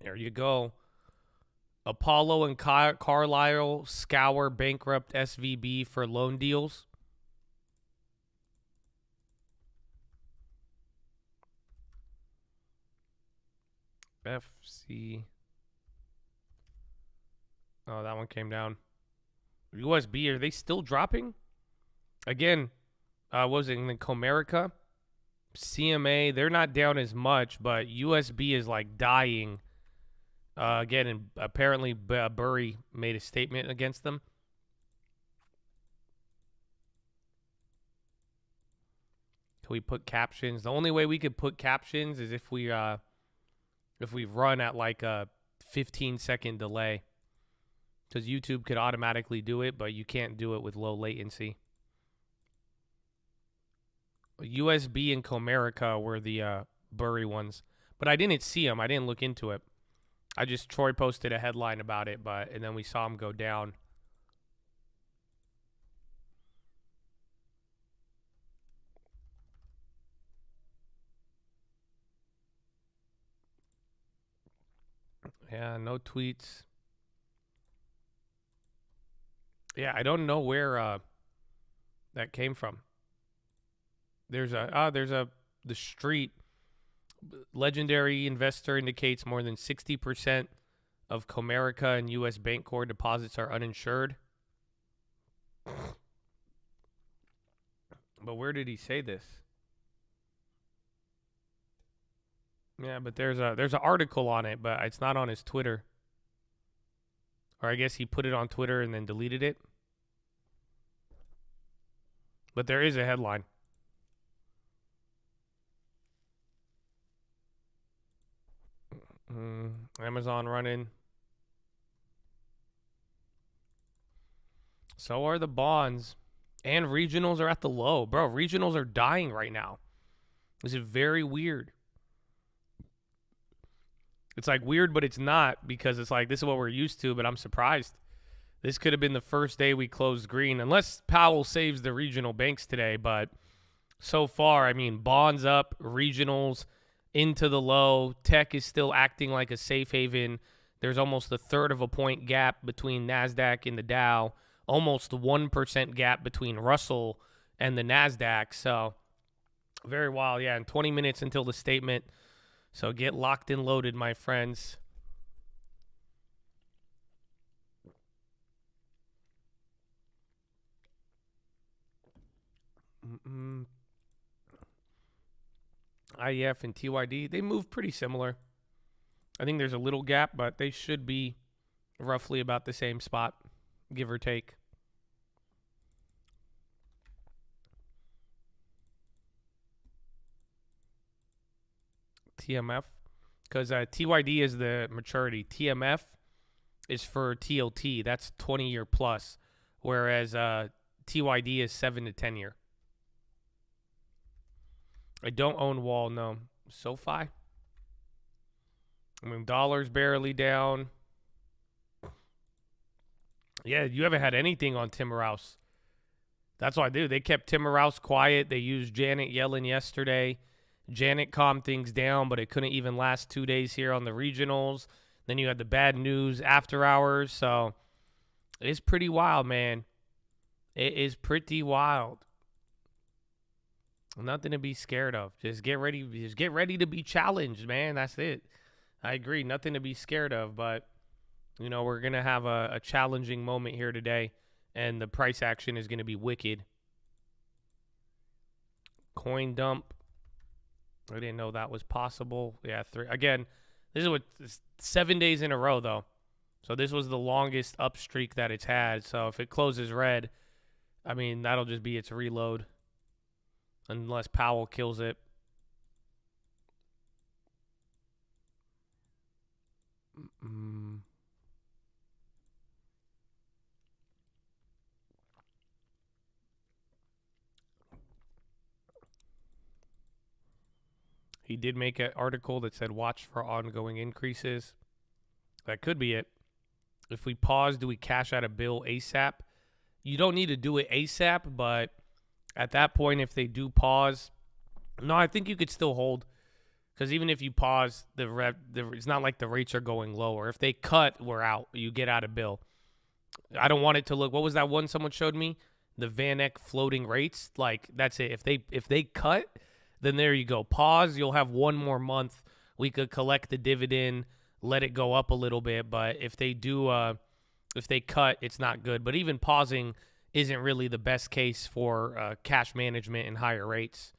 there you go. Apollo and Carlyle scour bankrupt SVB for loan deals. FC. Oh, that one came down. USB, are they still dropping? Again, what was it in the Comerica? CMA, they're not down as much, but USB is like dying. Again, and apparently Burry made a statement against them. Can we put captions? The only way we could put captions is if we run at like a 15-second delay. Because YouTube could automatically do it, but you can't do it with low latency. USB and Comerica were the Burry ones. But I didn't see them. I didn't look into it. Troy posted a headline about it, and then we saw them go down. Yeah, no tweets. Yeah, I don't know where that came from. The street. Legendary investor indicates more than 60% of Comerica and U.S. Bancorp deposits are uninsured. But where did he say this? Yeah, but there's an article on it, but it's not on his Twitter. Or I guess he put it on Twitter and then deleted it. But there is a headline. Amazon running. So are the bonds. And regionals are at the low. Bro, regionals are dying right now. This is very weird. It's like weird, but it's not, because it's like this is what we're used to, but I'm surprised. This could have been the first day we closed green, unless Powell saves the regional banks today. But so far, I mean, bonds up, regionals into the low. Tech is still acting like a safe haven. There's almost a third of a point gap between NASDAQ and the Dow. Almost 1% gap between Russell and the NASDAQ. So very wild. Yeah, and 20 minutes until the statement. So get locked and loaded, my friends. IEF and TYD, they move pretty similar. I think there's a little gap, but they should be roughly about the same spot, give or take. TMF, because TYD is the maturity. TMF is for TLT. That's 20-year plus, whereas TYD is 7 to 10 year. I don't own Wall, no. SoFi? I mean, dollar's barely down. Yeah, you haven't had anything on Timber House. That's what I do. They kept Tim Rouse quiet. They used Janet Yellen yesterday. Janet calmed things down, but it couldn't even last 2 days here on the regionals. Then you had the bad news after hours. So it's pretty wild, man. It is pretty wild. Nothing to be scared of. Just get ready. Just get ready to be challenged, man. That's it. I agree. Nothing to be scared of. But, you know, we're going to have a challenging moment here today. And the price action is going to be wicked. Coin dump. I didn't know that was possible. Yeah, again, this is 7 days in a row, though. So this was the longest up streak that it's had. So if it closes red, I mean, that'll just be its reload. Unless Powell kills it. He did make an article that said watch for ongoing increases. That could be it. If we pause, do we cash out a bill ASAP? You don't need to do it ASAP, but at that point, if they do pause, no, I think you could still hold. Because even if you pause, it's not like the rates are going lower. If they cut, we're out. You get out of bill. I don't want it to look, what was that one someone showed me? The Van Eck floating rates. Like, that's it. If they cut, then there you go. Pause. You'll have one more month. We could collect the dividend, let it go up a little bit. But if they do, if they cut, it's not good. But even pausing isn't really the best case for cash management and higher rates.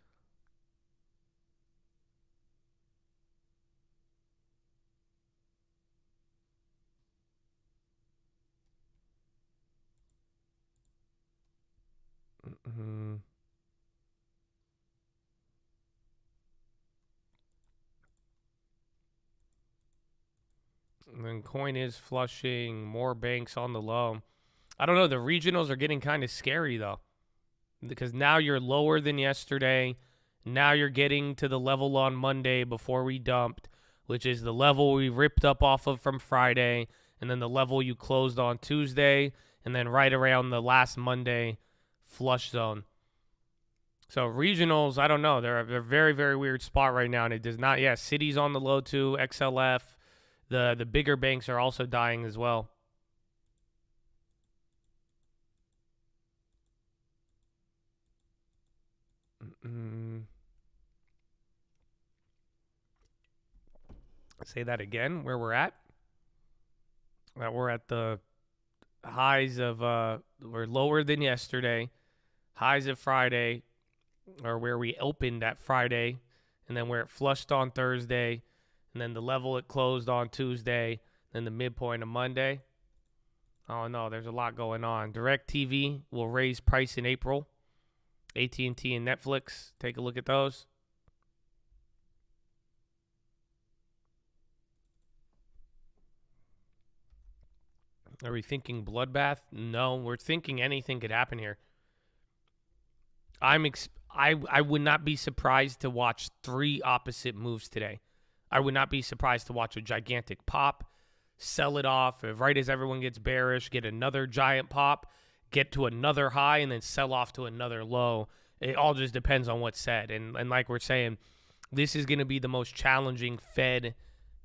And then coin is flushing, more banks on the low. I don't know. The regionals are getting kind of scary, though, because now you're lower than yesterday. Now you're getting to the level on Monday before we dumped, which is the level we ripped up off of from Friday, and then the level you closed on Tuesday, and then right around the last Monday flush zone. So regionals, I don't know. They're a very, very weird spot right now, and it does not. Yeah, City's on the low too. XLF. The bigger banks are also dying as well. Say that again, where we're at. We're at the highs of, we're lower than yesterday. Highs of Friday, or where we opened at Friday, and then where it flushed on Thursday, and then the level it closed on Tuesday, then the midpoint of Monday. Oh, no, there's a lot going on. DirecTV will raise price in April. AT&T and Netflix, take a look at those. Are we thinking bloodbath? No, we're thinking anything could happen here. I would not be surprised to watch 3 opposite moves today. I would not be surprised to watch a gigantic pop, sell it off, right as everyone gets bearish, get another giant pop, get to another high, and then sell off to another low. It all just depends on what's said. And like we're saying, this is going to be the most challenging Fed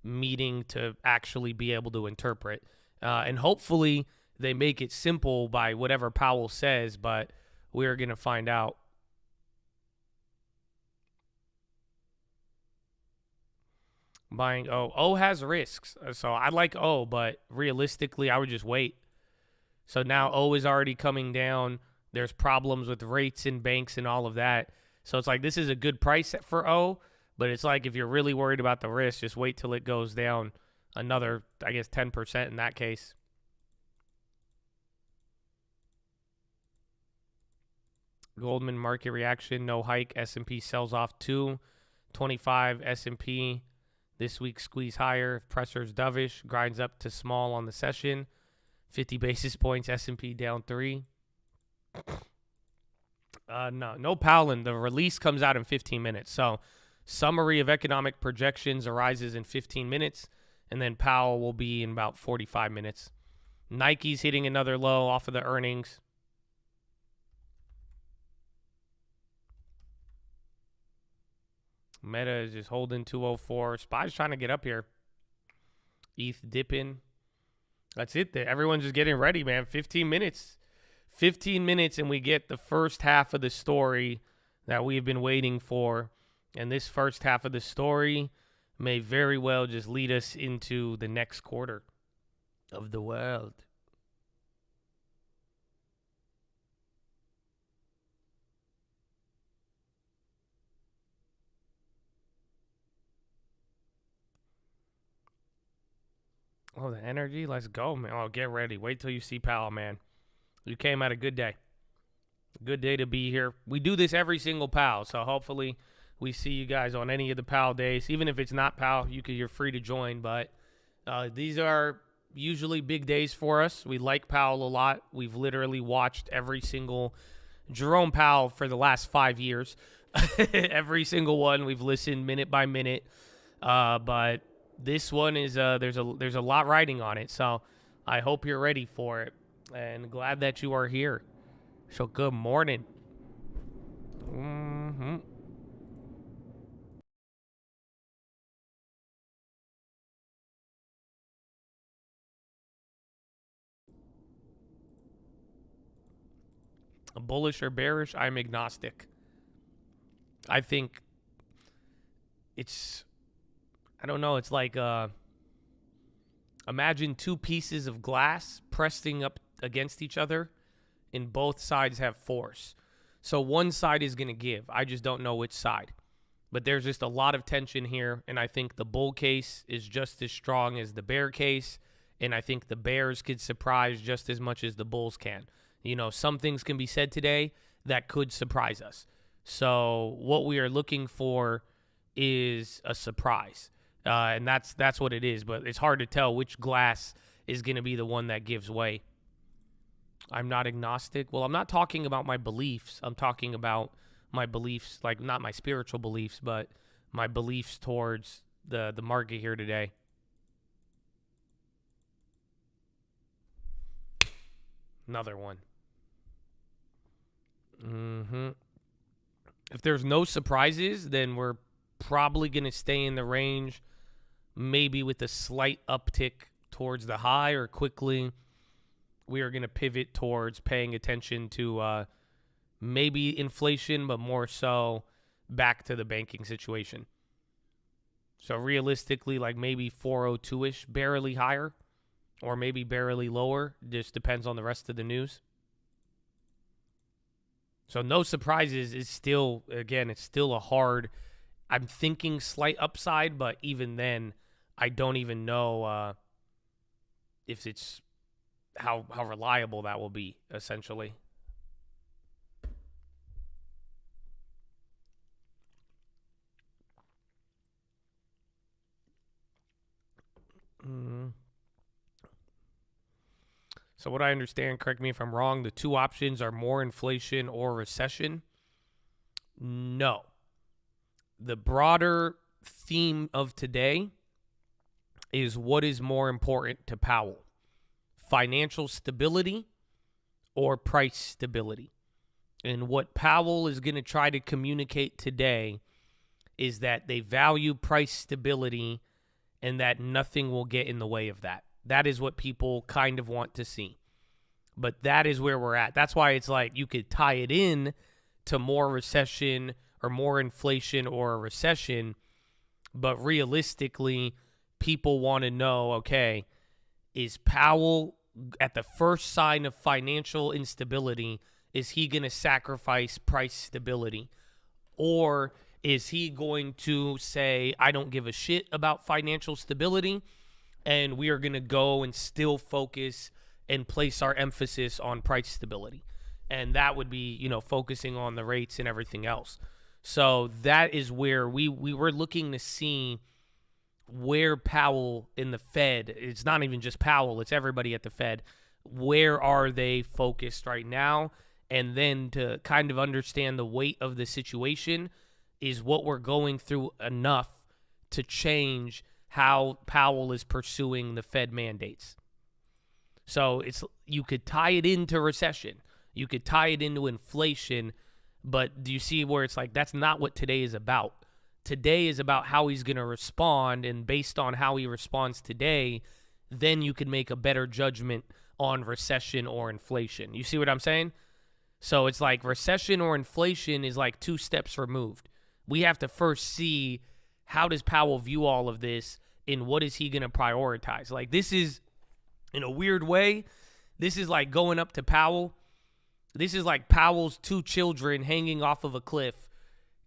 meeting to actually be able to interpret. And hopefully they make it simple by whatever Powell says, but we're going to find out. Buying O has risks. So I like O, but realistically, I would just wait. So now O is already coming down. There's problems with rates and banks and all of that. So it's like this is a good price for O, but it's like if you're really worried about the risk, just wait till it goes down another, I guess, 10% in that case. Goldman market reaction, no hike. S&P sells off 225 S&P. This week, squeeze higher. Pressure's dovish. Grinds up to small on the session. 50 basis points. S&P down 3. No Powell. The release comes out in 15 minutes. So, summary of economic projections arises in 15 minutes. And then Powell will be in about 45 minutes. Nike's hitting another low off of the earnings. Meta is just holding 204. SPY's trying to get up here. ETH dipping. That's it. Everyone's just getting ready, man. 15 minutes. 15 minutes and we get the first half of the story that we've been waiting for. And this first half of the story may very well just lead us into the next quarter of the world. Oh, the energy. Let's go, man. Oh, get ready. Wait till you see Powell, man. You came at a good day. Good day to be here. We do this every single Powell, so hopefully we see you guys on any of the Powell days. Even if it's not Powell, you're free to join. But these are usually big days for us. We like Powell a lot. We've literally watched every single Jerome Powell for the last 5 years. Every single one. We've listened minute by minute. But this one is there's a lot riding on it, so I hope you're ready for it, and glad that you are here. So good morning. Bullish or bearish? I'm agnostic. I think I don't know. It's like imagine two pieces of glass pressing up against each other, and both sides have force. So one side is going to give. I just don't know which side. But there's just a lot of tension here, and I think the bull case is just as strong as the bear case, and I think the bears could surprise just as much as the bulls can. You know, some things can be said today that could surprise us. So what we are looking for is a surprise. And that's what it is, but it's hard to tell which glass is going to be the one that gives way. I'm not agnostic. Well, I'm not talking about my beliefs. I'm talking about my beliefs, like not my spiritual beliefs, but my beliefs towards the market here today. Another one. If there's no surprises, then we're probably going to stay in the range, maybe with a slight uptick towards the high, or quickly we are going to pivot towards paying attention to maybe inflation, but more so back to the banking situation. So realistically, like maybe 402-ish, barely higher, or maybe barely lower. Just depends on the rest of the news. So no surprises is still, again, it's still a hard, I'm thinking slight upside, but even then, I don't even know if it's how reliable that will be, essentially. So what I understand, correct me if I'm wrong, the two options are more inflation or recession. No. The broader theme of today is what is more important to Powell, financial stability or price stability. And what Powell is going to try to communicate today is that they value price stability and that nothing will get in the way of that. That is what people kind of want to see. But that is where we're at. That's why it's like you could tie it in to more recession or more inflation or a recession. But realistically, people want to know, okay, is Powell at the first sign of financial instability, is he going to sacrifice price stability? Or is he going to say, I don't give a shit about financial stability, and we are going to go and still focus and place our emphasis on price stability? And that would be, you know, focusing on the rates and everything else. So that is where we were looking to see where Powell in the Fed, it's not even just Powell, it's everybody at the Fed, where are they focused right now? And then to kind of understand the weight of the situation, is what we're going through enough to change how Powell is pursuing the Fed mandates? So it's, you could tie it into recession, you could tie it into inflation, but do you see where it's like that's not what today is about? Today is about how he's going to respond, and based on how he responds today, then you can make a better judgment on recession or inflation. You see what I'm saying? So it's like recession or inflation is like 2 steps removed. We have to first see, how does Powell view all of this, and what is he going to prioritize? Like, this is, in a weird way, this is like going up to Powell. This is like Powell's 2 children hanging off of a cliff.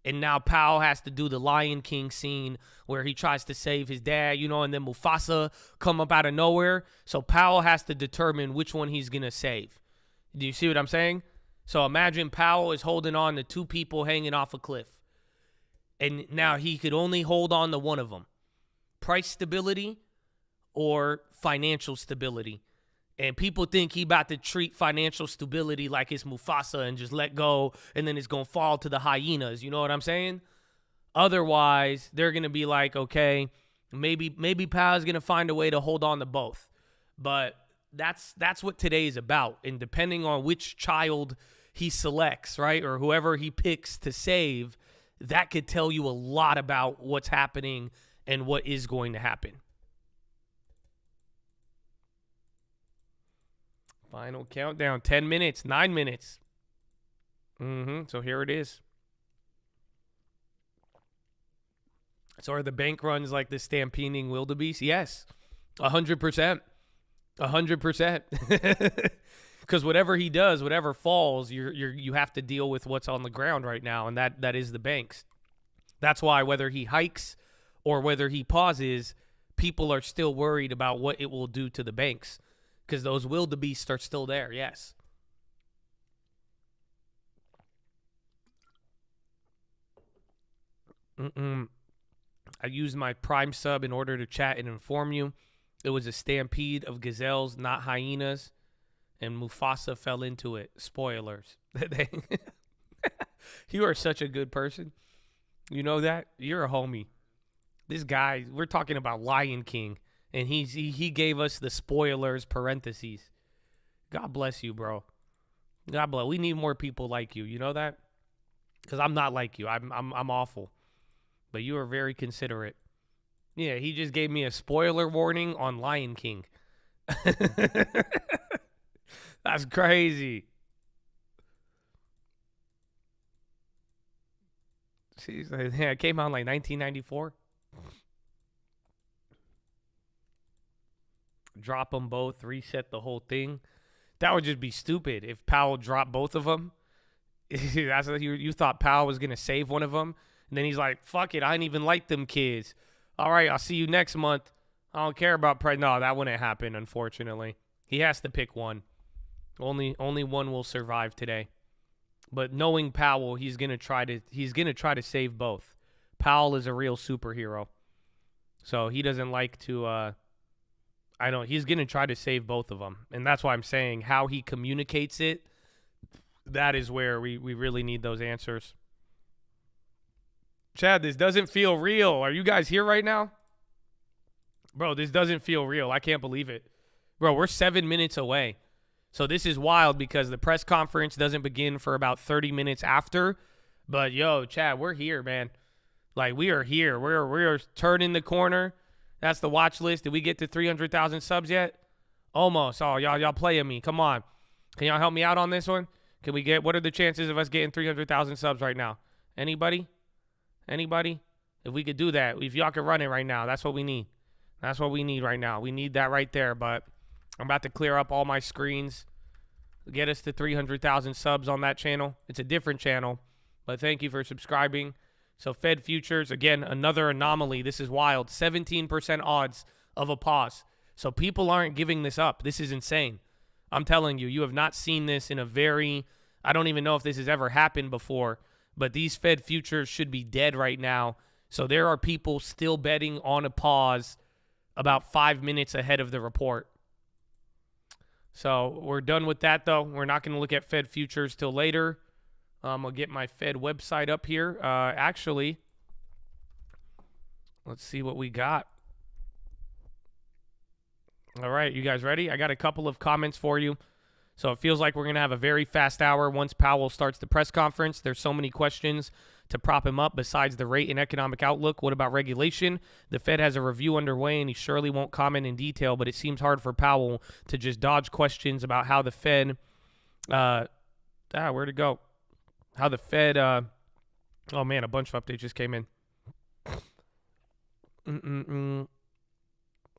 And now Powell has to do the Lion King scene where he tries to save his dad, you know, and then Mufasa come up out of nowhere. So Powell has to determine which one he's going to save. Do you see what I'm saying? So imagine Powell is holding on to 2 people hanging off a cliff. And now he could only hold on to one of them. Price stability or financial stability. And people think he about to treat financial stability like it's Mufasa and just let go, and then it's going to fall to the hyenas. You know what I'm saying? Otherwise, they're going to be like, okay, maybe Powell's going to find a way to hold on to both. But that's what today is about. And depending on which child he selects, right, or whoever he picks to save, that could tell you a lot about what's happening and what is going to happen. Final countdown, 10 minutes, 9 minutes. So here it is. So are the bank runs like the stampeding wildebeest? Yes, 100%. 100%. Because whatever he does, whatever falls, you have to deal with what's on the ground right now, and that is the banks. That's why whether he hikes or whether he pauses, people are still worried about what it will do to the banks. Because those wildebeests are still there, yes. I used my Prime sub in order to chat and inform you. It was a stampede of gazelles, not hyenas. And Mufasa fell into it. Spoilers. You are such a good person. You know that? You're a homie. This guy, we're talking about Lion King. And he gave us the spoilers parentheses. God bless you, bro. God bless. We need more people like you. You know that? Because I'm not like you. I'm awful. But you are very considerate. Yeah, he just gave me a spoiler warning on Lion King. That's crazy. Jeez, yeah, it came out in like 1994. Drop them both, reset the whole thing. That would just be stupid if Powell dropped both of them. That's what you thought Powell was going to save one of them. And then he's like, fuck it, I didn't even like them kids. All right, I'll see you next month. I don't care about No, that wouldn't happen, unfortunately. He has to pick one. Only one will survive today. But knowing Powell, he's going to try to save both. Powell is a real superhero. So he doesn't like to he's going to try to save both of them. And that's why I'm saying how he communicates it, that is where we really need those answers. Chad, this doesn't feel real. Are you guys here right now? Bro, this doesn't feel real. I can't believe it. Bro, we're 7 minutes away. So this is wild because the press conference doesn't begin for about 30 minutes after. But, yo, Chad, we're here, man. Like, we are here. We're turning the corner. That's the watch list. Did we get to 300,000 subs yet? Almost. Oh, y'all playing me. Come on. Can y'all help me out on this one? What are the chances of us getting 300,000 subs right now? Anybody? If we could do that, if y'all could run it right now, that's what we need. That's what we need right now. We need that right there, but I'm about to clear up all my screens. Get us to 300,000 subs on that channel. It's a different channel, but thank you for subscribing. So Fed futures, again, another anomaly. This is wild. 17% odds of a pause. So people aren't giving this up. This is insane. I'm telling you, you have not seen this in I don't even know if this has ever happened before, but these Fed futures should be dead right now. So there are people still betting on a pause about 5 minutes ahead of the report. So we're done with that, though. We're not going to look at Fed futures till later. I'll get my Fed website up here. Actually, let's see what we got. All right, you guys ready? I got a couple of comments for you. So it feels like we're going to have a very fast hour once Powell starts the press conference. There's so many questions to prop him up besides the rate and economic outlook? What about regulation? The Fed has a review underway, and he surely won't comment in detail, but it seems hard for Powell to just dodge questions about how the Fed where'd it go? How the Fed oh man, a bunch of updates just came in.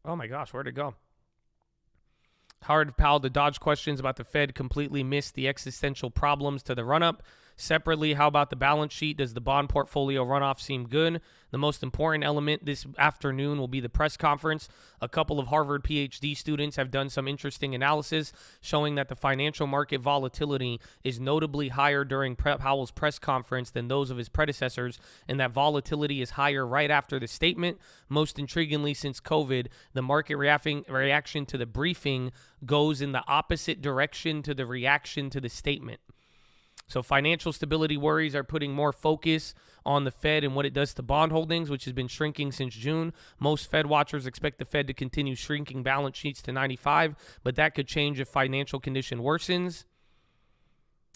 Oh my gosh, where'd it go? Hard Powell to dodge questions about the Fed, completely missed the existential problems to the run-up. Separately, how about the balance sheet? Does the bond portfolio runoff seem good? The most important element this afternoon will be the press conference. A couple of Harvard PhD students have done some interesting analysis showing that the financial market volatility is notably higher during Powell's press conference than those of his predecessors, and that volatility is higher right after the statement. Most intriguingly, since COVID, the market reaction to the briefing goes in the opposite direction to the reaction to the statement. So financial stability worries are putting more focus on the Fed and what it does to bond holdings, which has been shrinking since June. Most Fed watchers expect the Fed to continue shrinking balance sheets to 95, but that could change if financial condition worsens.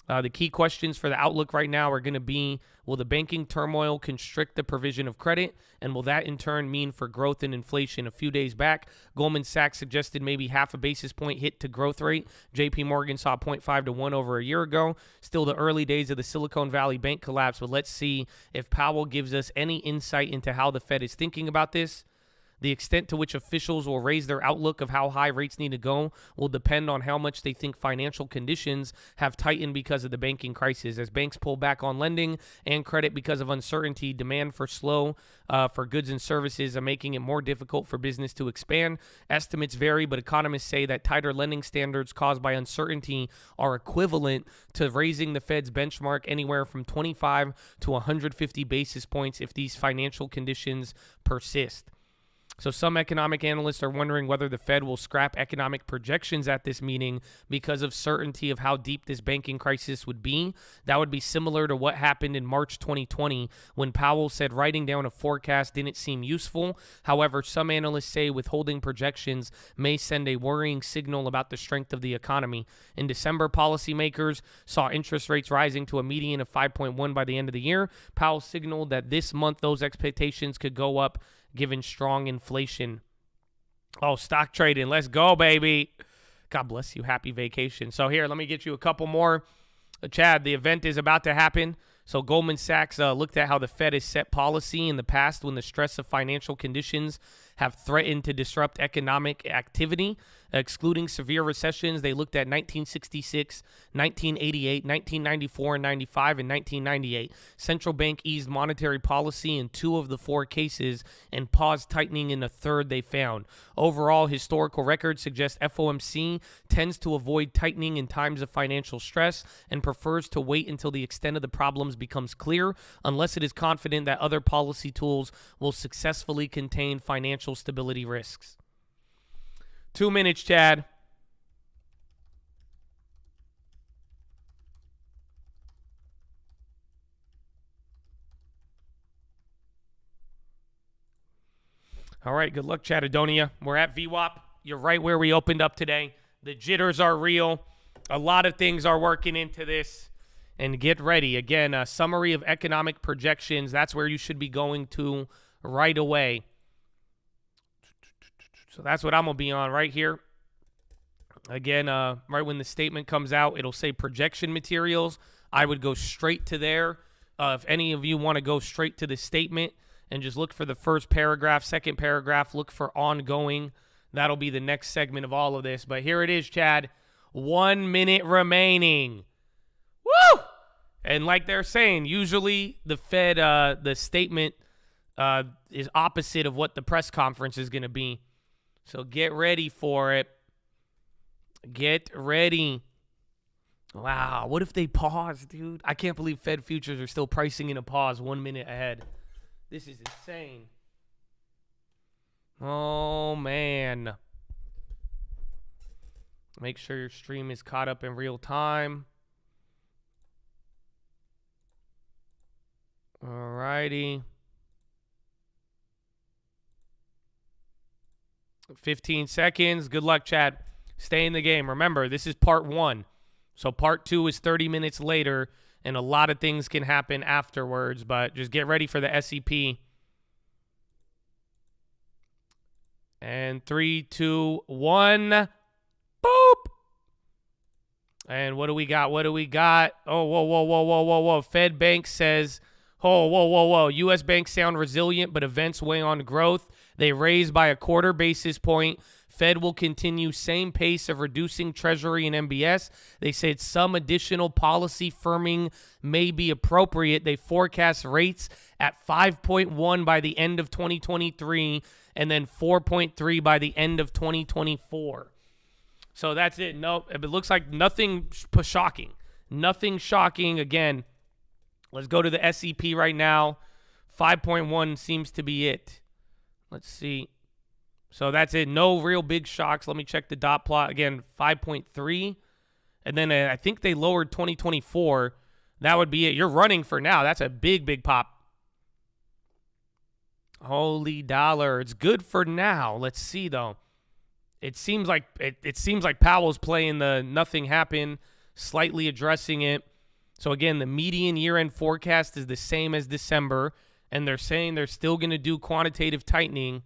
The key questions for the outlook right now are going to be, will the banking turmoil constrict the provision of credit? And will that in turn mean for growth and inflation? A few days back, Goldman Sachs suggested maybe half a basis point hit to growth rate. JP Morgan saw 0.5 to 1 over a year ago. Still the early days of the Silicon Valley bank collapse, but let's see if Powell gives us any insight into how the Fed is thinking about this. The extent to which officials will raise their outlook of how high rates need to go will depend on how much they think financial conditions have tightened because of the banking crisis. As banks pull back on lending and credit because of uncertainty, demand for goods and services are making it more difficult for business to expand. Estimates vary, but economists say that tighter lending standards caused by uncertainty are equivalent to raising the Fed's benchmark anywhere from 25 to 150 basis points if these financial conditions persist. So some economic analysts are wondering whether the Fed will scrap economic projections at this meeting because of certainty of how deep this banking crisis would be. That would be similar to what happened in March 2020 when Powell said writing down a forecast didn't seem useful. However, some analysts say withholding projections may send a worrying signal about the strength of the economy. In December, policymakers saw interest rates rising to a median of 5.1 by the end of the year. Powell signaled that this month those expectations could go up given strong inflation. Oh, stock trading. Let's go, baby. God bless you. Happy vacation. So here, let me get you a couple more. Chad, the event is about to happen. So Goldman Sachs looked at how the Fed has set policy in the past when the stress of financial conditions have threatened to disrupt economic activity. Excluding severe recessions, they looked at 1966, 1988, 1994, and 95, and 1998. Central bank eased monetary policy in 2 of the 4 cases and paused tightening in a third they found. Overall, historical records suggest FOMC tends to avoid tightening in times of financial stress and prefers to wait until the extent of the problems becomes clear, unless it is confident that other policy tools will successfully contain financial stability risks. 2 minutes, Chad. All right, good luck, Chattadonia. We're at VWAP. You're right where we opened up today. The jitters are real. A lot of things are working into this. And get ready. Again, a summary of economic projections. That's where you should be going to right away. So that's what I'm going to be on right here. Again, right when the statement comes out, it'll say projection materials. I would go straight to there. If any of you want to go straight to the statement and just look for the first paragraph, second paragraph, look for ongoing. That'll be the next segment of all of this. But here it is, Chad. 1 minute remaining. Woo! And like they're saying, usually the Fed, the statement is opposite of what the press conference is going to be. So get ready for it. Get ready. Wow, what if they pause, dude? I can't believe Fed futures are still pricing in a pause 1 minute ahead. This is insane. Oh, man. Make sure your stream is caught up in real time. All righty. 15 seconds. Good luck, Chad. Stay in the game. Remember, this is part 1. So part 2 is 30 minutes later, and a lot of things can happen afterwards, but just get ready for the SEP. And 3, 2, 1. Boop. And what do we got? What do we got? Oh, whoa. Fed Bank says, whoa. U.S. banks sound resilient, but events weigh on growth. They raised by a 1/4 basis point. Fed will continue same pace of reducing Treasury and MBS. They said some additional policy firming may be appropriate. They forecast rates at 5.1 by the end of 2023 and then 4.3 by the end of 2024. So that's it. No, it looks like nothing shocking. Nothing shocking. Again, let's go to the SEP right now. 5.1 seems to be it. Let's see. So that's it. No real big shocks. Let me check the dot plot. Again, 5.3. And then I think they lowered 2024. That would be it. You're running for now. That's a big pop. Holy dollar. It's good for now. Let's see, though. It seems like Powell's playing the nothing happened, slightly addressing it. So, again, the median year-end forecast is the same as December, and they're saying they're still going to do quantitative tightening.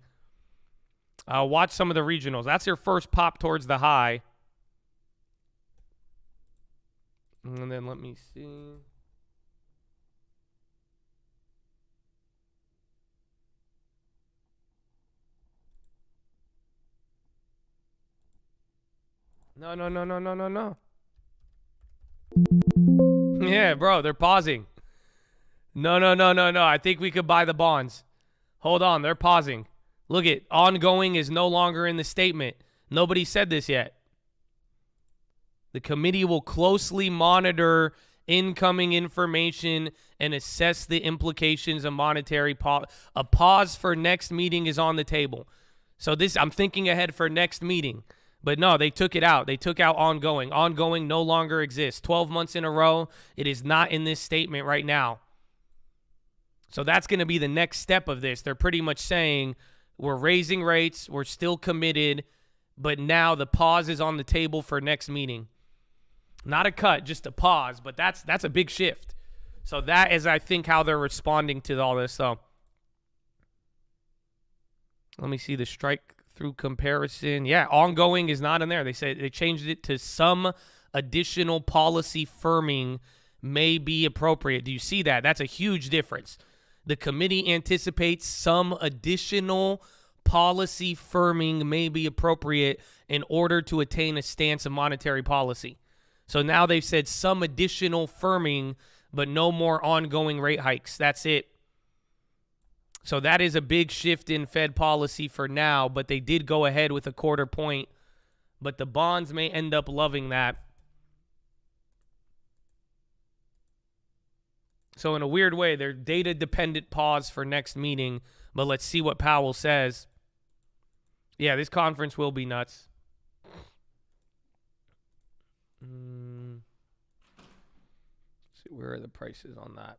Watch some of the regionals. That's your first pop towards the high. And then let me see. No. Yeah, bro, they're pausing. No. I think we could buy the bonds. Hold on, they're pausing. Look at ongoing is no longer in the statement. Nobody said this yet. The committee will closely monitor incoming information and assess the implications of monetary a pause for next meeting is on the table. So this, I'm thinking ahead for next meeting. But no, they took it out. They took out ongoing. Ongoing no longer exists. 12 months in a row. It is not in this statement right now. So that's going to be the next step of this. They're pretty much saying we're raising rates. We're still committed. But now the pause is on the table for next meeting. Not a cut, just a pause. But that's a big shift. So that is, I think, how they're responding to all this. So let me see the strike through comparison. Yeah, ongoing is not in there. They said they changed it to some additional policy firming may be appropriate. Do you see that? That's a huge difference. The committee anticipates some additional policy firming may be appropriate in order to attain a stance of monetary policy. So now they've said some additional firming, but no more ongoing rate hikes. That's it. So that is a big shift in Fed policy for now, but they did go ahead with a 1/4 point. But the bonds may end up loving that. So in a weird way, they're data-dependent pause for next meeting, but let's see what Powell says. Yeah, this conference will be nuts. Let's see, where are the prices on that?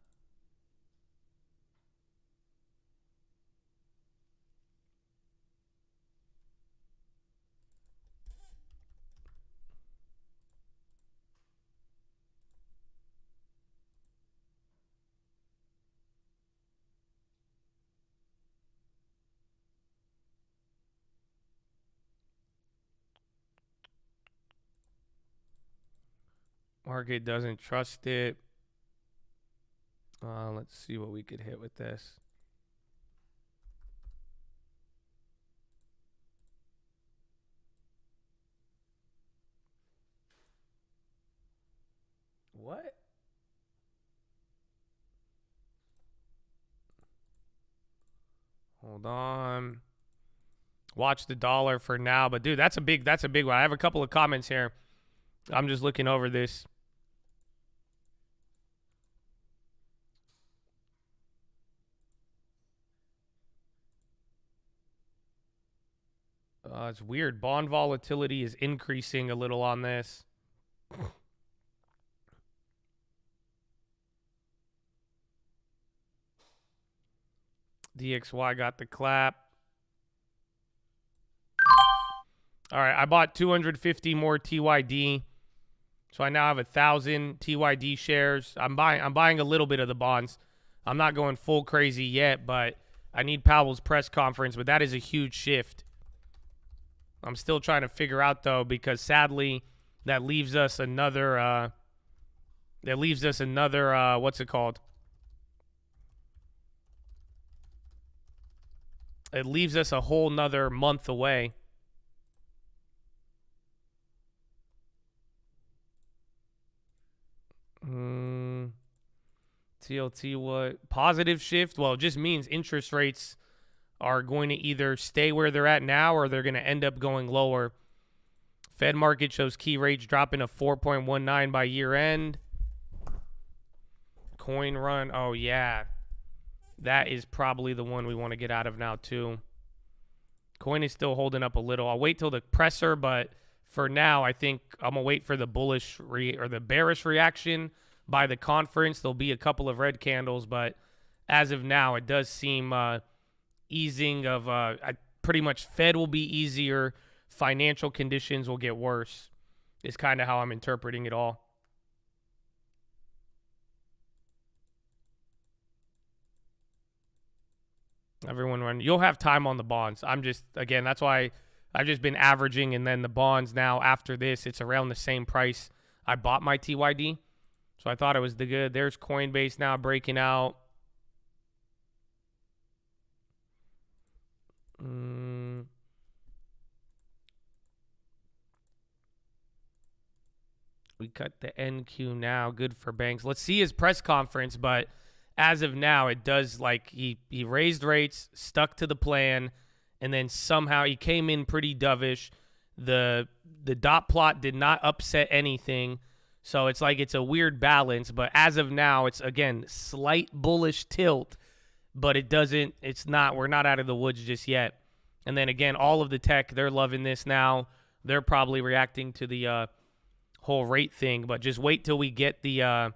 Market doesn't trust it. Let's see what we could hit with this. What? Hold on. Watch the dollar for now, but dude, that's a big one. I have a couple of comments here. I'm just looking over this. It's weird. Bond volatility is increasing a little on this. DXY got the clap. All right, I bought 250 more TYD. So I now have 1,000 TYD shares. I'm buying a little bit of the bonds. I'm not going full crazy yet, but I need Powell's press conference, but that is a huge shift. I'm still trying to figure out, though, because sadly that leaves us another what's it called? It leaves us a whole nother month away. TLT, what? Positive shift? Well, it just means interest rates are going to either stay where they're at now or they're going to end up going lower. Fed market shows key rates dropping to 4.19 by year end. Coin run. Oh, yeah. That is probably the one we want to get out of now, too. Coin is still holding up a little. I'll wait till the presser, but for now, I think I'm going to wait for the bullish or the bearish reaction by the conference. There'll be a couple of red candles, but as of now, it does seem easing of pretty much Fed will be easier. Financial conditions will get worse is kind of how I'm interpreting it all. Everyone run. You'll have time on the bonds. I'm just, again, that's why I've just been averaging, and then the bonds now after this, it's around the same price I bought my TYD. So I thought it was the good. There's Coinbase now breaking out. We cut the NQ now. Good for banks. Let's see his press conference, but as of now, it does like he raised rates, stuck to the plan, and then somehow he came in pretty dovish. The dot plot did not upset anything. So it's like it's a weird balance, but as of now, it's, again, slight bullish tilt, but we're not out of the woods just yet. And then, again, all of the tech, they're loving this now. They're probably reacting to the whole rate thing, but just wait till we get the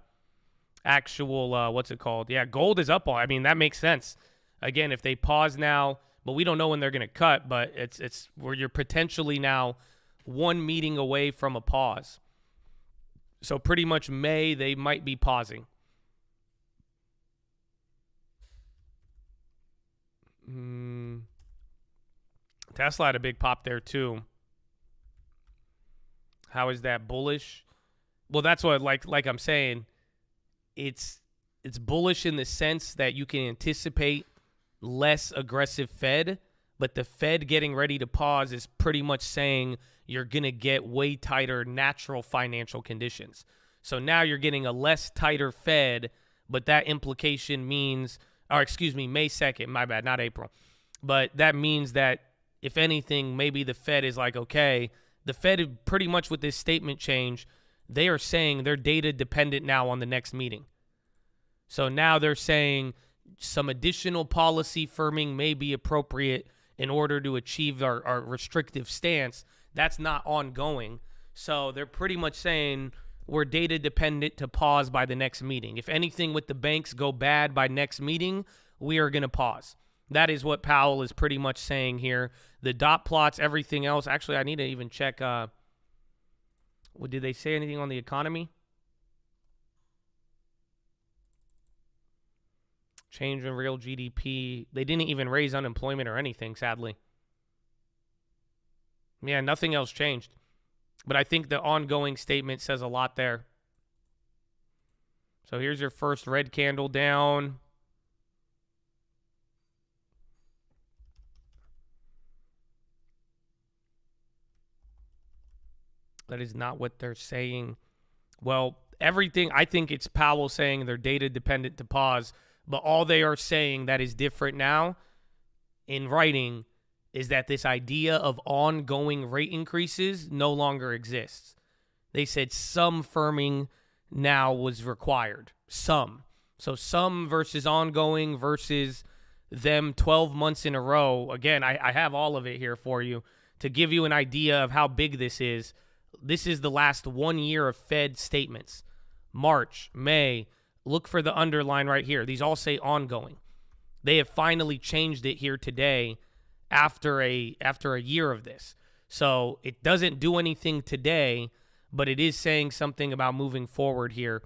actual, what's it called? Yeah, gold is up. I mean, that makes sense. Again, if they pause now, but we don't know when they're going to cut, but it's where you're potentially now one meeting away from a pause. So pretty much May, they might be pausing. Tesla had a big pop there too. How is that bullish? Well, that's what like I'm saying. It's bullish in the sense that you can anticipate less aggressive Fed, but the Fed getting ready to pause is pretty much saying you're going to get way tighter natural financial conditions. So now you're getting a less tighter Fed, but that implication means, May 2nd, my bad, not April. But that means that, if anything, maybe the Fed is like, okay, the Fed pretty much with this statement change, they are saying they're data dependent now on the next meeting. So now they're saying some additional policy firming may be appropriate in order to achieve our restrictive stance. That's not ongoing. So they're pretty much saying we're data dependent to pause by the next meeting. If anything with the banks go bad by next meeting, we are going to pause. That is what Powell is pretty much saying here. The dot plots, everything else. Actually, I need to even check. Did they say anything on the economy? Change in real GDP. They didn't even raise unemployment or anything, sadly. Yeah, nothing else changed. But I think the ongoing statement says a lot there. So here's your first red candle down. That is not what they're saying. Well, everything, I think it's Powell saying they're data dependent to pause, but all they are saying that is different now in writing is that this idea of ongoing rate increases no longer exists. They said some firming now was required. Some. So some versus ongoing versus them 12 months in a row. Again, I have all of it here for you to give you an idea of how big this is. This is the last 1 year of Fed statements. March, May, look for the underline right here. These all say ongoing. They have finally changed it here today after a year of this. So it doesn't do anything today, but it is saying something about moving forward here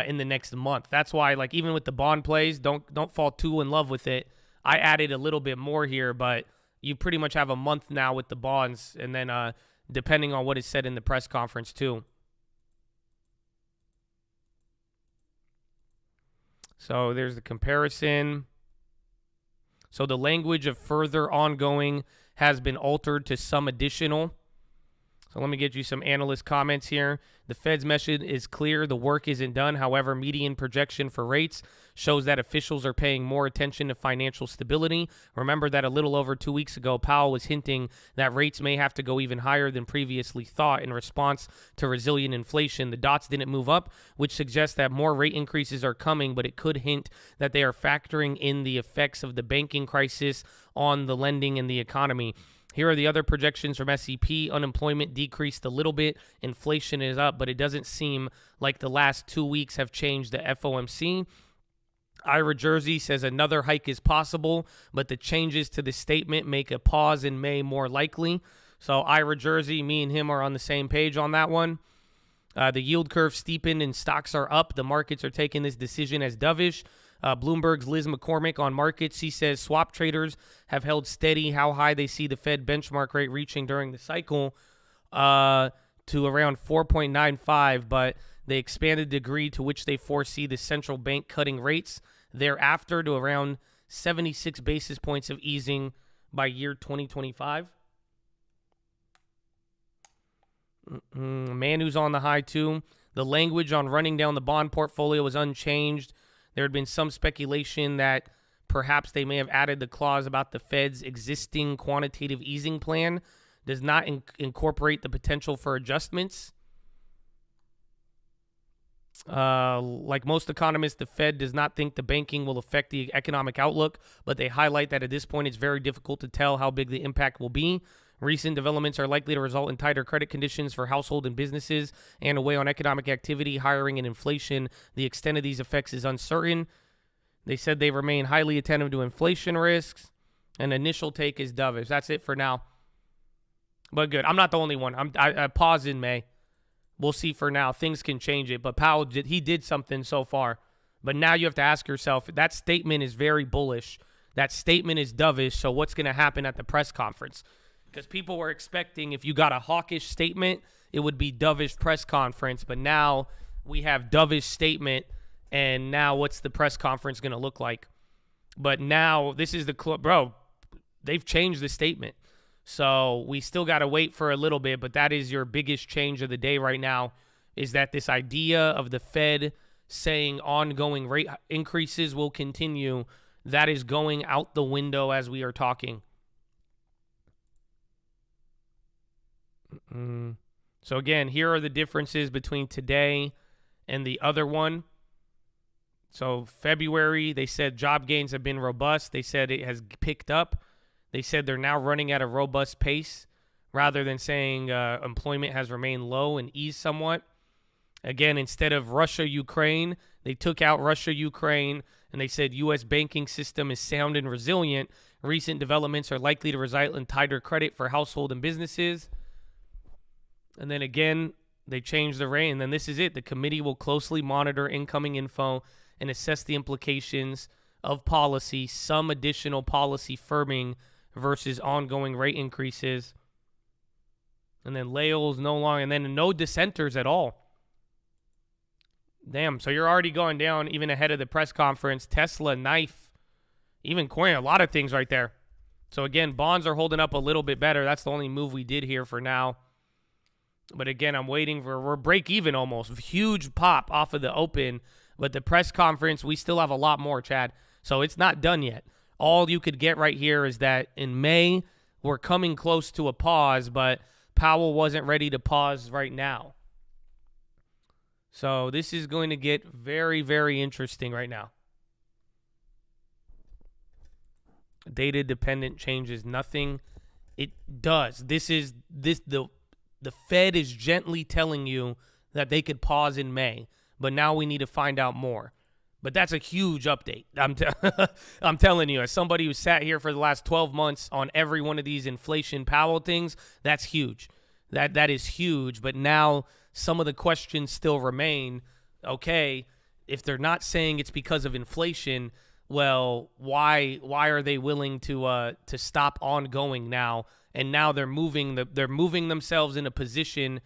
in the next month. That's why, like, even with the bond plays, don't fall too in love with it. I added a little bit more here, but you pretty much have a month now with the bonds, and then depending on what is said in the press conference too. So there's the comparison. So the language of further ongoing has been altered to some additional. So let me get you some analyst comments here. The Fed's message is clear. The work isn't done. However, median projection for rates shows that officials are paying more attention to financial stability. Remember that a little over 2 weeks ago, Powell was hinting that rates may have to go even higher than previously thought in response to resilient inflation. The dots didn't move up, which suggests that more rate increases are coming, but it could hint that they are factoring in the effects of the banking crisis on the lending and the economy. Here are the other projections from SEP. Unemployment decreased a little bit. Inflation is up, but it doesn't seem like the last 2 weeks have changed the FOMC. Ira Jersey says another hike is possible, but the changes to the statement make a pause in May more likely. So Ira Jersey, me and him are on the same page on that one. The yield curve steepened and stocks are up. The markets are taking this decision as dovish. Bloomberg's Liz McCormick on markets. He says swap traders have held steady how high they see the Fed benchmark rate reaching during the cycle to around 4.95, but they expanded the degree to which they foresee the central bank cutting rates thereafter to around 76 basis points of easing by year 2025. Manu's on the high too. The language on running down the bond portfolio is unchanged. There had been some speculation that perhaps they may have added the clause about the Fed's existing quantitative easing plan does not incorporate the potential for adjustments. Like most economists, the Fed does not think the banking will affect the economic outlook, but they highlight that at this point it's very difficult to tell how big the impact will be. Recent developments are likely to result in tighter credit conditions for household and businesses and a weigh on economic activity, hiring, and inflation. The extent of these effects is uncertain. They said they remain highly attentive to inflation risks. An initial take is dovish. That's it for now. But good. I'm not the only one. I pause in May. We'll see for now. Things can change it. But Powell, he did something so far. But now you have to ask yourself, that statement is very bullish. That statement is dovish. So what's going to happen at the press conference? Because people were expecting if you got a hawkish statement, it would be dovish press conference. But now we have dovish statement, and now what's the press conference going to look like? But now this is the club. Bro, they've changed the statement. So we still got to wait for a little bit, but that is your biggest change of the day right now, is that this idea of the Fed saying ongoing rate increases will continue, that is going out the window as we are talking. So again, here are the differences between today and the other one. So February, they said job gains have been robust. They said it has picked up. They said they're now running at a robust pace rather than saying employment has remained low and eased somewhat. Again, instead of Russia-Ukraine, they took out Russia-Ukraine and they said U.S. banking system is sound and resilient. Recent developments are likely to result in tighter credit for household and businesses. And then again, they changed the rate. And then this is it. The committee will closely monitor incoming info and assess the implications of policy, some additional policy firming versus ongoing rate increases. And then Lael's no longer, and then no dissenters at all. Damn, so you're already going down even ahead of the press conference. Tesla, knife, even coin, a lot of things right there. So again, bonds are holding up a little bit better. That's the only move we did here for now. But again, I'm waiting for, we're break even almost. Huge pop off of the open. But the press conference, we still have a lot more, Chad. So it's not done yet. All you could get right here is that in May, we're coming close to a pause, but Powell wasn't ready to pause right now. So this is going to get very, very interesting right now. Data dependent changes nothing. It does. The Fed is gently telling you that they could pause in May, but now we need to find out more. But that's a huge update. I'm telling you, as somebody who sat here for the last 12 months on every one of these inflation Powell things, that's huge. That is huge. But now some of the questions still remain. Okay, if they're not saying it's because of inflation, well, why are they willing to stop ongoing now? And now they're moving themselves in a position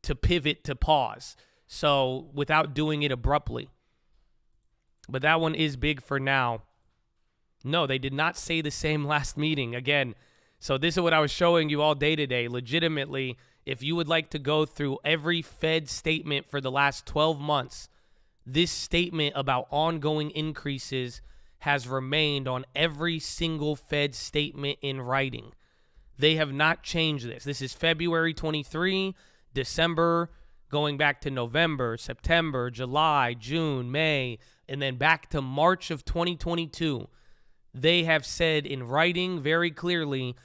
to pivot to pause. So without doing it abruptly. But that one is big for now. No, they did not say the same last meeting. Again, so this is what I was showing you all day today. Legitimately, if you would like to go through every Fed statement for the last 12 months, this statement about ongoing increases has remained on every single Fed statement in writing. They have not changed this. This is February 23, December, going back to November, September, July, June, May, and then back to March of 2022. They have said in writing very clearly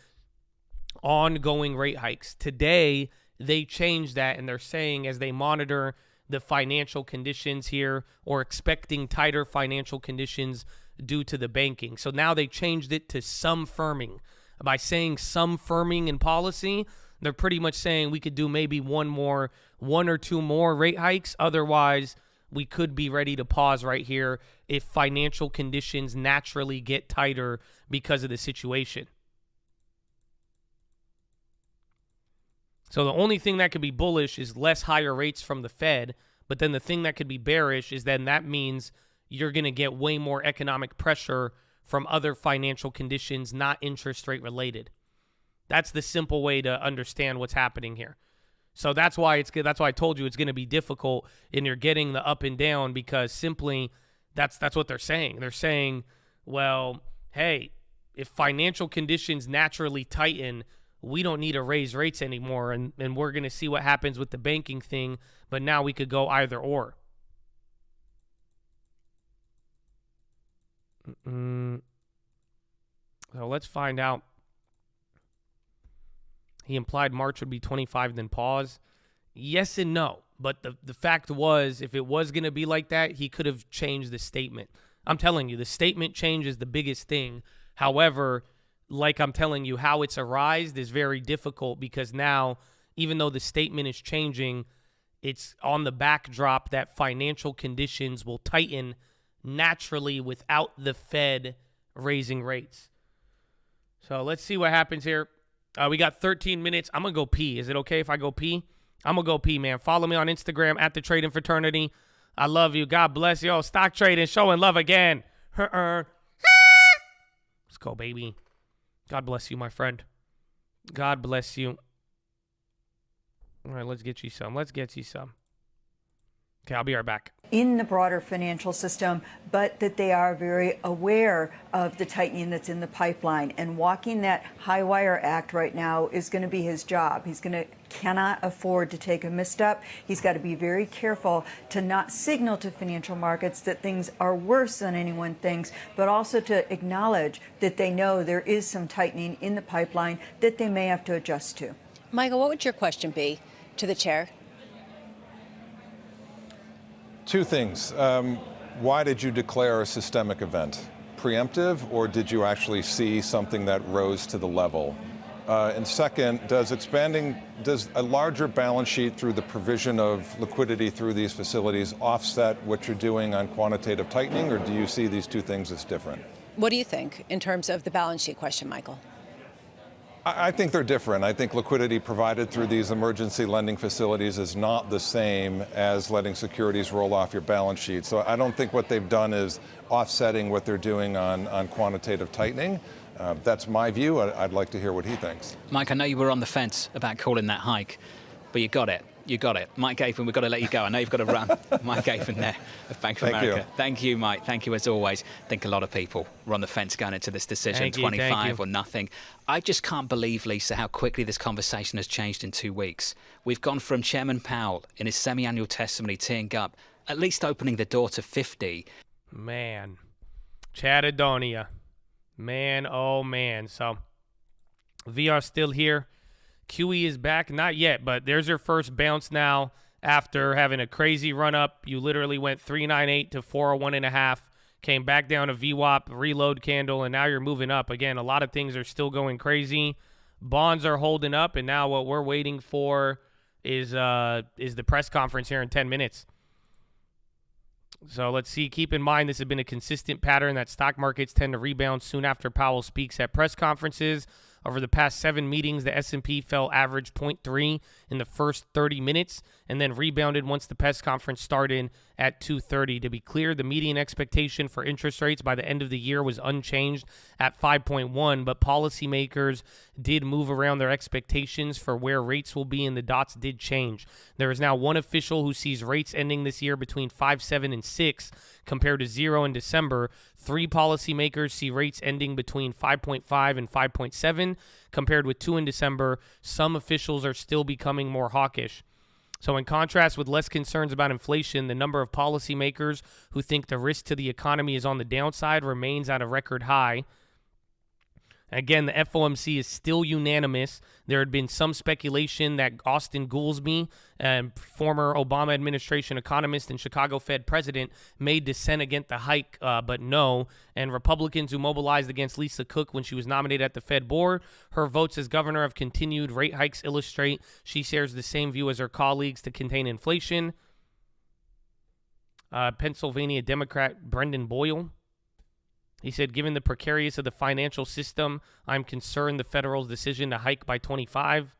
ongoing rate hikes. Today, they changed that, and they're saying as they monitor the financial conditions here or expecting tighter financial conditions due to the banking. So now they changed it to some firming. By saying some firming in policy, they're pretty much saying we could do maybe one or two more rate hikes. Otherwise, we could be ready to pause right here if financial conditions naturally get tighter because of the situation. So the only thing that could be bullish is less higher rates from the Fed. But then the thing that could be bearish is then that means you're going to get way more economic pressure from other financial conditions, not interest rate related. That's the simple way to understand what's happening here. So that's why it's good. That's why I told you it's going to be difficult, and you're getting the up and down because simply that's what they're saying. They're saying, well, hey, if financial conditions naturally tighten, we don't need to raise rates anymore, and we're going to see what happens with the banking thing, but now we could go either or. So let's find out. He implied March would be 25, then pause. Yes and no. But the fact was, if it was going to be like that, he could have changed the statement. I'm telling you, the statement change is the biggest thing. However, like I'm telling you, how it's arised is very difficult because now, even though the statement is changing, it's on the backdrop that financial conditions will tighten naturally without the Fed raising rates. So let's see what happens here. We got 13 minutes. I'm going to go pee. Is it okay if I go pee? I'm going to go pee, man. Follow me on Instagram at The Trading Fraternity. I love you. God bless you. Stock trading, showing love again. Let's go, baby. God bless you, my friend. God bless you. All right, let's get you some. Okay, I'll be right back.
In the broader financial system, but that they are very aware of the tightening that's in the pipeline. And walking that high wire act right now is going to be his job. Cannot afford to take a misstep. He's got to be very careful to not signal to financial markets that things are worse than anyone thinks, but also to acknowledge that they know there is some tightening in the pipeline that they may have to adjust to.
Michael, what would your question be to the chair?
Two things. Why did you declare a systemic event? Preemptive, or did you actually see something that rose to the level? And second, does a larger balance sheet through the provision of liquidity through these facilities offset what you're doing on quantitative tightening, or do you see these two things as different?
What do you think in terms of the balance sheet question, Michael?
I think they're different. I think liquidity provided through these emergency lending facilities is not the same as letting securities roll off your balance sheet. So I don't think what they've done is offsetting what they're doing on quantitative tightening. That's my view. I'd like to hear what he thinks.
Mike, I know you were on the fence about calling that hike, but you got it. You got it. Mike Gafen, we've got to let you go. I know you've got to run. Mike Gafen there of Bank of America. Thank you, Mike. Thank you as always. I think a lot of people were on the fence going into this decision, 25 or nothing. I just can't believe, Lisa, how quickly this conversation has changed in 2 weeks. We've gone from Chairman Powell in his semi-annual testimony teeing up, at least opening the door to 50.
Man. Chattadonia. Man, oh man. So, VR still here. QE is back. Not yet, but there's your first bounce now after having a crazy run up. You literally went 398 to 401.5, came back down to VWAP, reload candle, and now you're moving up. Again, a lot of things are still going crazy. Bonds are holding up, and now what we're waiting for is the press conference here in 10 minutes. So let's see. Keep in mind, this has been a consistent pattern that stock markets tend to rebound soon after Powell speaks at press conferences. Over the past 7 meetings, the S&P fell average 0.3 in the first 30 minutes and then rebounded once the press conference started at 2:30. To be clear, the median expectation for interest rates by the end of the year was unchanged at 5.1, but policymakers did move around their expectations for where rates will be, and the dots did change. There is now one official who sees rates ending this year between 5.7 and 6 compared to 0 in December. 3 policymakers see rates ending between 5.5 and 5.7 compared with 2 in December. Some officials are still becoming more hawkish. So in contrast with less concerns about inflation, the number of policymakers who think the risk to the economy is on the downside remains at a record high. Again, the FOMC is still unanimous. There had been some speculation that Austin Goolsbee, former Obama administration economist and Chicago Fed president, may dissent against the hike, but no. And Republicans who mobilized against Lisa Cook when she was nominated at the Fed board, her votes as governor of continued rate hikes illustrate she shares the same view as her colleagues to contain inflation. Pennsylvania Democrat Brendan Boyle, he said, given the precarious of the financial system, I'm concerned the Federal's decision to hike by 25.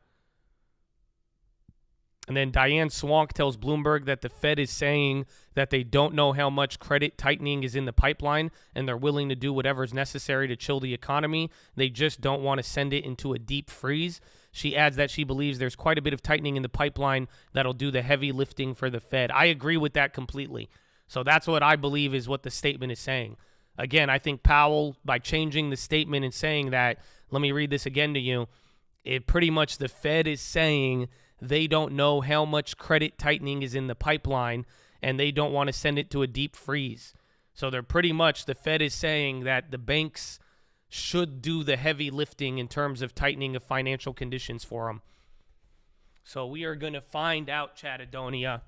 And then Diane Swank tells Bloomberg that the Fed is saying that they don't know how much credit tightening is in the pipeline and they're willing to do whatever is necessary to chill the economy. They just don't want to send it into a deep freeze. She adds that she believes there's quite a bit of tightening in the pipeline that'll do the heavy lifting for the Fed. I agree with that completely. So that's what I believe is what the statement is saying. Again, I think Powell, by changing the statement and saying that, let me read this again to you, it pretty much the Fed is saying they don't know how much credit tightening is in the pipeline and they don't want to send it to a deep freeze. So they're pretty much, the Fed is saying that the banks should do the heavy lifting in terms of tightening of financial conditions for them. So we are going to find out, Chattadonia.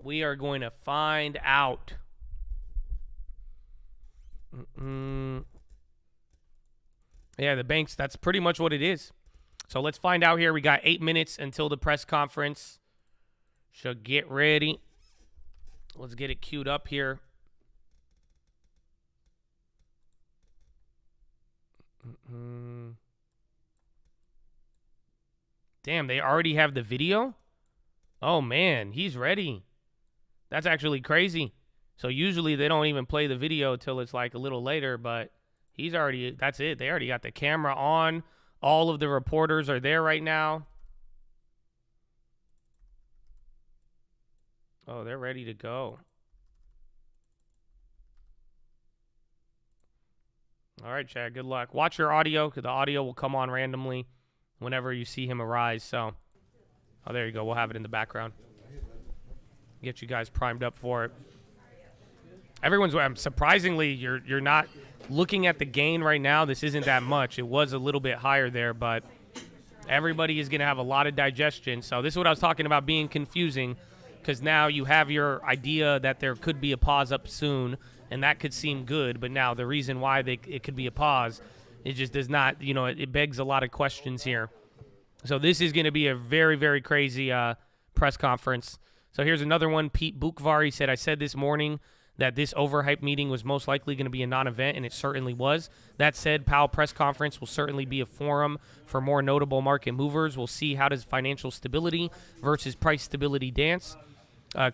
We are going to find out. Yeah, the banks, that's pretty much what it is. So let's find out here. We got 8 minutes until the press conference. So get ready. Let's get it queued up here. Damn, they already have the video? Oh, man, he's ready. That's actually crazy. So usually they don't even play the video till it's like a little later, but he's already, that's it. They already got the camera on. All of the reporters are there right now. Oh, they're ready to go. All right, Chad, good luck. Watch your audio, because the audio will come on randomly whenever you see him arise. So, oh, there you go. We'll have it in the background. Get you guys primed up for it. Everyone's surprisingly, you're not looking at the gain right now. This isn't that much. It was a little bit higher there, but everybody is going to have a lot of digestion. So this is what I was talking about being confusing, because now you have your idea that there could be a pause up soon, and that could seem good. But now the reason why it could be a pause, it just does not. It begs a lot of questions here. So this is going to be a very, very crazy press conference. So here's another one. Pete Bukvar, said, I said this morning that this overhyped meeting was most likely going to be a non-event, and it certainly was. That said, Powell press conference will certainly be a forum for more notable market movers. We'll see how does financial stability versus price stability dance.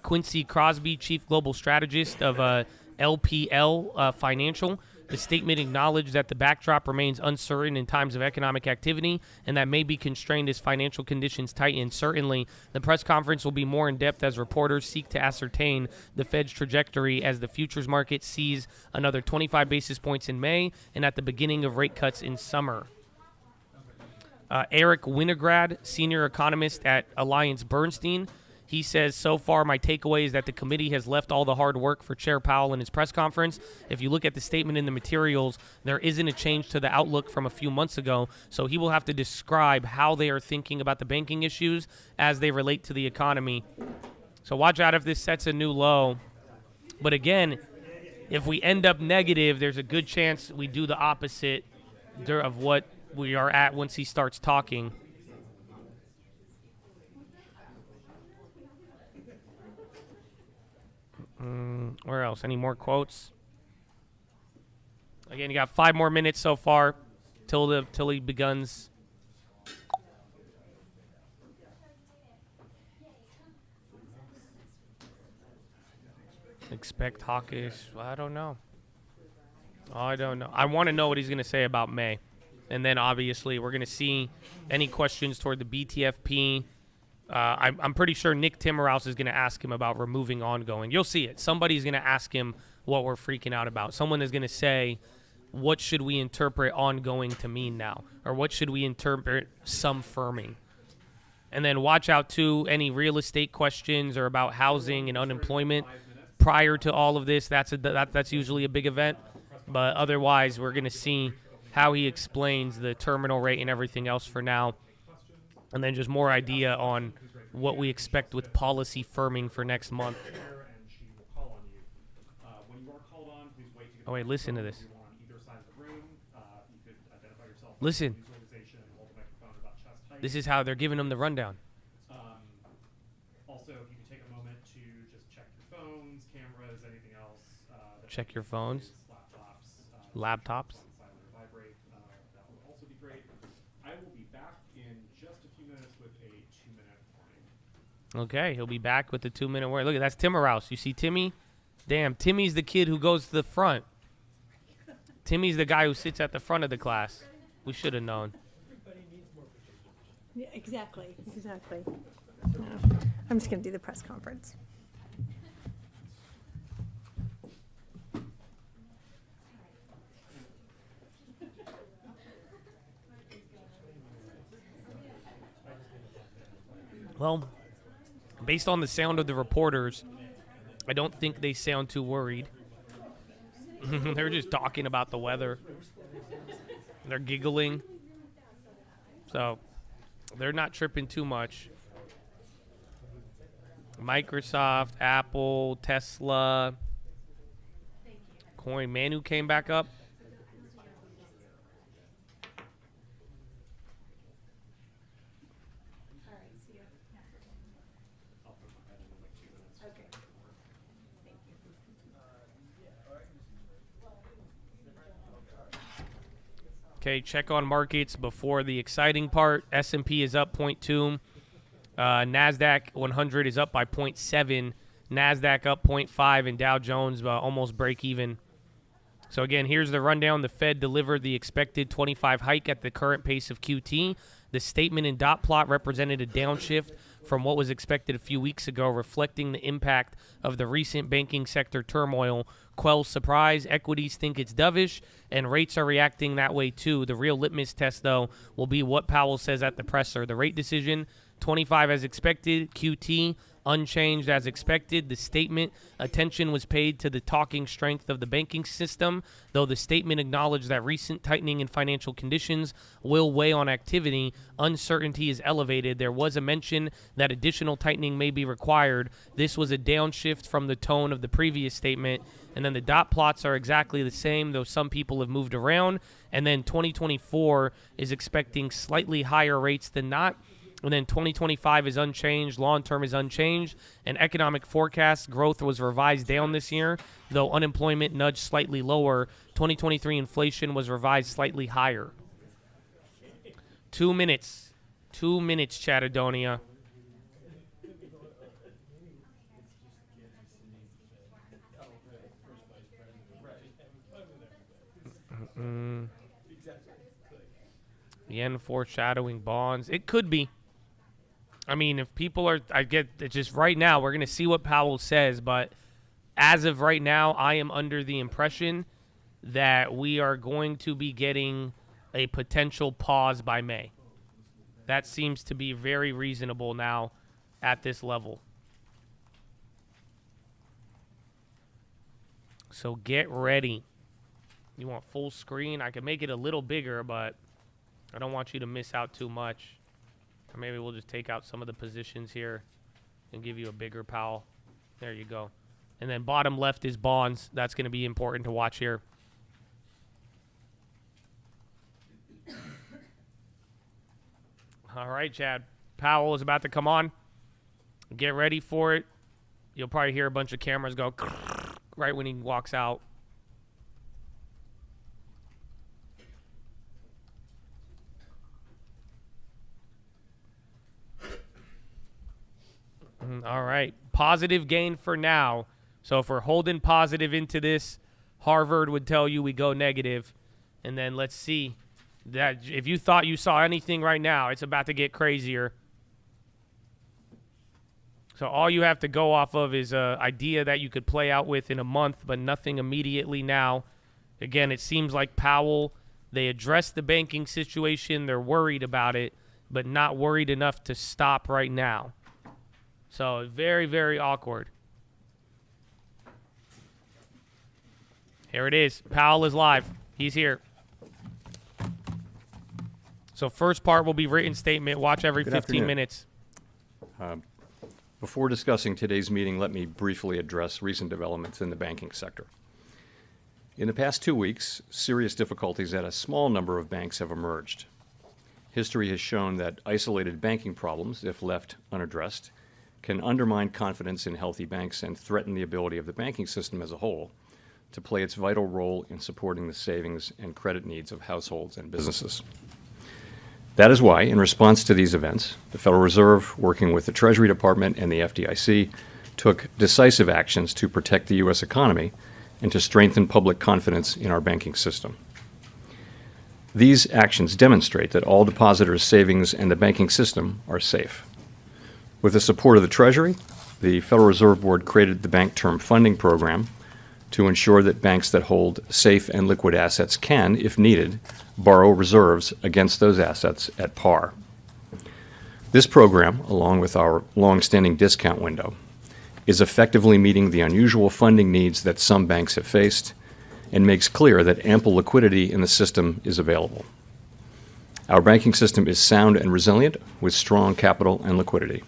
Quincy Crosby, chief global strategist of LPL Financial. The statement acknowledged that the backdrop remains uncertain in times of economic activity and that may be constrained as financial conditions tighten. Certainly, the press conference will be more in-depth as reporters seek to ascertain the Fed's trajectory as the futures market sees another 25 basis points in May and at the beginning of rate cuts in summer. Eric Winograd, senior economist at Alliance Bernstein, he says, so far, my takeaway is that the committee has left all the hard work for Chair Powell in his press conference. If you look at the statement in the materials, there isn't a change to the outlook from a few months ago. So he will have to describe how they are thinking about the banking issues as they relate to the economy. So watch out if this sets a new low. But again, if we end up negative, there's a good chance we do the opposite of what we are at once he starts talking. Where else? Any more quotes? Again, you got 5 more minutes so far till he begins. Expect hawkish. I don't know. I don't know. I want to know what he's going to say about May. And then, obviously, we're going to see any questions toward the BTFP. I'm pretty sure Nick Timmerhouse is going to ask him about removing ongoing. You'll see it. Somebody's going to ask him what we're freaking out about. Someone is going to say, what should we interpret ongoing to mean now? Or what should we interpret some firming? And then watch out, too, any real estate questions or about housing and unemployment. Prior to all of this, that's usually a big event. But otherwise, we're going to see how he explains the terminal rate and everything else for now. And then just more idea on what we expect with policy firming for next month. Oh, wait, listen to this. Listen. This is how they're giving them the rundown.
Also, if you could take a moment to just check your phones, cameras, anything else.
Check your phones. Laptops.
Vibrate. That would also be great. I will be back in just a few minutes with a 2-minute warning.
Okay, he'll be back with the 2-minute warning. Look, that's Timmerhouse. You see Timmy? Damn, Timmy's the kid who goes to the front. Timmy's the guy who sits at the front of the class. We should have known.
Yeah, exactly. No, I'm just going to do the press conference.
Well, based on the sound of the reporters, I don't think they sound too worried. They're just talking about the weather. They're giggling. So they're not tripping too much. Microsoft, Apple, Tesla. Coin Manu came back up. Okay, check on markets before the exciting part. S&P is up 0.2. NASDAQ 100 is up by 0.7. NASDAQ up 0.5, and Dow Jones almost break even. So, again, here's the rundown. The Fed delivered the expected 25 hike at the current pace of QT. The statement and dot plot represented a downshift from what was expected a few weeks ago, reflecting the impact of the recent banking sector turmoil. Quells surprise, equities think it's dovish, and rates are reacting that way too. The real litmus test, though, will be what Powell says at the presser. The rate decision, 25 as expected, QT unchanged as expected. The statement, attention was paid to the talking strength of the banking system, though the statement acknowledged that recent tightening in financial conditions will weigh on activity. Uncertainty is elevated. There was a mention that additional tightening may be required. This was a downshift from the tone of the previous statement. And then the dot plots are exactly the same, though some people have moved around. And then 2024 is expecting slightly higher rates than not. And then 2025 is unchanged. Long-term is unchanged. And economic forecast growth was revised down this year, though unemployment nudged slightly lower. 2023 inflation was revised slightly higher. 2 minutes. 2 minutes, Chattadonia. Yen foreshadowing bonds. It could be. I mean, if people are, I get it, just right now, we're going to see what Powell says, but as of right now, I am under the impression that we are going to be getting a potential pause by May. That seems to be very reasonable now at this level. So get ready. You want full screen? I can make it a little bigger, but I don't want you to miss out too much. Or maybe we'll just take out some of the positions here and give you a bigger Powell. There you go. And then bottom left is bonds. That's going to be important to watch here. All right, Chad. Powell is about to come on. Get ready for it. You'll probably hear a bunch of cameras go. right when he walks out. All right. Positive gain for now. So if we're holding positive into this, Harvard would tell you we go negative. And then let's see. That if you thought you saw anything right now, it's about to get crazier. So all you have to go off of is an idea that you could play out with in a month, but nothing immediately now. Again, it seems like Powell, they addressed the banking situation. They're worried about it, but not worried enough to stop right now. So very, very awkward. Here it is. Powell is live. He's here. So first part will be written statement. Watch every 15 minutes.
Before discussing today's meeting, let me briefly address recent developments in the banking sector. In the past 2 weeks, serious difficulties at a small number of banks have emerged. History has shown that isolated banking problems, if left unaddressed, can undermine confidence in healthy banks and threaten the ability of the banking system as a whole to play its vital role in supporting the savings and credit needs of households and businesses. That is why, in response to these events, the Federal Reserve, working with the Treasury Department and the FDIC, took decisive actions to protect the U.S. economy and to strengthen public confidence in our banking system. These actions demonstrate that all depositors' savings and the banking system are safe. With the support of the Treasury, the Federal Reserve Board created the Bank Term Funding Program to ensure that banks that hold safe and liquid assets can, if needed, borrow reserves against those assets at par. This program, along with our long-standing discount window, is effectively meeting the unusual funding needs that some banks have faced and makes clear that ample liquidity in the system is available. Our banking system is sound and resilient with strong capital and liquidity.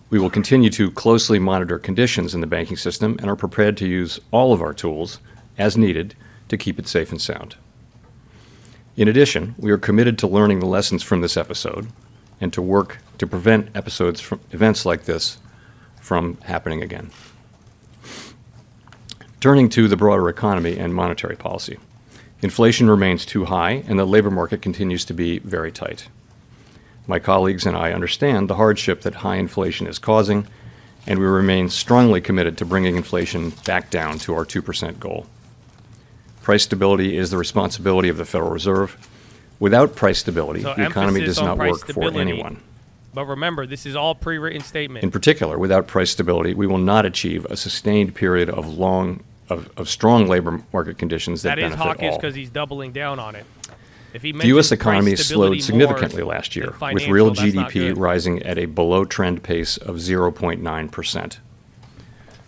We will continue to closely monitor conditions in the banking system and are prepared to use all of our tools as needed to keep it safe and sound. In addition, we are committed to learning the lessons from this episode and to work to prevent events like this from happening again. Turning to the broader economy and monetary policy, inflation remains too high and the labor market continues to be very tight. My colleagues and I understand the hardship that high inflation is causing, and we remain strongly committed to bringing inflation back down to our 2% goal. Price stability is the responsibility of the Federal Reserve. Without price stability, the economy does not work for anyone.
But remember, this is all pre-written statement.
In particular, without price stability, we will not achieve a sustained period of strong labor market conditions that benefit all.
That is hawkish because he's doubling down on it. If he
the U.S. economy slowed significantly last year, with real GDP rising at a below-trend pace of 0.9%.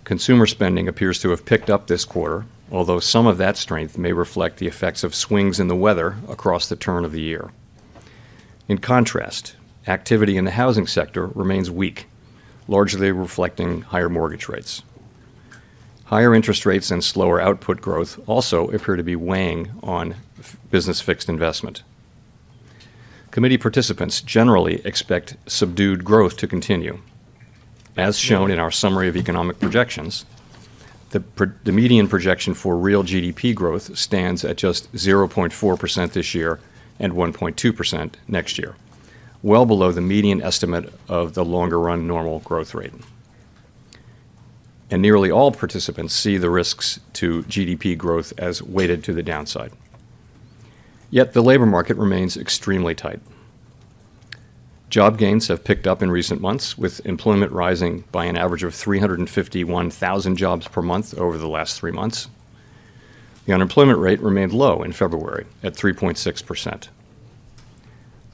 Consumer spending appears to have picked up this quarter, although some of that strength may reflect the effects of swings in the weather across the turn of the year. In contrast, activity in the housing sector remains weak, largely reflecting higher mortgage rates. Higher interest rates and slower output growth also appear to be weighing on business fixed investment. Committee participants generally expect subdued growth to continue. As shown in our summary of economic projections, the median projection for real GDP growth stands at just 0.4% this year and 1.2% next year, well below the median estimate of the longer-run normal growth rate. And nearly all participants see the risks to GDP growth as weighted to the downside. Yet the labor market remains extremely tight. Job gains have picked up in recent months, with employment rising by an average of 351,000 jobs per month over the last 3 months. The unemployment rate remained low in February at 3.6%.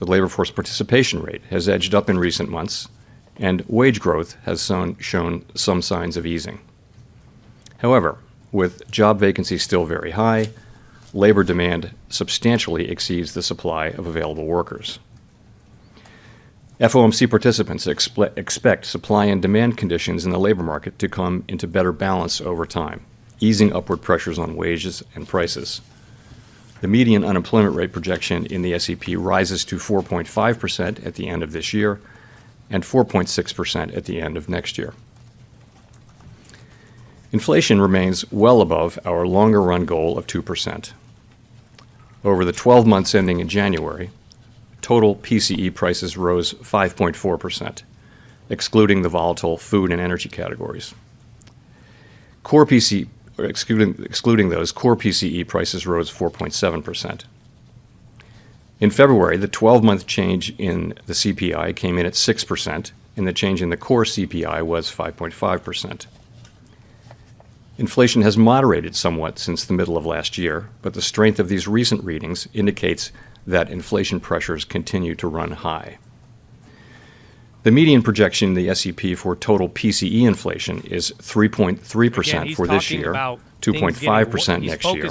The labor force participation rate has edged up in recent months, and wage growth has shown some signs of easing. However, with job vacancies still very high, labor demand substantially exceeds the supply of available workers. FOMC participants expect supply and demand conditions in the labor market to come into better balance over time, easing upward pressures on wages and prices. The median unemployment rate projection in the SEP rises to 4.5% at the end of this year and 4.6% at the end of next year. Inflation remains well above our longer run goal of 2%. Over the 12 months ending in January, total PCE prices rose 5.4%, excluding the volatile food and energy categories. Excluding those, core PCE prices rose 4.7%. In February, the 12-month change in the CPI came in at 6%, and the change in the core CPI was 5.5%. Inflation has moderated somewhat since the middle of last year, but the strength of these recent readings indicates that inflation pressures continue to run high. The median projection in the SEP for total PCE inflation is 3.3% for this year, 2.5% next year,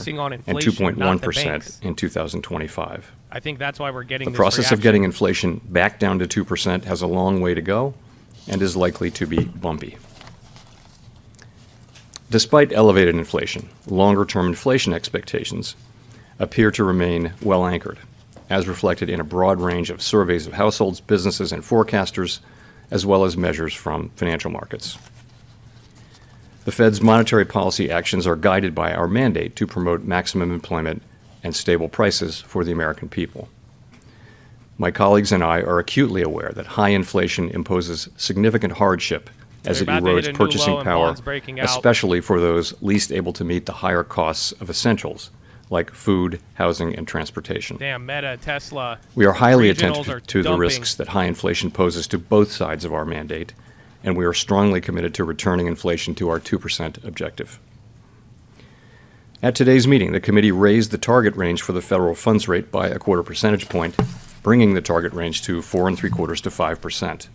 and 2.1% in 2025.
I think that's why we're getting
the process of getting inflation back down to 2% has a long way to go and is likely to be bumpy. Despite elevated inflation, longer-term inflation expectations appear to remain well anchored, as reflected in a broad range of surveys of households, businesses, and forecasters, as well as measures from financial markets. The Fed's monetary policy actions are guided by our mandate to promote maximum employment and stable prices for the American people. My colleagues and I are acutely aware that high inflation imposes significant hardship as it erodes purchasing power, especially for those least able to meet the higher costs of essentials like food, housing, and transportation.
Damn, Meta, Tesla.
We are highly attentive to the risks that high inflation poses to both sides of our mandate, and we are strongly committed to returning inflation to our 2% objective. At today's meeting, the committee raised the target range for the federal funds rate by a quarter percentage point, bringing the target range to 4.75% to 5%.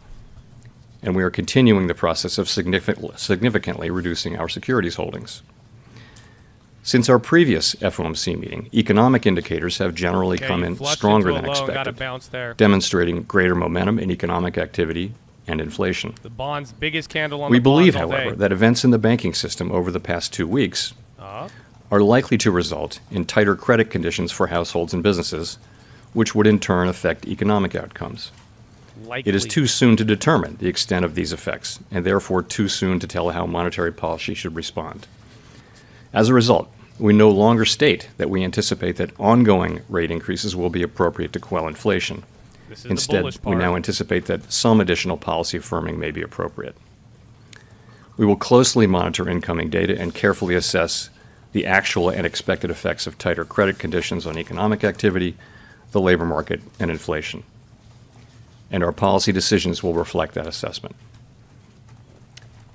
And we are continuing the process of significantly reducing our securities holdings. Since our previous FOMC meeting, economic indicators have generally come in stronger than expected, demonstrating greater momentum in economic activity and inflation.
The bond's biggest candle on
we
the bonds
believe,
all day.
however, that events in the banking system over the past 2 weeks are likely to result in tighter credit conditions for households and businesses, which would in turn affect economic outcomes. It is too soon to determine the extent of these effects, and therefore too soon to tell how monetary policy should respond. As a result, we no longer state that we anticipate that ongoing rate increases will be appropriate to quell inflation. Instead, we now anticipate that some additional policy firming may be appropriate. We will closely monitor incoming data and carefully assess the actual and expected effects of tighter credit conditions on economic activity, the labor market, and inflation. And our policy decisions will reflect that assessment.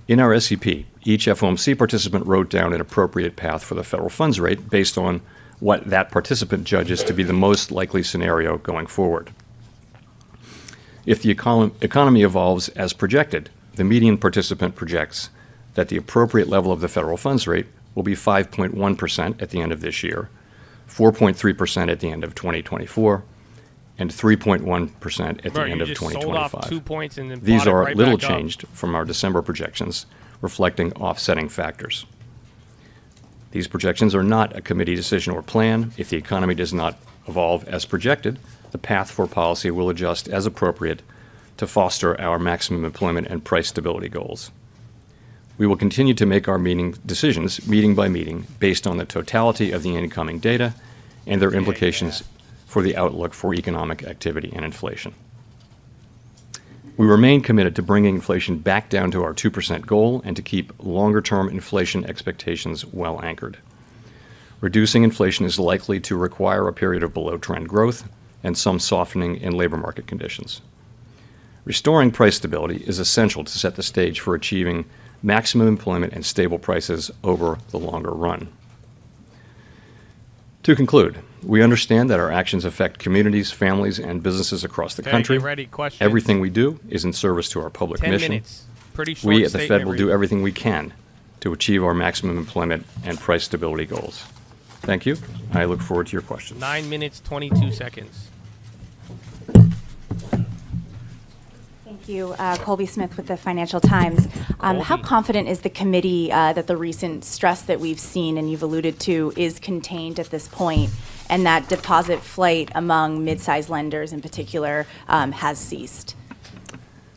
In our SEP, each FOMC participant wrote down an appropriate path for the federal funds rate based on what that participant judges to be the most likely scenario going forward. If the economy evolves as projected, the median participant projects that the appropriate level of the federal funds rate will be 5.1% at the end of this year, 4.3% at the end of 2024, and 3.1% at the end of 2025. These are little changed from our December projections, reflecting offsetting factors. These projections are not a committee decision or plan. If the economy does not evolve as projected, the path for policy will adjust as appropriate to foster our maximum employment and price stability goals. We will continue to make our decisions meeting by meeting based on the totality of the incoming data and their implications for the outlook for economic activity and inflation. We remain committed to bringing inflation back down to our 2% goal and to keep longer-term inflation expectations well anchored. Reducing inflation is likely to require a period of below-trend growth and some softening in labor market conditions. Restoring price stability is essential to set the stage for achieving maximum employment and stable prices over the longer run. To conclude, we understand that our actions affect communities, families, and businesses across the country. Everything we do is in service to our public mission. We at the Fed will do everything we can to achieve our maximum employment and price stability goals. Thank you. I look forward to your questions.
9 minutes, 22 seconds.
Thank you. Colby Smith with the Financial Times. How confident is the committee that the recent stress that we've seen and you've alluded to is contained at this point, and that deposit flight among mid-sized lenders in particular has ceased?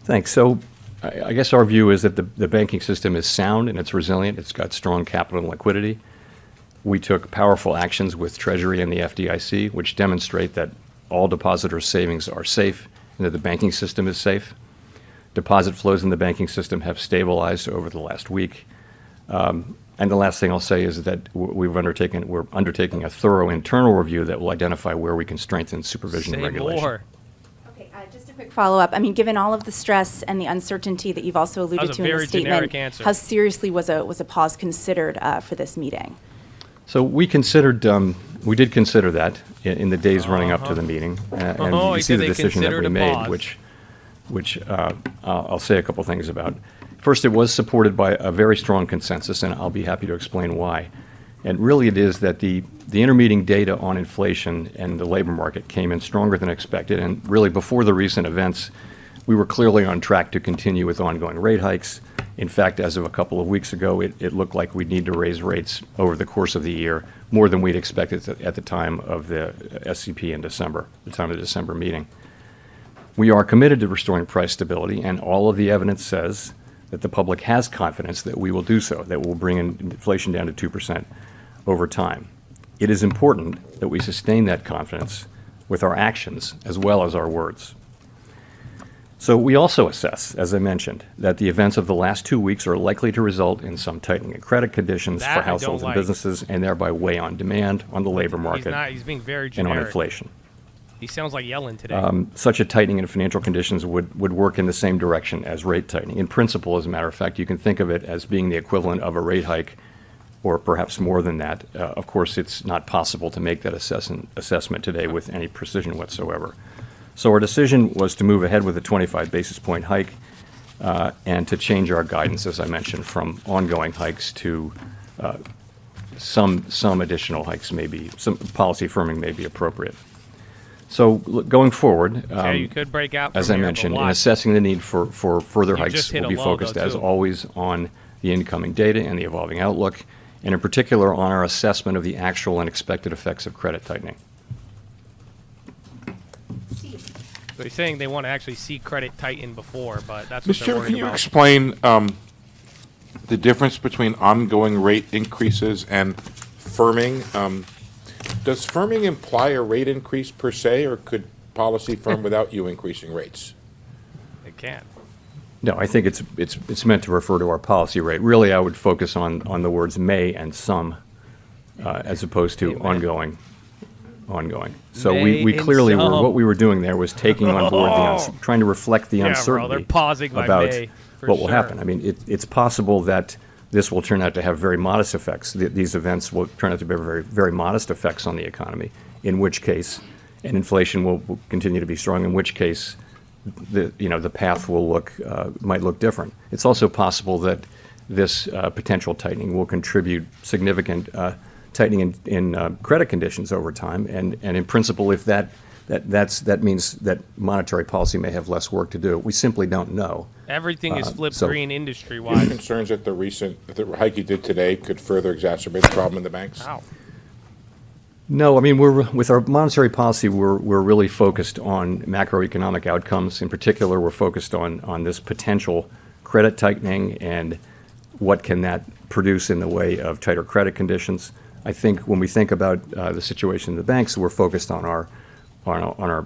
Thanks. So I guess our view is that the banking system is sound and it's resilient. It's got strong capital and liquidity. We took powerful actions with Treasury and the FDIC, which demonstrate that all depositors' savings are safe and that the banking system is safe. Deposit flows in the banking system have stabilized over the last week. And the last thing I'll say is that we're undertaking a thorough internal review that will identify where we can strengthen supervision and regulation.
More.
Okay, just a quick follow-up. I mean, given all of the stress and the uncertainty that you've also alluded to in the statement, how seriously was a pause considered for this meeting?
So we did consider that in the days running up to the meeting, and you see the decision that we made, which I'll say a couple things about. First, it was supported by a very strong consensus, and I'll be happy to explain why. And really it is that the intermeeting data on inflation and the labor market came in stronger than expected, and really before the recent events, we were clearly on track to continue with ongoing rate hikes. In fact, as of a couple of weeks ago, it looked like we'd need to raise rates over the course of the year, more than we'd expected at the time of the SCP in December, the time of the December meeting. We are committed to restoring price stability, and all of the evidence says that the public has confidence that we will do so, that we'll bring inflation down to 2% over time. It is important that we sustain that confidence with our actions as well as our words. So we also assess, as I mentioned, that the events of the last 2 weeks are likely to result in some tightening of credit conditions for households and businesses, and thereby weigh on demand, on the labor market,
He's being very
and
generic.
on inflation.
He sounds like yelling today.
Such a tightening in financial conditions would work in the same direction as rate tightening. In principle, as a matter of fact, you can think of it as being the equivalent of a rate hike, or perhaps more than that. Of course, it's not possible to make that assessment today with any precision whatsoever. So our decision was to move ahead with a 25 basis point hike and to change our guidance, as I mentioned, from ongoing hikes to some additional hikes some policy firming may be appropriate. So going forward,
you could break out
as
from
I
here,
mentioned,
but
in assessing the need for further
You
hikes,
just hit
we'll
a
be
low,
focused,
though,
as
too.
always, on the incoming data and the evolving outlook, and in particular on our assessment of the actual and expected effects of credit tightening.
So he's saying they want to actually see credit tighten before, but that's what
Mr.
they're
Chairman,
worried
can you
about.
explain the difference between ongoing rate increases and firming? Does firming imply a rate increase per se, or could policy firm without you increasing rates?
They can't.
No, I think it's meant to refer to our policy rate. Really, I would focus on the words may and some, as opposed to ongoing. So we clearly what we were doing there was taking on board trying to reflect the uncertainty
they're pausing by
about
May, for
what will
sure.
happen. I mean, it's possible that this will turn out to have very modest effects. These events will turn out to be very, very modest effects on the economy, in which case, and inflation will continue to be strong, in which case the path will might look different. It's also possible that this potential tightening will contribute significant tightening in credit conditions over time, and in principle, if that means that monetary policy may have less work to do. We simply don't know.
Everything is flipped
so-
green industry-wise.
Concerns that the hike you did today could further exacerbate the problem in the banks?
How?
No, I mean, with our monetary policy, we're really focused on macroeconomic outcomes. In particular, we're focused on this potential credit tightening and what can that produce in the way of tighter credit conditions. I think when we think about the situation in the banks, we're focused on our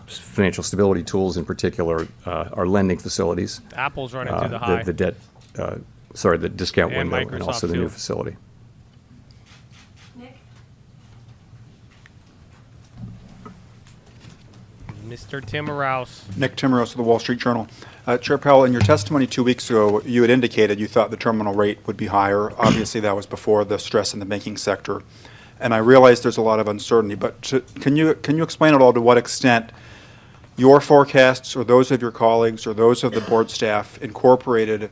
financial stability tools, in particular our lending facilities.
Apple's running through the high.
The discount
And
window, and
Microsoft,
also the
too.
new facility.
Mr. Timmerhouse.
Nick Timmerhouse of the Wall Street Journal. Chair Powell, in your testimony 2 weeks ago, you had indicated you thought the terminal rate would be higher. Obviously, that was before the stress in the banking sector. And I realize there's a lot of uncertainty, but can you explain at all to what extent your forecasts or those of your colleagues or those of the board staff incorporated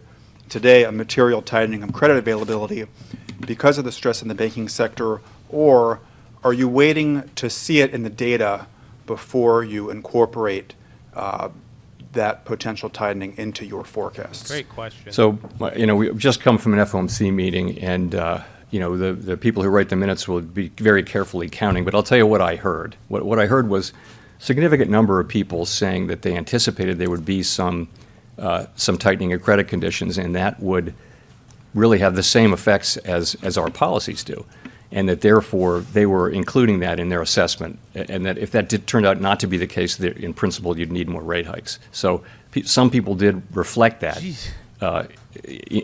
today a material tightening of credit availability because of the stress in the banking sector, or are you waiting to see it in the data before you incorporate that potential tightening into your forecasts?
Great question.
So, we've just come from an FOMC meeting, and the people who write the minutes will be very carefully counting. But I'll tell you what I heard. What I heard was a significant number of people saying that they anticipated there would be some some tightening of credit conditions, and that would really have the same effects as our policies do, and that therefore they were including that in their assessment, and that if that turned out not to be the case, that in principle you'd need more rate hikes. So some people did reflect that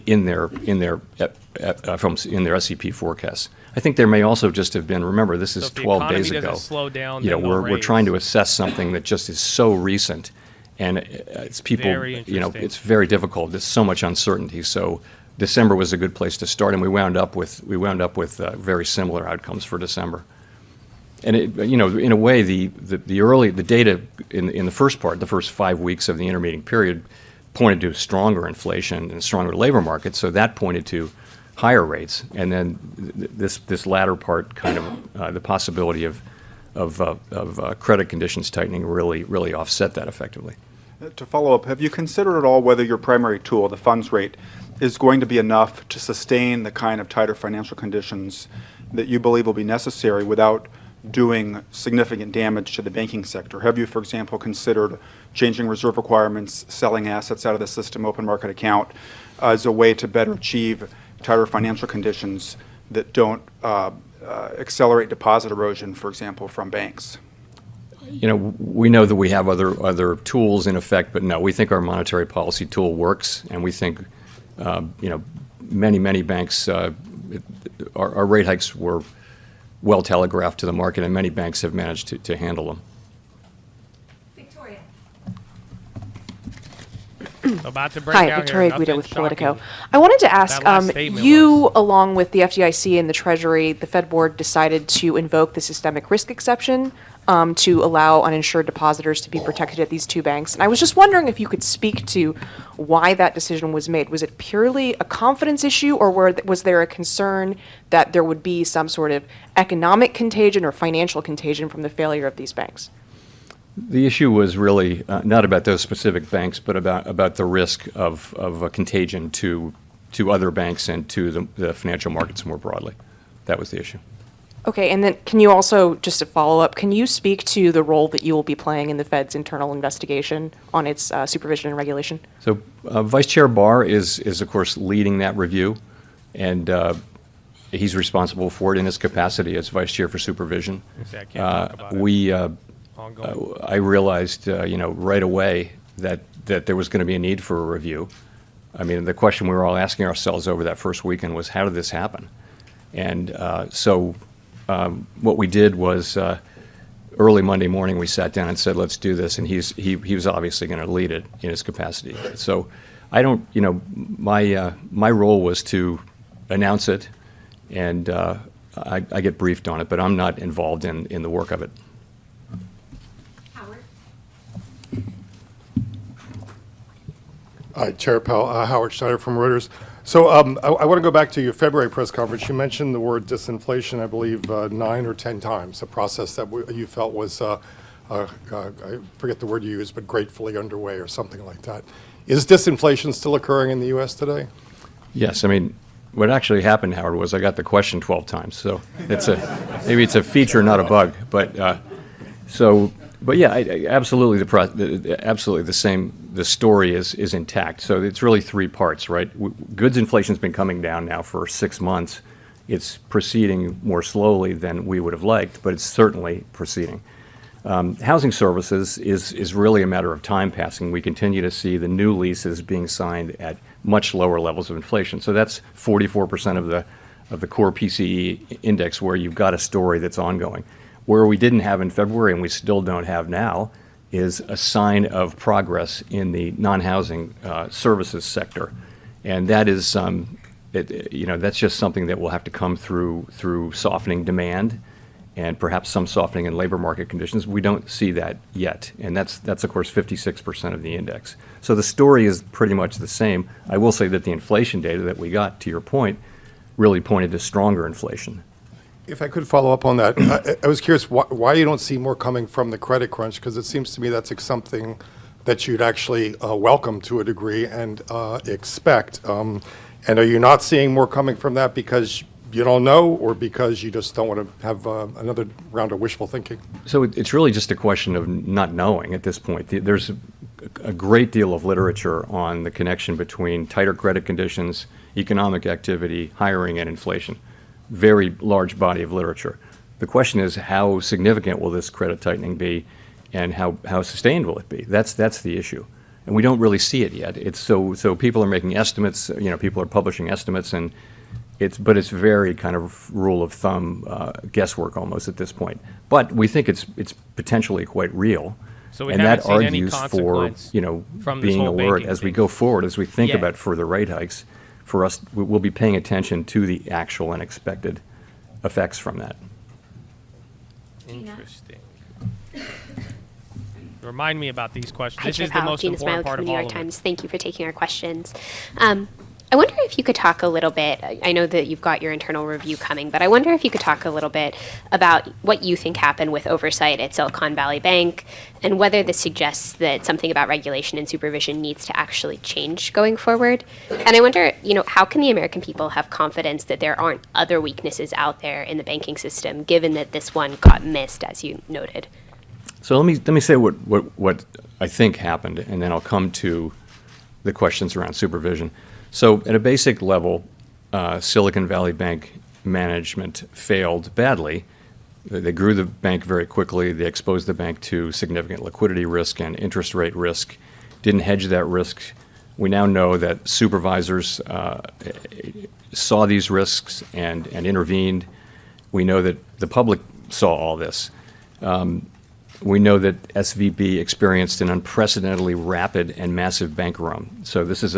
in their SEP forecasts. I think there may also just have been, remember, this is 12 days ago.
Slow down,
we're trying to assess something that just is so recent, and it's people, it's very difficult. There's so much uncertainty. So December was a good place to start, and we wound up with very similar outcomes for December. And in a way, the data in the first part, the first 5 weeks of the intermeeting period, pointed to stronger inflation and stronger labor market. So that pointed to higher rates, and then this latter part, kind of the possibility of credit conditions tightening, really offset that effectively.
To follow up, have you considered at all whether your primary tool, the funds rate, is going to be enough to sustain the kind of tighter financial conditions that you believe will be necessary without doing significant damage to the banking sector? Have you, for example, considered changing reserve requirements, selling assets out of the system, open market account, as a way to better achieve tighter financial conditions that don't accelerate deposit erosion, for example, from banks?
We know that we have other tools in effect, but no, we think our monetary policy tool works, and we think, many banks, our rate hikes were well telegraphed to the market, and many banks have managed to handle them.
Victoria. About to break
Hi,
out
Victoria
here.
Guido with
Nothing
Politico.
shocking.
I wanted to ask,
That last statement
you, along with the FDIC and the Treasury, the Fed Board decided to invoke the systemic risk exception to allow uninsured depositors to be protected at these two banks. And I was just wondering if you could speak to why that decision was made. Was it purely a confidence issue, or was there a concern that there would be some sort of economic contagion or financial contagion from the failure of these banks?
The issue was really not about those specific banks, but about the risk of a contagion to other banks and to the financial markets more broadly. That was the issue.
Okay, and then can you also, just to follow up, can you speak to the role that you will be playing in the Fed's internal investigation on its supervision and regulation?
So Vice Chair Barr is of course leading that review, and he's responsible for it in his capacity as Vice Chair for Supervision. I realized right away that there was going to be a need for a review. I mean, the question we were all asking ourselves over that first weekend was, how did this happen? And so what we did was early Monday morning we sat down and said, let's do this, and he was obviously going to lead it in his capacity. So I don't, my role was to announce it, and I get briefed on it, but I'm not involved in the work of it.
Chair Powell, Howard Schneider from Reuters. So I want to go back to your February press conference. You mentioned the word disinflation, I believe, 9 or 10 times, a process that you felt was, I forget the word you used, but gratefully underway or something like that. Is disinflation still occurring in the U.S. today?
Yes. I mean, what actually happened, Howard, was I got the question 12 times. So maybe it's a feature, not a bug. But yeah, absolutely, absolutely the same. The story is intact. So it's really three parts, right? Goods inflation's been coming down now for 6 months. It's proceeding more slowly than we would have liked, but it's certainly proceeding. Housing services is really a matter of time passing. We continue to see the new leases being signed at much lower levels of inflation. So that's 44% of the core PCE index, where you've got a story that's ongoing. Where we didn't have in February, and we still don't have now, is a sign of progress in the non-housing services sector, and that is, that's just something that will have to come through softening demand, and perhaps some softening in labor market conditions. We don't see that yet, and that's of course 56% of the index. So the story is pretty much the same. I will say that the inflation data that we got, to your point, really pointed to stronger inflation.
If I could follow up on that, I was curious why you don't see more coming from the credit crunch, because it seems to me that's something that you'd actually welcome to a degree and expect. And are you not seeing more coming from that because you don't know, or because you just don't want to have another round of wishful thinking?
So it's really just a question of not knowing at this point. There's a great deal of literature on the connection between tighter credit conditions, economic activity, hiring, and inflation. Very large body of literature. The question is, how significant will this credit tightening be, and how sustained will it be? That's the issue. And we don't really see it yet. It's so people are making estimates, people are publishing estimates, and but it's very kind of rule of thumb guesswork almost at this point. But we think it's potentially quite real.
So
and that argues for
from
being alert as we go forward, as we think
Yeah.
about further rate hikes. For us, we'll be paying attention to the actual and expected effects from that.
Interesting. Remind me about these questions.
Hi,
This
Chair
is the
Powell.
most
Gina
important
Smilek
part
from
of
the New
all
York
of it.
Times. Thank you for taking our questions. I wonder if you could talk a little bit, I know that you've got your internal review coming, but I wonder if you could talk a little bit about what you think happened with oversight at Silicon Valley Bank and whether this suggests that something about regulation and supervision needs to actually change going forward. And I wonder, how can the American people have confidence that there aren't other weaknesses out there in the banking system, given that this one got missed, as you noted?
So let me say what I think happened, and then I'll come to the questions around supervision. So at a basic level, Silicon Valley Bank management failed badly. They grew the bank very quickly. They exposed the bank to significant liquidity risk and interest rate risk, didn't hedge that risk. We now know that supervisors saw these risks and intervened. We know that the public saw all this. We know that SVB experienced an unprecedentedly rapid and massive bank run. So this is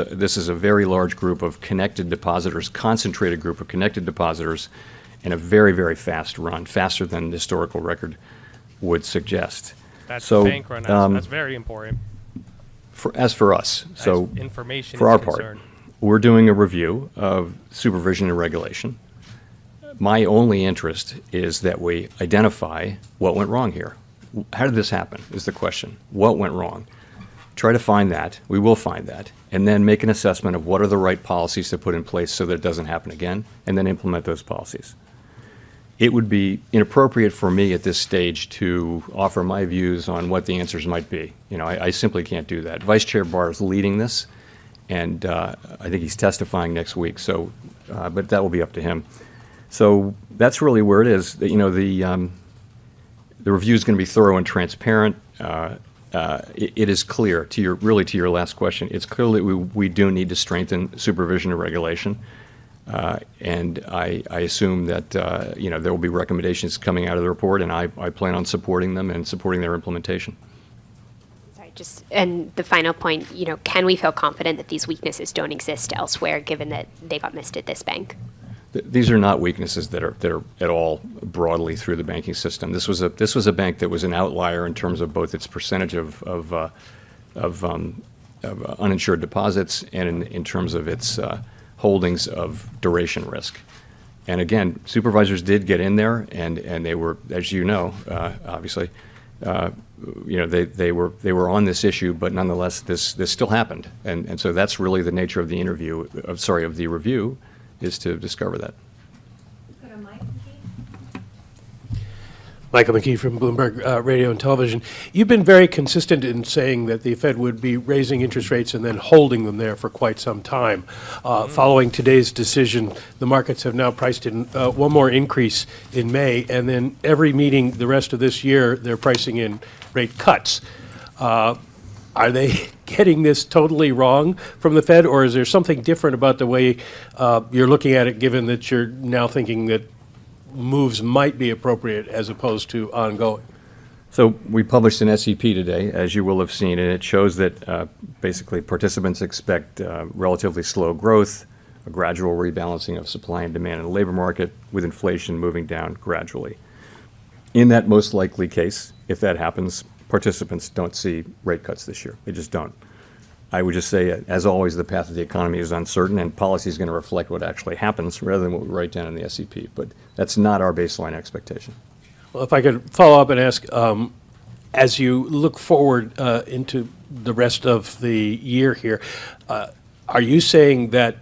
a very large group of connected depositors, concentrated group of connected depositors, and a very, very fast run, faster than the historical record would suggest.
That's
so,
the bank run. That's very important.
As for us, so
information
for
is
our
concerned.
part, we're doing a review of supervision and regulation. My only interest is that we identify what went wrong here. How did this happen is the question. What went wrong? Try to find that. We will find that. And then make an assessment of what are the right policies to put in place so that it doesn't happen again, and then implement those policies. It would be inappropriate for me at this stage to offer my views on what the answers might be. I simply can't do that. Vice Chair Barr is leading this, and I think he's testifying next week, so, but that will be up to him. So that's really where it is. The review is going to be thorough and transparent. It is clear, to your last question, it's clear that we do need to strengthen supervision and regulation. And I assume that there will be recommendations coming out of the report, and I plan on supporting them and supporting their implementation.
Sorry, and the final point, can we feel confident that these weaknesses don't exist elsewhere, given that they got missed at this bank?
These are not weaknesses that are at all broadly through the banking system. This was a bank that was an outlier in terms of both its percentage of uninsured deposits and in terms of its holdings of duration risk. And again, supervisors did get in there, and they were, as you know, obviously, they were on this issue, but nonetheless, this still happened. And so that's really the nature of the of the review, is to discover that.
Michael McKee from Bloomberg Radio and Television. You've been very consistent in saying that the Fed would be raising interest rates and then holding them there for quite some time. Following today's decision, the markets have now priced in one more increase in May, and then every meeting the rest of this year, they're pricing in rate cuts. Are they getting this totally wrong from the Fed, or is there something different about the way you're looking at it, given that you're now thinking that moves might be appropriate as opposed to ongoing?
So we published an SEP today, as you will have seen, and it shows that basically participants expect relatively slow growth, a gradual rebalancing of supply and demand in the labor market, with inflation moving down gradually. In that most likely case, if that happens, participants don't see rate cuts this year. They just don't. I would just say, as always, the path of the economy is uncertain, and policy is going to reflect what actually happens rather than what we write down in the SEP. But that's not our baseline expectation.
Well, if I could follow up and ask, as you look forward into the rest of the year here, are you saying that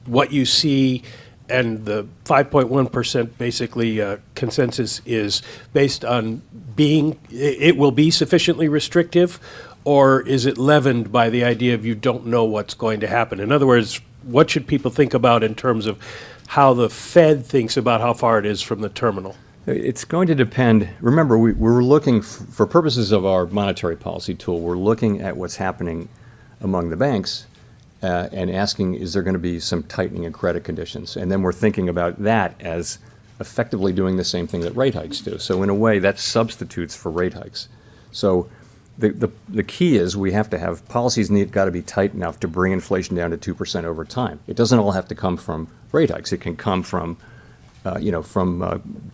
what you see and the 5.1% basically consensus is based on it will be sufficiently restrictive, or is it leavened by the idea of you don't know what's going to happen? In other words, what should people think about in terms of how the Fed thinks about how far it is from the terminal?
It's going to depend. Remember, we're looking, for purposes of our monetary policy tool, we're looking at what's happening among the banks and asking, is there going to be some tightening in credit conditions? And then we're thinking about that as effectively doing the same thing that rate hikes do. So in a way, that substitutes for rate hikes. So the key is we have to have policies got to be tight enough to bring inflation down to 2% over time. It doesn't all have to come from rate hikes. It can come from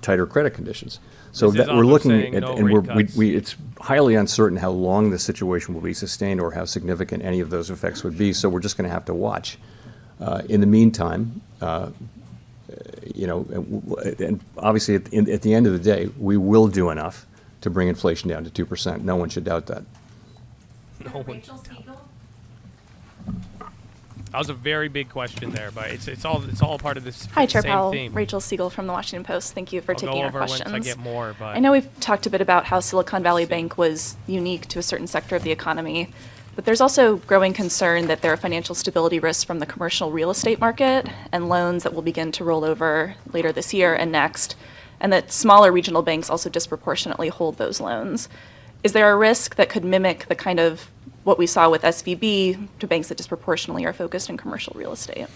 tighter credit conditions. So that we're looking at, and it's highly uncertain how long the situation will be sustained or how significant any of those effects would be. So we're just going to have to watch. In the meantime, and obviously at the end of the day, we will do enough to bring inflation down to 2%. No one should doubt that.
That was a very big question there, but it's all part of this
Hi, Chair
same
Powell.
theme.
Rachel Siegel from the Washington Post. Thank you for taking
go
our
over
questions.
once I get more, but
I know we've talked a bit about how Silicon Valley Bank was unique to a certain sector of the economy, but there's also growing concern that there are financial stability risks from the commercial real estate market and loans that will begin to roll over later this year and next, and that smaller regional banks also disproportionately hold those loans. Is there a risk that could mimic the kind of what we saw with SVB to banks that disproportionately are focused in commercial real estate?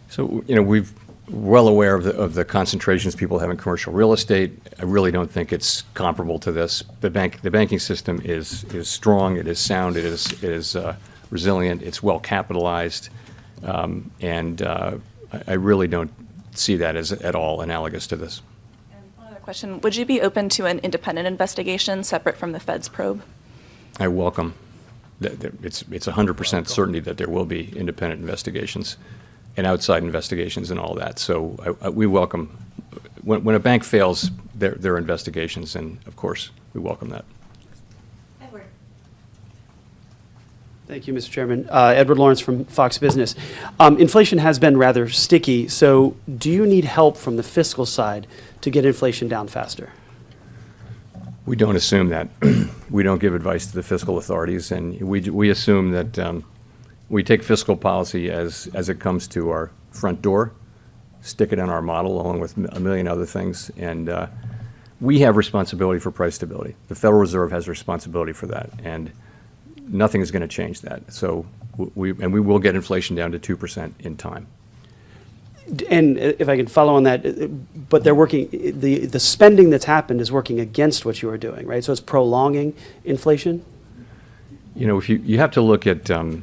So, we're well aware of the concentrations people have in commercial real estate. I really don't think it's comparable to this. The banking system is strong, it is sound, it is resilient, it's well capitalized, and I really don't see that as at all analogous to this.
Another question, would you be open to an independent investigation separate from the Fed's probe?
I welcome. It's 100% certainty that there will be independent investigations and outside investigations and all that. So we welcome, when a bank fails, there are investigations, and of course, we welcome that.
Edward.
Thank you, Mr. Chairman. Edward Lawrence from Fox Business. Inflation has been rather sticky, so do you need help from the fiscal side to get inflation down faster?
We don't assume that. We don't give advice to the fiscal authorities, and we assume that we take fiscal policy as it comes to our front door, stick it in our model along with a million other things, and we have responsibility for price stability. The Federal Reserve has responsibility for that, and nothing is going to change that. So we will get inflation down to 2% in time.
And if I can follow on that, but they're working, the spending that's happened is working against what you are doing, right? So it's prolonging inflation?
If you have to look at the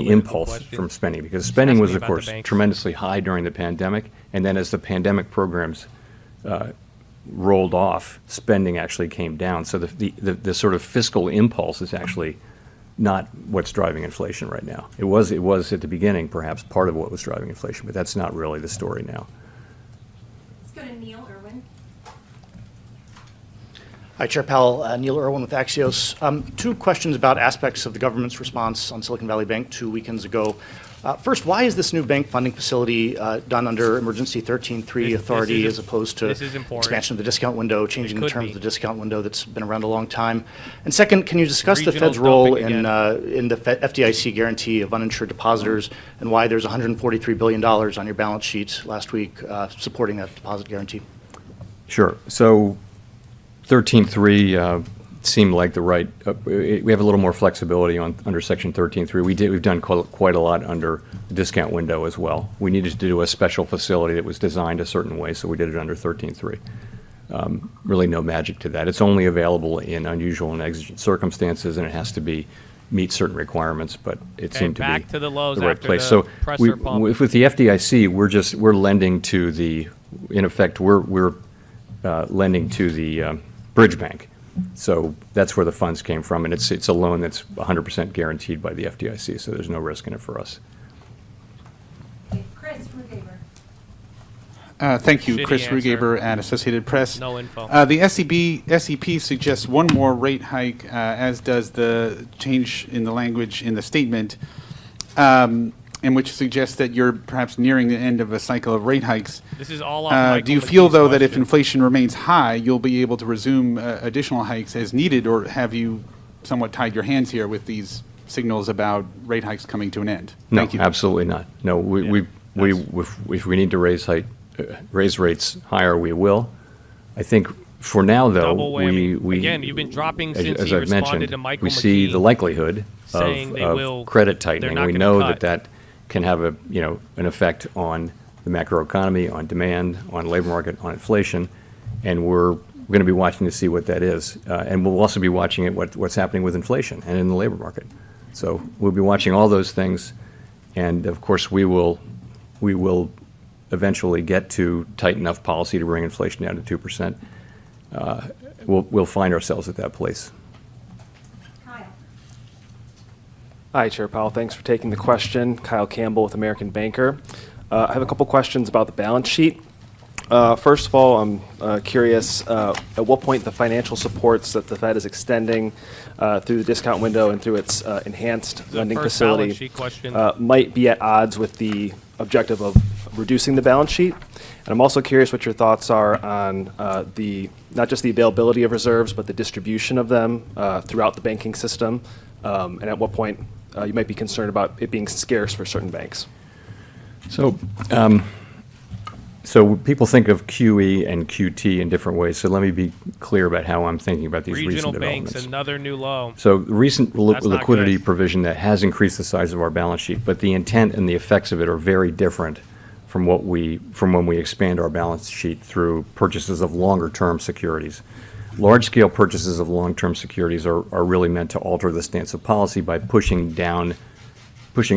impulse from spending, because spending was, of course, tremendously high during the pandemic, and then as the pandemic programs rolled off, spending actually came down. So the sort of fiscal impulse is actually not what's driving inflation right now. It was at the beginning, perhaps, part of what was driving inflation, but that's not really the story now.
Let's go to Neil Irwin.
Hi, Chair Powell. Neil Irwin with Axios. Two questions about aspects of the government's response on Silicon Valley Bank 2 weekends ago. First, why is this new bank funding facility done under Emergency 13.3 authority as opposed to expansion of the discount window, changing the terms of the discount window that's been around a long time? And second, can you discuss the Fed's role in the FDIC guarantee of uninsured depositors and why there's $143 billion on your balance sheet last week supporting that deposit guarantee?
Sure. So 13.3 seemed like the right, we have a little more flexibility under Section 13.3. We've done quite a lot under the discount window as well. We needed to do a special facility that was designed a certain way, so we did it under 13.3. Really no magic to that. It's only available in unusual and exigent circumstances, and it has to meet certain requirements, but it seemed to be
to the lows
right
after
place.
The
So
presser pump.
with the FDIC, we're lending to in effect, we're lending to the bridge bank. So that's where the funds came from, and it's a loan that's 100% guaranteed by the FDIC, so there's no risk in it for us.
Chris Rugaber.
Thank you,
Shitty
Chris
answer.
Rugaber at Associated Press.
No info.
The SEP suggests one more rate hike, as does the change in the language in the statement, in which suggests that you're perhaps nearing the end of a cycle of rate hikes.
This is all off Michael
Do you feel,
McKee's
though, that if
question.
inflation remains high, you'll be able to resume additional hikes as needed, or have you somewhat tied your hands here with these signals about rate hikes coming to an end.
No,
Thank you.
absolutely not. No, if we need to raise rates higher, we will. I think for now, though,
Double whammy. Again, you've been dropping since
as
he
I've
responded
mentioned,
to Michael
we see
McKee
the likelihood
saying they will-
of credit
they're
tightening.
not
We
gonna
know
cut.
that can have an effect on the macroeconomy, on demand, on labor market, on inflation, and we're going to be watching to see what that is. And we'll also be watching what's happening with inflation and in the labor market. So we'll be watching all those things, and of course we will eventually get to tight enough policy to bring inflation down to 2%. We'll find ourselves at that place.
Hi, Chair Powell. Thanks for taking the question. Kyle Campbell with American Banker. I have a couple questions about the balance sheet. First of all, I'm curious at what point the financial supports that the Fed is extending through the discount window and through its enhanced lending
first balance
facility
sheet question.
might be at odds with the objective of reducing the balance sheet. And I'm also curious what your thoughts are on not just the availability of reserves, but the distribution of them throughout the banking system, and at what point you might be concerned about it being scarce for certain banks.
So people think of QE and QT in different ways. So let me be clear about how I'm thinking about these
Regional
recent
banks,
developments.
another new low.
So the recent
That's not
liquidity
good.
provision that has increased the size of our balance sheet, but the intent and the effects of it are very different from when we expand our balance sheet through purchases of longer-term securities. Large-scale purchases of long-term securities are really meant to alter the stance of policy by pushing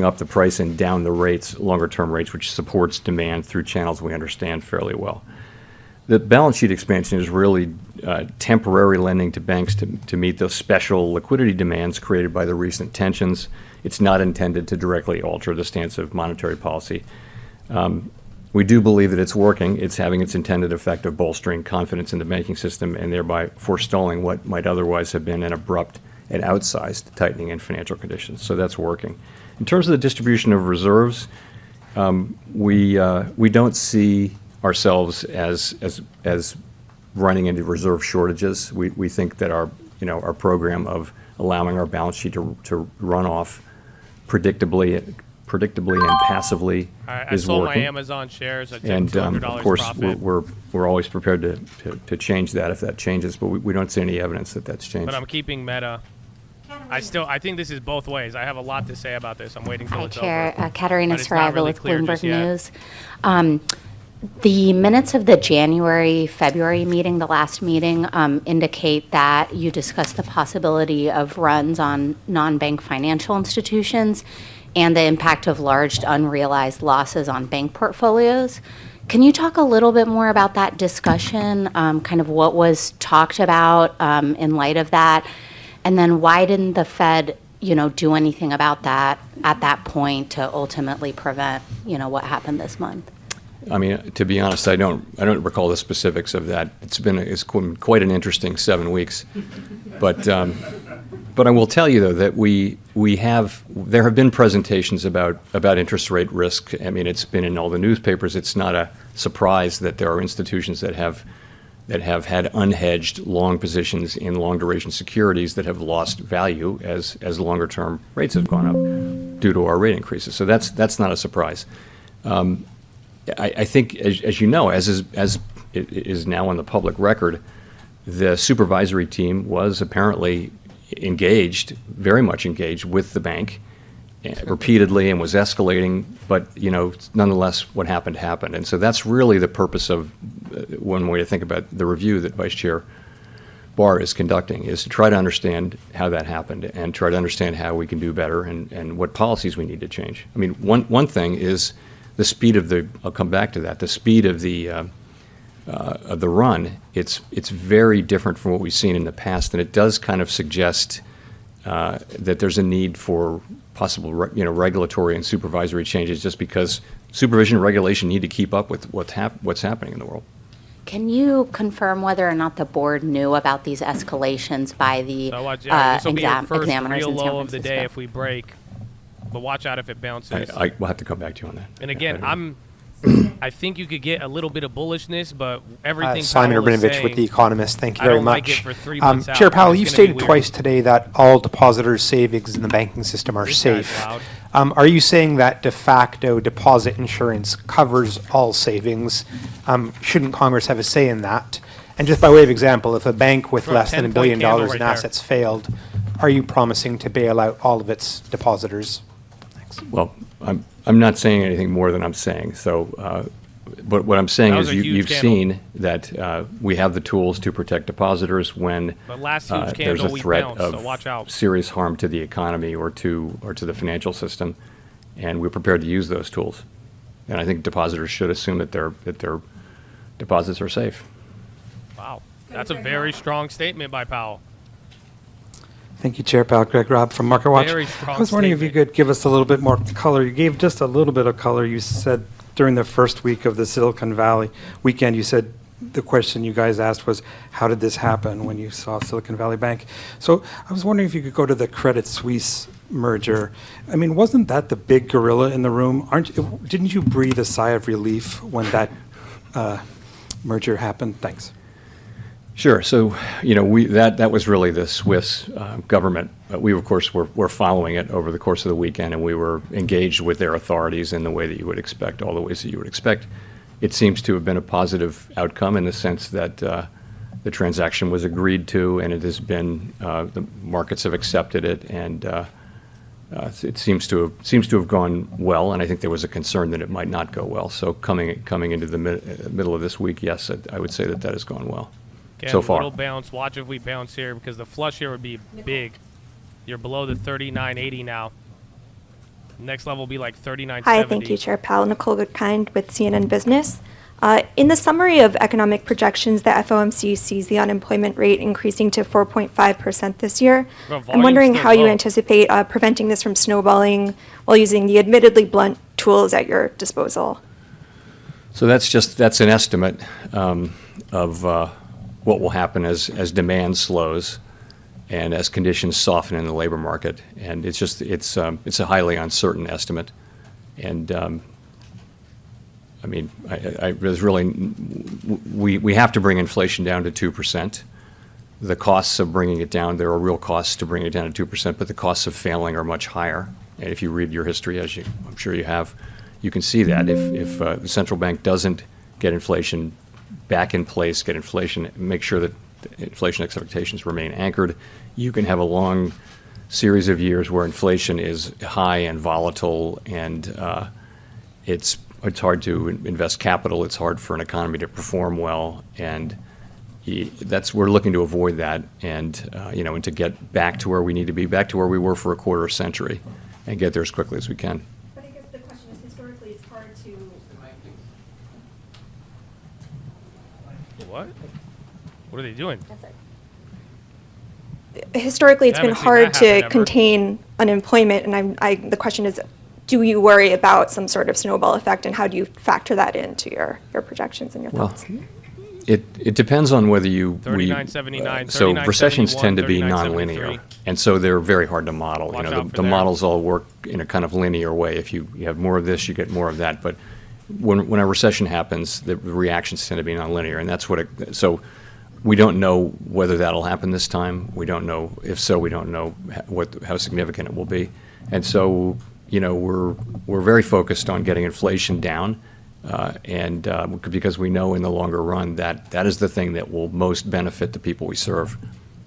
up the price and down the rates, longer-term rates, which supports demand through channels we understand fairly well. The balance sheet expansion is really temporary lending to banks to meet those special liquidity demands created by the recent tensions. It's not intended to directly alter the stance of monetary policy. We do believe that it's working. It's having its intended effect of bolstering confidence in the banking system and thereby forestalling what might otherwise have been an abrupt and outsized tightening in financial conditions. So that's working. In terms of the distribution of reserves, we don't see ourselves as running into reserve shortages. We think that our program of allowing our balance sheet to run off predictably and passively
I
is
sold
working.
my Amazon shares. I took
And
$200
of course,
profit.
we're always prepared to change that if that changes, but we don't see any evidence that that's changed.
But I'm keeping Meta. I think this is both ways. I have a lot to say about this. I'm waiting till
Hi,
it's
Chair.
over.
Katerina
But it's not
Saraiva
really
with
clear just
Bloomberg
yet.
News. The minutes of the January-February meeting, the last meeting, indicate that you discussed the possibility of runs on non-bank financial institutions and the impact of large unrealized losses on bank portfolios. Can you talk a little bit more about that discussion, kind of what was talked about in light of that? And then why didn't the Fed, do anything about that at that point to ultimately prevent, what happened this month?
I mean, to be honest, I don't recall the specifics of that. It's quite an interesting 7 weeks, but I will tell you though that there have been presentations about interest rate risk. I mean, it's been in all the newspapers. It's not a surprise that there are institutions that have had unhedged long positions in long duration securities that have lost value as longer term rates have gone up due to our rate increases. So that's not a surprise. I think, as you know, as it is now on the public record, the supervisory team was apparently very much engaged with the bank repeatedly and was escalating, but nonetheless what happened. And so that's really the purpose of one way to think about the review that Vice Chair Barr is conducting, is to try to understand how that happened and try to understand how we can do better and what policies we need to change. I mean, one thing is the speed of I'll come back to that, the speed of the run. It's very different from what we've seen in the past, and it does kind of suggest that there's a need for possible regulatory and supervisory changes, just because supervision and regulation need to keep up with what's happening in the world.
Can you confirm whether or not the board knew about these escalations by the
this will be your first
examiners
real
in San
low of the day
Francisco?
if we break. But watch out if it bounces.
We'll have to come back to you on that.
And again, I think you could get a little bit of bullishness, but everything
Simon
Powell was
Urbanovich
saying,
with The Economist. Thank you
I
very
don't
much.
like it for 3 months out.
Chair Powell,
It's
you
gonna be
stated
weird.
twice today that all depositors' savings in the banking system are
This guy's
safe.
loud.
Are you saying that de facto deposit insurance covers all savings? Shouldn't Congress have a say in that? And just by way of example, if a bank with
Throw a
less than $1
10-point
billion
candle
in
right there.
assets failed, are you promising to bail out all of its depositors?
Well, I'm not saying anything more than I'm saying. So, but what I'm saying
That was
is
a huge
you've
candle.
seen that we have the tools to protect depositors when
But last huge
there's
candle,
a
we
threat
bounced,
of
so watch out.
serious harm to the economy or to the financial system, and we're prepared to use those tools. And I think depositors should assume that their deposits are safe.
Wow. That's a very strong statement by Powell.
Thank you, Chair Powell. Greg Robb from Market Watch.
Very strong
I was wondering if you could give us a little bit more color. You gave just a little bit of color. You said during the first week of the Silicon Valley weekend, you said the question you guys asked was, how did this happen when you saw Silicon Valley Bank? So I was wondering if you could go to the Credit Suisse merger. I mean, wasn't that the big gorilla in the room? Didn't you breathe a sigh of relief when that merger happened? Thanks.
Sure. So, that was really the Swiss government. We, of course, were following it over the course of the weekend, and we were engaged with their authorities in the way that you would expect, all the ways that you would expect. It seems to have been a positive outcome in the sense that the transaction was agreed to, and it has been, the markets have accepted it, and it seems to have gone well, and I think there was a concern that it might not go well. So coming into the middle of this week, yes, I would say that has gone well.
Again,
So far.
little bounce. Watch if we bounce here because the flush here would be big. You're below the 39.80 now. Next level will be like 39.70.
Hi, thank you, Chair Powell. Nicole Goodkind with CNN Business. In the summary of economic projections, the FOMC sees the unemployment rate increasing to 4.5% this year.
Well,
I'm wondering
volume's
how
still
you
low.
anticipate preventing this from snowballing while using the admittedly blunt tools at your disposal.
So that's an estimate of what will happen as demand slows and as conditions soften in the labor market. And it's a highly uncertain estimate. And there's really, we have to bring inflation down to 2%. The costs of bringing it down, there are real costs to bring it down to 2%, but the costs of failing are much higher. And if you read your history, I'm sure you have, you can see that if the central bank doesn't get inflation back in place, make sure that inflation expectations remain anchored, you can have a long series of years where inflation is high and volatile, and it's hard to invest capital. It's hard for an economy to perform well, and we're looking to avoid that, and to get back to where we need to be, back to where we were for a quarter century, and get there as quickly as we can.
But I guess the question is, historically, it's hard to...
What? What are they doing?
Historically, it's been
Haven't seen
hard
that happen
to
ever.
contain unemployment, and the question is, do you worry about some sort of snowball effect, and how do you factor that into your projections and your
Well,
thoughts?
it depends on whether you
39.79,
so recessions
39.71,
tend to be
39.73.
nonlinear, and so they're very hard to model.
Watch out for
The
there.
models all work in a kind of linear way. If you have more of this, you get more of that. But when a recession happens, the reactions tend to be nonlinear, and that's what. So we don't know whether that'll happen this time. We don't know. If so, we don't know how significant it will be, and so we're very focused on getting inflation down. Because we know in the longer run that is the thing that will most benefit the people we serve.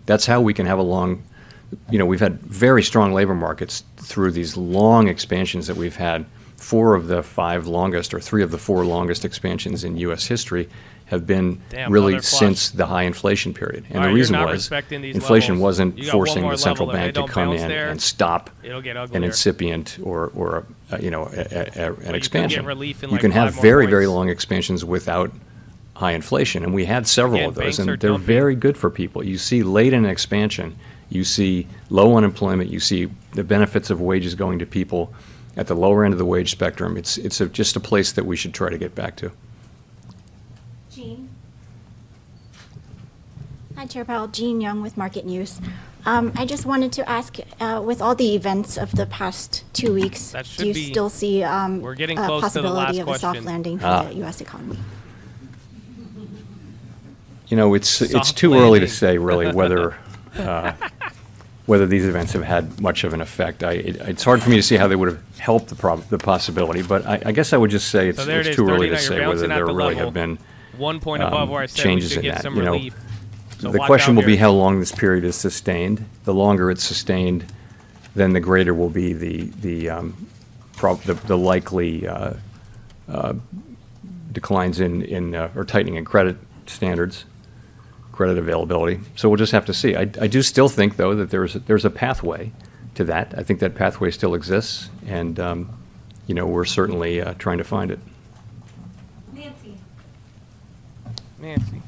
That's how we can have a long, we've had very strong labor markets through these long expansions that we've had. 4 of the 5 longest or 3 of the 4 longest expansions in U.S. history have been really
another flush.
since the high inflation period. And
All
the
right,
reason
you're not
was
respecting these
inflation
levels.
wasn't
You got one
forcing
more
the central
level. If
bank
they
to
don't
come
bounce
in
there,
and stop
it'll get
an
uglier.
incipient or an expansion.
relief in
You
like
can have
5 more
very, very
points.
long expansions without high inflation, and we had several
Again,
of those,
banks
and
are
they're
dumping.
very good for people. You see late in an expansion, you see low unemployment, you see the benefits of wages going to people at the lower end of the wage spectrum. It's just a place that we should try to get back to.
Jean. Hi, Chair Powell. Jean Young with Market News.
I just wanted to ask, with all the events of the past 2 weeks, do you still see
we're getting
a
close to the
possibility
last
of a soft
question.
landing for the U.S. economy?
You know, it's too early to say really whether whether these events have had much of an effect. It's hard for me to see how they would have helped the possibility, but I guess I would just say it's too early to say whether there really have been
1 point above where I said
changes
we should
in
get
that.
some
You know,
relief. So
the
watch
question
out
will be
here.
how long this period is sustained. The longer it's sustained, then the greater will be the likely declines in or tightening in credit standards, credit availability. So we'll just have to see. I do still think, though, that there's a pathway to that. I think that pathway still exists, and you know, we're certainly trying to find it.
Nancy.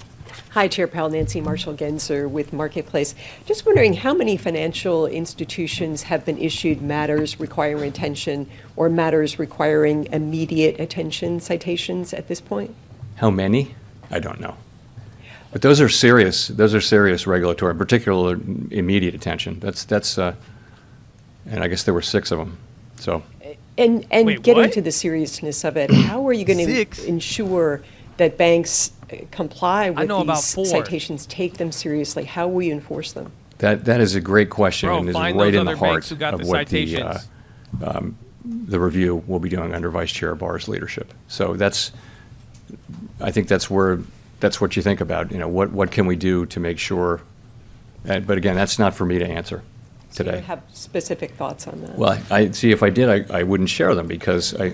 Hi, Chair Powell. Nancy Marshall-Genzer with Marketplace. Just wondering how many financial institutions have been issued matters requiring attention or matters requiring immediate attention citations at this point?
How many? I don't know. But those are serious regulatory, particularly immediate attention. That's and I guess there were 6 of them. So.
And
Wait,
getting
what?
to the seriousness of it, how are you going to ensure that banks comply with
know about
these
4.
citations, take them seriously? How will you enforce them?
That is a great question,
Bro,
and is
find
right
those
in the
other banks
heart
who got
of
the
what
citations.
the review will be doing under Vice Chair Barr's leadership. So I think that's what you think about. You know, what can we do to make sure? But again, that's not for me to answer
So
today.
you have specific thoughts on that?
Well, I see. If I did, I wouldn't share them because I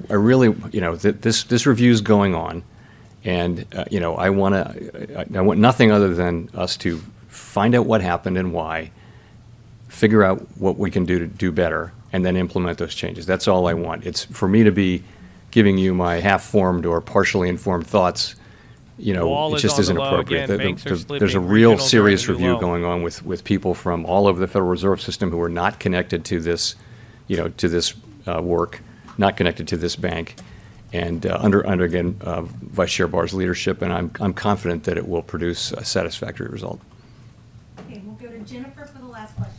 really, you know, this review's going on, and you know, I want nothing other than us to find out what happened and why, figure out what we can do to do better, and then implement those changes. That's all I want. It's for me to be giving you my half-formed or partially informed thoughts. You know,
Wall
it
is
just
on
isn't
the low.
appropriate.
Again, banks are
There's a
slipping.
real
Regionals are
serious
on the
review
low.
going on with people from all over the Federal Reserve System who are not connected to this, you know, to this work, not connected to this bank, and under again Vice Chair Barr's leadership, and I'm confident that it will produce a satisfactory result.
Okay, we'll go to Jennifer for the last question.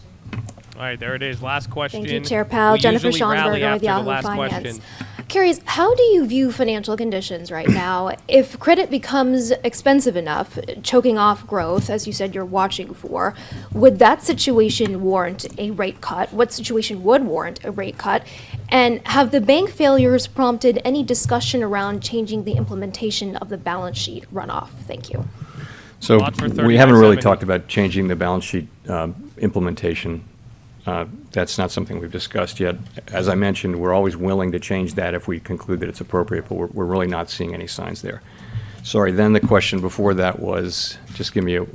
All right, there it is. Last question.
Thank you, Chair Powell.
We
Jennifer
usually rally
Schonberger
after
with
the
Yahoo
last
Finance.
question.
Curious, how do you view financial conditions right now? If credit becomes expensive enough, choking off growth, as you said you're watching for, would that situation warrant a rate cut? What situation would warrant a rate cut? And have the bank failures prompted any discussion around changing the implementation of the balance sheet runoff? Thank you.
So
Watch for
we haven't
3970.
really talked about changing the balance sheet implementation. That's not something we've discussed yet. As I mentioned, we're always willing to change that if we conclude that it's appropriate, but we're really not seeing any signs there. Sorry, then the question before that was, just give me a,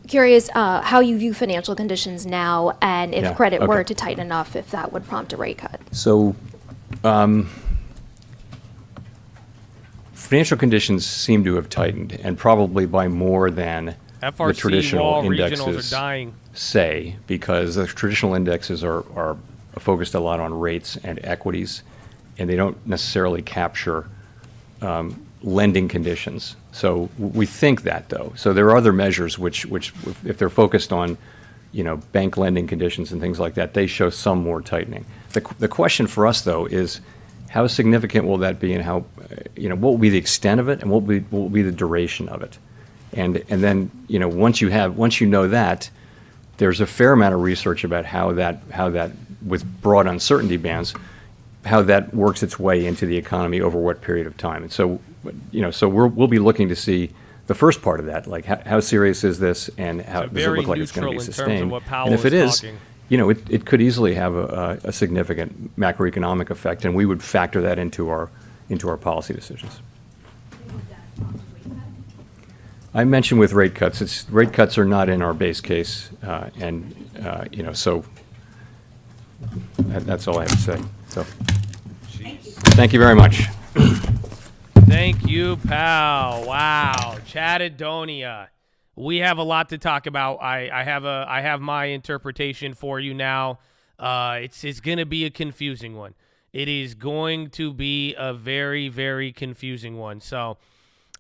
Curious how you view financial conditions now, and if
Yeah,
credit were
okay.
to tighten enough, if that would prompt a rate cut.
So, financial conditions seem to have tightened, and probably by more than the
FRC,
traditional
wall, regionals
indexes
are dying.
say, because the traditional indexes are focused a lot on rates and equities, and they don't necessarily capture lending conditions. So we think that, though. So there are other measures which if they're focused on, you know, bank lending conditions and things like that, they show some more tightening. The question for us, though, is how significant will that be, and how, you know, what will be the extent of it, and what will be the duration of it? And then, you know, once you know that, there's a fair amount of research about how that with broad uncertainty bands, how that works its way into the economy over what period of time. And so, you know, so we'll be looking to see the first part of that, like how serious is this, and how does it
very
look like it's going to be
neutral in terms of
sustained?
what Powell
And if
was
it is,
talking.
you know, it could easily have a significant macroeconomic effect, and we would factor that into our policy decisions. I mentioned with rate cuts, rate cuts are not in our base case, and you know, so that's all I have to say. So, thank you very much.
Thank you, pal. Wow, Chattadonia. We have a lot to talk about. I have my interpretation for you now. It's going to be a confusing one. It is going to be a very, very confusing one. So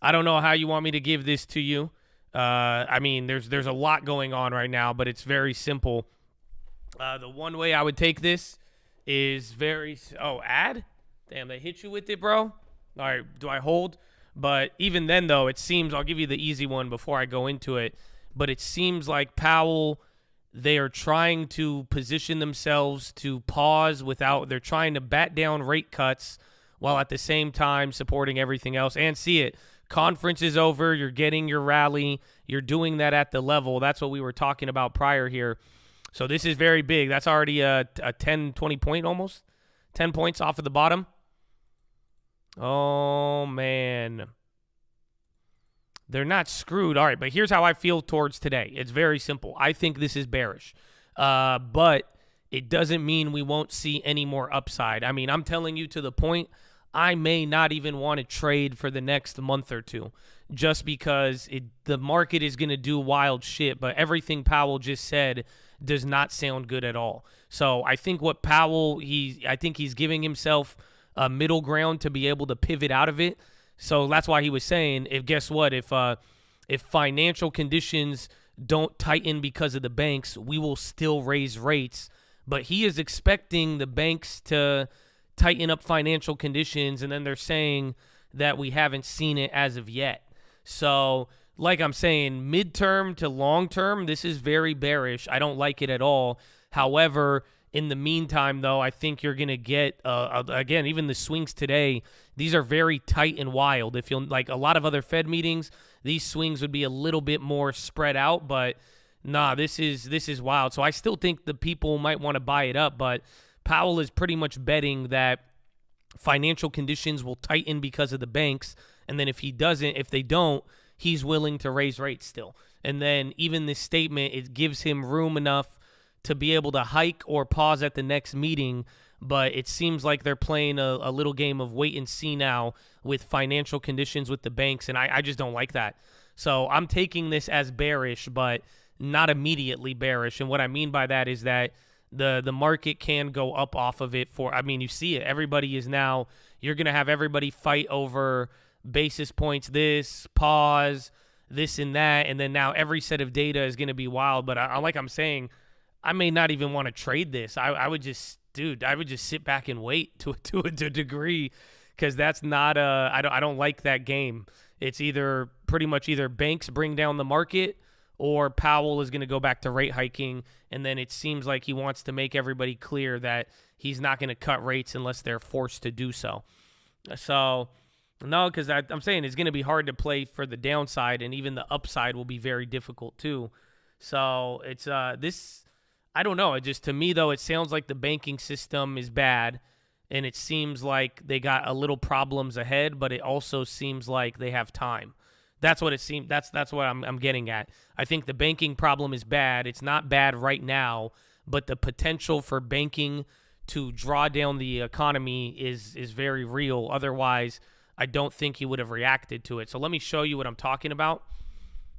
I don't know how you want me to give this to you. I mean, there's a lot going on right now, but it's very simple. The one way I would take this is add? Damn, they hit you with it, bro. All right, do I hold? But even then, though, it seems, I'll give you the easy one before I go into it, but it seems like Powell, they are trying to position themselves to pause they're trying to bat down rate cuts while at the same time supporting everything else. And see it. Conference is over. You're getting your rally. You're doing that at the level. That's what we were talking about prior here. So this is very big. That's already a 10, 20 point almost. 10 points off of the bottom. Oh, man. They're not screwed. All right, but here's how I feel towards today. It's very simple. I think this is bearish. But it doesn't mean we won't see any more upside. I mean, I'm telling you to the point, I may not even want to trade for the next month or two just because the market is going to do wild shit. But everything Powell just said does not sound good at all. So I think what Powell, I think he's giving himself a middle ground to be able to pivot out of it. So that's why he was saying, if financial conditions don't tighten because of the banks, we will still raise rates. But he is expecting the banks to tighten up financial conditions, and then they're saying that we haven't seen it as of yet. So, like I'm saying, midterm to long term, this is very bearish. I don't like it at all. However, in the meantime, though, I think you're going to get, again, even the swings today, these are very tight and wild. If you'll, like a lot of other Fed meetings, these swings would be a little bit more spread out, but nah, this is wild. So I still think the people might want to buy it up, but Powell is pretty much betting that financial conditions will tighten because of the banks, and then if they don't, he's willing to raise rates still. And then even this statement, it gives him room enough to be able to hike or pause at the next meeting, but it seems like they're playing a little game of wait and see now with financial conditions with the banks, and I just don't like that. So I'm taking this as bearish, but not immediately bearish. And what I mean by that is that the market can go up off of it you see it. Everybody is now, you're going to have everybody fight over basis points, this, pause, this and that, and then now every set of data is going to be wild. But like I'm saying, I may not even want to trade this. I would just sit back and wait to a degree, because that's not I don't like that game. It's pretty much either banks bring down the market or Powell is going to go back to rate hiking, and then it seems like he wants to make everybody clear that he's not going to cut rates unless they're forced to do so. So, no, because I'm saying it's going to be hard to play for the downside, and even the upside will be very difficult too. So it's this, I don't know. It just, to me though, it sounds like the banking system is bad, and it seems like they got a little problems ahead, but it also seems like they have time. That's what it seems. That's what I'm getting at. I think the banking problem is bad. It's not bad right now, but the potential for banking to draw down the economy is very real. Otherwise, I don't think he would have reacted to it. So let me show you what I'm talking about.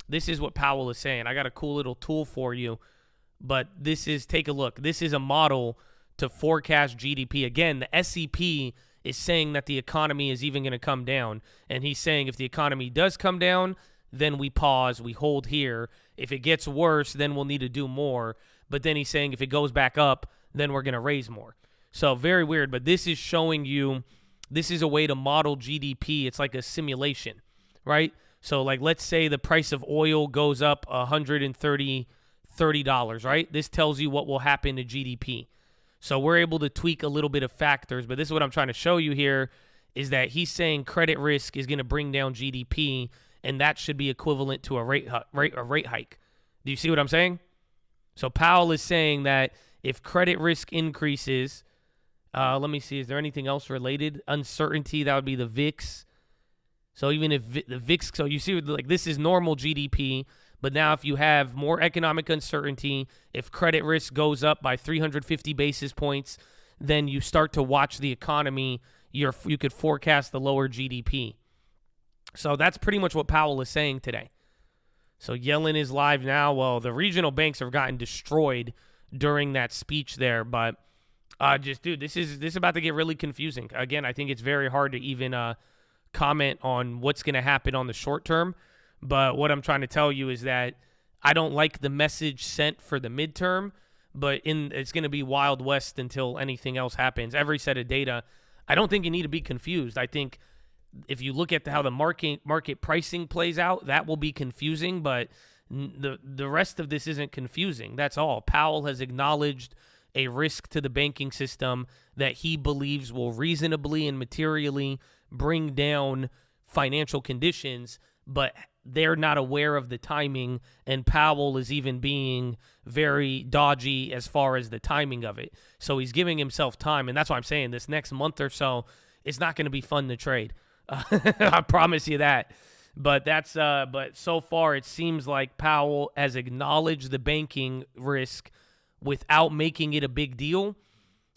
This is what Powell is saying. I got a cool little tool for you, but take a look. This is a model to forecast GDP. Again, the SEP is saying that the economy is even going to come down. And he's saying if the economy does come down, then we pause, we hold here. If it gets worse, then we'll need to do more. But then he's saying if it goes back up, then we're going to raise more. So very weird, but this is showing you, this is a way to model GDP. It's like a simulation, right? So like, let's say the price of oil goes up $130, right? This tells you what will happen to GDP. So we're able to tweak a little bit of factors, but this is what I'm trying to show you here, is that he's saying credit risk is going to bring down GDP, and that should be equivalent to a rate hike. Do you see what I'm saying? So Powell is saying that if credit risk increases, let me see, is there anything else related? Uncertainty, that would be the VIX. So even if the VIX, so you see, like, this is normal GDP, but now if you have more economic uncertainty, if credit risk goes up by 350 basis points, then you start to watch the economy, you could forecast the lower GDP. So that's pretty much what Powell is saying today. So Yellen is live now. Well, the regional banks have gotten destroyed during that speech there, but this is about to get really confusing. Again, I think it's very hard to even comment on what's going to happen on the short term. But what I'm trying to tell you is that I don't like the message sent for the midterm, but it's going to be Wild West until anything else happens. Every set of data, I don't think you need to be confused. I think if you look at how the market pricing plays out, that will be confusing, but the rest of this isn't confusing. That's all. Powell has acknowledged a risk to the banking system that he believes will reasonably and materially bring down financial conditions, but they're not aware of the timing, and Powell is even being very dodgy as far as the timing of it. So he's giving himself time, and that's why I'm saying this next month or so, it's not going to be fun to trade. I promise you that. But but so far it seems like Powell has acknowledged the banking risk without making it a big deal,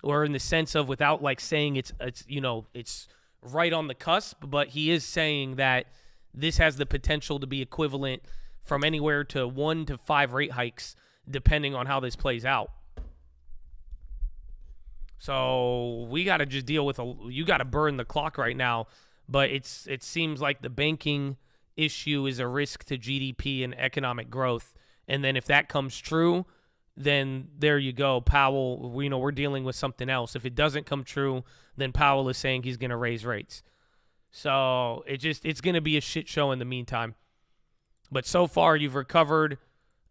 or in the sense of without like saying it's right on the cusp, but he is saying that this has the potential to be equivalent from anywhere to 1 to 5 rate hikes, depending on how this plays out. So we got to just deal with you got to burn the clock right now. But it seems like the banking issue is a risk to GDP and economic growth. And then if that comes true, then there you go. Powell, we're dealing with something else. If it doesn't come true, then Powell is saying he's going to raise rates. So it's going to be a shit show in the meantime. But so far, you've recovered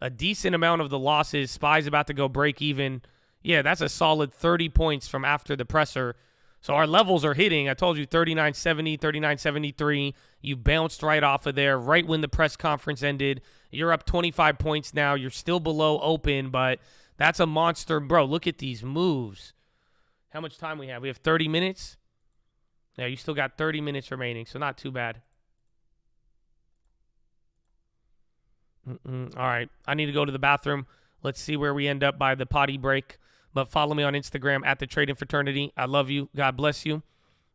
a decent amount of the losses. SPY's about to go break even. Yeah, that's a solid 30 points from after the presser. So our levels are hitting. I told you 39.70, 39.73. You bounced right off of there right when the press conference ended. You're up 25 points now. You're still below open, but that's a monster. Bro, look at these moves. How much time we have? We have 30 minutes? Yeah, you still got 30 minutes remaining, so not too bad. All right, I need to go to the bathroom. Let's see where we end up by the potty break. But follow me on Instagram at The Trading Fraternity. I love you. God bless you.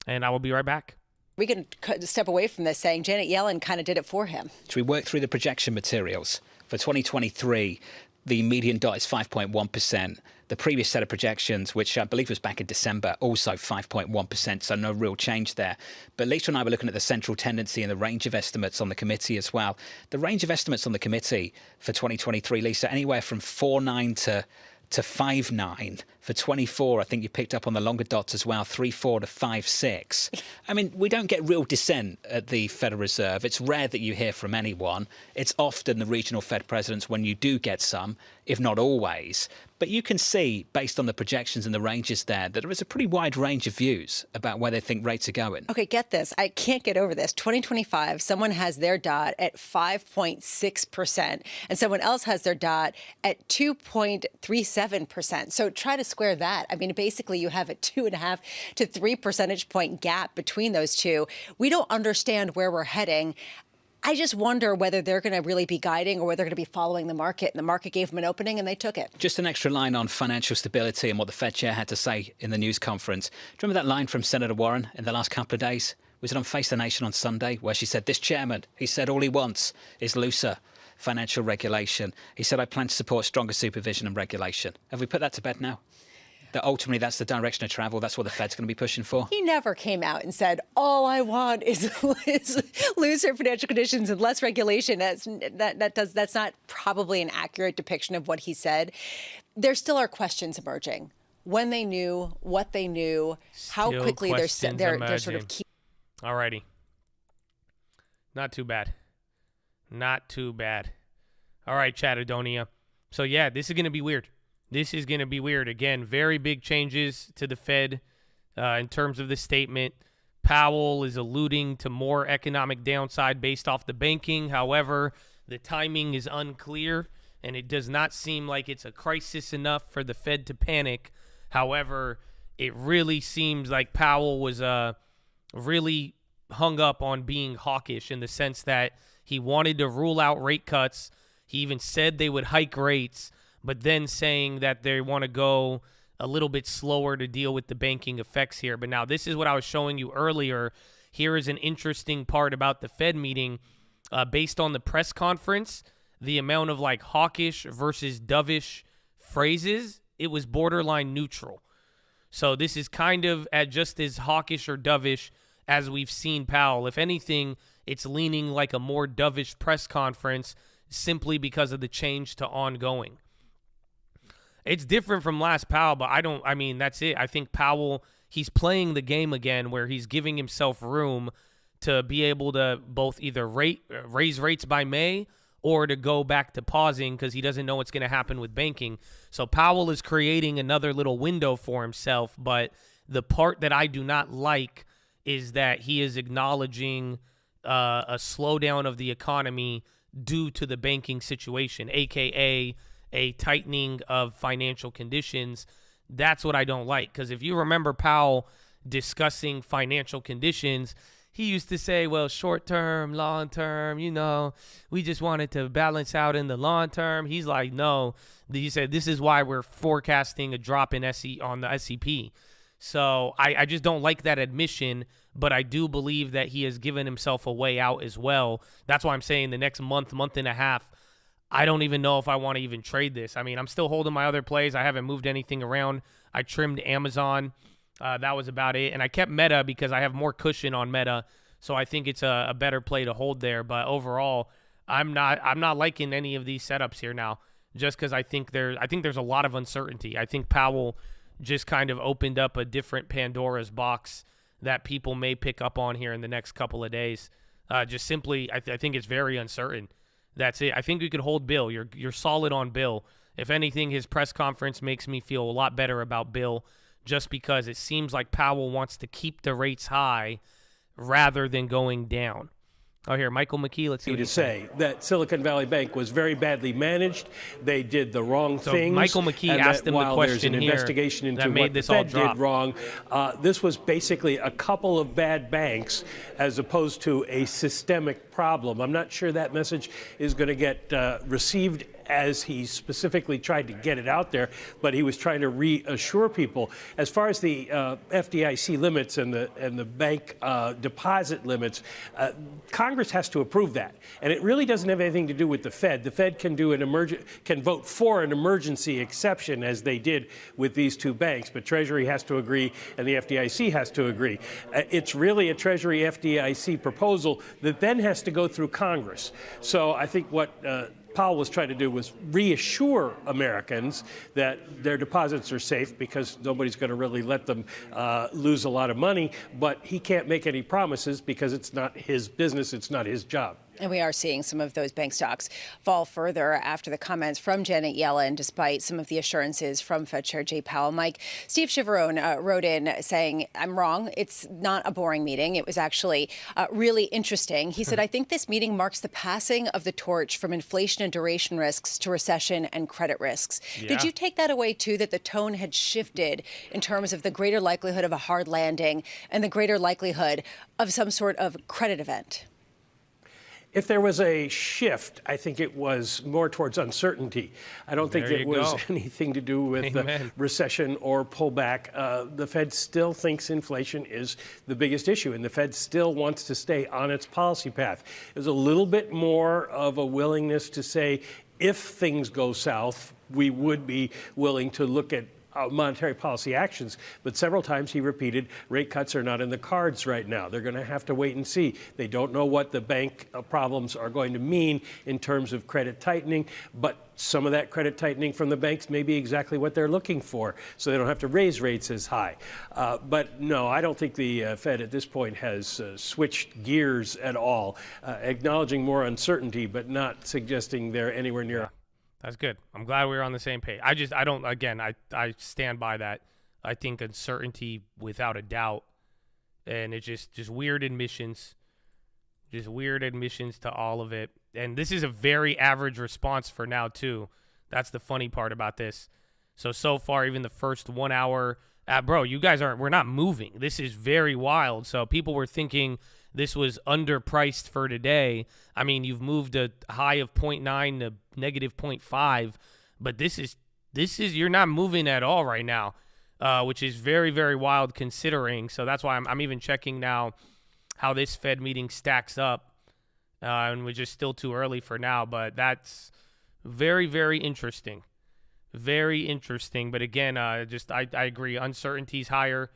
And I will be right back.
We can step away from this saying Janet Yellen kind of did it for him.
Should we work through the projection materials? For 2023, the median dot is 5.1%. The previous set of projections, which I believe was back in December, also 5.1%, so no real change there. But Lisa and I were looking at the central tendency and the range of estimates on the committee as well. The range of estimates on the committee for 2023, Lisa, anywhere from 4.9 to 5.9. For 24, I think you picked up on the longer dots as well, 3.4 to 5.6. I mean, we don't get real dissent at the Federal Reserve. It's rare that you hear from anyone. It's often the regional Fed presidents when you do get some, if not always. But you can see, based on the projections and the ranges there, that there is a pretty wide range of views about where they think rates are going.
Okay, get this. I can't get over this. 2025, someone has their dot at 5.6%, and someone else has their dot at 2.37%. So try to square that. I mean, basically, you have a 2.5 to 3 percentage point gap between those two. We don't understand where we're heading. I just wonder whether they're going to really be guiding or whether they're going to be following the market. And the market gave them an opening and they took it.
Just an extra line on financial stability and what the Fed chair had to say in the news conference. Do you remember that line from Senator Warren in the last couple of days? Was it on Face the Nation on Sunday, where she said, this chairman, he said all he wants is looser financial regulation. He said, I plan to support stronger supervision and regulation. Have we put that to bed now? That ultimately that's the direction of travel. That's what the Fed's going to be pushing for.
He never came out and said, all I want is looser financial conditions and less regulation. That's not probably an accurate depiction of what he said. There still are questions emerging. When they knew, what they knew, how quickly they're sort of keep.
All righty. Not too bad. Not too bad. All right, Chattadonia. So yeah, this is going to be weird. This is going to be weird. Again, very big changes to the Fed in terms of the statement. Powell is alluding to more economic downside based off the banking. However, the timing is unclear, and it does not seem like it's a crisis enough for the Fed to panic. However, it really seems like Powell was really hung up on being hawkish in the sense that he wanted to rule out rate cuts. He even said they would hike rates, but then saying that they want to go a little bit slower to deal with the banking effects here. But now this is what I was showing you earlier. Here is an interesting part about the Fed meeting. Based on the press conference, the amount of like hawkish versus dovish phrases, it was borderline neutral. So this is kind of at just as hawkish or dovish as we've seen Powell. If anything, it's leaning like a more dovish press conference simply because of the change to ongoing. It's different from last Powell, but that's it. I think Powell, he's playing the game again where he's giving himself room to be able to both either raise rates by May or to go back to pausing because he doesn't know what's going to happen with banking. So Powell is creating another little window for himself, but the part that I do not like is that he is acknowledging a slowdown of the economy due to the banking situation, a.k.a. a tightening of financial conditions. That's what I don't like, because if you remember Powell discussing financial conditions, he used to say, well, short term, long term, we just wanted to balance out in the long term. He's like, no. He said, this is why we're forecasting a drop in on the SEP. So I just don't like that admission, but I do believe that he has given himself a way out as well. That's why I'm saying the next month and a half, I don't even know if I want to even trade this. I mean, I'm still holding my other plays. I haven't moved anything around. I trimmed Amazon. That was about it. And I kept Meta because I have more cushion on Meta. So I think it's a better play to hold there. But overall, I'm not liking any of these setups here now, just because I think there's a lot of uncertainty. I think Powell just kind of opened up a different Pandora's box that people may pick up on here in the next couple of days. Just simply, I think it's very uncertain. That's it. I think we could hold Bill. You're solid on Bill. If anything, his press conference makes me feel a lot better about Bill, just because it seems like Powell wants to keep the rates high rather than going down. Oh, here, Michael McKee, let's see what
to say that Silicon Valley Bank was very badly managed. They did the wrong things.
Michael McKee asked him the question
there's an investigation into
that made
what
this
the
all
Fed
drop.
did wrong. This was basically a couple of bad banks as opposed to a systemic problem. I'm not sure that message is going to get received as he specifically tried to get it out there, but he was trying to reassure people. As far as the FDIC limits and the bank deposit limits, Congress has to approve that, and it really doesn't have anything to do with the Fed. The Fed can do can vote for an emergency exception, as they did with these two banks, but Treasury has to agree and the FDIC has to agree. It's really a Treasury FDIC proposal that then has to go through Congress. So I think what Powell was trying to do was reassure Americans that their deposits are safe, because nobody's going to really let them lose a lot of money. But he can't make any promises because it's not his business. It's not his job.
And we are seeing some of those bank stocks fall further after the comments from Janet Yellen, despite some of the assurances from Fed Chair Jay Powell. Mike, Steve Chivarone wrote in saying, I'm wrong. It's not a boring meeting. It was actually really interesting. He said, I think this meeting marks the passing of the torch from inflation and duration risks to recession and credit risks.
Yeah.
Did you take that away, too, that the tone had shifted in terms of the greater likelihood of a hard landing and the greater likelihood of some sort of credit event?
If there was a shift, I think it was more towards uncertainty. I don't think it was anything to do with recession or pullback. The Fed still thinks inflation is the biggest issue, and the Fed still wants to stay on its policy path. There's a little bit more of a willingness to say, if things go south, we would be willing to look at monetary policy actions, but several times he repeated rate cuts are not in the cards right now. They're going to have to wait and see. They don't know what the bank problems are going to mean in terms of credit tightening, but some of that credit tightening from the banks may be exactly what they're looking for, so they don't have to raise rates as high. But no, I don't think the Fed at this point has switched gears at all, acknowledging more uncertainty, but not suggesting they're anywhere near.
Yeah. That's good. I'm glad we're on the same page. I stand by that. I think uncertainty without a doubt, and it's just weird admissions, to all of it. And this is a very average response for now too. That's the funny part about this. So far, even the first 1 hour, bro, you guys we're not moving. This is very wild. So people were thinking this was underpriced for today. I mean, you've moved a high of 0.9 to negative 0.5, but this is you're not moving at all right now, which is very, very wild considering. So that's why I'm even checking now how this Fed meeting stacks up, and we're just still too early for now, but that's very, very interesting. Very interesting. But again, I agree. Uncertainty's higher.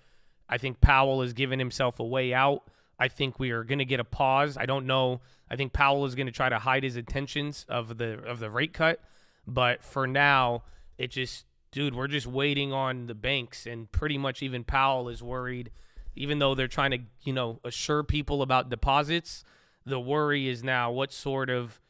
I think Powell has given himself a way out. I think we are going to get a pause. I don't know. I think Powell is going to try to hide his intentions of the rate cut. But for now, we're just waiting on the banks. And pretty much even Powell is worried, even though they're trying to, assure people about deposits. The worry is now what sort of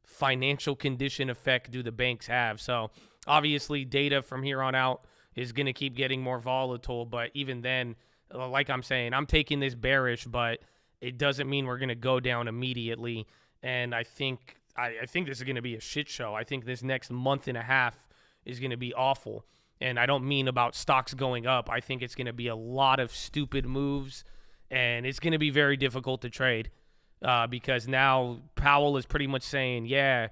financial condition effect do the banks have? So obviously data from here on out is going to keep getting more volatile. But even then, like I'm saying, I'm taking this bearish, but it doesn't mean we're going to go down immediately. And I think this is going to be a shit show. I think this next month and a half is going to be awful. And I don't mean about stocks going up. I think it's going to be a lot of stupid moves, and it's going to be very difficult to trade because now Powell is pretty much saying, yeah,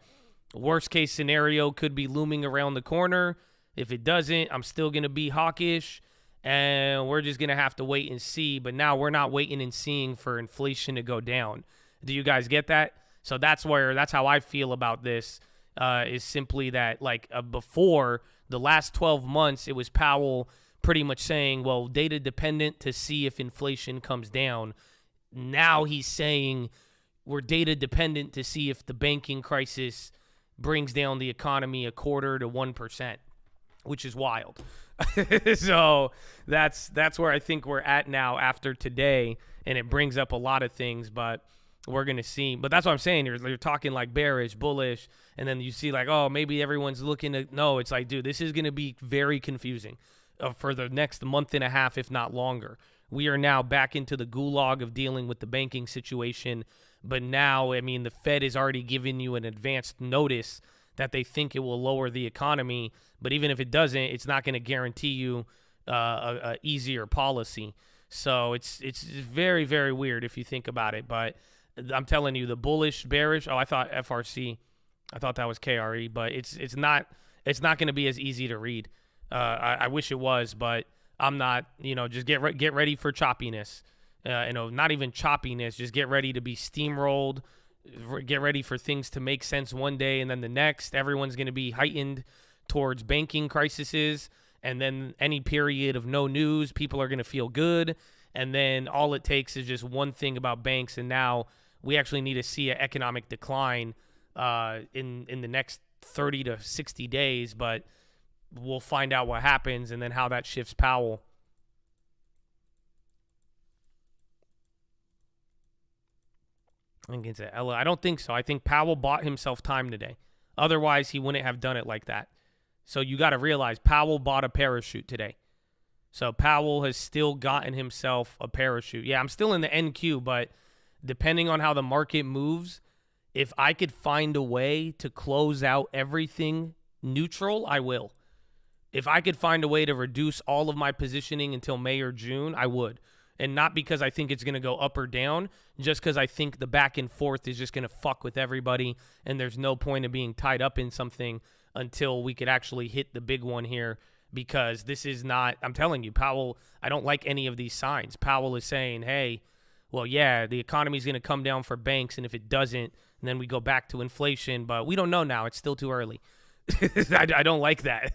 worst case scenario could be looming around the corner. If it doesn't, I'm still going to be hawkish, and we're just going to have to wait and see. But now we're not waiting and seeing for inflation to go down. Do you guys get that? So that's how I feel about this, is simply that, like, before the last 12 months, it was Powell pretty much saying, well, data dependent to see if inflation comes down. Now he's saying we're data dependent to see if the banking crisis brings down the economy 0.25% to 1%, which is wild. So that's where I think we're at now after today, and it brings up a lot of things, but we're going to see. But that's what I'm saying. You're talking like bearish, bullish, and then you see like, oh, maybe everyone's looking to – no, it's like, dude, this is going to be very confusing for the next month and a half, if not longer. We are now back into the gulag of dealing with the banking situation. But now, I mean, the Fed is already giving you an advanced notice that they think it will lower the economy. But even if it doesn't, it's not going to guarantee you a easier policy. So it's very, very weird if you think about it. But I'm telling you, the bullish, bearish, I thought FRC, I thought that was KRE, but it's not going to be as easy to read. I wish it was, but I'm not, just get ready for choppiness. Not even choppiness, just get ready to be steamrolled. Get ready for things to make sense one day and then the next. Everyone's going to be heightened towards banking crises, and then any period of no news, people are going to feel good. And then all it takes is just one thing about banks, and now we actually need to see an economic decline in the next 30 to 60 days, but we'll find out what happens and then how that shifts Powell. Against Ella, I don't think so. I think Powell bought himself time today. Otherwise, he wouldn't have done it like that. So you got to realize Powell bought a parachute today. So Powell has still gotten himself a parachute. Yeah, I'm still in the NQ, but depending on how the market moves, if I could find a way to close out everything neutral, I will. If I could find a way to reduce all of my positioning until May or June, I would. And not because I think it's going to go up or down, just because I think the back and forth is just going to fuck with everybody, and there's no point of being tied up in something until we could actually hit the big one here, because this is not, I'm telling you, Powell, I don't like any of these signs. Powell is saying, hey, well, yeah, the economy's going to come down for banks, and if it doesn't, then we go back to inflation, but we don't know now. It's still too early. I don't like that.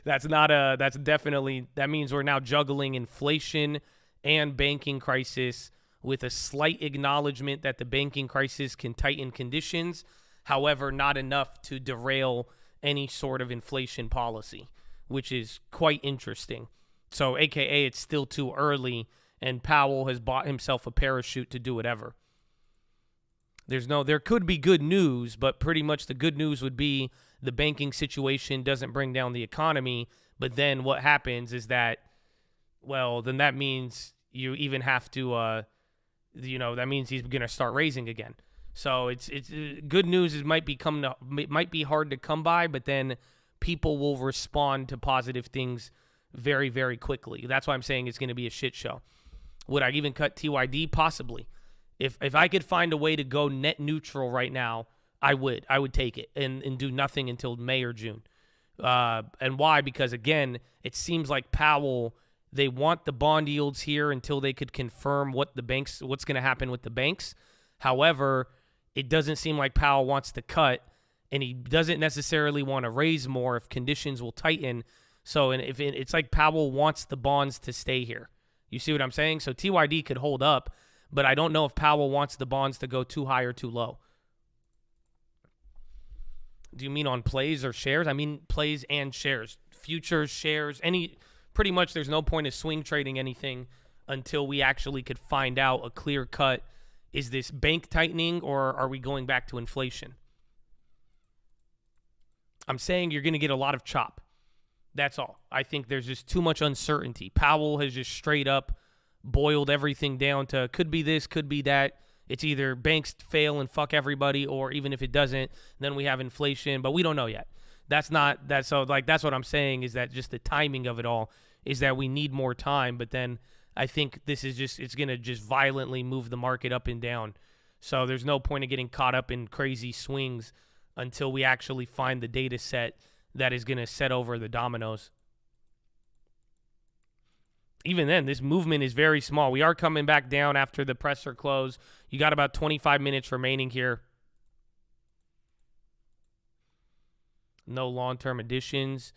That means we're now juggling inflation and banking crisis with a slight acknowledgement that the banking crisis can tighten conditions, however, not enough to derail any sort of inflation policy, which is quite interesting. So, AKA, it's still too early, and Powell has bought himself a parachute to do whatever. There could be good news, but pretty much the good news would be the banking situation doesn't bring down the economy, but then what happens is that, well, then that means you even have to, that means he's going to start raising again. So it's good news. Might be hard to come by, but then people will respond to positive things very, very quickly. That's why I'm saying it's going to be a shit show. Would I even cut TYD? Possibly. If I could find a way to go net neutral right now, I would take it and do nothing until May or June. And why? Because again, it seems like Powell, they want the bond yields here until they could confirm what's going to happen with the banks. However, it doesn't seem like Powell wants to cut, and he doesn't necessarily want to raise more if conditions will tighten. So, it's like Powell wants the bonds to stay here. You see what I'm saying? So TYD could hold up, but I don't know if Powell wants the bonds to go too high or too low. Do you mean on plays or shares? I mean plays and shares. Futures, shares, pretty much there's no point of swing trading anything until we actually could find out a clear cut. Is this bank tightening or are we going back to inflation? I'm saying you're going to get a lot of chop. That's all. I think there's just too much uncertainty. Powell has just straight up boiled everything down to could be this, could be that. It's either banks fail and fuck everybody, or even if it doesn't, then we have inflation, but we don't know yet. That's what I'm saying is that just the timing of it all is that we need more time, but then I think this is it's going to just violently move the market up and down. So there's no point of getting caught up in crazy swings until we actually find the data set that is going to set over the dominoes. Even then, this movement is very small. We are coming back down after the presser close. You got about 25 minutes remaining here. No long-term additions.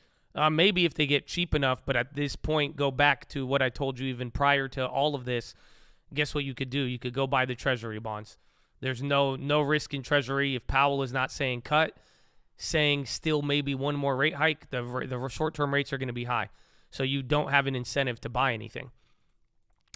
Maybe if they get cheap enough, but at this point, go back to what I told you even prior to all of this. Guess what you could do? You could go buy the Treasury bonds. There's no risk in Treasury. If Powell is not saying cut, saying still maybe one more rate hike, the short-term rates are going to be high. So you don't have an incentive to buy anything.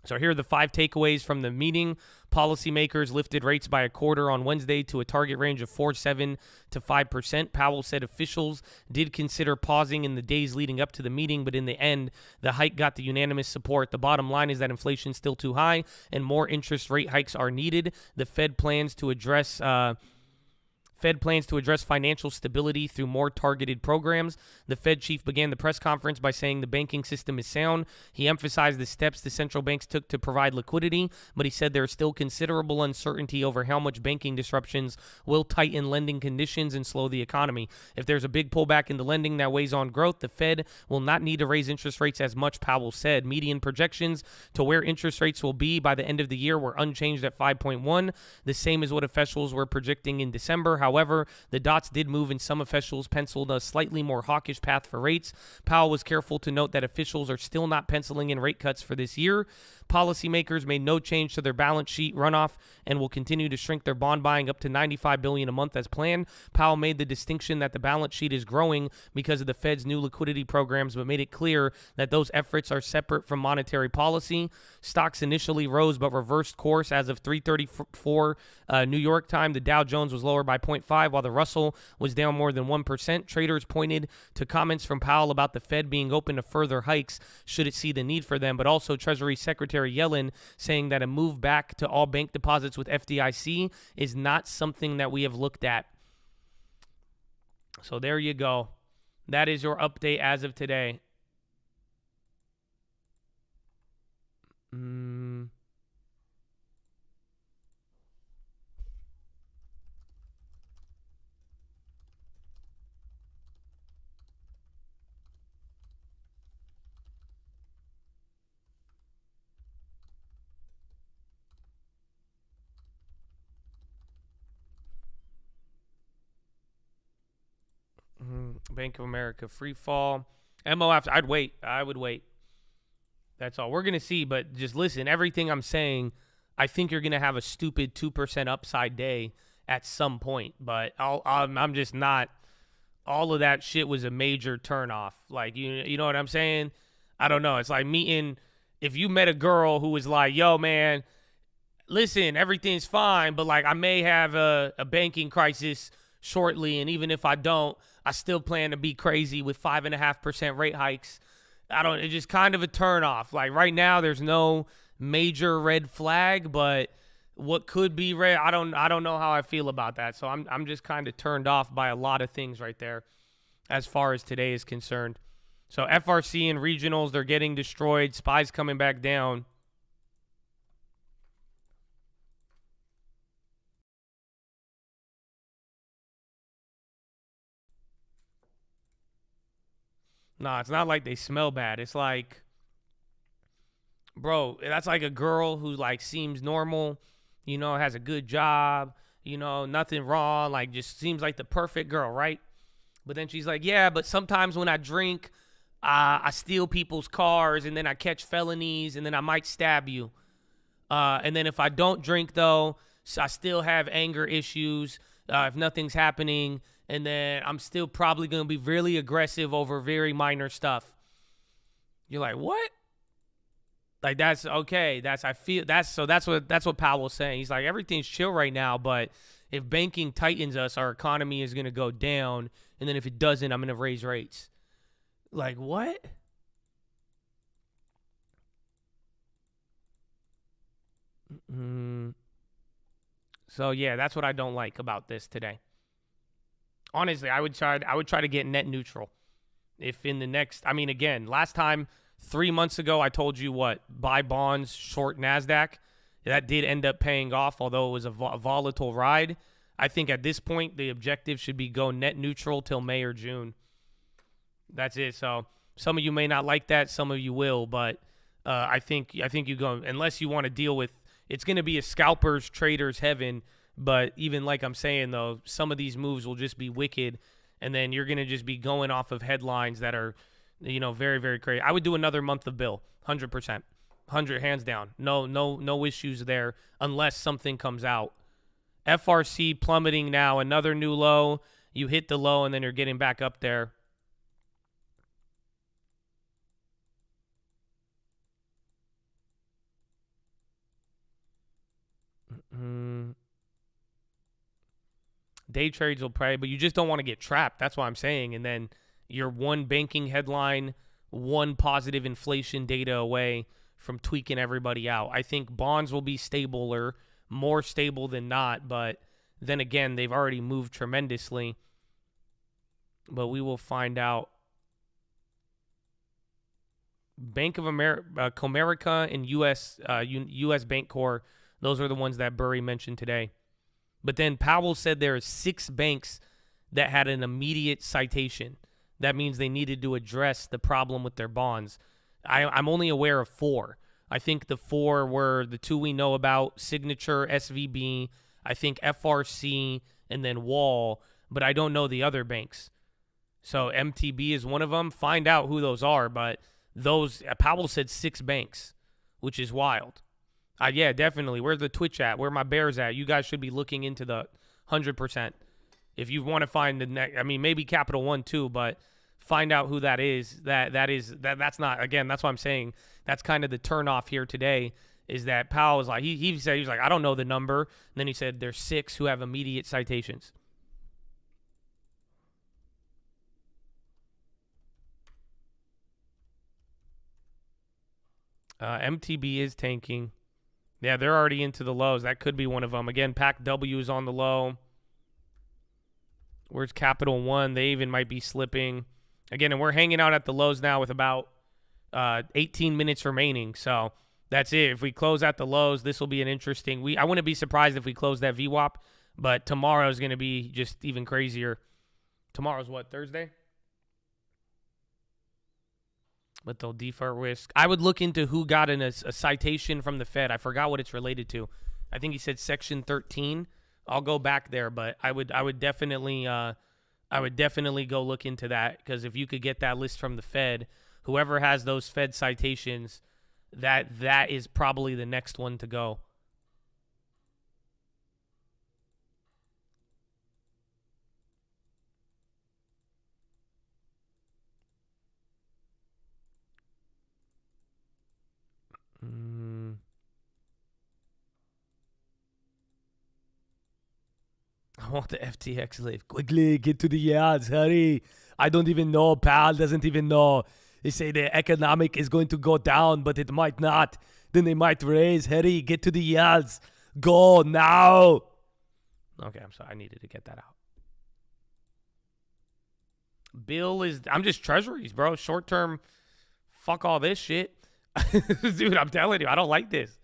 So here are the 5 takeaways from the meeting. Policymakers lifted rates by a quarter on Wednesday to a target range of 4.7 to 5%. Powell said officials did consider pausing in the days leading up to the meeting, but in the end, the hike got the unanimous support. The bottom line is that inflation is still too high and more interest rate hikes are needed. The Fed plans to address financial stability through more targeted programs. The Fed chief began the press conference by saying the banking system is sound. He emphasized the steps the central banks took to provide liquidity, but he said there is still considerable uncertainty over how much banking disruptions will tighten lending conditions and slow the economy. If there's a big pullback in the lending that weighs on growth, the Fed will not need to raise interest rates as much, Powell said. Median projections to where interest rates will be by the end of the year were unchanged at 5.1, the same as what officials were projecting in December. However, the dots did move and some officials penciled a slightly more hawkish path for rates. Powell was careful to note that officials are still not penciling in rate cuts for this year. Policymakers made no change to their balance sheet runoff and will continue to shrink their bond buying up to $95 billion a month as planned. Powell made the distinction that the balance sheet is growing because of the Fed's new liquidity programs, but made it clear that those efforts are separate from monetary policy. Stocks initially rose but reversed course as of 3:34 New York time. The Dow Jones was lower by 0.5 while the Russell was down more than 1%. Traders pointed to comments from Powell about the Fed being open to further hikes should it see the need for them, but also Treasury Secretary Yellen saying that a move back to all bank deposits with FDIC is not something that we have looked at. So there you go. That is your update as of today. Bank of America free fall. MOF, I would wait. That's all. We're going to see, but just listen, everything I'm saying, I think you're going to have a stupid 2% upside day at some point, but I'm just not. All of that shit was a major turnoff. Like, you know what I'm saying? I don't know. It's like if you met a girl who was like, yo, man, listen, everything's fine, but like I may have a banking crisis shortly, and even if I don't, I still plan to be crazy with 5.5% rate hikes. It's just kind of a turnoff. Like right now, there's no major red flag, but what could be red, I don't know how I feel about that. So I'm just kind of turned off by a lot of things right there as far as today is concerned. So FRC and regionals, they're getting destroyed. SPY's coming back down. Nah, it's not like they smell bad. It's like, bro, that's like a girl who like seems normal, has a good job, nothing wrong, like just seems like the perfect girl, right? But then she's like, yeah, but sometimes when I drink, I steal people's cars and then I catch felonies and then I might stab you. And then if I don't drink, though, I still have anger issues if nothing's happening. And then I'm still probably going to be really aggressive over very minor stuff. You're like, what? Like, that's okay. That's what Powell's saying. He's like, everything's chill right now, but if banking tightens us, our economy is going to go down. And then if it doesn't, I'm going to raise rates. Like, what? So yeah, that's what I don't like about this today. Honestly, I would try to get net neutral. If in the next, I mean, again, last time 3 months ago, I told you what, buy bonds, short NASDAQ. That did end up paying off, although it was a volatile ride. I think at this point, the objective should be go net neutral till May or June. That's it. So some of you may not like that, some of you will, but I think you go, unless you want to deal with, it's going to be a scalper's trader's heaven. But even like I'm saying, though, some of these moves will just be wicked, and then you're going to just be going off of headlines that are, very, very crazy. I would do another month of Bill, 100%. 100 hands down. No issues there unless something comes out. FRC plummeting now, another new low. You hit the low, and then you're getting back up there. Day trades will pray, but you just don't want to get trapped. That's what I'm saying. And then you're one banking headline, one positive inflation data away from tweaking everybody out. I think bonds will be stabler, more stable than not, but then again, they've already moved tremendously. But we will find out. Bank of America, Comerica, and U.S. Bank Corp, those are the ones that Burry mentioned today. But then Powell said there are 6 banks that had an immediate citation. That means they needed to address the problem with their bonds. I'm only aware of 4. I think the 4 were the 2 we know about, Signature, SVB, I think FRC, and then Wall, but I don't know the other banks. So MTB is one of them. Find out who those are, but Powell said 6 banks, which is wild. Yeah, definitely. Where's the Twitch at? Where are my Bears at? You guys should be looking into the 100%. If you want to find the next, I mean, maybe Capital One too, but find out who that is. That's not, again, that's what I'm saying. That's kind of the turnoff here today, is that Powell was like, he said, he was like, I don't know the number. And then he said there's 6 who have immediate citations. MTB is tanking. Yeah, they're already into the lows. That could be one of them. Again, PAC-W is on the low. Where's Capital One? They even might be slipping. Again, and we're hanging out at the lows now with about 18 minutes remaining. So that's it. If we close at the lows, this will be an interesting week. I wouldn't be surprised if we close that VWAP, but tomorrow is going to be just even crazier. Tomorrow's what, Thursday? But they'll defer risk. I would look into who got a citation from the Fed. I forgot what it's related to. I think he said Section 13. I'll go back there, but I would definitely go look into that, because if you could get that list from the Fed, whoever has those Fed citations, that is probably the next one to go. I want the FTX lift. Quickly, get to the yards. Hurry. I don't even know. Powell doesn't even know. They say the economic is going to go down, but it might not. Then they might raise. Hurry, get to the yards. Go now. Okay, I'm sorry. I needed to get that out. I'm just treasuries, bro. Short term, fuck all this shit. Dude, I'm telling you, I don't like this.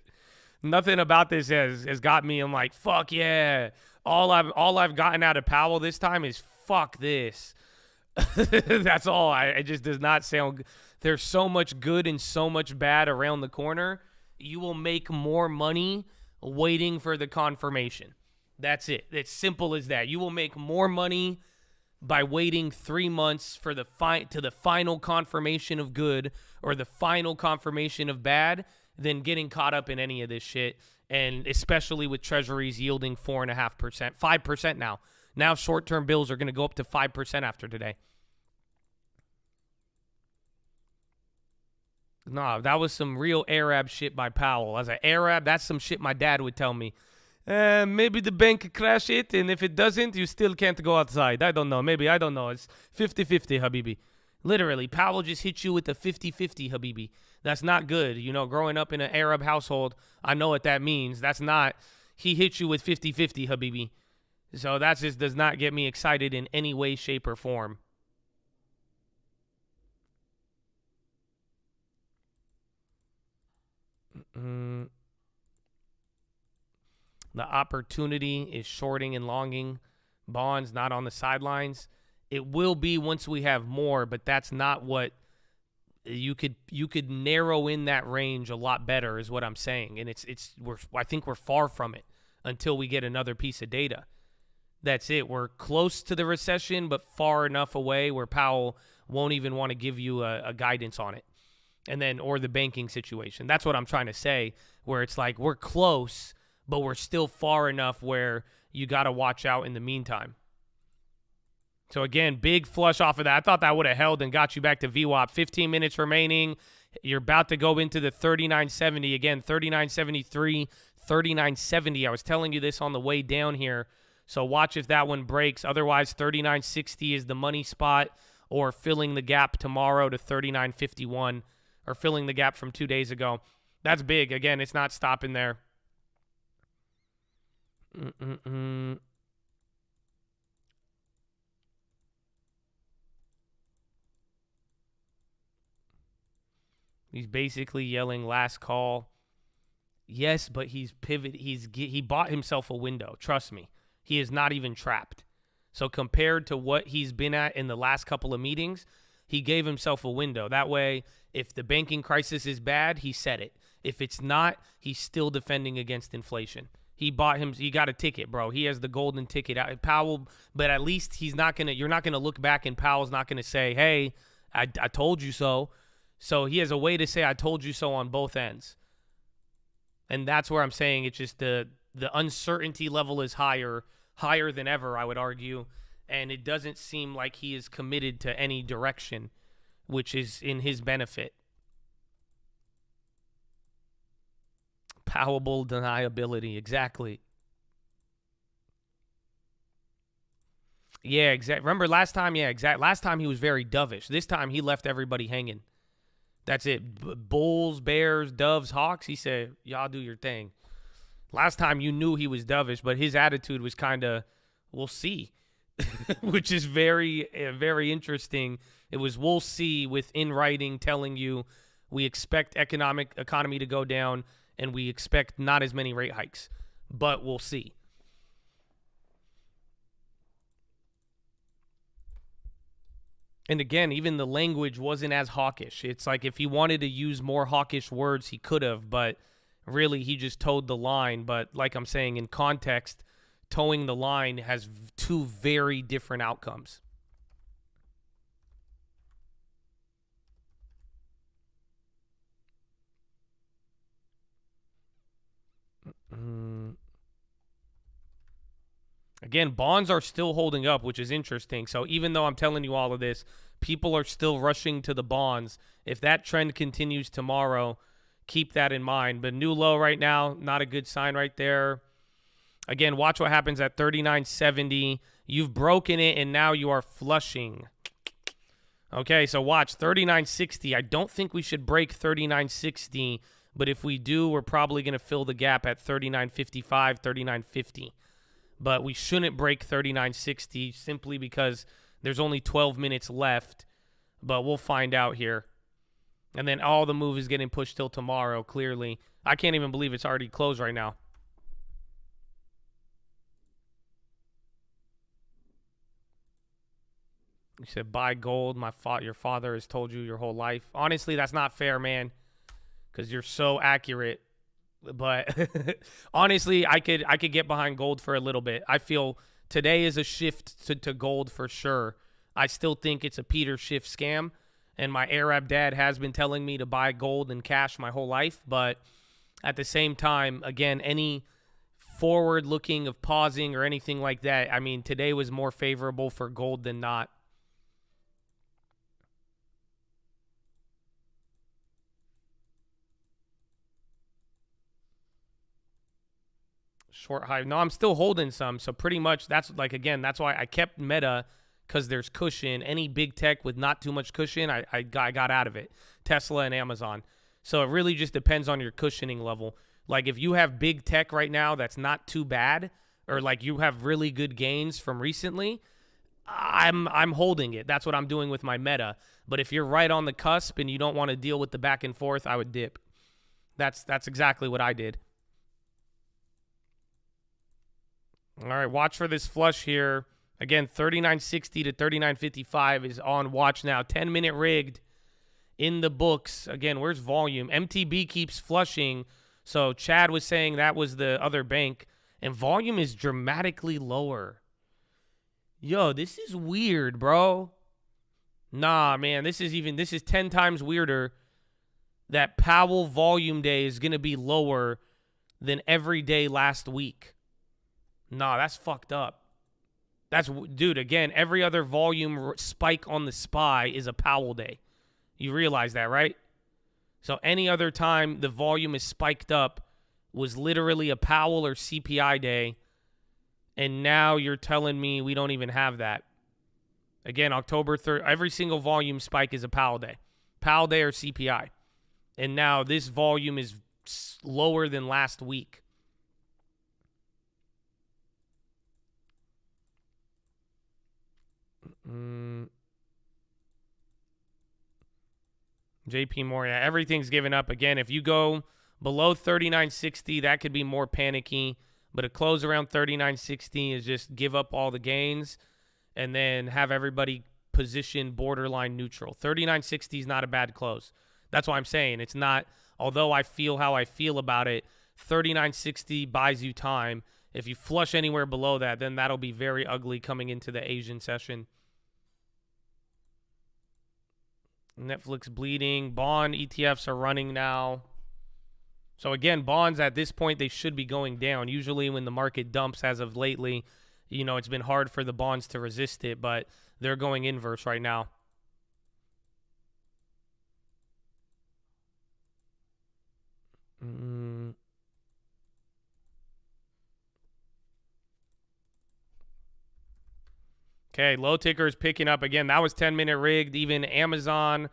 Nothing about this has got me. I'm like, fuck yeah. All I've gotten out of Powell this time is fuck this. That's all. It just does not sound. There's so much good and so much bad around the corner. You will make more money waiting for the confirmation. That's it. It's simple as that. You will make more money by waiting 3 months for the final confirmation of good or the final confirmation of bad than getting caught up in any of this shit, and especially with treasuries yielding 4.5%, 5% now. Now short-term bills are going to go up to 5% after today. Nah, that was some real Arab shit by Powell. As an Arab, that's some shit my dad would tell me. Maybe the bank could crash it, and if it doesn't, you still can't go outside. I don't know. Maybe, I don't know. It's 50-50, Habibi. Literally, Powell just hit you with a 50-50, Habibi. That's not good. You know, growing up in an Arab household, I know what that means. That's not, he hit you with 50-50, Habibi. So that just does not get me excited in any way, shape, or form. The opportunity is shorting and longing bonds, not on the sidelines. It will be once we have more, but that's not what you could narrow in that range a lot better is what I'm saying. And I think we're far from it until we get another piece of data. That's it. We're close to the recession, but far enough away where Powell won't even want to give you a guidance on it. And then, or the banking situation. That's what I'm trying to say, where it's like we're close, but we're still far enough where you got to watch out in the meantime. So again, big flush off of that. I thought that would have held and got you back to VWAP. 15 minutes remaining. You're about to go into the 39.70. Again, 39.73, 39.70. I was telling you this on the way down here. So watch if that one breaks. Otherwise, 39.60 is the money spot, or filling the gap tomorrow to 39.51, or filling the gap from 2 days ago. That's big. Again, it's not stopping there. He's basically yelling last call. Yes, but he's pivot. He bought himself a window. Trust me. He is not even trapped. So compared to what he's been at in the last couple of meetings, he gave himself a window. That way, if the banking crisis is bad, he said it. If it's not, he's still defending against inflation. He got a ticket, bro. He has the golden ticket. Powell, but at least you're not going to look back and Powell's not going to say, hey, I told you so. So he has a way to say, I told you so on both ends. And that's where I'm saying it's just the uncertainty level is higher than ever, I would argue. And it doesn't seem like he is committed to any direction, which is in his benefit. Powell deniability, exactly. Yeah, exactly. Remember last time? Yeah, exactly. Last time he was very dovish. This time he left everybody hanging. That's it. Bulls, Bears, Doves, Hawks. He said, y'all do your thing. Last time you knew he was dovish, but his attitude was kind of, we'll see, which is very, very interesting. It was we'll see with in writing telling you we expect economy to go down and we expect not as many rate hikes, but we'll see. And again, even the language wasn't as hawkish. It's like if he wanted to use more hawkish words, he could have, but really he just towed the line. But like I'm saying, in context, towing the line has two very different outcomes. Again, bonds are still holding up, which is interesting. So even though I'm telling you all of this, people are still rushing to the bonds. If that trend continues tomorrow, keep that in mind. But new low right now, not a good sign right there. Again, watch what happens at 39.70. You've broken it, and now you are flushing. Okay, so watch 39.60. I don't think we should break 39.60, but if we do, we're probably going to fill the gap at 39.55, 39.50. But we shouldn't break 39.60 simply because there's only 12 minutes left. But we'll find out here. And then all the move is getting pushed till tomorrow, clearly. I can't even believe it's already closed right now. You said buy gold. Your father has told you your whole life. Honestly, that's not fair, man, because you're so accurate. But honestly, I could get behind gold for a little bit. I feel today is a shift to gold for sure. I still think it's a Peter Schiff scam, And my Arab dad has been telling me to buy gold and cash my whole life. But at the same time, again, any forward looking of pausing or anything like that, I mean, today was more favorable for gold than not. Short high. No, I'm still holding some. So pretty much that's like, again, that's why I kept Meta, because there's cushion. Any big tech with not too much cushion, I got out of it. Tesla and Amazon. So it really just depends on your cushioning level. Like if you have big tech right now that's not too bad, or like you have really good gains from recently, I'm holding it. That's what I'm doing with my Meta. But if you're right on the cusp and you don't want to deal with the back and forth, I would dip. That's exactly what I did. All right, watch for this flush here. Again, 39.60 to 39.55 is on watch now. 10-minute rigged in the books. Again, where's volume? MTB keeps flushing. So Chad was saying that was the other bank. And volume is dramatically lower. Yo, this is weird, bro. Nah, man, this is 10 times weirder that Powell volume day is going to be lower than every day last week. Nah, that's fucked up. Dude, again, every other volume spike on the SPY is a Powell day. You realize that, right? So any other time the volume is spiked up was literally a Powell or CPI day. And now you're telling me we don't even have that. Again, October 3rd, every single volume spike is a Powell day. Powell day or CPI. And now this volume is lower than last week. JP Morgan, everything's given up. Again, if you go below 39.60, that could be more panicky. But a close around 39.60 is just give up all the gains and then have everybody position borderline neutral. 39.60 is not a bad close. That's why I'm saying it's not, although I feel how I feel about it, 39.60 buys you time. If you flush anywhere below that, then that'll be very ugly coming into the Asian session. Netflix bleeding. Bond ETFs are running now. So again, bonds at this point, they should be going down. Usually when the market dumps as of lately, you know, it's been hard for the bonds to resist it, but they're going inverse right now. Okay, low ticker is picking up again. That was 10-minute rigged. Even Amazon,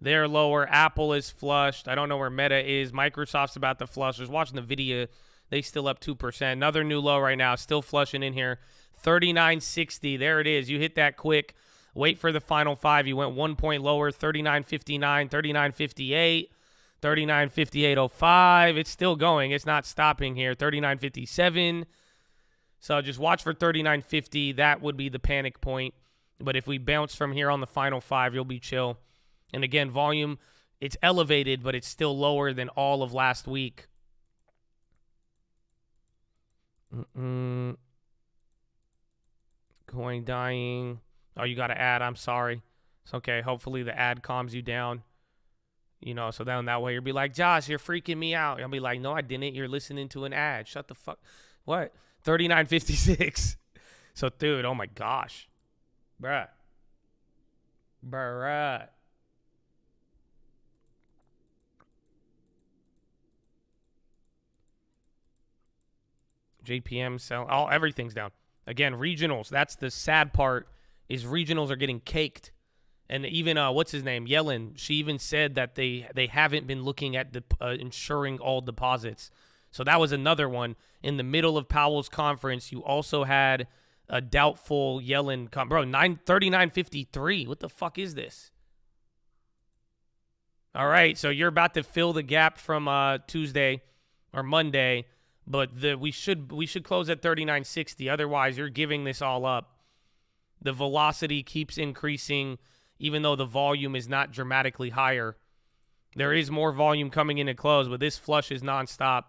they're lower. Apple is flushed. I don't know where Meta is. Microsoft's about to flush. I was watching the video. They still up 2%. Another new low right now. Still flushing in here. 39.60. There it is. You hit that quick. Wait for the final five. You went 1 point lower. 39.59, 39.58, 39.58.05. It's still going. It's not stopping here. 39.57. So just watch for 39.50. That would be the panic point. But if we bounce from here on the final five, you'll be chill. And again, volume, it's elevated, but it's still lower than all of last week. Coin dying. Oh, you got to add. I'm sorry. It's okay. Hopefully the ad calms you down. You know, so then that way you'll be like, Josh, you're freaking me out. I'll be like, no, I didn't. You're listening to an ad. Shut the fuck. What? 39.56. So, dude, oh my gosh. Bruh. JPM sell. Everything's down. Again, regionals. That's the sad part, is regionals are getting caked. And even, what's his name? Yellen. She even said that they haven't been looking at insuring all deposits. So that was another one. In the middle of Powell's conference, you also had a doubtful Yellen. Bro, 39.53. What the fuck is this? All right, so you're about to fill the gap from Tuesday or Monday, but we should close at 39.60. Otherwise, you're giving this all up. The velocity keeps increasing, even though the volume is not dramatically higher. There is more volume coming in at close, but this flush is nonstop.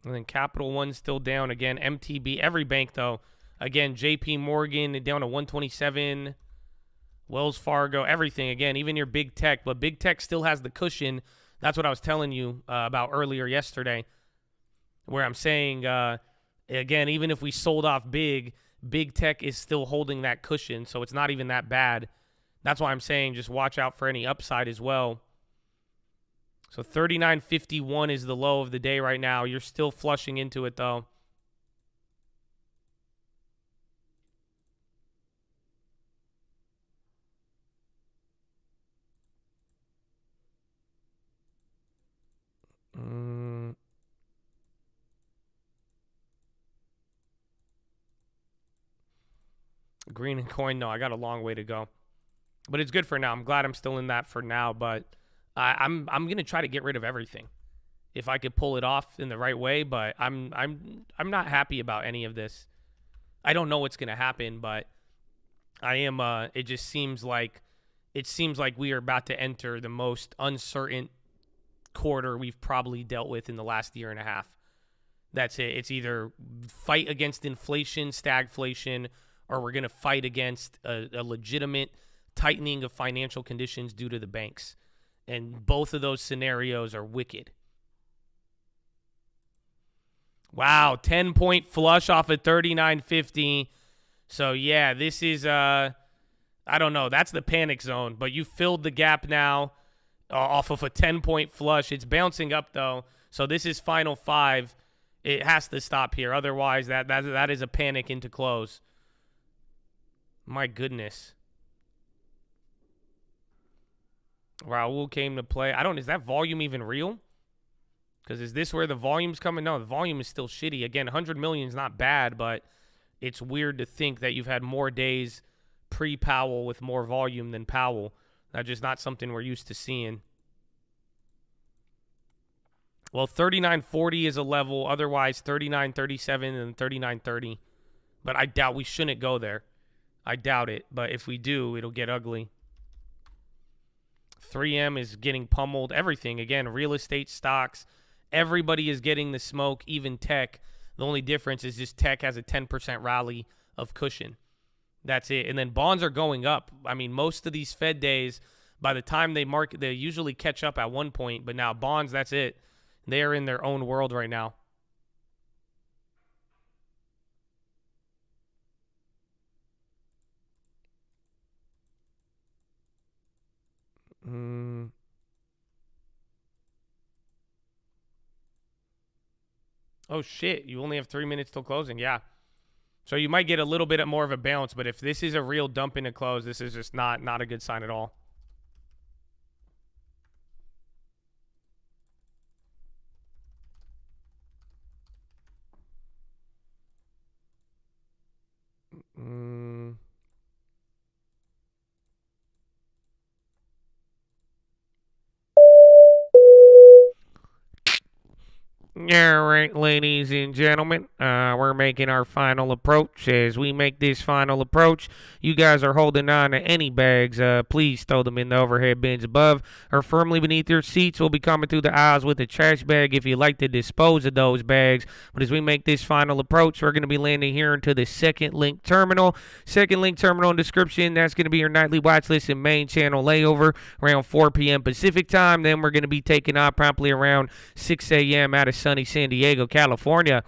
And then Capital One still down again. MTB, every bank though. Again, JP Morgan down to 127. Wells Fargo, everything. Again, even your big tech. But big tech still has the cushion. That's what I was telling you about earlier yesterday, where I'm saying, again, even if we sold off big tech is still holding that cushion. So it's not even that bad. That's why I'm saying just watch out for any upside as well. So 39.51 is the low of the day right now. You're still flushing into it, though. Green and coin, no, I got a long way to go. But it's good for now. I'm glad I'm still in that for now, but I'm going to try to get rid of everything if I could pull it off in the right way, but I'm not happy about any of this. I don't know what's going to happen, but I am it just seems like we are about to enter the most uncertain quarter we've probably dealt with in the last year and a half. That's it. It's either fight against inflation, stagflation, or we're going to fight against a legitimate tightening of financial conditions due to the banks. And both of those scenarios are wicked. Wow, 10-point flush off of 39.50. So, yeah, this is, I don't know. That's the panic zone. But you filled the gap now off of a 10-point flush. It's bouncing up, though. So this is final 5. It has to stop here. Otherwise, that is a panic into close. My goodness. Raul came to play. Is that volume even real? Because is this where the volume's coming? No, the volume is still shitty. Again, 100 million is not bad, but it's weird to think that you've had more days pre-Powell with more volume than Powell. That's just not something we're used to seeing. Well, 39.40 is a level. Otherwise, 39.37 and 39.30. But I doubt we shouldn't go there. I doubt it. But if we do, it'll get ugly. 3M is getting pummeled. Everything. Again, real estate stocks. Everybody is getting the smoke, even tech. The only difference is just tech has a 10% rally of cushion. That's it. And then bonds are going up. I mean, most of these Fed days, by the time they usually catch up at one point. But now bonds, that's it. They are in their own world right now. Oh, shit. You only have 3 minutes till closing. Yeah. So you might get a little bit more of a bounce, but if this is a real dump into close, this is just not a good sign at all. All right, ladies and gentlemen, we're making our final approach. As we make this final approach, you guys are holding on to any bags. Please throw them in the overhead bins above or firmly beneath your seats. We'll be coming through the aisles with a trash bag if you'd like to dispose of those bags. But as we make this final approach, we're going to be landing here into the second link terminal. Second link terminal in description. That's going to be your nightly watch list and main channel layover around 4 p.m. Pacific time. Then we're going to be taking off promptly around 6 a.m. out of sunny San Diego, California.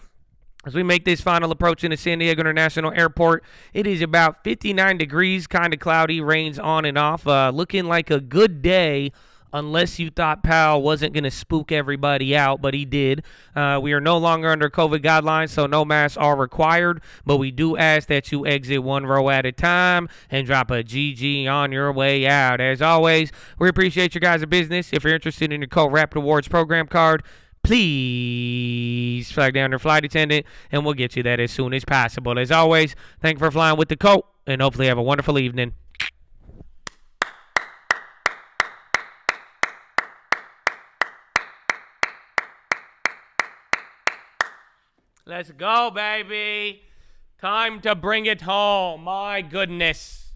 As we make this final approach into San Diego International Airport, it is about 59 degrees, kind of cloudy, rains on and off. Looking like a good day, unless you thought Powell wasn't going to spook everybody out, but he did. We are no longer under COVID guidelines, so no masks are required, but we do ask that you exit one row at a time and drop a GG on your way out. As always, we appreciate your guys' business. If you're interested in your Co-Rapid Rewards program card, please flag down your flight attendant, and we'll get you that as soon as possible. As always, thank you for flying with the coat, and hopefully have a wonderful evening. Let's go, baby. Time to bring it home. My goodness.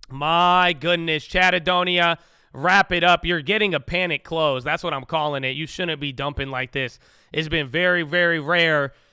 My goodness. Chattadonia, wrap it up. You're getting a panic close. That's what I'm calling it. You shouldn't be dumping like this. It's been very, very rare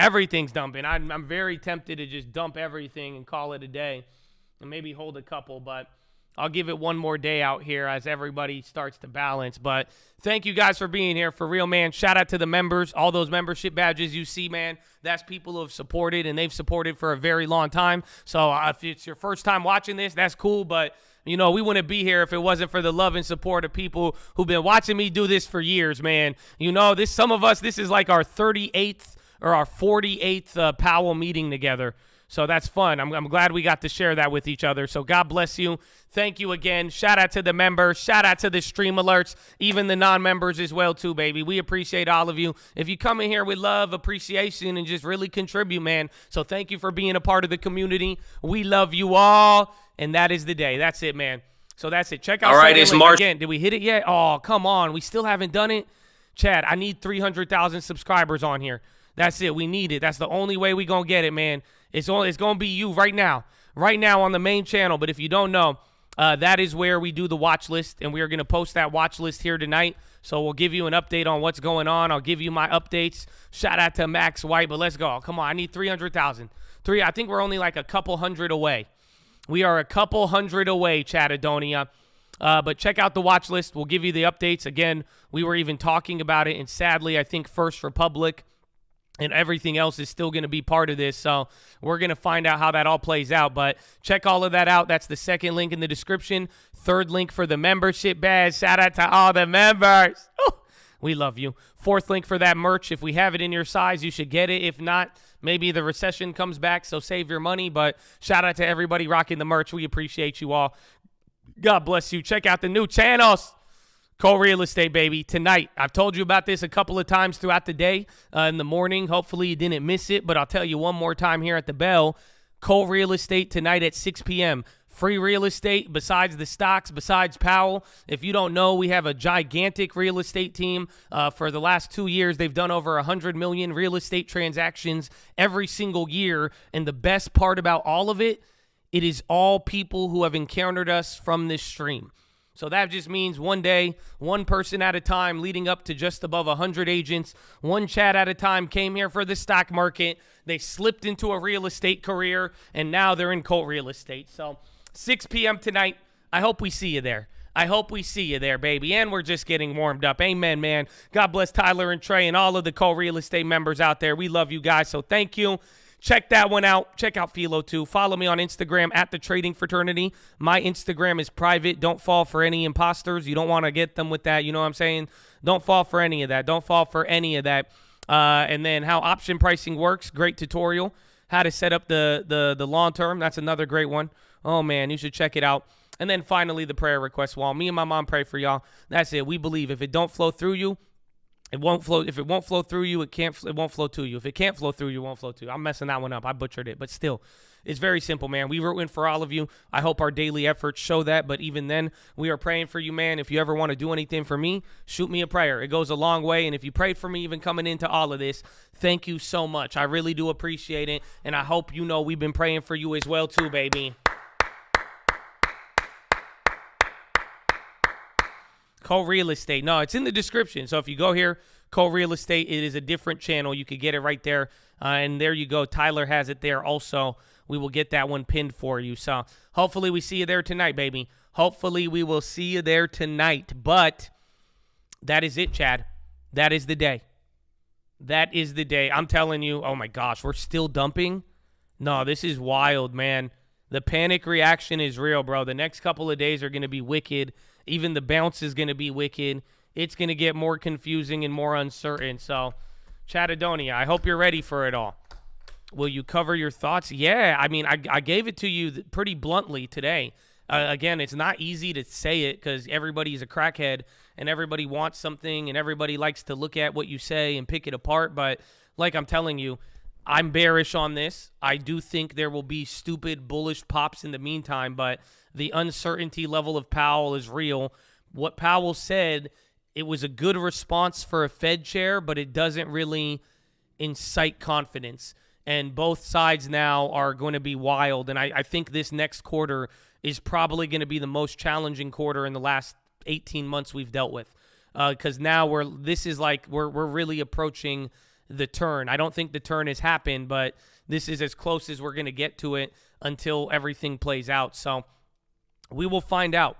Everything's dumping. I'm very tempted to just dump everything and call it a day and maybe hold a couple, but I'll give it one more day out here as everybody starts to balance. But thank you guys for being here. For real, man. Shout out to the members. All those membership badges you see, man, that's people who have supported, and they've supported for a very long time. So if it's your first time watching this, that's cool. But, you know, we wouldn't be here if it wasn't for the love and support of people who've been watching me do this for years, man. You know, some of us, this is like our 38th or our 48th Powell meeting together. So that's fun. I'm glad we got to share that with each other. So God bless you. Thank you again. Shout out to the members. Shout out to the stream alerts, even the non-members as well too, baby. We appreciate all of you. If you come in here with love, appreciation, and just really contribute, man. So thank you for being a part of the community. We love you all. And that is the day. That's it, man. So that's it. Check out.
All right, it's March.
Again, did we hit it yet? Oh, come on. We still haven't done it. Chad, I need 300,000 subscribers on here. That's it. We need it. That's the only way we going to get it, man. It's going to be you right now on the main channel. But if you don't know, that is where we do the watch list, and we are going to post that watch list here tonight. So we'll give you an update on what's going on. I'll give you my updates. Shout out to Max White, but let's go. Come on, I need 300,000. I think we're only like a couple hundred away. We are a couple hundred away, Chattadonia. But check out the watch list. We'll give you the updates. Again, we were even talking about it, and sadly, I think First Republic and everything else is still going to be part of this. So we're going to find out how that all plays out. But check all of that out. That's the second link in the description. Third link for the membership badge. Shout out to all the members. Ooh, we love you. Fourth link for that merch. If we have it in your size, you should get it. If not, maybe the recession comes back, so save your money. But shout out to everybody rocking the merch. We appreciate you all. God bless you. Check out the new channels. Cole Real Estate, baby, tonight. I've told you about this a couple of times throughout the day in the morning. Hopefully you didn't miss it, but I'll tell you one more time here at the bell. Cole Real Estate tonight at 6 p.m. Free real estate besides the stocks, besides Powell. If you don't know, we have a gigantic real estate team. For the last 2 years, they've done over 100 million real estate transactions every single year. And the best part about all of it, it is all people who have encountered us from this stream. So that just means one day, one person at a time, leading up to just above 100 agents, one chat at a time came here for the stock market. They slipped into a real estate career, and now they're in Colt Real Estate. So 6 p.m. tonight, I hope we see you there. I hope we see you there, baby. And we're just getting warmed up. Amen, man. God bless Tyler and Trey and all of the Colt Real Estate members out there. We love you guys, so thank you. Check that one out. Check out PHILO too. Follow me on Instagram at The Trading Fraternity. My Instagram is private. Don't fall for any imposters. You don't want to get them with that. You know what I'm saying? Don't fall for any of that. Don't fall for any of that. And then how option pricing works. Great tutorial. How to set up the long term. That's another great one. Oh, man, you should check it out. And then finally, the prayer request wall. Me and my mom pray for y'all. That's it. We believe if it don't flow through you, it won't flow. If it won't flow through you, it won't flow to you. If it can't flow through you, it won't flow to you. I'm messing that one up. I butchered it. But still, it's very simple, man. We rooting for all of you. I hope our daily efforts show that. But even then, we are praying for you, man. If you ever want to do anything for me, shoot me a prayer. It goes a long way. And if you prayed for me even coming into all of this, thank you so much. I really do appreciate it. And I hope you know we've been praying for you as well too, baby. Cole Real Estate. No, it's in the description. So if you go here, Cole Real Estate, it is a different channel. You could get it right there. And there you go. Tyler has it there also. We will get that one pinned for you. So hopefully we see you there tonight, baby. Hopefully we will see you there tonight. But that is it, Chad. That is the day. That is the day. I'm telling you, oh my gosh, we're still dumping? No, this is wild, man. The panic reaction is real, bro. The next couple of days are going to be wicked. Even the bounce is going to be wicked. It's going to get more confusing and more uncertain. So, Chattadonia, I hope you're ready for it all. Will you cover your thoughts? Yeah, I mean, I gave it to you pretty bluntly today. Again, it's not easy to say it because everybody's a crackhead and everybody wants something and everybody likes to look at what you say and pick it apart. But like I'm telling you, I'm bearish on this. I do think there will be stupid, bullish pops in the meantime, but the uncertainty level of Powell is real. What Powell said, it was a good response for a Fed chair, but it doesn't really incite confidence. And both sides now are going to be wild. And I think this next quarter is probably going to be the most challenging quarter in the last 18 months we've dealt with. Because now we're really approaching the turn. I don't think the turn has happened, but this is as close as we're going to get to it until everything plays out. So we will find out.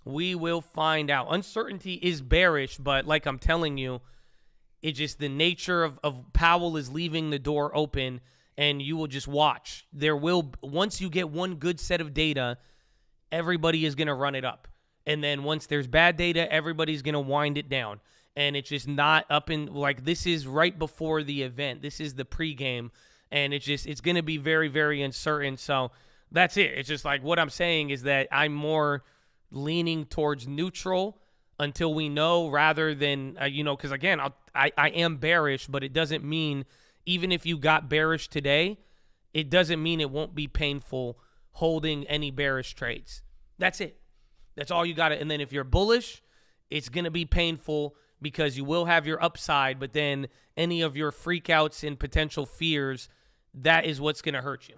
We will find out. Uncertainty is bearish, but like I'm telling you, it's just the nature of Powell is leaving the door open, and you will just watch. Once you get one good set of data, everybody is going to run it up. And then once there's bad data, everybody's going to wind it down. And it's just not up in, like, this is right before the event. This is the pregame, and it's going to be very, very uncertain. So that's it. It's just like what I'm saying is that I'm more leaning towards neutral until we know, rather than, because again, I am bearish, but it doesn't mean, even if you got bearish today, it doesn't mean it won't be painful holding any bearish trades. That's it. That's all you got to. And then if you're bullish, it's going to be painful because you will have your upside, but then any of your freakouts and potential fears, that is what's going to hurt you.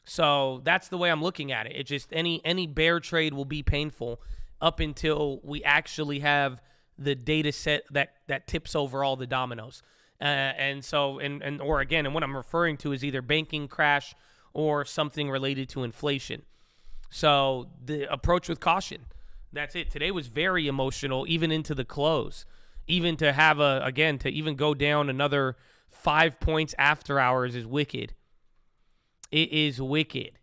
So that's the way I'm looking at it. It's just any bear trade will be painful up until we actually have the data set that tips over all the dominoes. And what I'm referring to is either banking crash or something related to inflation. So the approach with caution. That's it. Today was very emotional, even into the close. Even to have to even go down another 5 points after hours is wicked. It is wicked.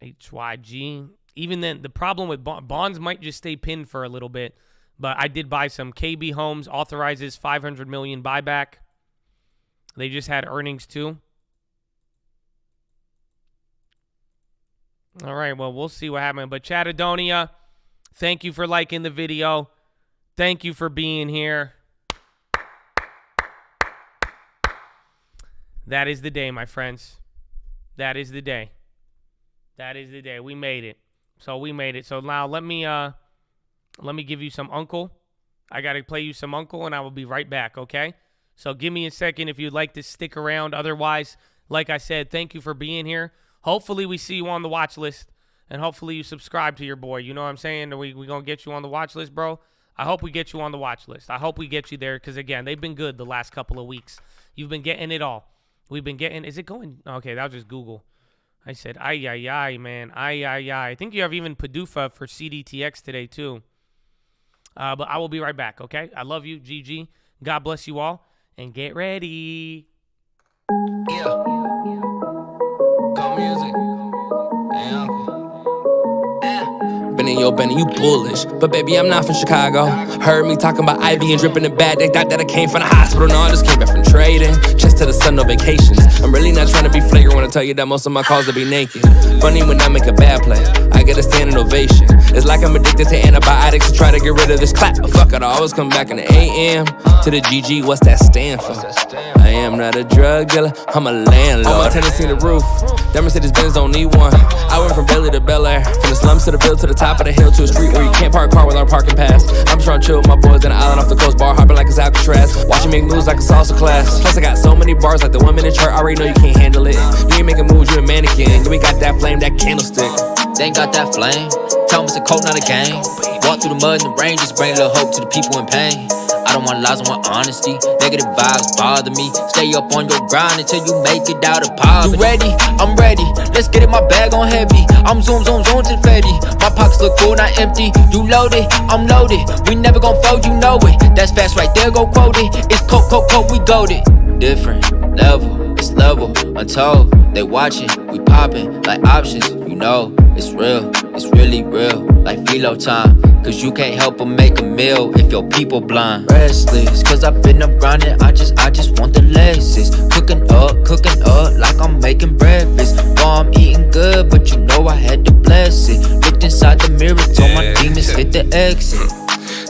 HYG. Even then, the problem with bonds might just stay pinned for a little bit. But I did buy some. KB Homes authorizes $500 million buyback. They just had earnings too. All right, well, we'll see what happens. But Chattadonia, thank you for liking the video. Thank you for being here. That is the day, my friends. That is the day. That is the day. We made it. So we made it. So now let me give you some Uncle. I got to play you some Uncle, and I will be right back, okay? So give me a second if you'd like to stick around. Otherwise, like I said, thank you for being here. Hopefully we see you on the watch list, and hopefully you subscribe to your boy. You know what I'm saying? We going to get you on the watch list, bro? I hope we get you on the watch list. I hope we get you there because, again, they've been good the last couple of weeks. You've been getting it all. We've been getting – is it going – okay, that was just Google. I said, ay, man. Ay. I think you have even PDUFA for CDTX today too. But I will be right back, okay? I love you, GG. God bless you all, and get ready.
Yeah. Go music. Hey, Uncle. Benny, you bullish. But baby, I'm not from Chicago. Heard me talking about Ivy and dripping in bad. They thought that I came from the hospital. No, I just came back from trading. Just to the sun, no vacations. I'm really not trying to be flagrant when I tell you that most of my calls will be naked. Funny when I make a bad play, I get a standing ovation. It's like I'm addicted to antibiotics to try to get rid of this clap. But fuck it, I always come back in the AM. To the GG, what's that stand for? I am not a drug dealer, I'm a landlord. On my tenants see the roof, that Mercedes-Benz don't need one. I went from Belly to Bel Air, from the slums to the Ville to the top of the hill to a street where you can't park a car without parking pass. I'm trying to chill with my boys in the island off the coast, bar hopping like it's Alcatraz. Watching make moves like a salsa class. Plus I got so many bars like the 1 minute chart, I already know you can't handle it. You ain't making moves, you a mannequin. You ain't got that flame, that candlestick.
They ain't got that flame. Tell them it's a coat, not a game. Walk through the mud and the rain, just bring a little hope to the people in pain. I don't want lies, I want honesty. Negative vibes bother me. Stay up on your grind until you make it out of poverty. You ready? I'm ready. Let's get it, my bag on heavy. I'm zoom to the Fetty. My pockets look full, not empty. You loaded, I'm loaded. We never gon' fold, you know it. That's fast right there, go quote it. It's coke, we goated. Different level, it's level, untold. They watching, we popping like options. You know, it's real, it's really real. Like PHILO time. Cause you can't help but make a meal if your people blind. Restless, cause I've been up grinding, I just want the lessons. Cooking up like I'm making breakfast. Well, I'm eating good, but you know I had to bless it. Looked inside the mirror, told my demons hit the exit.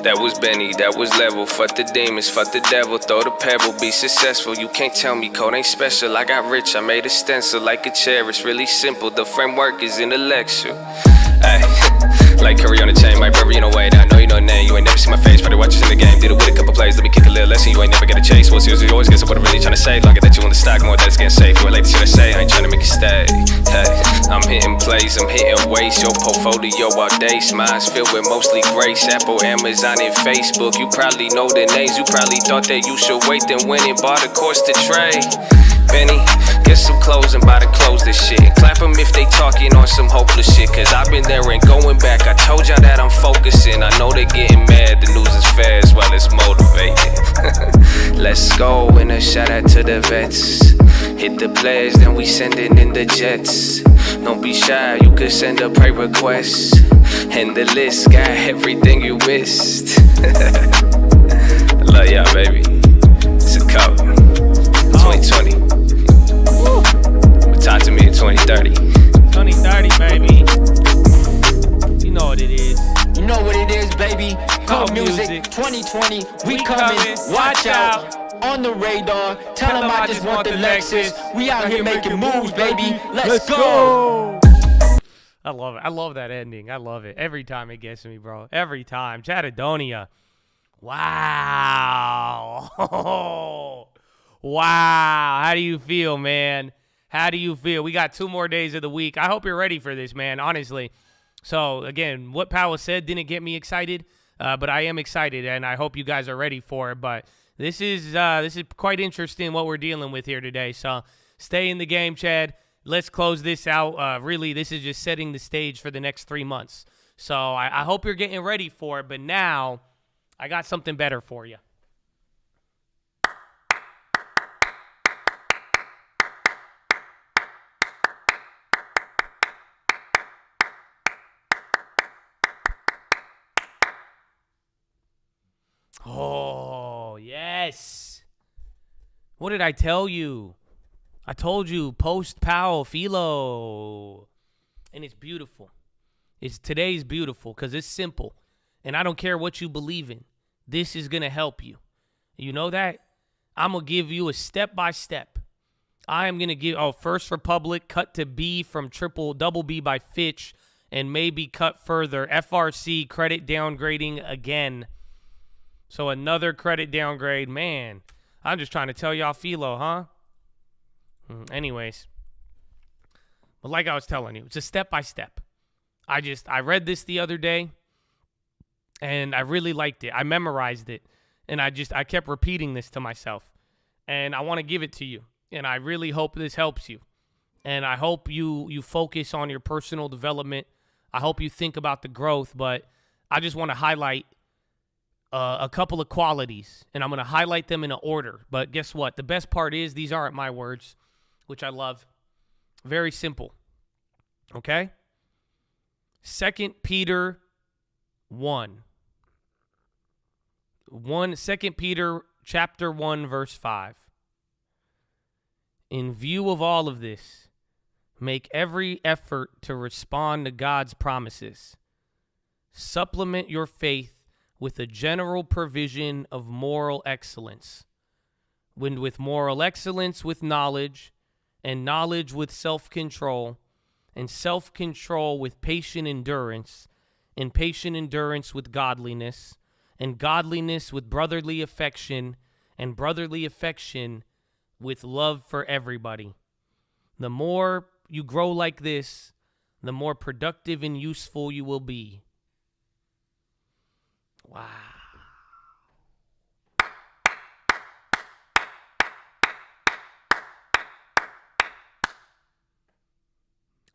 That was Benny, that was level. Fuck the demons, fuck the devil. Throw the pebble, be successful. You can't tell me code ain't special. I got rich, I made a stencil like a chair. It's really simple, the framework is intellectual. Ay. Like curry on the chain, my bury in a way that I know you know name. You ain't never seen my face, probably watches in the game. Did it with a couple plays, let me kick a little lesson. You ain't never get a chase. What's yours, you always get what I'm really trying to say. Longer that you on the stock, more that it's getting safe. You like the shit I say, I ain't trying to make you stay. Hey, I'm hitting plays, I'm hitting weights. Your portfolio all day, smiles filled with mostly grace. Apple, Amazon, and Facebook. You probably know the names, you probably thought that you should wait, then went and bought a course to trade. Benny, get some clothes and buy to close this shit. Clap them if they talking on some hopeless shit. Cause I've been there and going back. I told y'all that I'm focusing. I know they getting mad. The news is fair as well as motivating. Let's go, and a shout out to the vets. Hit the players, then we sending in the jets. Don't be shy, you could send a pray request. And the list got everything you missed. Love y'all, baby. It's a cup. 2020. But talk to me in 2030.
2030, baby. You know what it is.
You know what it is, baby. Call music 2020. We coming. Watch out. On the radar. Tell them I just want the Lexus. We out here making moves, baby. Let's go.
I love it. I love that ending. I love it. Every time it gets me, bro. Every time. Chattadonia. Wow. Wow. How do you feel, man? How do you feel? We got 2 more days of the week. I hope you're ready for this, man, honestly. So, again, what Powell said didn't get me excited, but I am excited, and I hope you guys are ready for it. But this is quite interesting what we're dealing with here today. So stay in the game, Chad. Let's close this out. Really, this is just setting the stage for the next 3 months. So I hope you're getting ready for it. But now I got something better for you. Oh, yes. What did I tell you? I told you, post Powell, PHILO. And it's beautiful. Today's beautiful because it's simple. And I don't care what you believe in. This is going to help you. You know that? I'm going to give you a step-by-step. I am going to give, First Republic, cut to B from double B by Fitch, and maybe cut further. FRC, credit downgrading again. So another credit downgrade. Man, I'm just trying to tell y'all PHILO, huh? Anyways. But like I was telling you, it's a step-by-step. I read this the other day, and I really liked it. I memorized it, and I kept repeating this to myself. And I want to give it to you. And I really hope this helps you. And I hope you focus on your personal development. I hope you think about the growth, but I just want to highlight a couple of qualities, and I'm going to highlight them in an order. But guess what? The best part is these aren't my words, which I love. Very simple. Okay? 2 Peter 1. 2 Peter chapter 1, verse 5. In view of all of this, make every effort to respond to God's promises. Supplement your faith with a general provision of moral excellence. With moral excellence with knowledge, and knowledge with self-control, and self-control with patient endurance, and patient endurance with godliness, and godliness with brotherly affection, and brotherly affection with love for everybody. The more you grow like this, the more productive and useful you will be. Wow.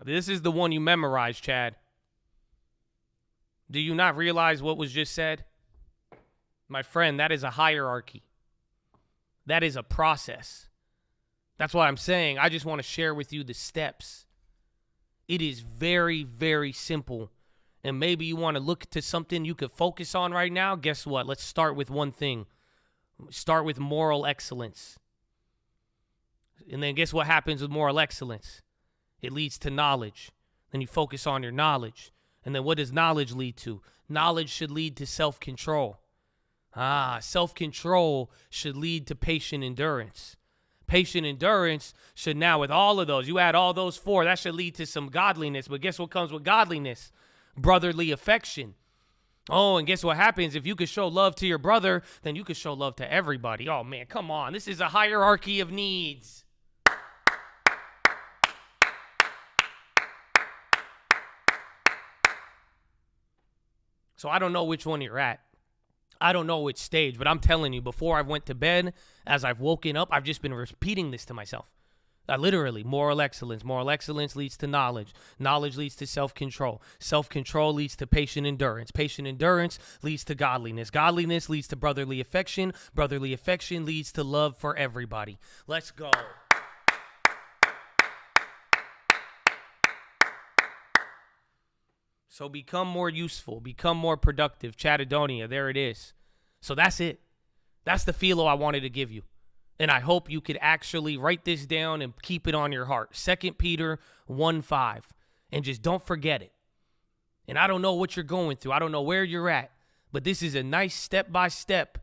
This is the one you memorized, Chad. Do you not realize what was just said? My friend, that is a hierarchy. That is a process. That's why I'm saying I just want to share with you the steps. It is very, very simple. And maybe you want to look to something you could focus on right now. Guess what? Let's start with one thing. Start with moral excellence. And then guess what happens with moral excellence? It leads to knowledge. Then you focus on your knowledge. And then what does knowledge lead to? Knowledge should lead to self-control. Self-control should lead to patient endurance. Patient endurance should now, with all of those, you add all those 4, that should lead to some godliness. But guess what comes with godliness? brotherly affection. Oh, and guess what happens? If you could show love to your brother, then you could show love to everybody. Oh, man, come on. This is a hierarchy of needs. So I don't know which one you're at. I don't know which stage, but I'm telling you, before I went to bed, as I've woken up, I've just been repeating this to myself. Literally, moral excellence. Moral excellence leads to knowledge. Knowledge leads to self-control. Self-control leads to patient endurance. Patient endurance leads to godliness. Godliness leads to brotherly affection. Brotherly affection leads to love for everybody. Let's go. So become more useful, become more productive. Chattadonia, there it is. So that's it. That's the philo I wanted to give you. And I hope you could actually write this down and keep it on your heart. 2 Peter 1:5. And just don't forget it. And I don't know what you're going through. I don't know where you're at. But this is a nice step-by-step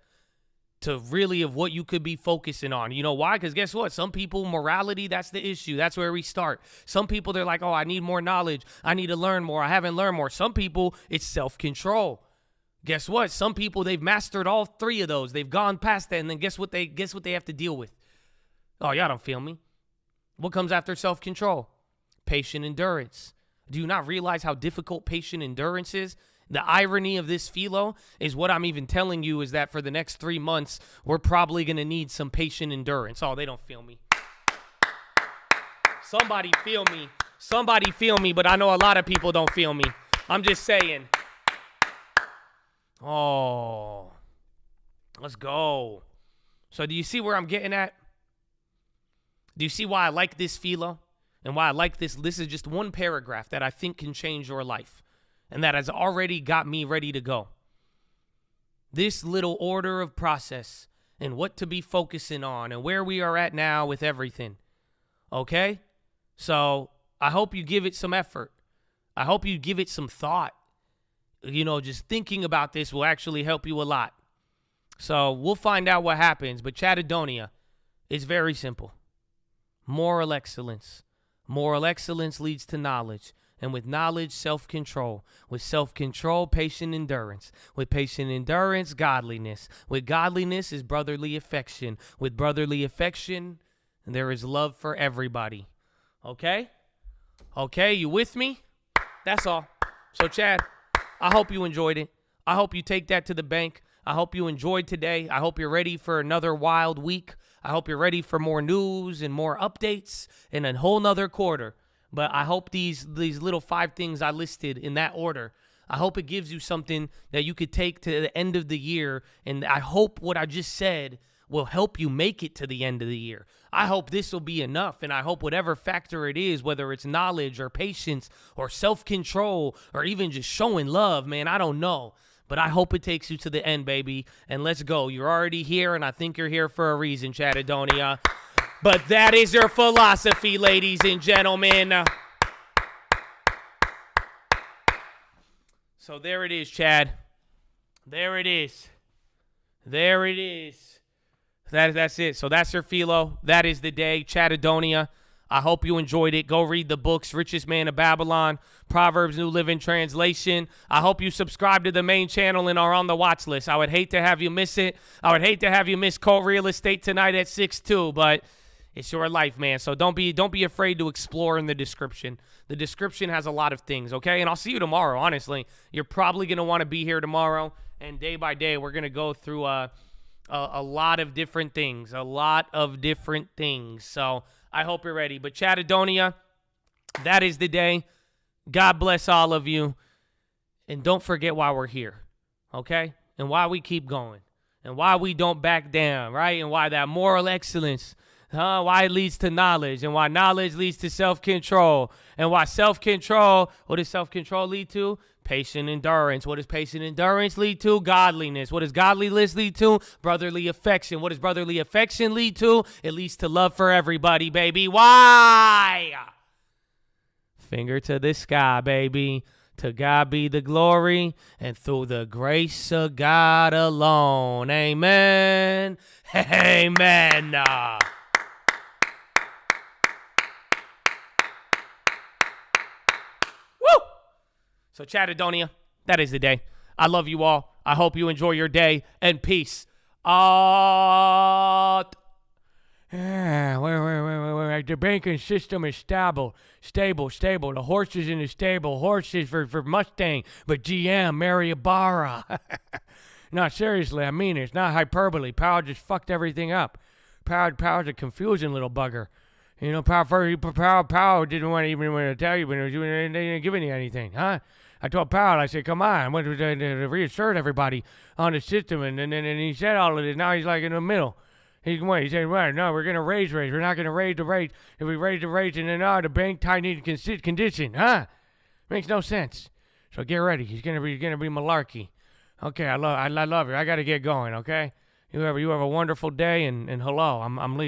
to really of what you could be focusing on. You know why? Because guess what? Some people, morality, that's the issue. That's where we start. Some people, they're like, oh, I need more knowledge. I need to learn more. I haven't learned more. Some people, it's self-control. Guess what? Some people, they've mastered all three of those. They've gone past that, and then guess what they have to deal with? Oh, y'all don't feel me. What comes after self-control? Patient endurance. Do you not realize how difficult patient endurance is? The irony of this philo is what I'm even telling you is that for the next 3 months, we're probably going to need some patient endurance. Oh, they don't feel me. Somebody feel me. Somebody feel me, but I know a lot of people don't feel me. I'm just saying. Oh, let's go. So do you see where I'm getting at? Do you see why I like this philo and why I like this? This is just one paragraph that I think can change your life. And that has already got me ready to go. This little order of process and what to be focusing on and where we are at now with everything. Okay? So I hope you give it some effort. I hope you give it some thought. You know, just thinking about this will actually help you a lot. So we'll find out what happens. But Chattadonia, it's very simple. Moral excellence. Moral excellence leads to knowledge. And with knowledge, self-control. With self-control, patient endurance. With patient endurance, godliness. With godliness is brotherly affection. With brotherly affection, there is love for everybody. Okay? Okay, you with me? That's all. So, Chad, I hope you enjoyed it. I hope you take that to the bank. I hope you enjoyed today. I hope you're ready for another wild week. I hope you're ready for more news and more updates and a whole nother quarter. But I hope these little 5 things I listed in that order, I hope it gives you something that you could take to the end of the year. And I hope what I just said will help you make it to the end of the year. I hope this will be enough. And I hope whatever factor it is, whether it's knowledge or patience or self-control or even just showing love, man, I don't know. But I hope it takes you to the end, baby. And let's go. You're already here, and I think you're here for a reason, Chattadonia. But that is your philosophy, ladies and gentlemen. So there it is, Chad. There it is. There it is. That's it. So that's your philo. That is the day. Chattadonia. I hope you enjoyed it. Go read the books, Richest Man of Babylon, Proverbs New Living Translation. I hope you subscribe to the main channel and are on the watch list. I would hate to have you miss it. I would hate to have you miss Cult Real Estate tonight at 6 too, but it's your life, man. So don't be afraid to explore in the description. The description has a lot of things, okay? And I'll see you tomorrow, honestly. You're probably going to want to be here tomorrow, and day by day we're going to go through a lot of different things. A lot of different things. So I hope you're ready. But Chattadonia, that is the day. God bless all of you. And don't forget why we're here, okay? And why we keep going. And why we don't back down, right? And why that moral excellence, why it leads to knowledge. And why knowledge leads to self-control. And why self-control, what does self-control lead to? Patient endurance. What does patient endurance lead to? Godliness. What does godliness lead to? Brotherly affection. What does brotherly affection lead to? It leads to love for everybody, baby. Why? Finger to the sky, baby. To God be the glory, and through the grace of God alone. Amen. Amen. So, Chattadonia, that is the day. I love you all. I hope you enjoy your day, and peace. The banking system is stable. The horses in the stable. Horses for Mustang, but GM, Mary Ibarra. No, seriously, I mean it. It's not hyperbole. Powell just fucked everything up. Powell's a confusing little bugger. You know, Powell didn't want to even want to tell you when they didn't give you anything, huh? I told Powell, I said, come on, I went to reassure everybody on the system, and he said all of this. Now he's like in the middle. He said, right, no, we're going to raise rates. We're not going to raise the rates. If we raise the rates, and then, the bank tightening condition, huh? Makes no sense. So get ready. He's going to be malarkey. Okay, I love you. I got to get going, okay? You have a wonderful day, and hello, I'm leaving.